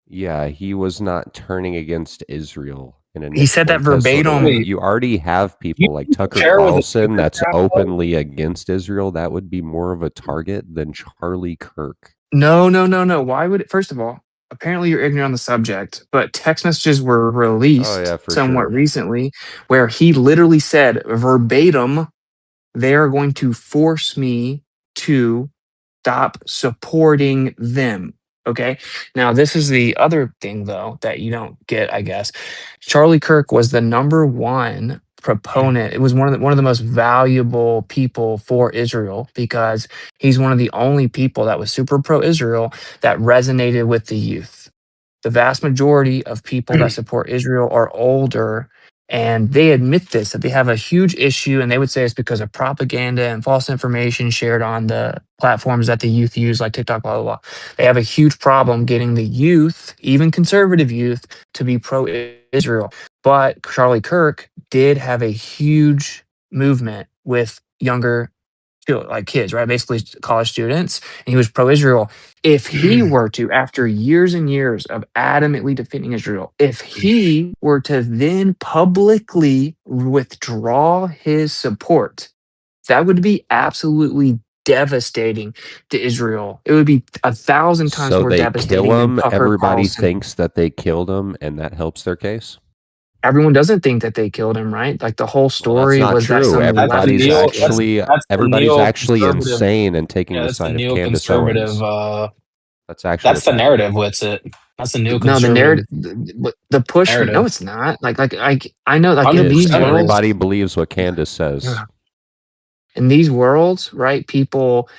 Yeah, he was not turning against Israel in a He Nick said that Fuentes sort of way. verbatim. You already have You people like Tucker compare with a Carlson truth or that's trap, though? openly against Israel. That would be more of a target than Charlie Kirk. No. Why would it? First of all, apparently you're ignorant on the subject, but text messages were Oh released yeah, for somewhat sure. recently where he literally said verbatim, they are going to force me to stop supporting them. Okay. Now, this is the other thing, though, that you don't get, I guess. Charlie Kirk was the number one proponent. It was one of the most valuable people for Israel because he's one of the only people that was super pro Israel that resonated with the youth. The vast majority of people that support Israel are older and they admit this that they have a huge issue and they would say it's because of propaganda and false information shared on the platforms that the youth use like TikTok, blah blah blah. They have a huge problem getting the youth, even conservative youth, to be pro Israel. But Charlie Kirk did have a huge movement with younger like kids, right? Basically college students, and he was pro-Israel. If he were to, after years and years of adamantly defending Israel, if he were to then publicly withdraw his support, that would be absolutely devastating to Israel. It would be 1,000 times So more they kill devastating than him. Tucker Everybody Carlson. thinks that they killed him, and that helps their case. Everyone doesn't think that they killed him, right? Like the whole Well, that's story not was that true. some Everybody's leftist killed him. actually That's the insane and taking Yeah, the that's the side of Candace Owens. neoconservative. That's actually That's what's the happening. narrative. Witsit. That's the No, the neoconservative narrative, the push. No, narrative. it's not. I know. Like It in is. these worlds, Everybody believes what Candace says. in these worlds, right? People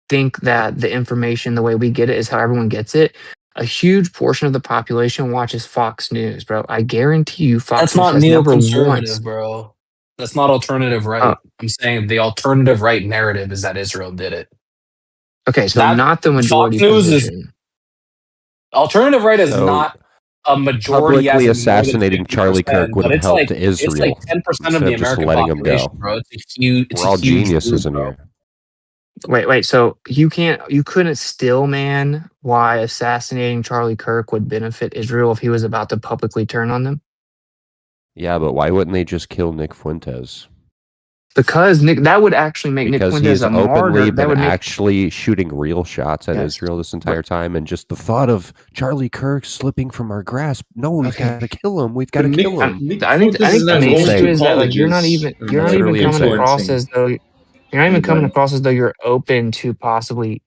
think that the information, the way we get it, is how everyone gets it. A huge portion of the population watches Fox News, bro. I guarantee you, That's Fox News not has never once. neoconservative, bro. That's not alternative right. I'm saying the alternative right narrative is that Israel did it. Okay, so That not the Fox majority News is position. alternative right is So not a majority as publicly in more than assassinating Charlie Kirk 50%, would but have it's helped like Israel 10% of instead the of just American letting him population, go. bro. It's We're a all huge geniuses group, in bro. here. Wait. So you couldn't still man why assassinating Charlie Kirk would benefit Israel if he was about to publicly turn on them? Yeah, but why wouldn't they just kill Nick Fuentes? Because that would actually make Nick Because Fuentes he's a openly martyr. That been would make actually shooting real shots at yes. Israel this entire time, and just the thought of Charlie Kirk slipping from our grasp. No, we've got to kill him. We've got to kill him. I think the That's main issue insane. is that like you're not even coming across as though you're open to possibly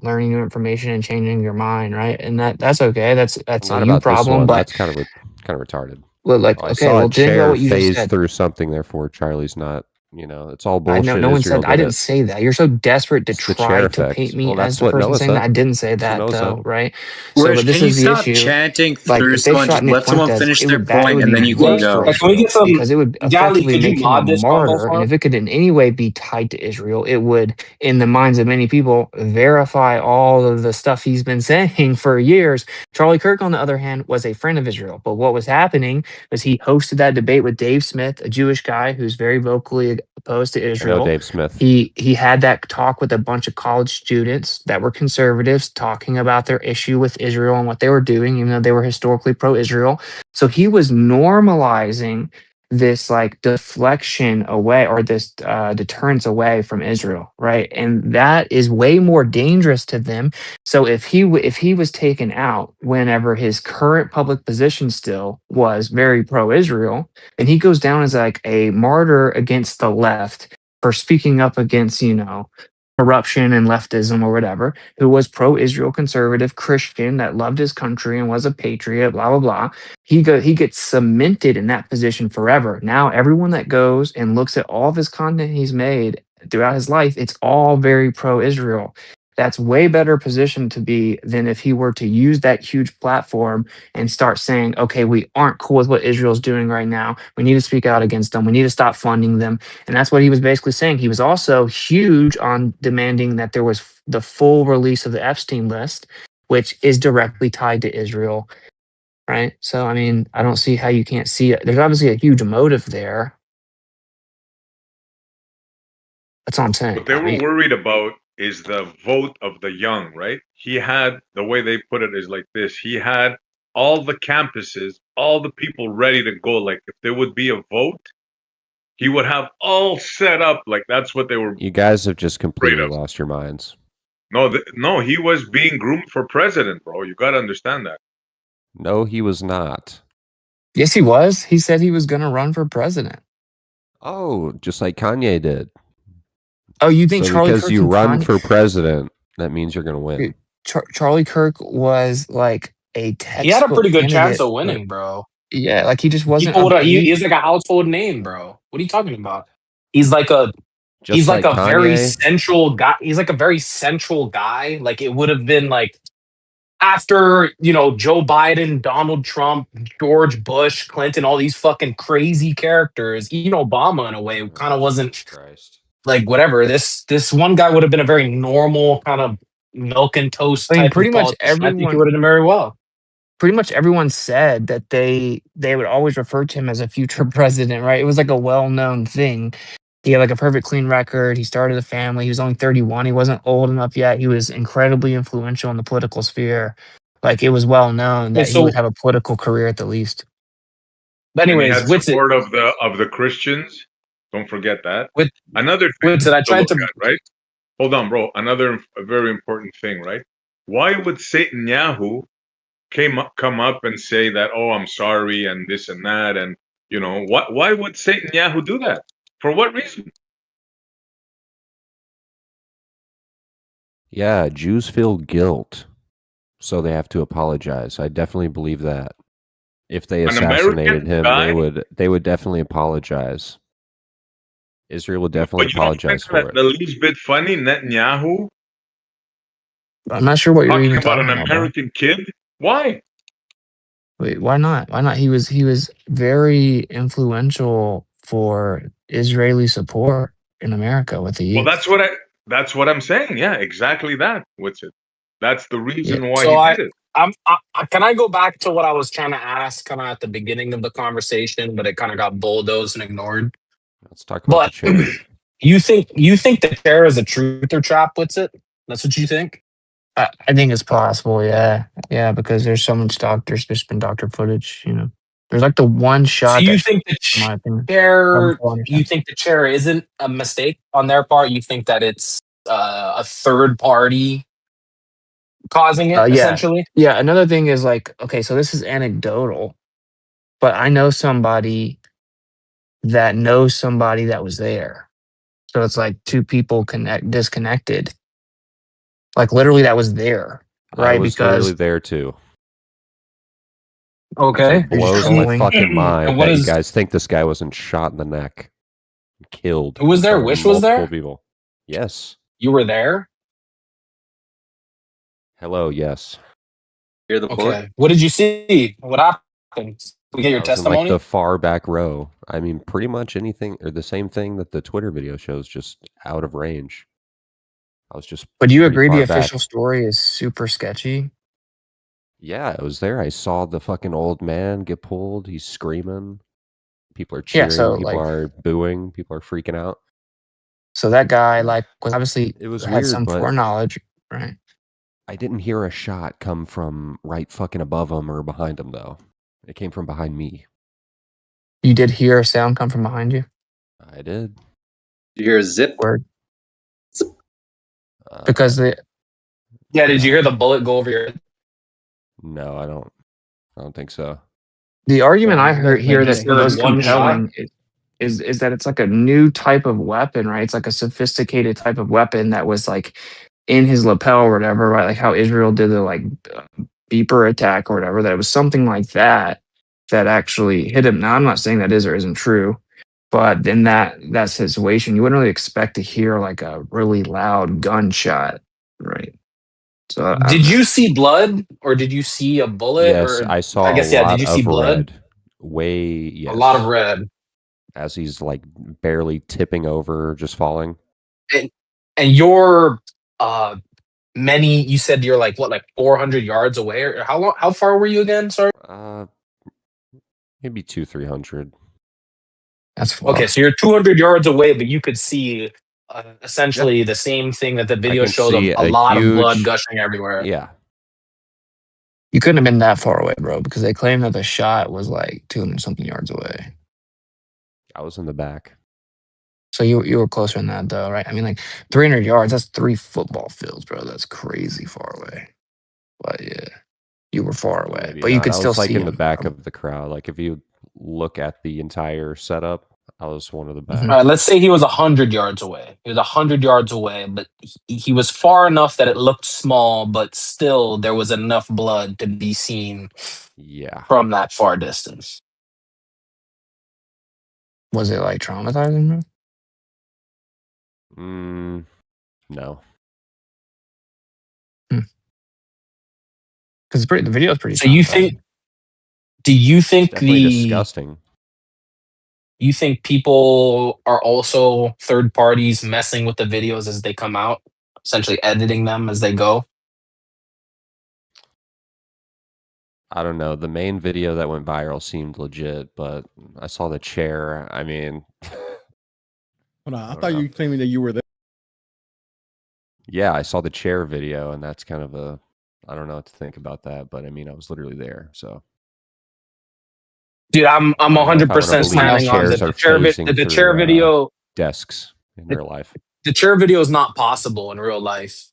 learning new information and changing your mind, right? And that's okay. That's a Not you about this problem. one. But That's kind of retarded. well, like Oh, I okay, saw a well think about chair what you just phase said. through something. Therefore, Charlie's not. It's all I know bullshit. no one Israel said I did didn't it. say that. You're so desperate to It's the chair try to paint effect. me Well, as that's the what person Noah saying that. said. I didn't say That's what that Noah though, said. right? So, but Rich, this can you is the stop issue. chanting Like through if they someone? shot Just Nick let someone Fuentes, finish it their would that point would and be then you can great for go. Can we Israel get some because it would Galley? effectively Could you make him a mod this martyr. And Bumbleswap? if it could in any way be tied to Israel, it would, in the minds of many people, verify all of the stuff he's been saying for years. Charlie Kirk, on the other hand, was a friend of Israel. But what was happening was he hosted that debate with Dave Smith, a Jewish guy who's very vocally opposed to I know Israel. Dave Smith. He had that talk with a bunch of college students that were conservatives talking about their issue with Israel and what they were doing, even though they were historically pro-Israel. So he was normalizing this like deflection away or this deterrence away from Israel, right? And that is way more dangerous to them. So if he was taken out whenever his current public position still was very pro-Israel, then he goes down as like a martyr against the left for speaking up against, corruption and leftism or whatever, who was pro-Israel conservative Christian that loved his country and was a patriot, blah blah blah. He gets cemented in that position forever. Now everyone that goes and looks at all of his content he's made throughout his life, it's all very pro-Israel. That's way better position to be than if he were to use that huge platform and start saying, okay, we aren't cool with what Israel's doing right now. We need to speak out against them. We need to stop funding them. And that's what he was basically saying. He was also huge on demanding that there was the full release of the Epstein list, which is directly tied to Israel, right? So, I mean, I don't see how you can't see it. There's obviously a huge motive there. That's all I'm saying. What they were worried about is the vote of the young, right? He had, the way they put it is like this. He had all the campuses, all the people ready to go. Like if there would be a vote, he would have all set up. Like that's what they were. You guys have just completely lost your minds. No, he was being groomed for president, bro. You got to understand that. No, he was not. Yes, he was. He said he was going to run for president. Oh, just like Kanye did. Oh, you think so Charlie because Kirk you and run Kanye- for president, that means you're going to win. Charlie Kirk was like a textbook He had a pretty good chance candidate of for- winning, bro. Yeah, like he just wasn't. He's like a household name, bro. What are you talking about? He's like a Just he's like like a very Kanye. central guy. He's like a very central guy. Like it would have been like after, Joe Biden, Donald Trump, George Bush, Clinton, all these fucking crazy characters. Even Obama, in a way, kind of wasn't like whatever. This one guy would have been a very normal kind of milk and toast I mean, type pretty of much politician. I think he everyone- would have done very well. Pretty much everyone said that they would always refer to him as a future president, right? It was like a well-known thing. He had like a perfect clean record. He started a family. He was only 31. He wasn't old enough yet. He was incredibly influential in the political sphere. Like it was well known that he would have a political career at the least. But And he anyways, had Witsit, support of the Christians. Don't forget that. Another thing Witsit, I tried look to- at, right? Hold on, bro. Another very important thing, right? Why would Netanyahu come up and say that, oh, I'm sorry, and this and that, and why would Netanyahu do that? For what reason? Yeah, Jews feel guilt, so they have to apologize. I definitely believe that. If they An assassinated American him, guy- they would definitely apologize. Israel would definitely But you don't apologize find for that it. the least bit funny, Netanyahu I'm not sure what you're talking even about talking an about. Bro. American kid? Why? Wait, why not? Why not? He was very influential for Israeli support in America with the youth. Well, that's what I'm saying. Yeah, exactly that. What's it? That's the reason why So he did it. can I go back to what I was trying to ask kind of at the beginning of the conversation, but it kind of got bulldozed and ignored. Let's talk about the chair. You think the chair is a truther trap? Witsit? That's what you think? I think it's possible, yeah, because there's so much there's just been doctor footage, There's like the one shot. So you that think the in my opinion, chair? I don't You think the chair isn't a mistake on their part? You think that it's a third party causing it, essentially? Yeah. Another thing is like, okay, so this is anecdotal, but I know somebody that knows somebody that was there. So it's like two people disconnected. Like literally that was there, right? I was literally there too. Okay. It blows my fucking mind What that you is- guys think this guy wasn't shot in the neck, killed. Who was in there? front of Wish was there? multiple people. Yes. You were there? Hello. Yes. Hear the Okay. What did you see? What happened? We get your I was in testimony? like the far back row. I mean, pretty much anything or the same thing that the Twitter video shows, just out of range. I was just. But do you pretty agree the far back. official story is super sketchy? Yeah, I was there. I saw the fucking old man get pulled. He's screaming. People are Yeah, cheering. so, people like- are booing. People are freaking out. So that guy like was obviously It was had weird, some but foreknowledge, right? I didn't hear a shot come from right fucking above him or behind him though. It came from behind me. You did hear a sound come from behind you? I did. You hear a zip? Word. Because the Yeah, did you hear the bullet go over your head? No, I don't think so. The argument I heard You here just that heard most one shot? compelling is that it's like a new type of weapon, right? It's like a sophisticated type of weapon that was like in his lapel or whatever, right? Like how Israel did the like beeper attack or whatever. That it was something like that that actually hit him. Now I'm not saying that is or isn't true, but in that situation, you wouldn't really expect to hear like a really loud gunshot, right? So I don't Did know. you see blood or did you see a bullet? Yes, Or I I saw a guess, yeah, did lot you see of blood? red. Yes. A lot of red. As he's like barely tipping over, just falling. And you're you said you're like 400 yards away, or how far were you again? Sorry. Maybe 200-300. That's far. Okay, so you're 200 yards away, but you could see Yeah. essentially the same thing that the I video can showed of see a a lot of blood huge. gushing everywhere. Yeah. You couldn't have been that far away, bro, because they claim that the shot was like 200 something yards away. I was in the back. So you were closer than that, though, right? I mean, like 300 yards, that's 3 football fields, bro. That's crazy far away. But yeah, you were far away, Maybe but you not. could I still was like see in the him. back of the crowd. Like if you look at the entire setup, I was one of the back. All right, let's say he was 100 yards away. He was 100 yards away, but he was far enough that it looked small, but still there was enough blood to be seen Yeah. from that far distance. Was it like traumatizing, bro? No. Because the video is pretty So you think? traumatizing. Do you think Definitely disgusting. You think people are also third parties messing with the videos as they come out, essentially editing them as they go? I don't know. The main video that went viral seemed legit, but I saw the chair. I mean, Hold on, I thought you were claiming that you were there. Yeah, I saw the chair video, and that's kind of I don't know what to think about that, but I mean, I was literally there, so. Dude, I'm I don't know if I wanna 100% believe standing on chairs are phasing the chair through, video. desks in real life. The chair video is not possible in real life.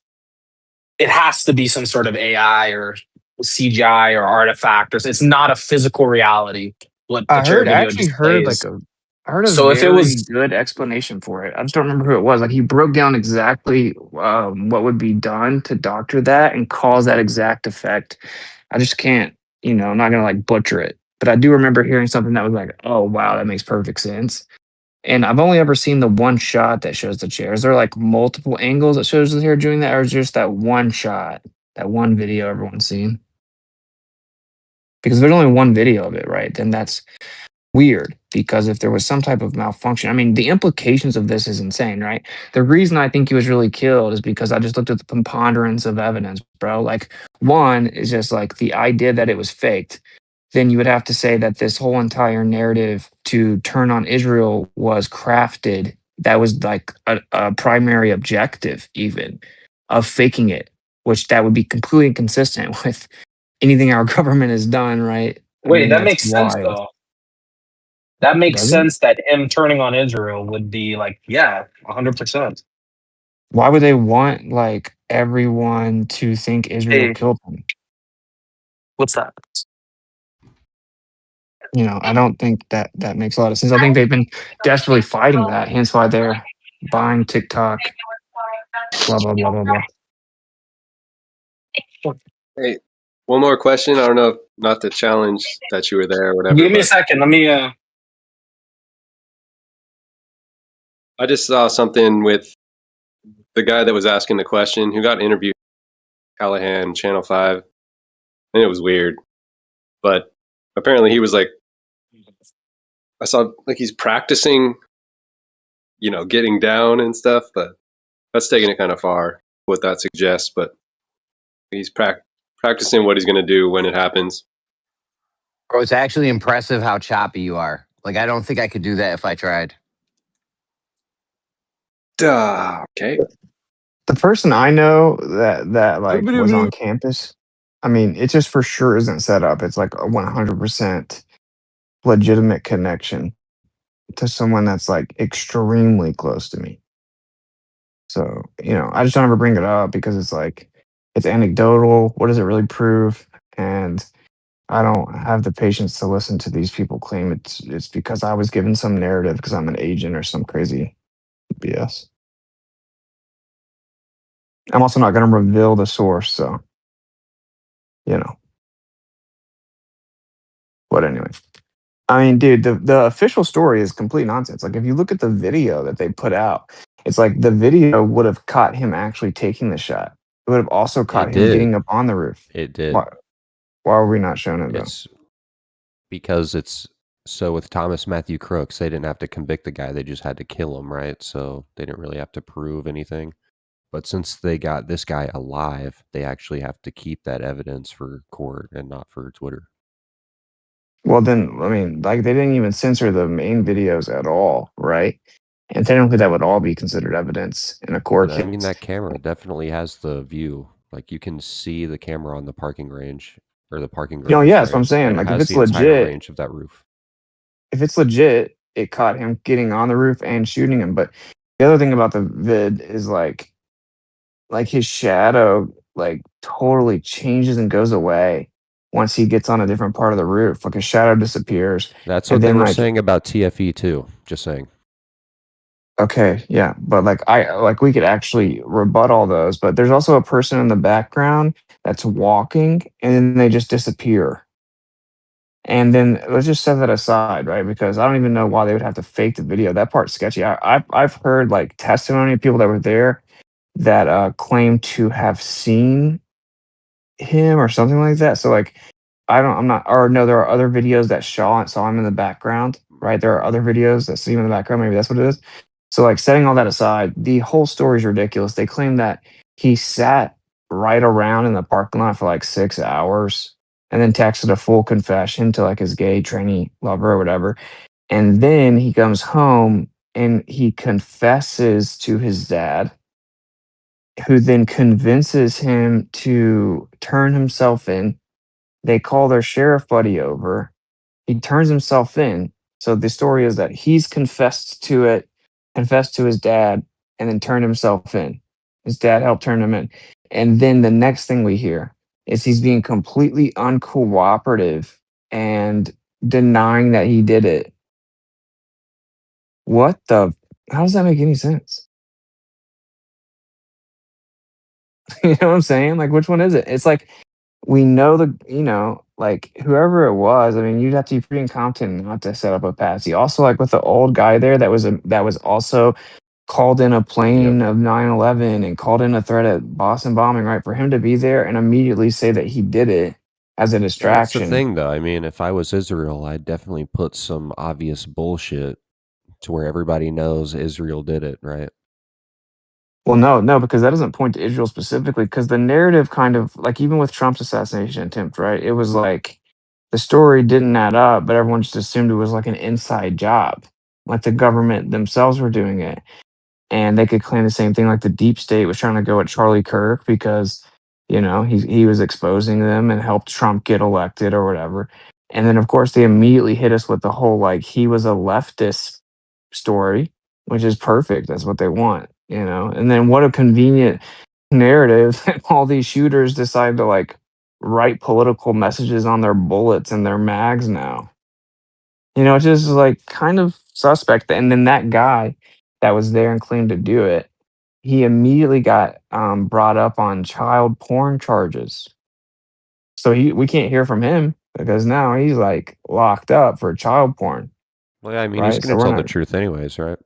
It has to be some sort of AI or CGI or artifact, or it's not a physical reality. What the chair I video actually heard displays. I heard a So if it very was, good explanation for it. I just don't remember who it was. Like he broke down exactly what would be done to doctor that and cause that exact effect. I just can't, I'm not gonna like butcher it. But I do remember hearing something that was like, oh wow, that makes perfect sense. And I've only ever seen the one shot that shows the chair. Is there like multiple angles that shows the chair doing that, or is just that one shot, that one video everyone's seen? Because there's only one video of it, right? Then that's weird, because if there was some type of malfunction, I mean, the implications of this is insane, right? The reason I think he was really killed is because I just looked at the preponderance of evidence, bro. Like, one is just like the idea that it was faked. Then you would have to say that this whole entire narrative to turn on Israel was crafted. That was like a primary objective, even of faking it, which that would be completely inconsistent with anything our government has done, right? I wait, mean, that that's makes sense wild. though. That makes Does it? sense that him turning on Israel would be like, yeah, 100%. Why would they want like everyone to think Israel Hey, killed him? what's that? I don't think that makes a lot of sense. I think they've been desperately fighting that, hence why they're buying TikTok. Blah blah blah blah blah. Hey, one more question. I don't know, not to challenge that you were there or whatever. Give me a but second. Let me. I just saw something with the guy that was asking the question who got interviewed, Callahan, Channel 5, and it was weird. But apparently he was like, I saw like he's practicing, getting down and stuff, but that's taking it kind of far, what that suggests. But he's practicing what he's going to do when it happens. Bro, it's actually impressive how choppy you are. Like, I don't think I could do that if I tried. Okay. The person I know that like was on campus, I mean, it just for sure isn't set up. It's like a 100%. legitimate connection to someone that's like extremely close to me. So, I just don't ever bring it up because it's like it's anecdotal. What does it really prove? And I don't have the patience to listen to these people claim it's because I was given some narrative because I'm an agent or some crazy BS. I'm also not going to reveal the source, so you know. But anyway, I mean, dude, the official story is complete nonsense. Like, if you look at the video that they put out, it's like the video would have caught him actually taking the shot. It would have also caught It him getting did. up on the roof. It did. Why are we not showing it though? It's because it's so with Thomas Matthew Crooks, they didn't have to convict the guy; they just had to kill him, right? So they didn't really have to prove anything. But since they got this guy alive, they actually have to keep that evidence for court and not for Twitter. Well, then, I mean, like they didn't even censor the main videos at all, right? And technically, that would all be considered evidence in a court But I mean, case. that camera definitely has the view. Like you can see the camera on the parking range or the parking garage, Yeah, that's what I'm right? saying. And it Like, if has it's the entire legit, range of that roof. it caught him getting on the roof and shooting him. But the other thing about the vid is like his shadow like totally changes and goes away once he gets on a different part of the roof. Like his shadow disappears. That's And what they then were like saying about TFE too. Just saying. okay, yeah, but like we could actually rebut all those, but there's also a person in the background that's walking and then they just disappear. And then let's just set that aside, right? Because I don't even know why they would have to fake the video. That part's sketchy. I've heard like testimony of people that were there that claim to have seen him or something like that. So like I'm not, or no, there are other videos that saw him in the background, right? There are other videos that see him in the background. Maybe that's what it is. So like setting all that aside, the whole story is ridiculous. They claim that he sat right around in the parking lot for like 6 hours and then texted a full confession to like his gay trainee lover or whatever. And then he comes home and he confesses to his dad, who then convinces him to turn himself in. They call their sheriff buddy over. He turns himself in. So the story is that he's confessed to it, confessed to his dad, and then turned himself in. His dad helped turn him in. And then the next thing we hear is he's being completely uncooperative and denying that he did it. What the? How does that make any sense? You know what I'm saying? Like, which one is it? It's like we know like whoever it was. I mean, you'd have to be pretty incompetent not to set up a patsy. Also, like with the old guy there, that was also called in a plane of 9/11 and called in a threat at Boston bombing. Right, for him to be there and immediately say that he did it as a Well, that's the distraction. thing, though. I mean, if I was Israel, I'd definitely put some obvious bullshit to where everybody knows Israel did it, right? Well, no, because that doesn't point to Israel specifically. Because the narrative kind of like even with Trump's assassination attempt, right? It was like the story didn't add up, but everyone just assumed it was like an inside job, like the government themselves were doing it, and they could claim the same thing, like the deep state was trying to go at Charlie Kirk because he was exposing them and helped Trump get elected or whatever. And then of course they immediately hit us with the whole like he was a leftist story, which is perfect. That's what they want, And then what a convenient narrative that all these shooters decide to like write political messages on their bullets and their mags now. It's just like kind of suspect. And then that guy that was there and claimed to do it, he immediately got brought up on child porn charges. So we can't hear from him because now he's like locked up for child porn. Well, yeah, I mean, he's Right? So going to we're tell the not. truth anyways, right?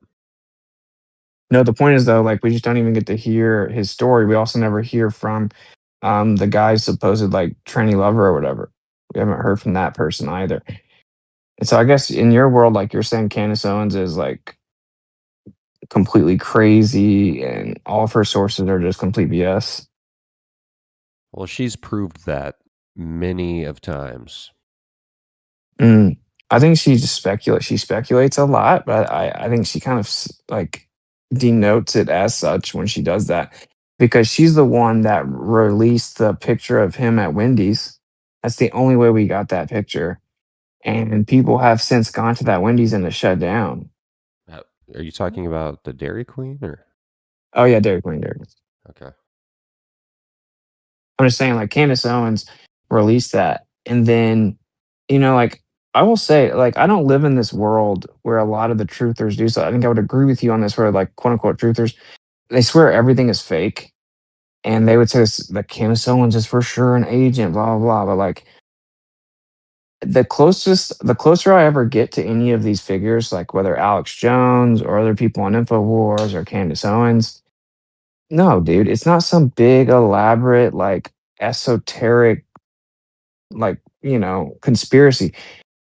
No, the point is though, like we just don't even get to hear his story. We also never hear from the guy's supposed like tranny lover or whatever. We haven't heard from that person either. And so I guess in your world, like you're saying, Candace Owens is like completely crazy, and all of her sources are just complete BS. Well, she's proved that many of times. I think she just speculates. She speculates a lot, but I think she kind of like denotes it as such when she does that because she's the one that released the picture of him at Wendy's. That's the only way we got that picture. and people have since gone to that Wendy's and it's shut down. Are you talking about the Dairy Queen or? Oh yeah, Dairy Queen. Okay. I'm just saying, like Candace Owens released that, and then, like I will say, like I don't live in this world where a lot of the truthers do. So I think I would agree with you on this, where like quote unquote truthers, they swear everything is fake, and they would say that Candace Owens is for sure an agent, blah blah blah. But like the closer I ever get to any of these figures, like whether Alex Jones or other people on Infowars or Candace Owens, no, dude, it's not some big elaborate like esoteric like conspiracy.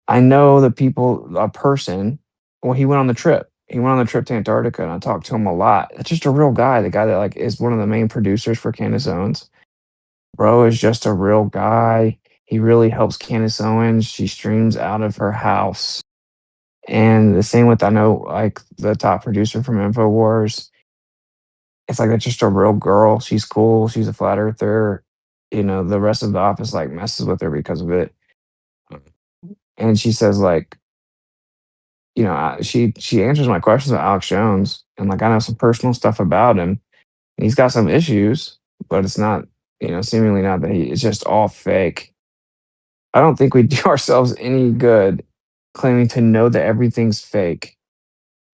I know the people, a person. Well, he went on the trip. He went on the trip to Antarctica, and I talked to him a lot. It's just a real guy. The guy that like is one of the main producers for Candace Owens. Bro is just a real guy. He really helps Candace Owens. She streams out of her house. And the same with, I know, like the top producer from Infowars. It's like that's just a real girl. She's cool. She's a flat earther. The rest of the office like messes with her because of it. And she says like, she answers my questions about Alex Jones, and like I know some personal stuff about him. And he's got some issues, but it's not, seemingly not that it's just all fake. I don't think we do ourselves any good claiming to know that everything's fake.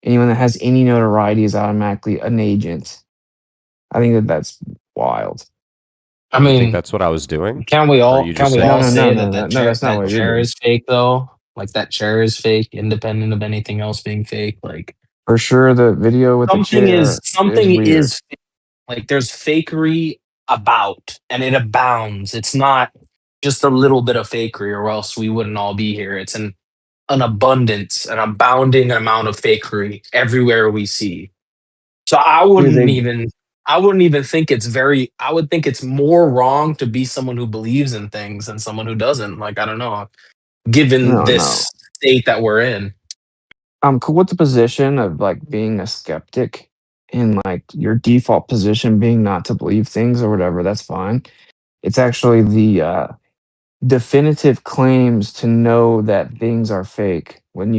Anyone that has any notoriety is automatically an agent. I think that's wild. I You think mean, that's what I was doing? can we Or are all you can just we saying? all say No, that's not what that you're chair doing. is fake though? Like that chair is fake, independent of anything else being fake. Like For sure, the video with the chair is something weird. is fake. Like there's fakery about, and it abounds. It's not just a little bit of fakery, or else we wouldn't all be here. It's an abundance, an abounding amount of fakery everywhere we see. So Dude, they I wouldn't even think it's very I would think it's more wrong to be someone who believes in things than someone who doesn't. Like I don't know, given no. this state that we're in. I'm cool with the position of like being a skeptic and like your default position being not to believe things or whatever. That's fine. It's actually the definitive claims to know that things are fake when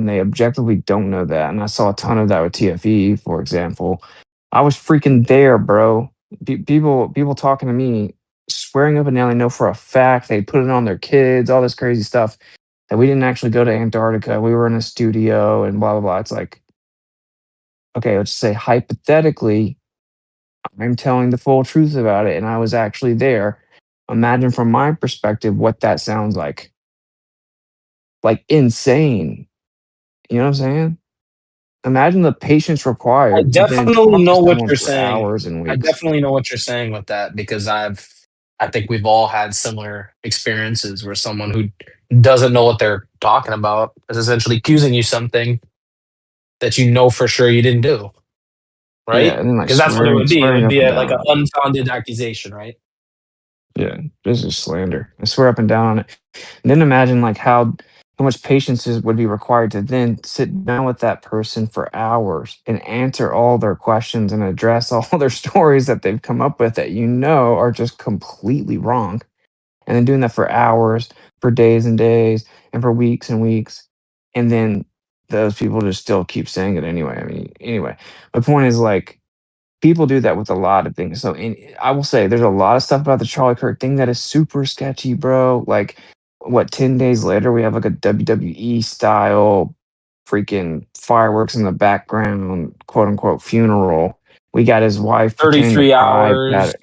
they objectively don't know that. And I saw a ton of that with TFE, for example. I was freaking there, bro. People talking to me, swearing up and down they know for a fact they put it on their kids, all this crazy stuff. That we didn't actually go to Antarctica. We were in a studio and blah blah blah. It's like, okay, let's say hypothetically, I'm telling the full truth about it, and I was actually there. Imagine from my perspective what that sounds like. Like insane. You know what I'm saying? Imagine the patience I required to then definitely talk to know what someone you're for saying. hours and I weeks. definitely know what you're saying with that because I think we've all had similar experiences where someone who doesn't know what they're talking about is essentially accusing you something that you know for sure you didn't do, Yeah, right? and then like Because that's what it would be. It swearing would up be and like down an on it. unfounded accusation, right? Yeah, this is slander. I swear up and down on it. And then imagine like how much patience would be required to then sit down with that person for hours and answer all their questions and address all their stories that they've come up with that are just completely wrong. And then doing that for hours, for days and days, and for weeks and weeks. And then those people just still keep saying it anyway. I mean, anyway, my point is like people do that with a lot of things. So I will say there's a lot of stuff about the Charlie Kirk thing that is super sketchy, bro. Like what 10 days later we have like a WWE style freaking fireworks in the background, quote unquote funeral. We got his wife pretending to 33 cry. hours,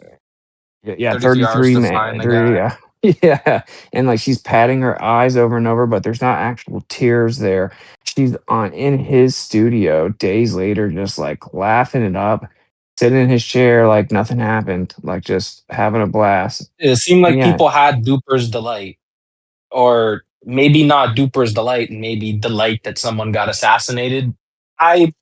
33 hours 33 to find the guy. yeah. Yeah. And like she's patting her eyes over and over, but there's not actual tears there. She's on in his studio days later, just like laughing it up, sitting in his chair like nothing happened, like just having a blast. It seemed And like yeah, people had Duper's delight, or maybe not Duper's delight, and maybe delight that someone got assassinated. I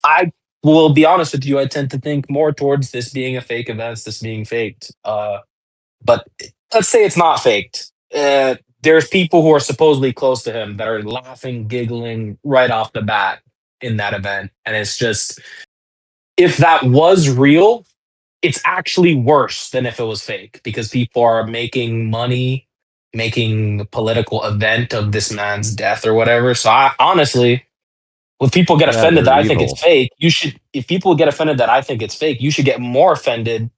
I will be honest with you. I tend to think more towards this being a fake event, this being faked. But let's say it's not faked. There's people who are supposedly close to him that are laughing, giggling right off the bat in that event, and it's just if that was real, it's actually worse than if it was fake because people are making money making a political event of this man's death or whatever. So I honestly, if people get Yeah, offended they're that I think it's evil. fake, you should. If people get offended that I think it's fake, you should get more offended.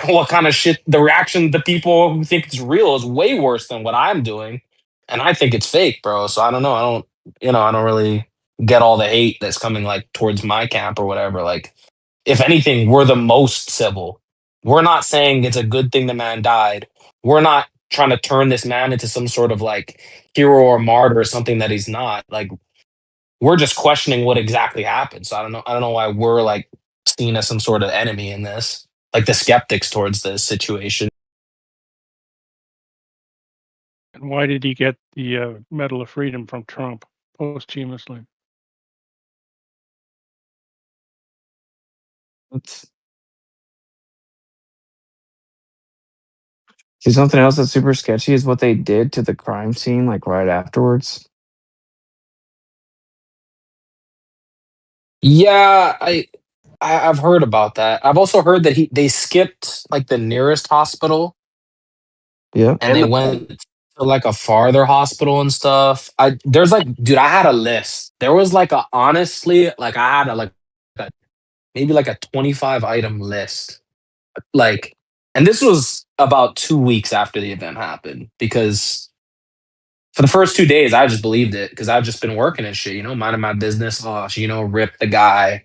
What kind of shit? The reaction to people who think it's real is way worse than what I'm doing, and I think it's fake, bro. So I don't know. I don't really get all the hate that's coming like towards my camp or whatever. Like, if anything, we're the most civil. We're not saying it's a good thing the man died. We're not trying to turn this man into some sort of like hero or martyr or something that he's not. Like, we're just questioning what exactly happened. So I don't know. I don't know why we're like seen as some sort of enemy in this, like the skeptics towards this situation. And why did he get the Medal of Freedom from Trump posthumously? See, something else that's super sketchy is what they did to the crime scene, like right afterwards. Yeah, I've heard about that. I've also heard that they skipped like the nearest hospital Yeah. and they went to like a farther hospital and stuff. There's like, dude, I had a list. There was like a honestly, like I had a maybe like a 25 item list. Like, and this was about 2 weeks after the event happened because for the first 2 days I just believed it because I've just been working and shit, minding my business. Oh, rip the guy,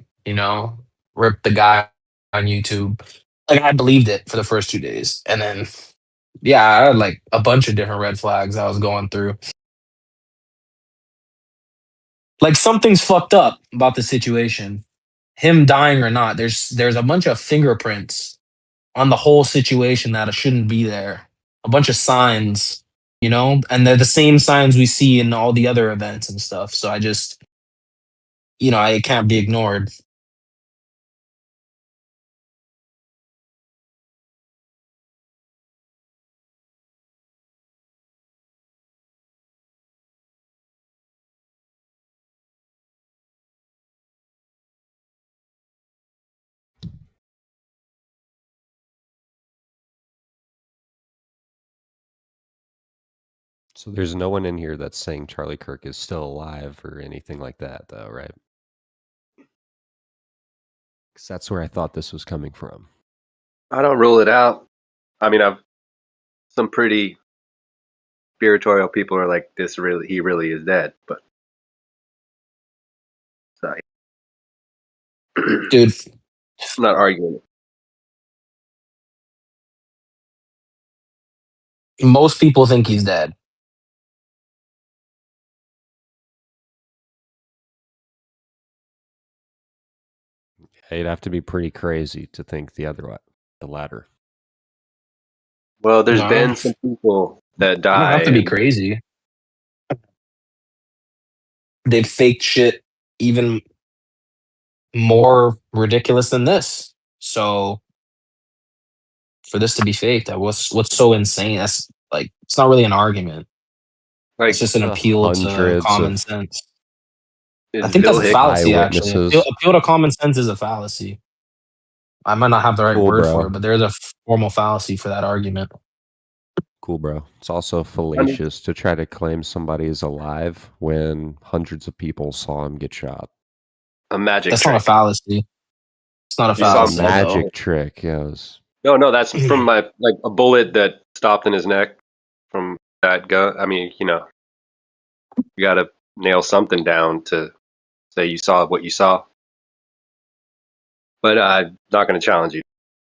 rip the guy on YouTube. Like I believed it for the first 2 days, and then yeah, I had like a bunch of different red flags I was going through. Like something's fucked up about the situation. Him dying or not, there's a bunch of fingerprints on the whole situation that shouldn't be there. A bunch of signs, and they're the same signs we see in all the other events and stuff. So I just, it can't be ignored. So there's no one in here that's saying Charlie Kirk is still alive or anything like that, though, right? Because that's where I thought this was coming from. I don't rule it out. I mean, some pretty spiritual people are like, he really is dead, but so, Dude, I'm not arguing. Most people think he's dead. You'd have to be pretty crazy to think the latter. Well, there's been some people that died. You don't have to be crazy. They've faked shit even more ridiculous than this. So for this to be faked, what's so insane? That's like, it's not really an argument. Like, it's just an appeal to common sense. I think Bill that's a fallacy, actually. eyewitnesses. Appeal to common sense is a fallacy. I might not have the right Cool, word bro. for it, but there's a formal fallacy for that argument. Cool, bro. It's also fallacious to try to claim somebody is alive when hundreds of people saw him get shot. A magic That's trick. not a fallacy. It's not a It's a fallacy. magic trick, yes. No, that's from like a bullet that stopped in his neck from that gun. I mean, you got to nail something down to say you saw what you saw. But I'm not going to challenge you.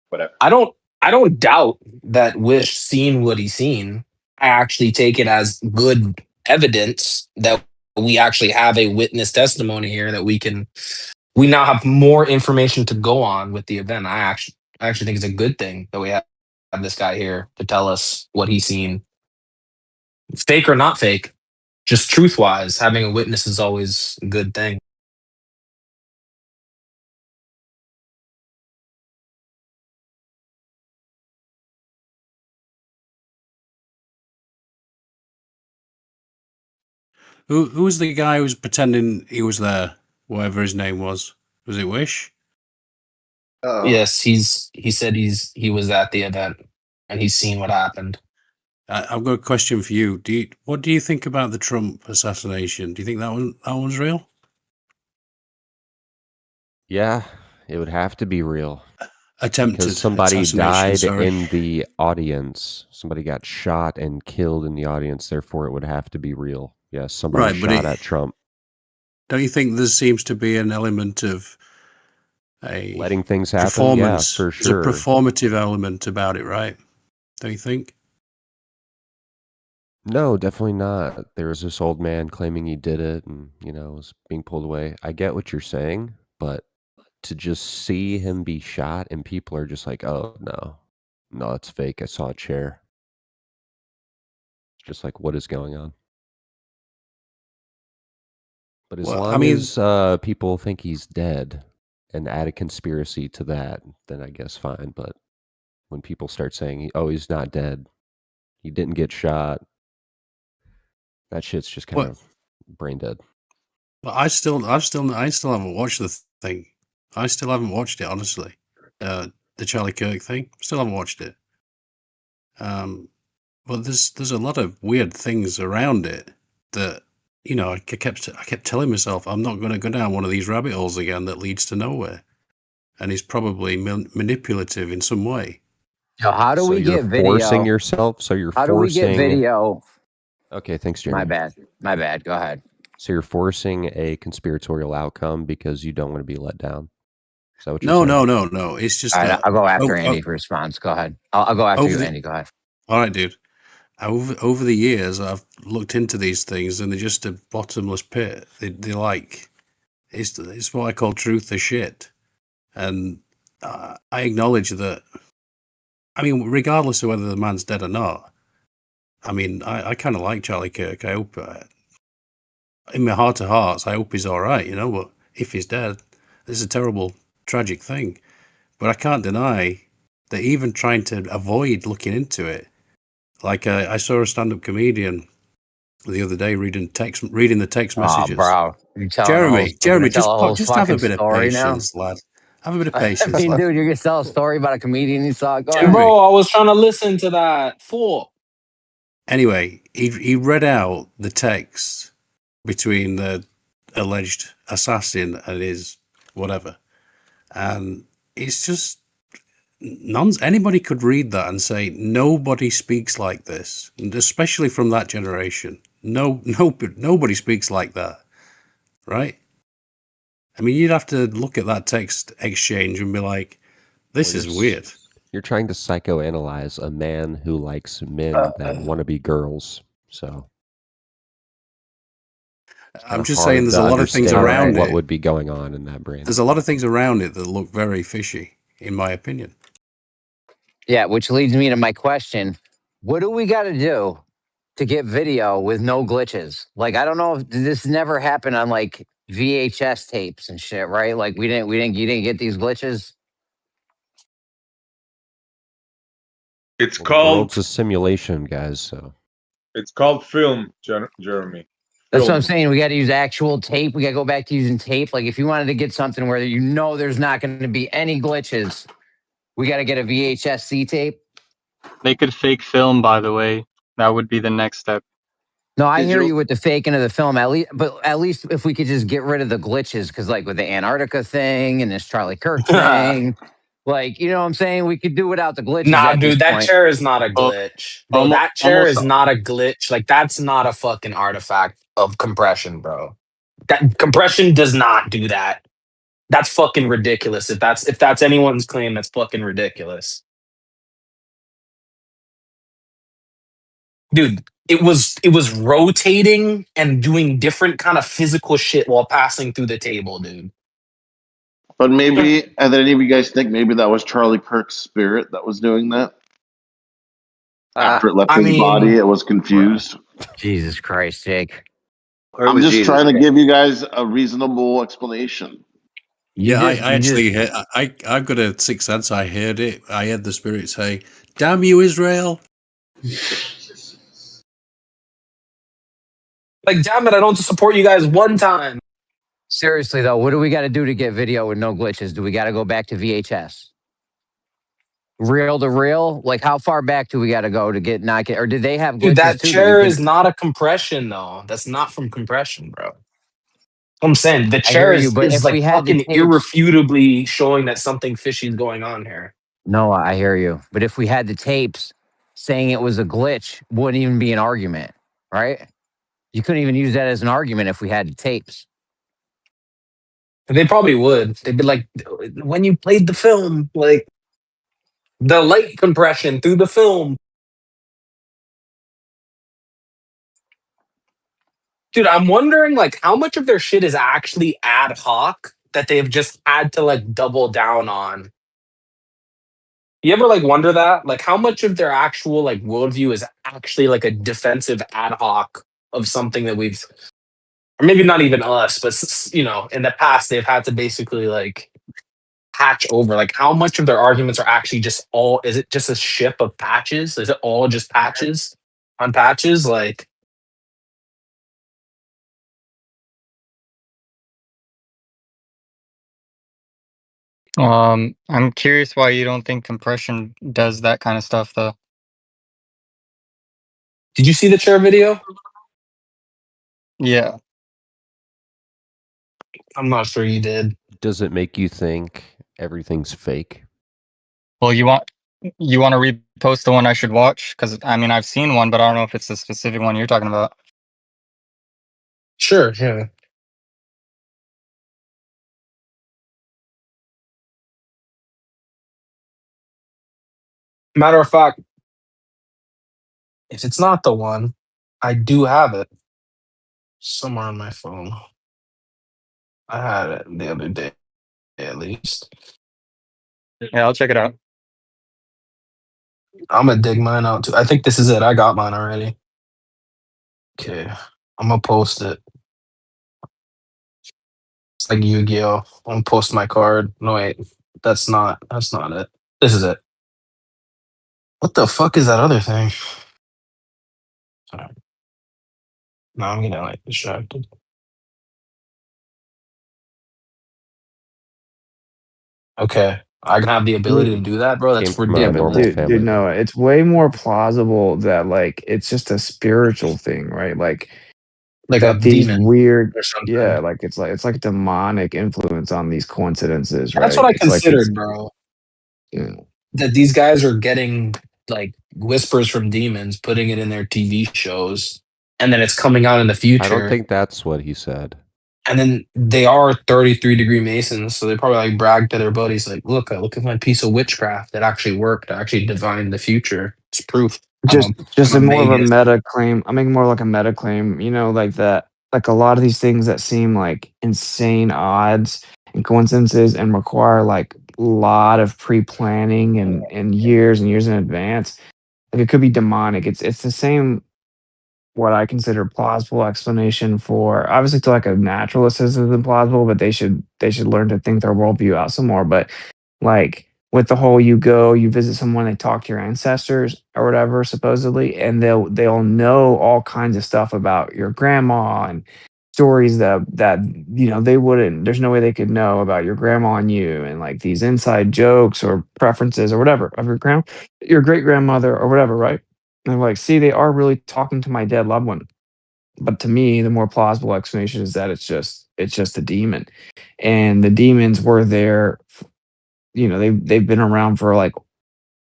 Whatever. I don't doubt that Wish seen what he's seen. I actually take it as good evidence that we actually have a witness testimony here that we now have more information to go on with the event. I actually think it's a good thing that we have this guy here to tell us what he's seen. Fake or not fake, just truth wise, having a witness is always a good thing. Who was the guy who was pretending he was there? Whatever his name was. Was it Wish? Yes, he said he was at the event and he's seen what happened. I've got a question for you. What do you think about the Trump assassination? Do you think that one's real? Yeah, it would have to be real. Attempted Because somebody assassination, died sorry. in the audience. Somebody got shot and killed in the audience. Therefore, it would have to be real. Yes, somebody Right, but shot at Trump. Don't you think there seems to be an element of a Letting things happen? performance? Yeah, for There's a sure. performative element about it, right? Don't you think? No, definitely not. There was this old man claiming he did it and, was being pulled away. I get what you're saying, but to just see him be shot and people are just like, oh, no, it's fake. I saw a chair. It's just like, what is going on? But as long as people think he's dead and add a conspiracy to that, then I guess fine. But when people start saying, oh, he's not dead, he didn't get shot, that shit's just kind of brain dead. But I still haven't watched the thing. I still haven't watched it, honestly. The Charlie Kirk thing. Still haven't watched it. But there's a lot of weird things around it that I kept telling myself I'm not going to go down one of these rabbit holes again that leads to nowhere, and is probably manipulative in some way. So how do we get video? Forcing yourself? So you're how forcing... do we get video? Okay, thanks, Jeremy. My bad. Go ahead. So you're forcing a conspiratorial outcome because you don't want to be let down. Is that what you're saying? No. It's just All right, that I'll go after Andy for response. Go ahead. I'll go after you, Andy. Go ahead. All right, dude. Over the years, I've looked into these things, and they're just a bottomless pit. They're like, it's what I call truth or shit. And I acknowledge that. I mean, regardless of whether the man's dead or not, I mean, I kind of like Charlie Kirk. I hope, in my heart of hearts, I hope he's all right, but if he's dead, this is a terrible, tragic thing. But I can't deny that even trying to avoid looking into it, like I saw a stand-up comedian the other day reading the text messages. Oh, bro. Jeremy, just have a bit of patience, lad. Have a bit of patience. I mean, dude, you're going to tell a story about a comedian you saw. Go ahead. Bro, I was trying to listen to that. Anyway, he read out the text between the alleged assassin and his whatever. And it's just anybody could read that and say nobody speaks like this, and especially from that generation. Nobody speaks like that, right? I mean, you'd have to look at that text exchange and be like, this is weird. You're trying to psychoanalyze a man who likes men that want to be girls. So I'm just saying there's a lot of things around what it. would be going on in that brain. There's a lot of things around it that look very fishy, in my opinion. Yeah, which leads me to my question. What do we got to do to get video with no glitches? Like, I don't know if this never happened on like VHS tapes and shit, right? Like you didn't get these glitches. It's The called... world's a simulation, guys. So it's called film, Jeremy. That's what I'm saying. We got to use actual tape. We got to go back to using tape. Like if you wanted to get something where there's not going to be any glitches, we got to get a VHS-C tape. They could fake film, by the way. That would be the next step. No, I hear you with the faking of the film. At least if we could just get rid of the glitches, because like with the Antarctica thing and this Charlie Kirk thing, like, you know what I'm saying? We could do without the glitches. Nah, dude, that chair is not a glitch. Bro, that chair is not a glitch. Like, that's not a fucking artifact of compression, bro. That compression does not do that. That's fucking ridiculous. If that's anyone's claim, that's fucking ridiculous. Dude, it was rotating and doing different kind of physical shit while passing through the table, dude. But maybe, and then any of you guys think maybe that was Charlie Kirk's spirit that was doing that? After it left his body, it was confused. Jesus Christ, Jake. I'm just trying to give you guys a reasonable explanation. I've got a sixth sense. I heard it. I heard the spirit say, "Damn you, Israel!" Like, damn it, I don't support you guys one time. Seriously, though, what do we got to do to get video with no glitches? Do we got to go back to VHS? Reel to reel? Like, how far back do we got to go to get not get? Or did they have Dude, glitches that too that you chair is could? not a compression though. That's not from compression, bro. I'm saying the I chair hear you, but is if like we had the fucking tapes, irrefutably showing that something fishy is going on here. no, I hear you. But if we had the tapes saying it was a glitch, wouldn't even be an argument, right? You couldn't even use that as an argument if we had the tapes. They probably would. They'd be like, when you played the film, like the light compression through the film. Dude, I'm wondering like how much of their shit is actually ad hoc that they've just had to like double down on. You ever like wonder that? Like how much of their actual like worldview is actually like a defensive ad hoc of something that we've, or maybe not even us, but you know, in the past they've had to basically like patch over. Like how much of their arguments are actually just all, is it just a ship of patches? Is it all just patches on patches? Like I'm curious why you don't think compression does that kind of stuff, though. did you see the chair video? Yeah. I'm not sure you did. Does it make you think everything's fake? Well, you want to repost the one I should watch? Because I mean, I've seen one, but I don't know if it's the specific one you're talking about. Sure, yeah. Matter of fact, if it's not the one, I do have it somewhere on my phone. I had it the other day, at least. Yeah, I'll check it out. I'm gonna dig mine out too. I think this is it. I got mine already. Okay, I'm gonna post it. It's like Yu-Gi-Oh. I'm gonna post my card. No wait, that's not it. This is it. What the fuck is that other thing? Sorry. No, I'm getting like distracted. Okay, I can have the ability to do that, bro. That's Came from a normal ridiculous. family. Dude, no, it's way more plausible that like it's just a spiritual thing, right? Like Like a that these demon weird, or something. yeah, like it's like demonic influence on these coincidences, That's right? what I It's like it's considered, bro. yeah. That these guys are getting like whispers from demons, putting it in their TV shows, and then it's coming out in the I don't future. think that's what he said. And then they are 33-degree Masons, so they probably like brag to their buddies, like, look at my piece of witchcraft that actually worked. I actually divined the future. It's proof. Just I'm a a more of a Magus. meta claim. I'm making more like a meta claim, you know, like that like a lot of these things that seem like insane odds and coincidences and require like a lot of pre-planning and years and years in advance. Like it could be demonic. It's the same what I consider plausible explanation for obviously to like a naturalist this isn't plausible, but they should learn to think their worldview out some more. But like with the whole you go, you visit someone, they talk to your ancestors or whatever, supposedly, and they'll know all kinds of stuff about your grandma and stories that you know they wouldn't there's no way they could know about your grandma and you and like these inside jokes or preferences or whatever of your great grandmother or whatever, right? And they're like, see, they are really talking to my dead loved one. But to me, the more plausible explanation is that it's just a demon. And the demons were there, you know, they've been around for like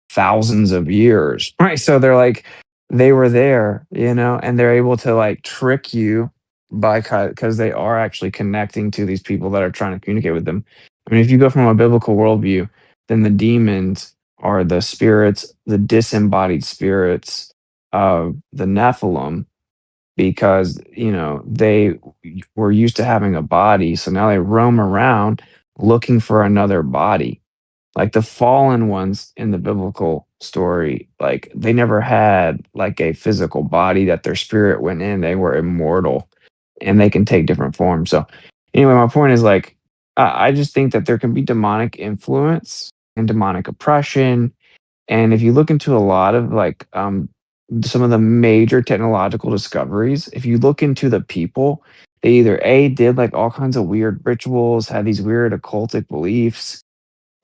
thousands of years, right? So they're like, they were there, you know, and they're able to like trick you by because they are actually connecting to these people that are trying to communicate with them. I mean, if you go from a biblical worldview, then the demons are the spirits, the disembodied spirits of the Nephilim, because you know they were used to having a body, so now they roam around looking for another body. Like the fallen ones in the biblical story, like they never had like a physical body that their spirit went in. They were immortal and they can take different forms. So anyway, my point is like I just think that there can be demonic influence and demonic oppression. And if you look into a lot of like some of the major technological discoveries, if you look into the people, they either A did like all kinds of weird rituals, had these weird occultic beliefs,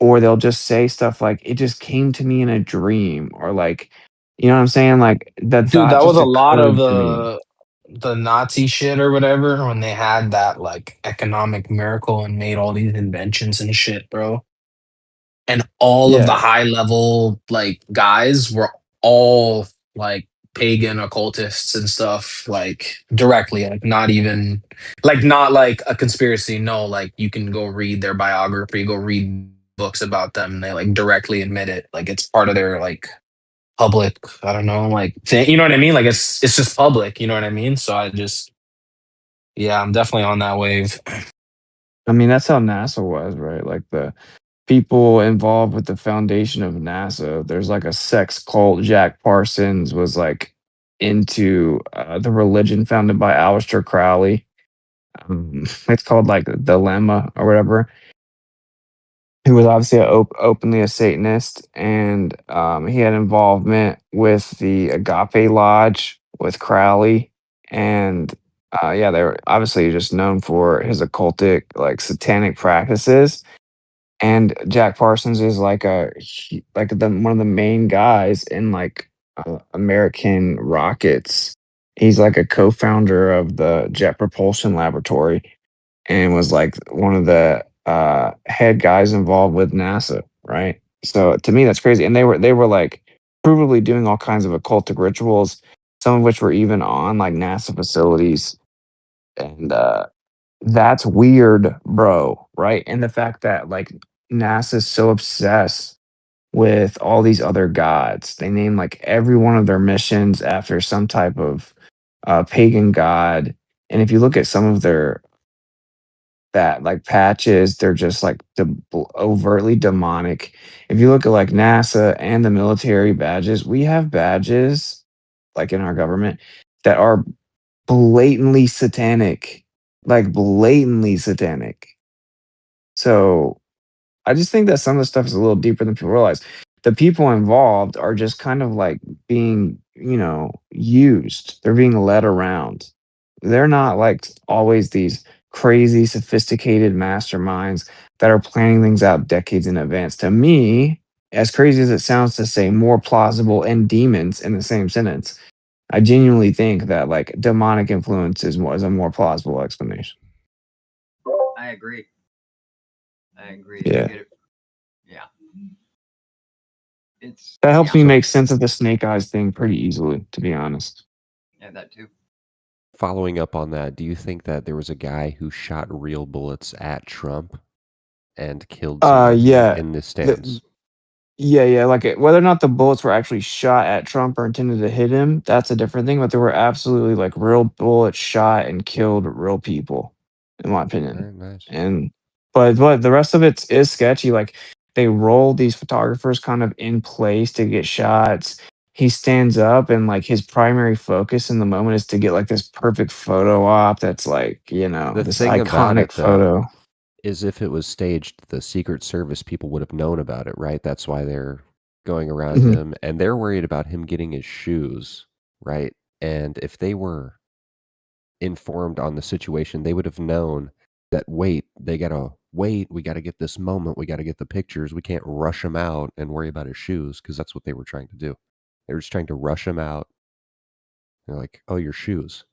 or they'll just say stuff like, "It just came to me in a dream," or like, you know what I'm saying? Like that Dude, thought that was just a lot of occurred to me. the Nazi shit or whatever when they had that like economic miracle and made all these inventions and shit, bro. And all of the Yeah. high level like guys were all like pagan occultists and stuff, like directly, like not even like not like a conspiracy. No, like you can go read their biography, go read books about them. And they like directly admit it. Like it's part of their like public, I don't know, like thing, you know what I mean? Like it's just public, you know what I mean? So I just yeah, I'm definitely on that wave. I mean, that's how NASA was, right? Like the people involved with the foundation of NASA, there's like a sex cult. Jack Parsons was like into the religion founded by Aleister Crowley. It's called like the Dilemma or whatever. He was obviously openly a Satanist, and he had involvement with the Agape Lodge with Crowley, and yeah, they were obviously just known for his occultic, like satanic practices. And Jack Parsons is like like the one of the main guys in like American rockets. He's like a co-founder of the Jet Propulsion Laboratory, and was like one of the head guys involved with NASA, right? So to me, that's crazy. And they were like provably doing all kinds of occultic rituals, some of which were even on like NASA facilities, and that's weird, bro, right? And the fact that like NASA's so obsessed with all these other gods, they name like every one of their missions after some type of pagan god. And if you look at some of their that like patches, they're just like overtly demonic. If you look at like NASA and the military badges, we have badges like in our government that are blatantly satanic, like blatantly satanic. So I just think that some of the stuff is a little deeper than people realize. The people involved are just kind of like being, used. They're being led around. They're not like always these crazy, sophisticated masterminds that are planning things out decades in advance. To me, as crazy as it sounds to say more plausible and demons in the same sentence, I genuinely think that like demonic influence is a more plausible explanation. I agree. I agree. Yeah. You get it. Yeah. It's That helps yeah. me make sense of the snake eyes thing pretty easily, to be honest. Yeah, that too. Following up on that, do you think that there was a guy who shot real bullets at Trump and killed somebody Yeah. in the stands? Yeah. Like whether or not the bullets were actually shot at Trump or intended to hit him, that's a different thing. But there were absolutely like real bullets shot and killed real people, in my opinion. Very nice. And but the rest of it is sketchy. Like they roll these photographers kind of in place to get shots. He stands up and like his primary focus in the moment is to get like this perfect photo op that's like, The this thing about iconic it, though, photo. is if it was staged, the Secret Service people would have known about it, right? That's why they're going around Mhm. him, and they're worried about him getting his shoes, right? And if they were informed on the situation, they would have known that, wait, they gotta wait, we gotta get this moment, we gotta get the pictures, we can't rush him out and worry about his shoes, because that's what they were trying to do. They were just trying to rush him out. They're like, oh, your shoes.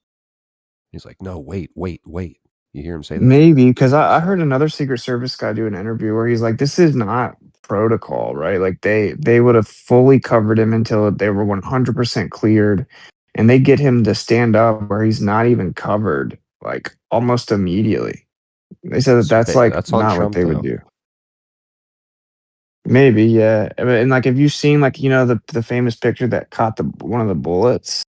He's like, no, wait. You hear him say that? Maybe because I heard another Secret Service guy do an interview where he's like, "This is not protocol, right? Like they would have fully covered him until they were 100% cleared, and they get him to stand up where he's not even covered, like almost immediately." They said that that's like That's on not what Trump, they would though. do. Maybe, yeah, and like, have you seen like the famous picture that caught the one of the bullets?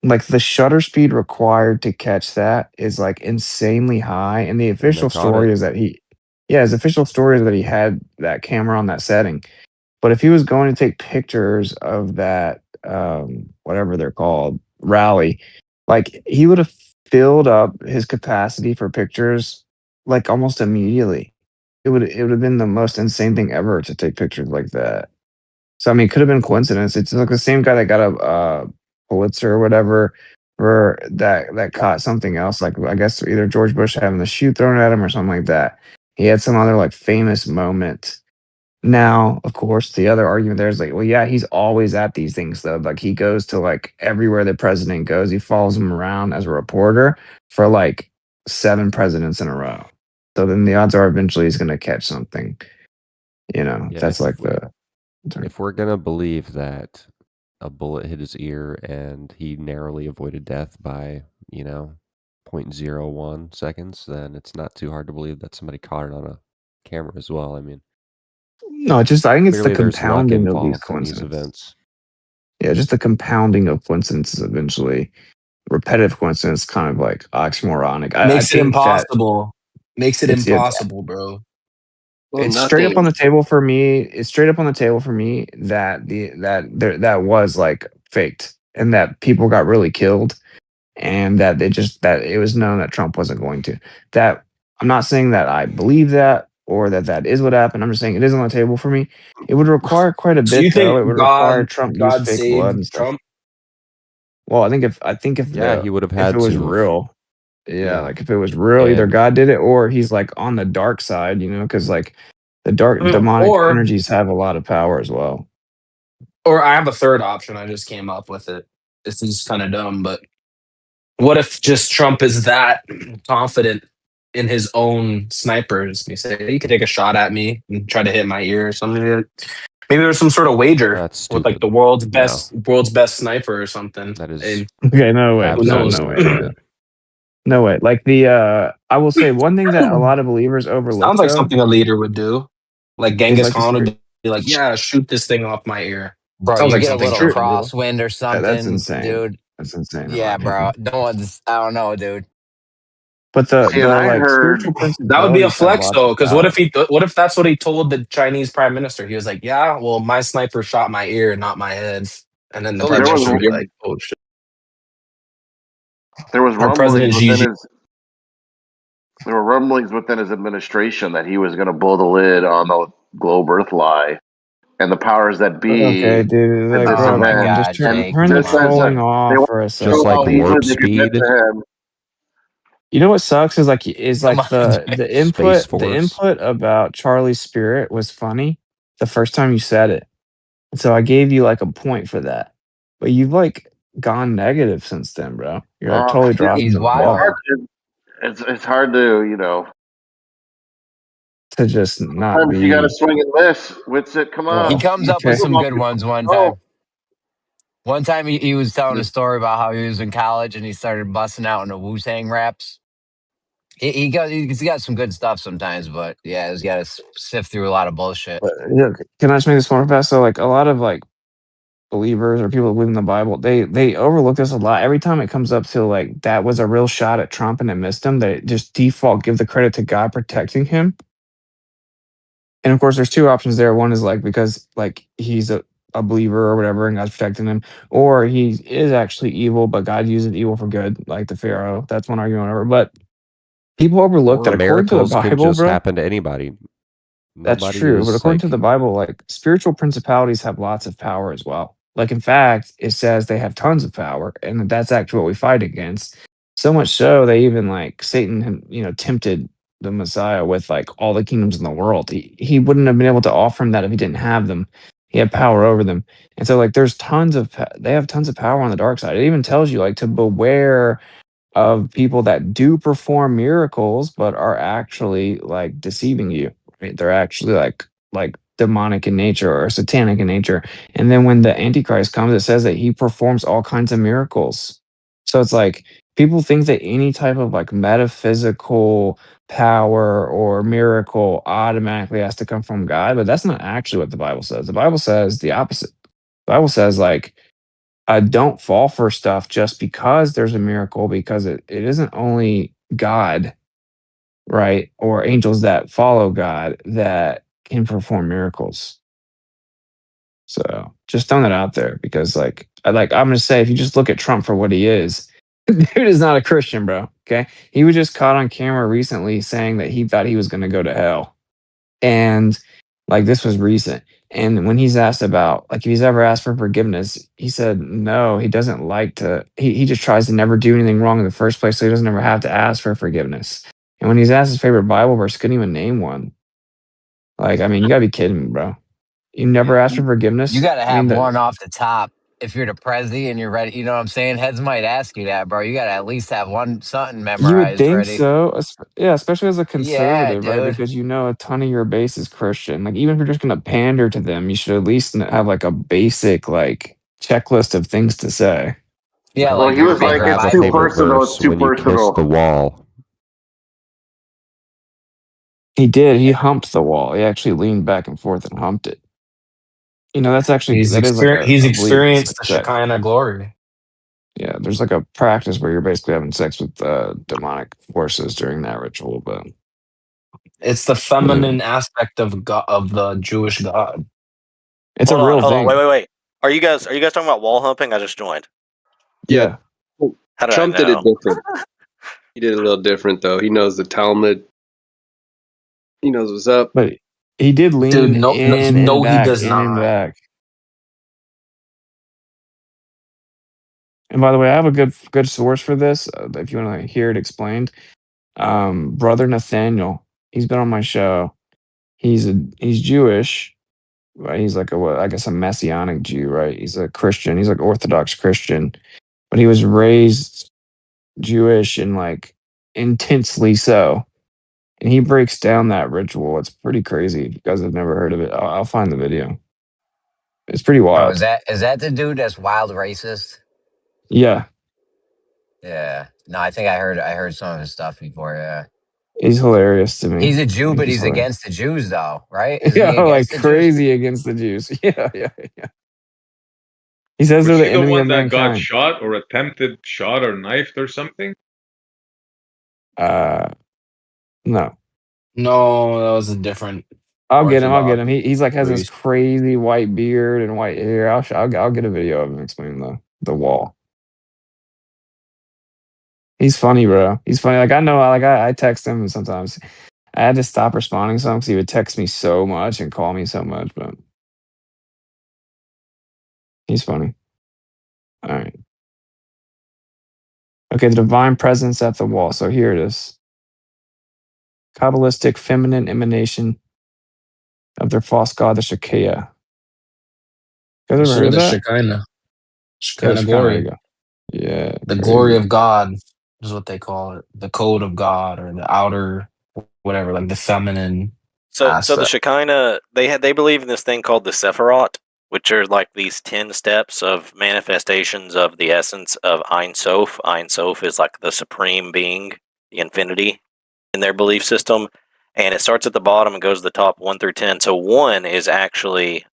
Like the shutter speed required to catch that is like insanely high, and the And they official caught it. story is that his official story is that he had that camera on that setting. But if he was going to take pictures of that, whatever they're called, rally, like he would have filled up his capacity for pictures like almost immediately. It would have been the most insane thing ever to take pictures like that. So I mean, it could have been coincidence. It's like the same guy that got a Pulitzer or whatever for that caught something else. Like I guess either George Bush having the shoe thrown at him or something like that. He had some other like famous moment, Now, of course, the other argument there is like, well, yeah, he's always at these things though. Like he goes to like everywhere the president goes. He follows him around as a reporter for like 7 presidents in a row. So then the odds are eventually he's going to catch something. You know, Yeah, that's like the. if we're gonna believe that a bullet hit his ear and he narrowly avoided death by 0.01 seconds, then it's not too hard to believe that somebody caught it on a camera as well. I mean, No, just I think it's the clearly there's luck compounding of these involved in these coincidences. events. Yeah, just the compounding of coincidences eventually. Repetitive coincidence kind of like oxymoronic. I Makes it think that impossible. Makes it it's impossible, bro. Well, it's straight up on nothing. the table for me. It's straight up on the table for me that that was like faked and that people got really killed and that that it was known that Trump wasn't going to. That I'm not saying that I believe that or that is what happened. I'm just saying it is on the table for me. It would require quite a So you bit though. think It would require God Trump to use God fake blood saved and stuff. Trump? Well, I think if Yeah, he would have had it was to have. real, yeah, Yeah, like if it was real, either and God did it or he's like on the dark side, because like the dark demonic Or energies have a lot of power as well. I have a third option. I just came up with it. This is kind of dumb, but what if just Trump is that confident in his own snipers? And he say he could take a shot at me and try to hit my ear or something. Maybe there's some sort of wager that's with like stupid. the world's No, best sniper or something. that is And Okay, no way, who no, knows? no way, no way. Like I will say one thing that a lot of believers overlook Sounds like though something a leader would do. Like is Genghis like the Khan spirit. would be like, "Yeah, shoot this thing off my ear." Bro, Sounds you like get a something little Trump would do. crosswind or That's something, insane. dude. That's insane in my Yeah, bro. opinion. No one's. I don't know, dude. But See, and the I like heard spiritual That would be a principalities have flex lots of though, because power. what if that's what he told the Chinese prime minister? He was like, "Yeah, well, my sniper shot my ear, not my head," and then the Fully prime there minister would was be justified. like, "Oh shit." there was Our president rumblings Xi. there were rumblings within his administration that he was going to blow the lid on the globe Earth lie, and the powers that Okay, be dude. at Like, this Oh bro, my come event, on. Just God, turn and Jake, turn the come just as on. trolling they off want for a to just show second, like how dude. easily warp they could get speed, to him. You know what sucks is Come like on, Jake. the space the force. input about Charlie's spirit was funny the first time you said it. And so I gave you like a point for that. But you've like gone negative since then, bro. You're like totally dropping He's the ball wild. It's hard to to just not sometimes you got to be swing and miss. Witsit, come He on. well, comes up with okay. some good ones one Oh, time. One time he was telling a story about how he was in college and he started busting out into Wu-Tang raps. He's got some good stuff sometimes, but yeah, he's got to sift through a lot of bullshit. But yeah, can I just make this more fast? So like a lot of like believers or people that believe in the Bible, they overlook this a lot. Every time it comes up to like that was a real shot at Trump and it missed him, they just default give the credit to God protecting him. And of course, there's two options there. One is like because like he's a believer or whatever, and God's protecting him, or he is actually evil, but God uses evil for good, like the Pharaoh. That's one argument, whatever. But people overlook Or that according to the miracles could Bible, just bro. happen to anybody. That's Nobody true, but is according to like the Bible, like spiritual principalities have lots of power as well. Like in fact, it says they have tons of power, and that's actually what we fight against. So much so they even like Satan, tempted the Messiah with like all the kingdoms in the world. He wouldn't have been able to offer him that if he didn't have them. He had power over them, and so like there's they have tons of power on the dark side. It even tells you like to beware of people that do perform miracles but are actually like deceiving you, right? They're actually like demonic in nature or satanic in nature. And then when the antichrist comes, it says that he performs all kinds of miracles. So it's like people think that any type of like metaphysical power or miracle automatically has to come from God, but that's not actually what the Bible says. The Bible says the opposite. The Bible says like don't fall for stuff just because there's a miracle, because it isn't only God, right? Or angels that follow God that can perform miracles. So just throwing that out there because I'm gonna say if you just look at Trump for what he is, dude is not a Christian, bro. Okay. He was just caught on camera recently saying that he thought he was gonna go to hell. And like this was recent. And when he's asked about like if he's ever asked for forgiveness, he said no, he doesn't like to he just tries to never do anything wrong in the first place, so he doesn't ever have to ask for forgiveness. And when he's asked his favorite Bible verse, couldn't even name one. Like, I mean, you gotta be kidding me, bro. You never asked for forgiveness. You got to I mean, have one off the top. If you're the prezi and you're ready, you know what I'm saying? Heads might ask you that, bro. You got to at least have one something you would memorized think ready. so. Yeah, especially as a Yeah, conservative, right? dude. Because you know a ton of your base is Christian. Like, even if you're just gonna pander to them, you should at least have like a basic like checklist of things to say. Yeah, Well, like he your was like, favorite it's Grab the too Bible. favorite personal. It's verse too when you kiss the personal. wall. He did. He humped the wall. He actually leaned back and forth and humped it. You know, that's actually that is like He's I believe it's experienced like the sex. Shekinah glory. Yeah, there's like a practice where you're basically having sex with demonic forces during that ritual, but It's the yeah. feminine aspect of God, of the Jewish God. It's a real Hold on, thing. wait. Are you guys talking about wall humping? I just joined. Yeah. Yeah. How did Trump I did it know? different. He did it a little different though. He knows the Talmud. He knows what's up. But he did Dude, lean no, he does in and not. back. And by the way, I have a good source for this. If you want to hear it explained, brother Nathaniel, he's been on my show. He's Jewish. Right? He's like I guess a messianic Jew, right? He's a Christian. He's like Orthodox Christian, but he was raised Jewish and like intensely so. And he breaks down that ritual. It's pretty crazy. If you guys have never heard of it, I'll find the video. It's pretty Bro, wild. is that the dude that's wild racist? Yeah, Yeah. No, I think I heard some of his stuff before, yeah. he's hilarious to me. He's a Jew, Like, but he's he's hilarious. against the Jews though, right? Isn't Yeah, he like against the Jews? crazy against the Jews. Yeah, yeah, yeah. He says Was they're the he the enemy one of that got mankind. shot or attempted shot or knifed or something? Uh, no, No, that was a different I'll get him. I'll get Orthodox him. He's like has this priest. crazy white beard and white hair. I'll get a video of him explaining the wall. He's funny, bro. He's funny. Like I know. Like I text him sometimes. I had to stop responding to him because he would text me so much and call me so much. But he's funny. All right. Okay, the divine presence at the wall. So here it is. Kabbalistic feminine emanation of their false god, the Shekiah. You guys ever heard Sure, of the that? Shekinah. Yeah, the Shekinah Shekinah. There you glory. go. Yeah, The glory crazy. of God is what they call it. The code of God or the outer whatever, like the feminine So the aspect. Shekinah, they believe in this thing called the Sephirot, which are like these 10 steps of manifestations of the essence of Ein Sof. Ein Sof is like the supreme being, the infinity in their belief system, and it starts at the bottom and goes to the top 1 through 10. So one is actually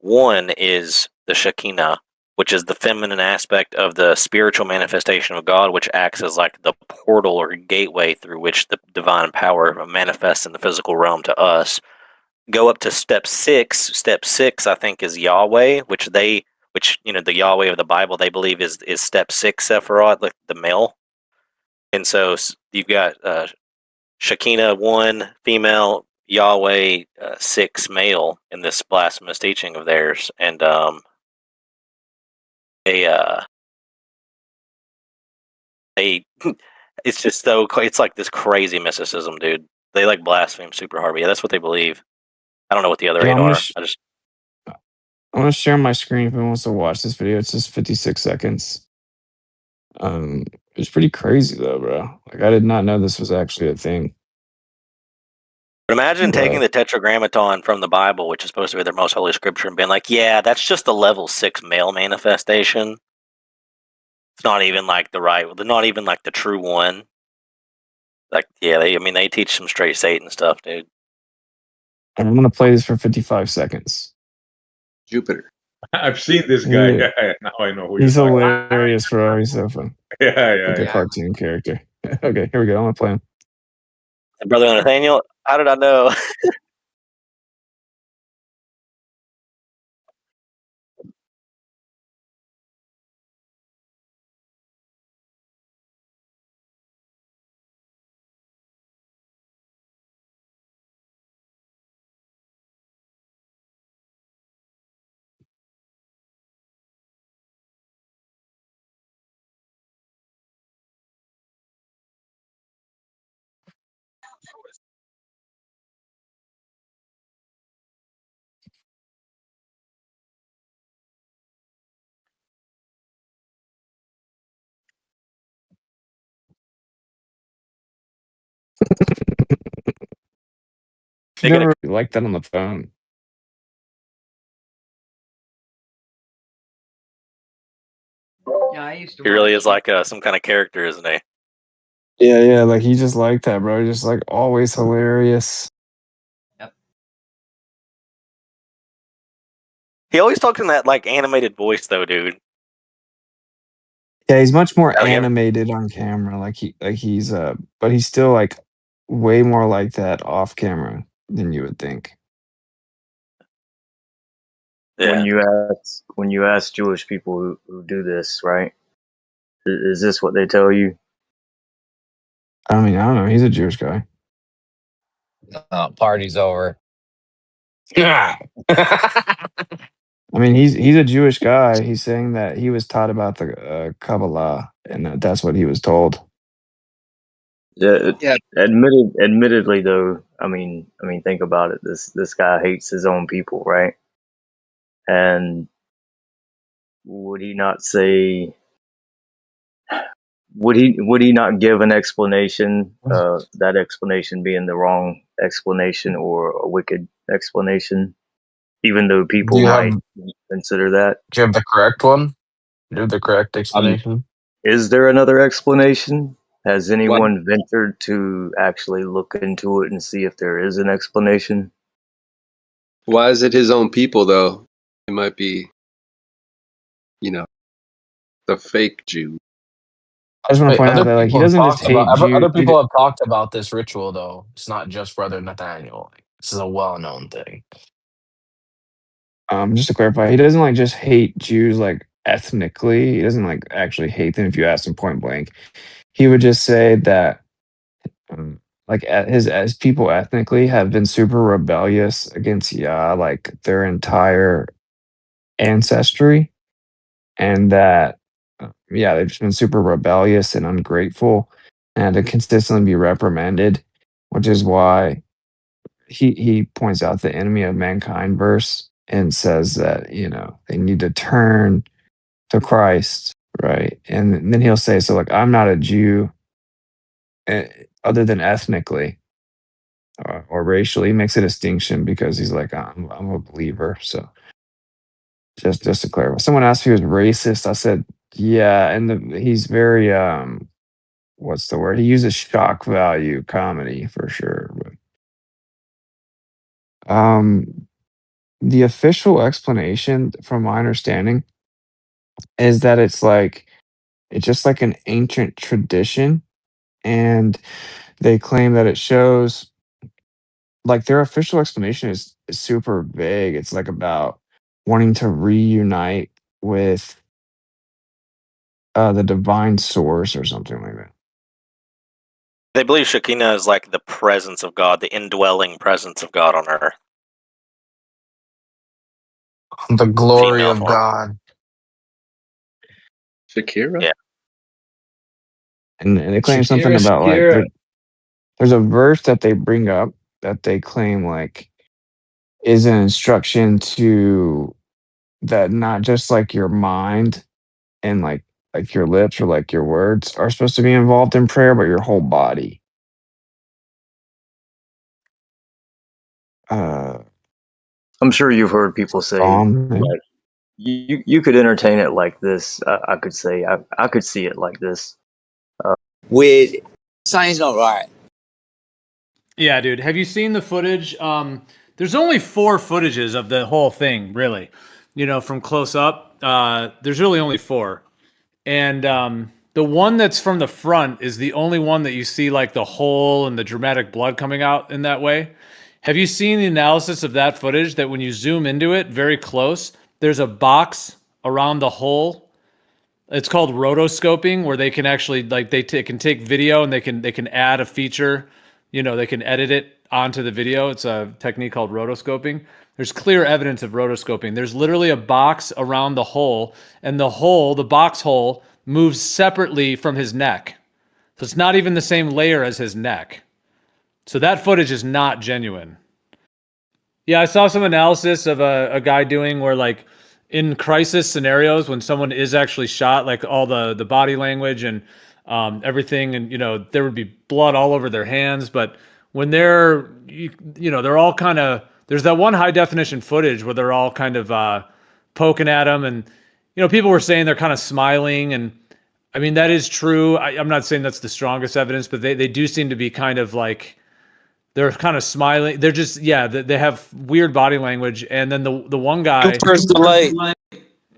one is the Shekinah, which is the feminine aspect of the spiritual manifestation of God, which acts as like the portal or gateway through which the divine power manifests in the physical realm to us. Go up to step 6. Step 6, I think, is Yahweh, which the Yahweh of the Bible they believe is step 6 Sephiroth, like the male. And so you've got Shekinah 1 female, Yahweh 6 male in this blasphemous teaching of theirs, and they they it's just it's like this crazy mysticism, dude. They like blaspheme super hard, but yeah, that's what they believe. I don't know what the other Yeah, 8 are. I just I'm gonna share my screen if anyone wants to watch this video. It's just 56 seconds. It's pretty crazy though, bro. Like I did not know this was actually a thing. but imagine taking But the Tetragrammaton from the Bible, which is supposed to be their most holy scripture, and being like, yeah, that's just the level 6 male manifestation. It's not even like not even like the true one. Like, yeah, they teach some straight Satan stuff, dude. and I'm gonna play this for 55 seconds. Jupiter. I've seen this guy. Yeah. Yeah, now I know who you're He's talking about. hilarious, bro. He's so fun. Yeah, yeah, Like a yeah. cartoon character. Okay, here we go. I'm gonna play him. And Brother Nathaniel, how did I know? They're gonna Never really liked that on the phone. Yeah, I used to. He really is like some kind of character, isn't he? Yeah, like he just liked that, bro. Just like always hilarious. He always talks in that like animated voice, though, dude. Yeah, he's much more Oh, yeah. animated on camera. But he's still like way more like that off camera than you would think. Yeah. When you ask Jewish people who do this, right? Is this what they tell you? I mean, I don't know. He's a Jewish guy. Party's over. I mean, he's a Jewish guy. He's saying that he was taught about the Kabbalah, and that's what he was told. Yeah. Admittedly, though, I mean, think about it. This guy hates his own people, right? And would he not say? Would he not give an explanation? That explanation being the wrong explanation or a wicked explanation, even though Do people you have might consider that. do you have the correct one? Do you have the correct explanation? Is there another explanation? Has anyone ventured to actually look into it and see if there is an explanation? Why is it his own people though? It might be, the fake Jew. I just want to point out that like he doesn't just hate Jews. Other people have talked about this ritual though. It's not just Brother Nathaniel. This is a well-known thing. Just to clarify, he doesn't like just hate Jews like ethnically. He doesn't like actually hate them. If you ask him point blank, he would just say that like his people ethnically have been super rebellious against Yah like their entire ancestry, and that they've just been super rebellious and ungrateful, and to consistently be reprimanded, which is why he points out the enemy of mankind verse and says that they need to turn to Christ, right? And then he'll say, so like I'm not a Jew other than ethnically or racially. He makes a distinction because he's like I'm a believer. So just to clarify, someone asked if he was racist. I said yeah, and he's very what's the word? He uses shock value comedy for sure. But the official explanation, from my understanding, is that it's just like an ancient tradition, and they claim that it shows like their official explanation is super vague. It's like about wanting to reunite with the divine source or something like that. They believe Shekinah is like the presence of God, the indwelling presence of God on earth. The glory Female of form. God. Shakira? Yeah. And they claim something about like there's a verse that they bring up that they claim like is an instruction to that not just like your mind and like your lips or like your words are supposed to be involved in prayer, but your whole body. I'm sure you've heard people say like you could entertain it like this. I could say I could see it like this. With something's not right. Yeah, dude. Have you seen the footage? There's only 4 footages of the whole thing, really. From close up. There's really only 4. And the one that's from the front is the only one that you see like the hole and the dramatic blood coming out in that way. Have you seen the analysis of that footage that when you zoom into it very close, there's a box around the hole? It's called rotoscoping, where they can actually like they can take video and they can add a feature. They can edit it onto the video. It's a technique called rotoscoping. There's clear evidence of rotoscoping. There's literally a box around the hole, and the box hole, moves separately from his neck. So it's not even the same layer as his neck. So that footage is not genuine. Yeah, I saw some analysis of a guy doing where like in crisis scenarios when someone is actually shot, like all the body language and everything, and there would be blood all over their hands, but when they're they're all kind of, there's that one high definition footage where they're all kind of poking at him, and people were saying they're kind of smiling, and I mean that is true. I'm not saying that's the strongest evidence, but they do seem to be kind of like, they're kind of smiling. They're just, they have weird body language. And then the one guy, Cooper's delight.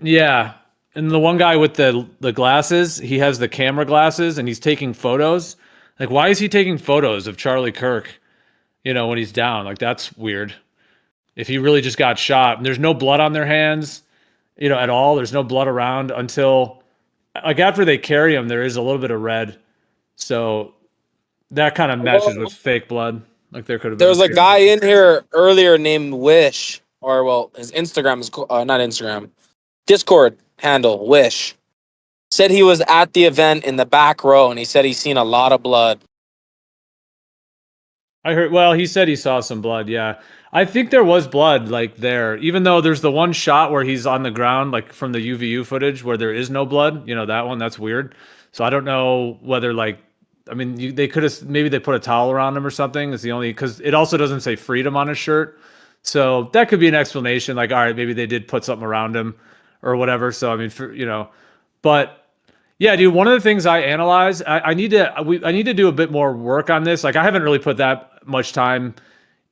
yeah, and the one guy with the glasses, he has the camera glasses and he's taking photos. Like, why is he taking photos of Charlie Kirk, when he's down? Like, that's weird. If he really just got shot, and there's no blood on their hands, at all. There's no blood around until, like, after they carry him, there is a little bit of red. So that kind of meshes with fake blood. Like, there could have been. There was a guy in here earlier named Wish, or well, his Instagram is not Instagram, Discord handle Wish. Said he was at the event in the back row, and he said he's seen a lot of blood. I heard. Well, he said he saw some blood. Yeah, I think there was blood like there. Even though there's the one shot where he's on the ground, like from the UVU footage, where there is no blood. That one. That's weird. So I don't know whether I mean, they could have, maybe they put a towel around him or something. Is the only, because it also doesn't say freedom on his shirt. So that could be an explanation. Like, all right, maybe they did put something around him or whatever. So I mean, but yeah, dude. One of the things I analyze, I need to do a bit more work on this. Like, I haven't really put that much time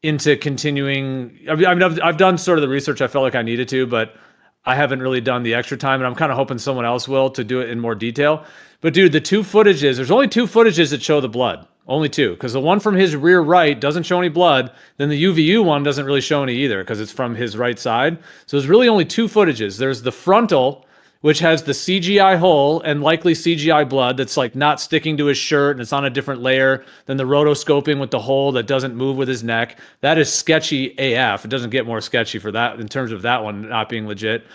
into continuing. I mean, I've done sort of the research I felt like I needed to, but I haven't really done the extra time, and I'm kind of hoping someone else will to do it in more detail. But dude, the two footages, there's only two footages that show the blood. Only two. Because the one from his rear right doesn't show any blood. Then the UVU one doesn't really show any either because it's from his right side. So there's really only two footages. There's the frontal, which has the CGI hole and likely CGI blood that's like not sticking to his shirt and it's on a different layer than the rotoscoping with the hole that doesn't move with his neck. That is sketchy AF. It doesn't get more sketchy for that in terms of that one not being legit.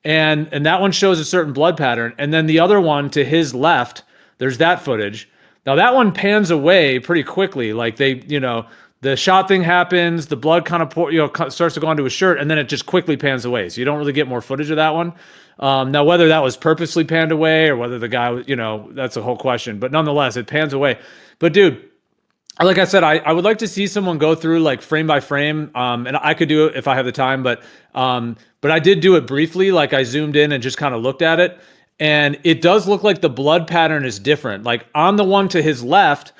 And that one shows a certain blood pattern. And then the other one to his left, there's that footage. Now that one pans away pretty quickly. Like the shot thing happens, the blood kind of starts to go onto his shirt, and then it just quickly pans away. So you don't really get more footage of that one. Now whether that was purposely panned away or whether the guy was, that's a whole question. But nonetheless, it pans away. But dude, like I said, I would like to see someone go through like frame by frame, and I could do it if I have the time, but I did do it briefly. Like, I zoomed in and just kind of looked at it, and it does look like the blood pattern is different. Like on the one to his left,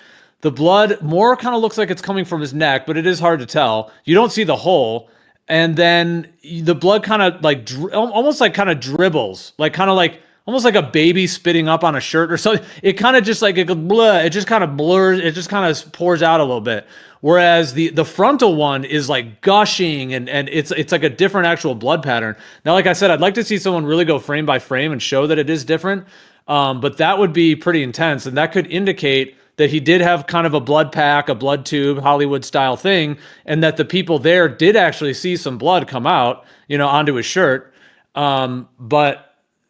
the blood more kind of looks like it's coming from his neck, but it is hard to tell. You don't see the hole, and then the blood kind of like almost like kind of dribbles, like kind of like almost like a baby spitting up on a shirt or something. It kind of just like it just kind of blurs, it just kind of pours out a little bit. Whereas the frontal one is like gushing and it's like a different actual blood pattern. Now, like I said, I'd like to see someone really go frame by frame and show that it is different. But that would be pretty intense, and that could indicate that he did have kind of a blood pack, a blood tube, Hollywood style thing, and that the people there did actually see some blood come out, onto his shirt. But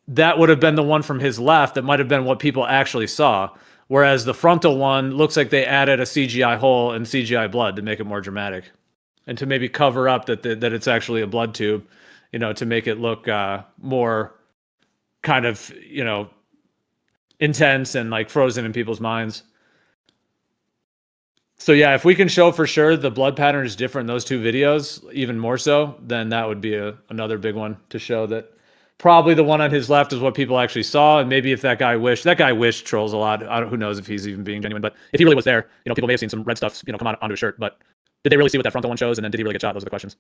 that would have been the one from his left that might have been what people actually saw. Whereas the frontal one looks like they added a CGI hole and CGI blood to make it more dramatic. And to maybe cover up that it's actually a blood tube, to make it look more kind of, intense and like frozen in people's minds. So yeah, if we can show for sure the blood pattern is different in those two videos, even more so, then that would be another big one to show that probably the one on his left is what people actually saw. And maybe if that guy wished trolls a lot. Who knows if he's even being genuine, but if he really was there, people may have seen some red stuff, come out onto his shirt, but did they really see what that frontal one shows? And then did he really get shot? Those are the questions.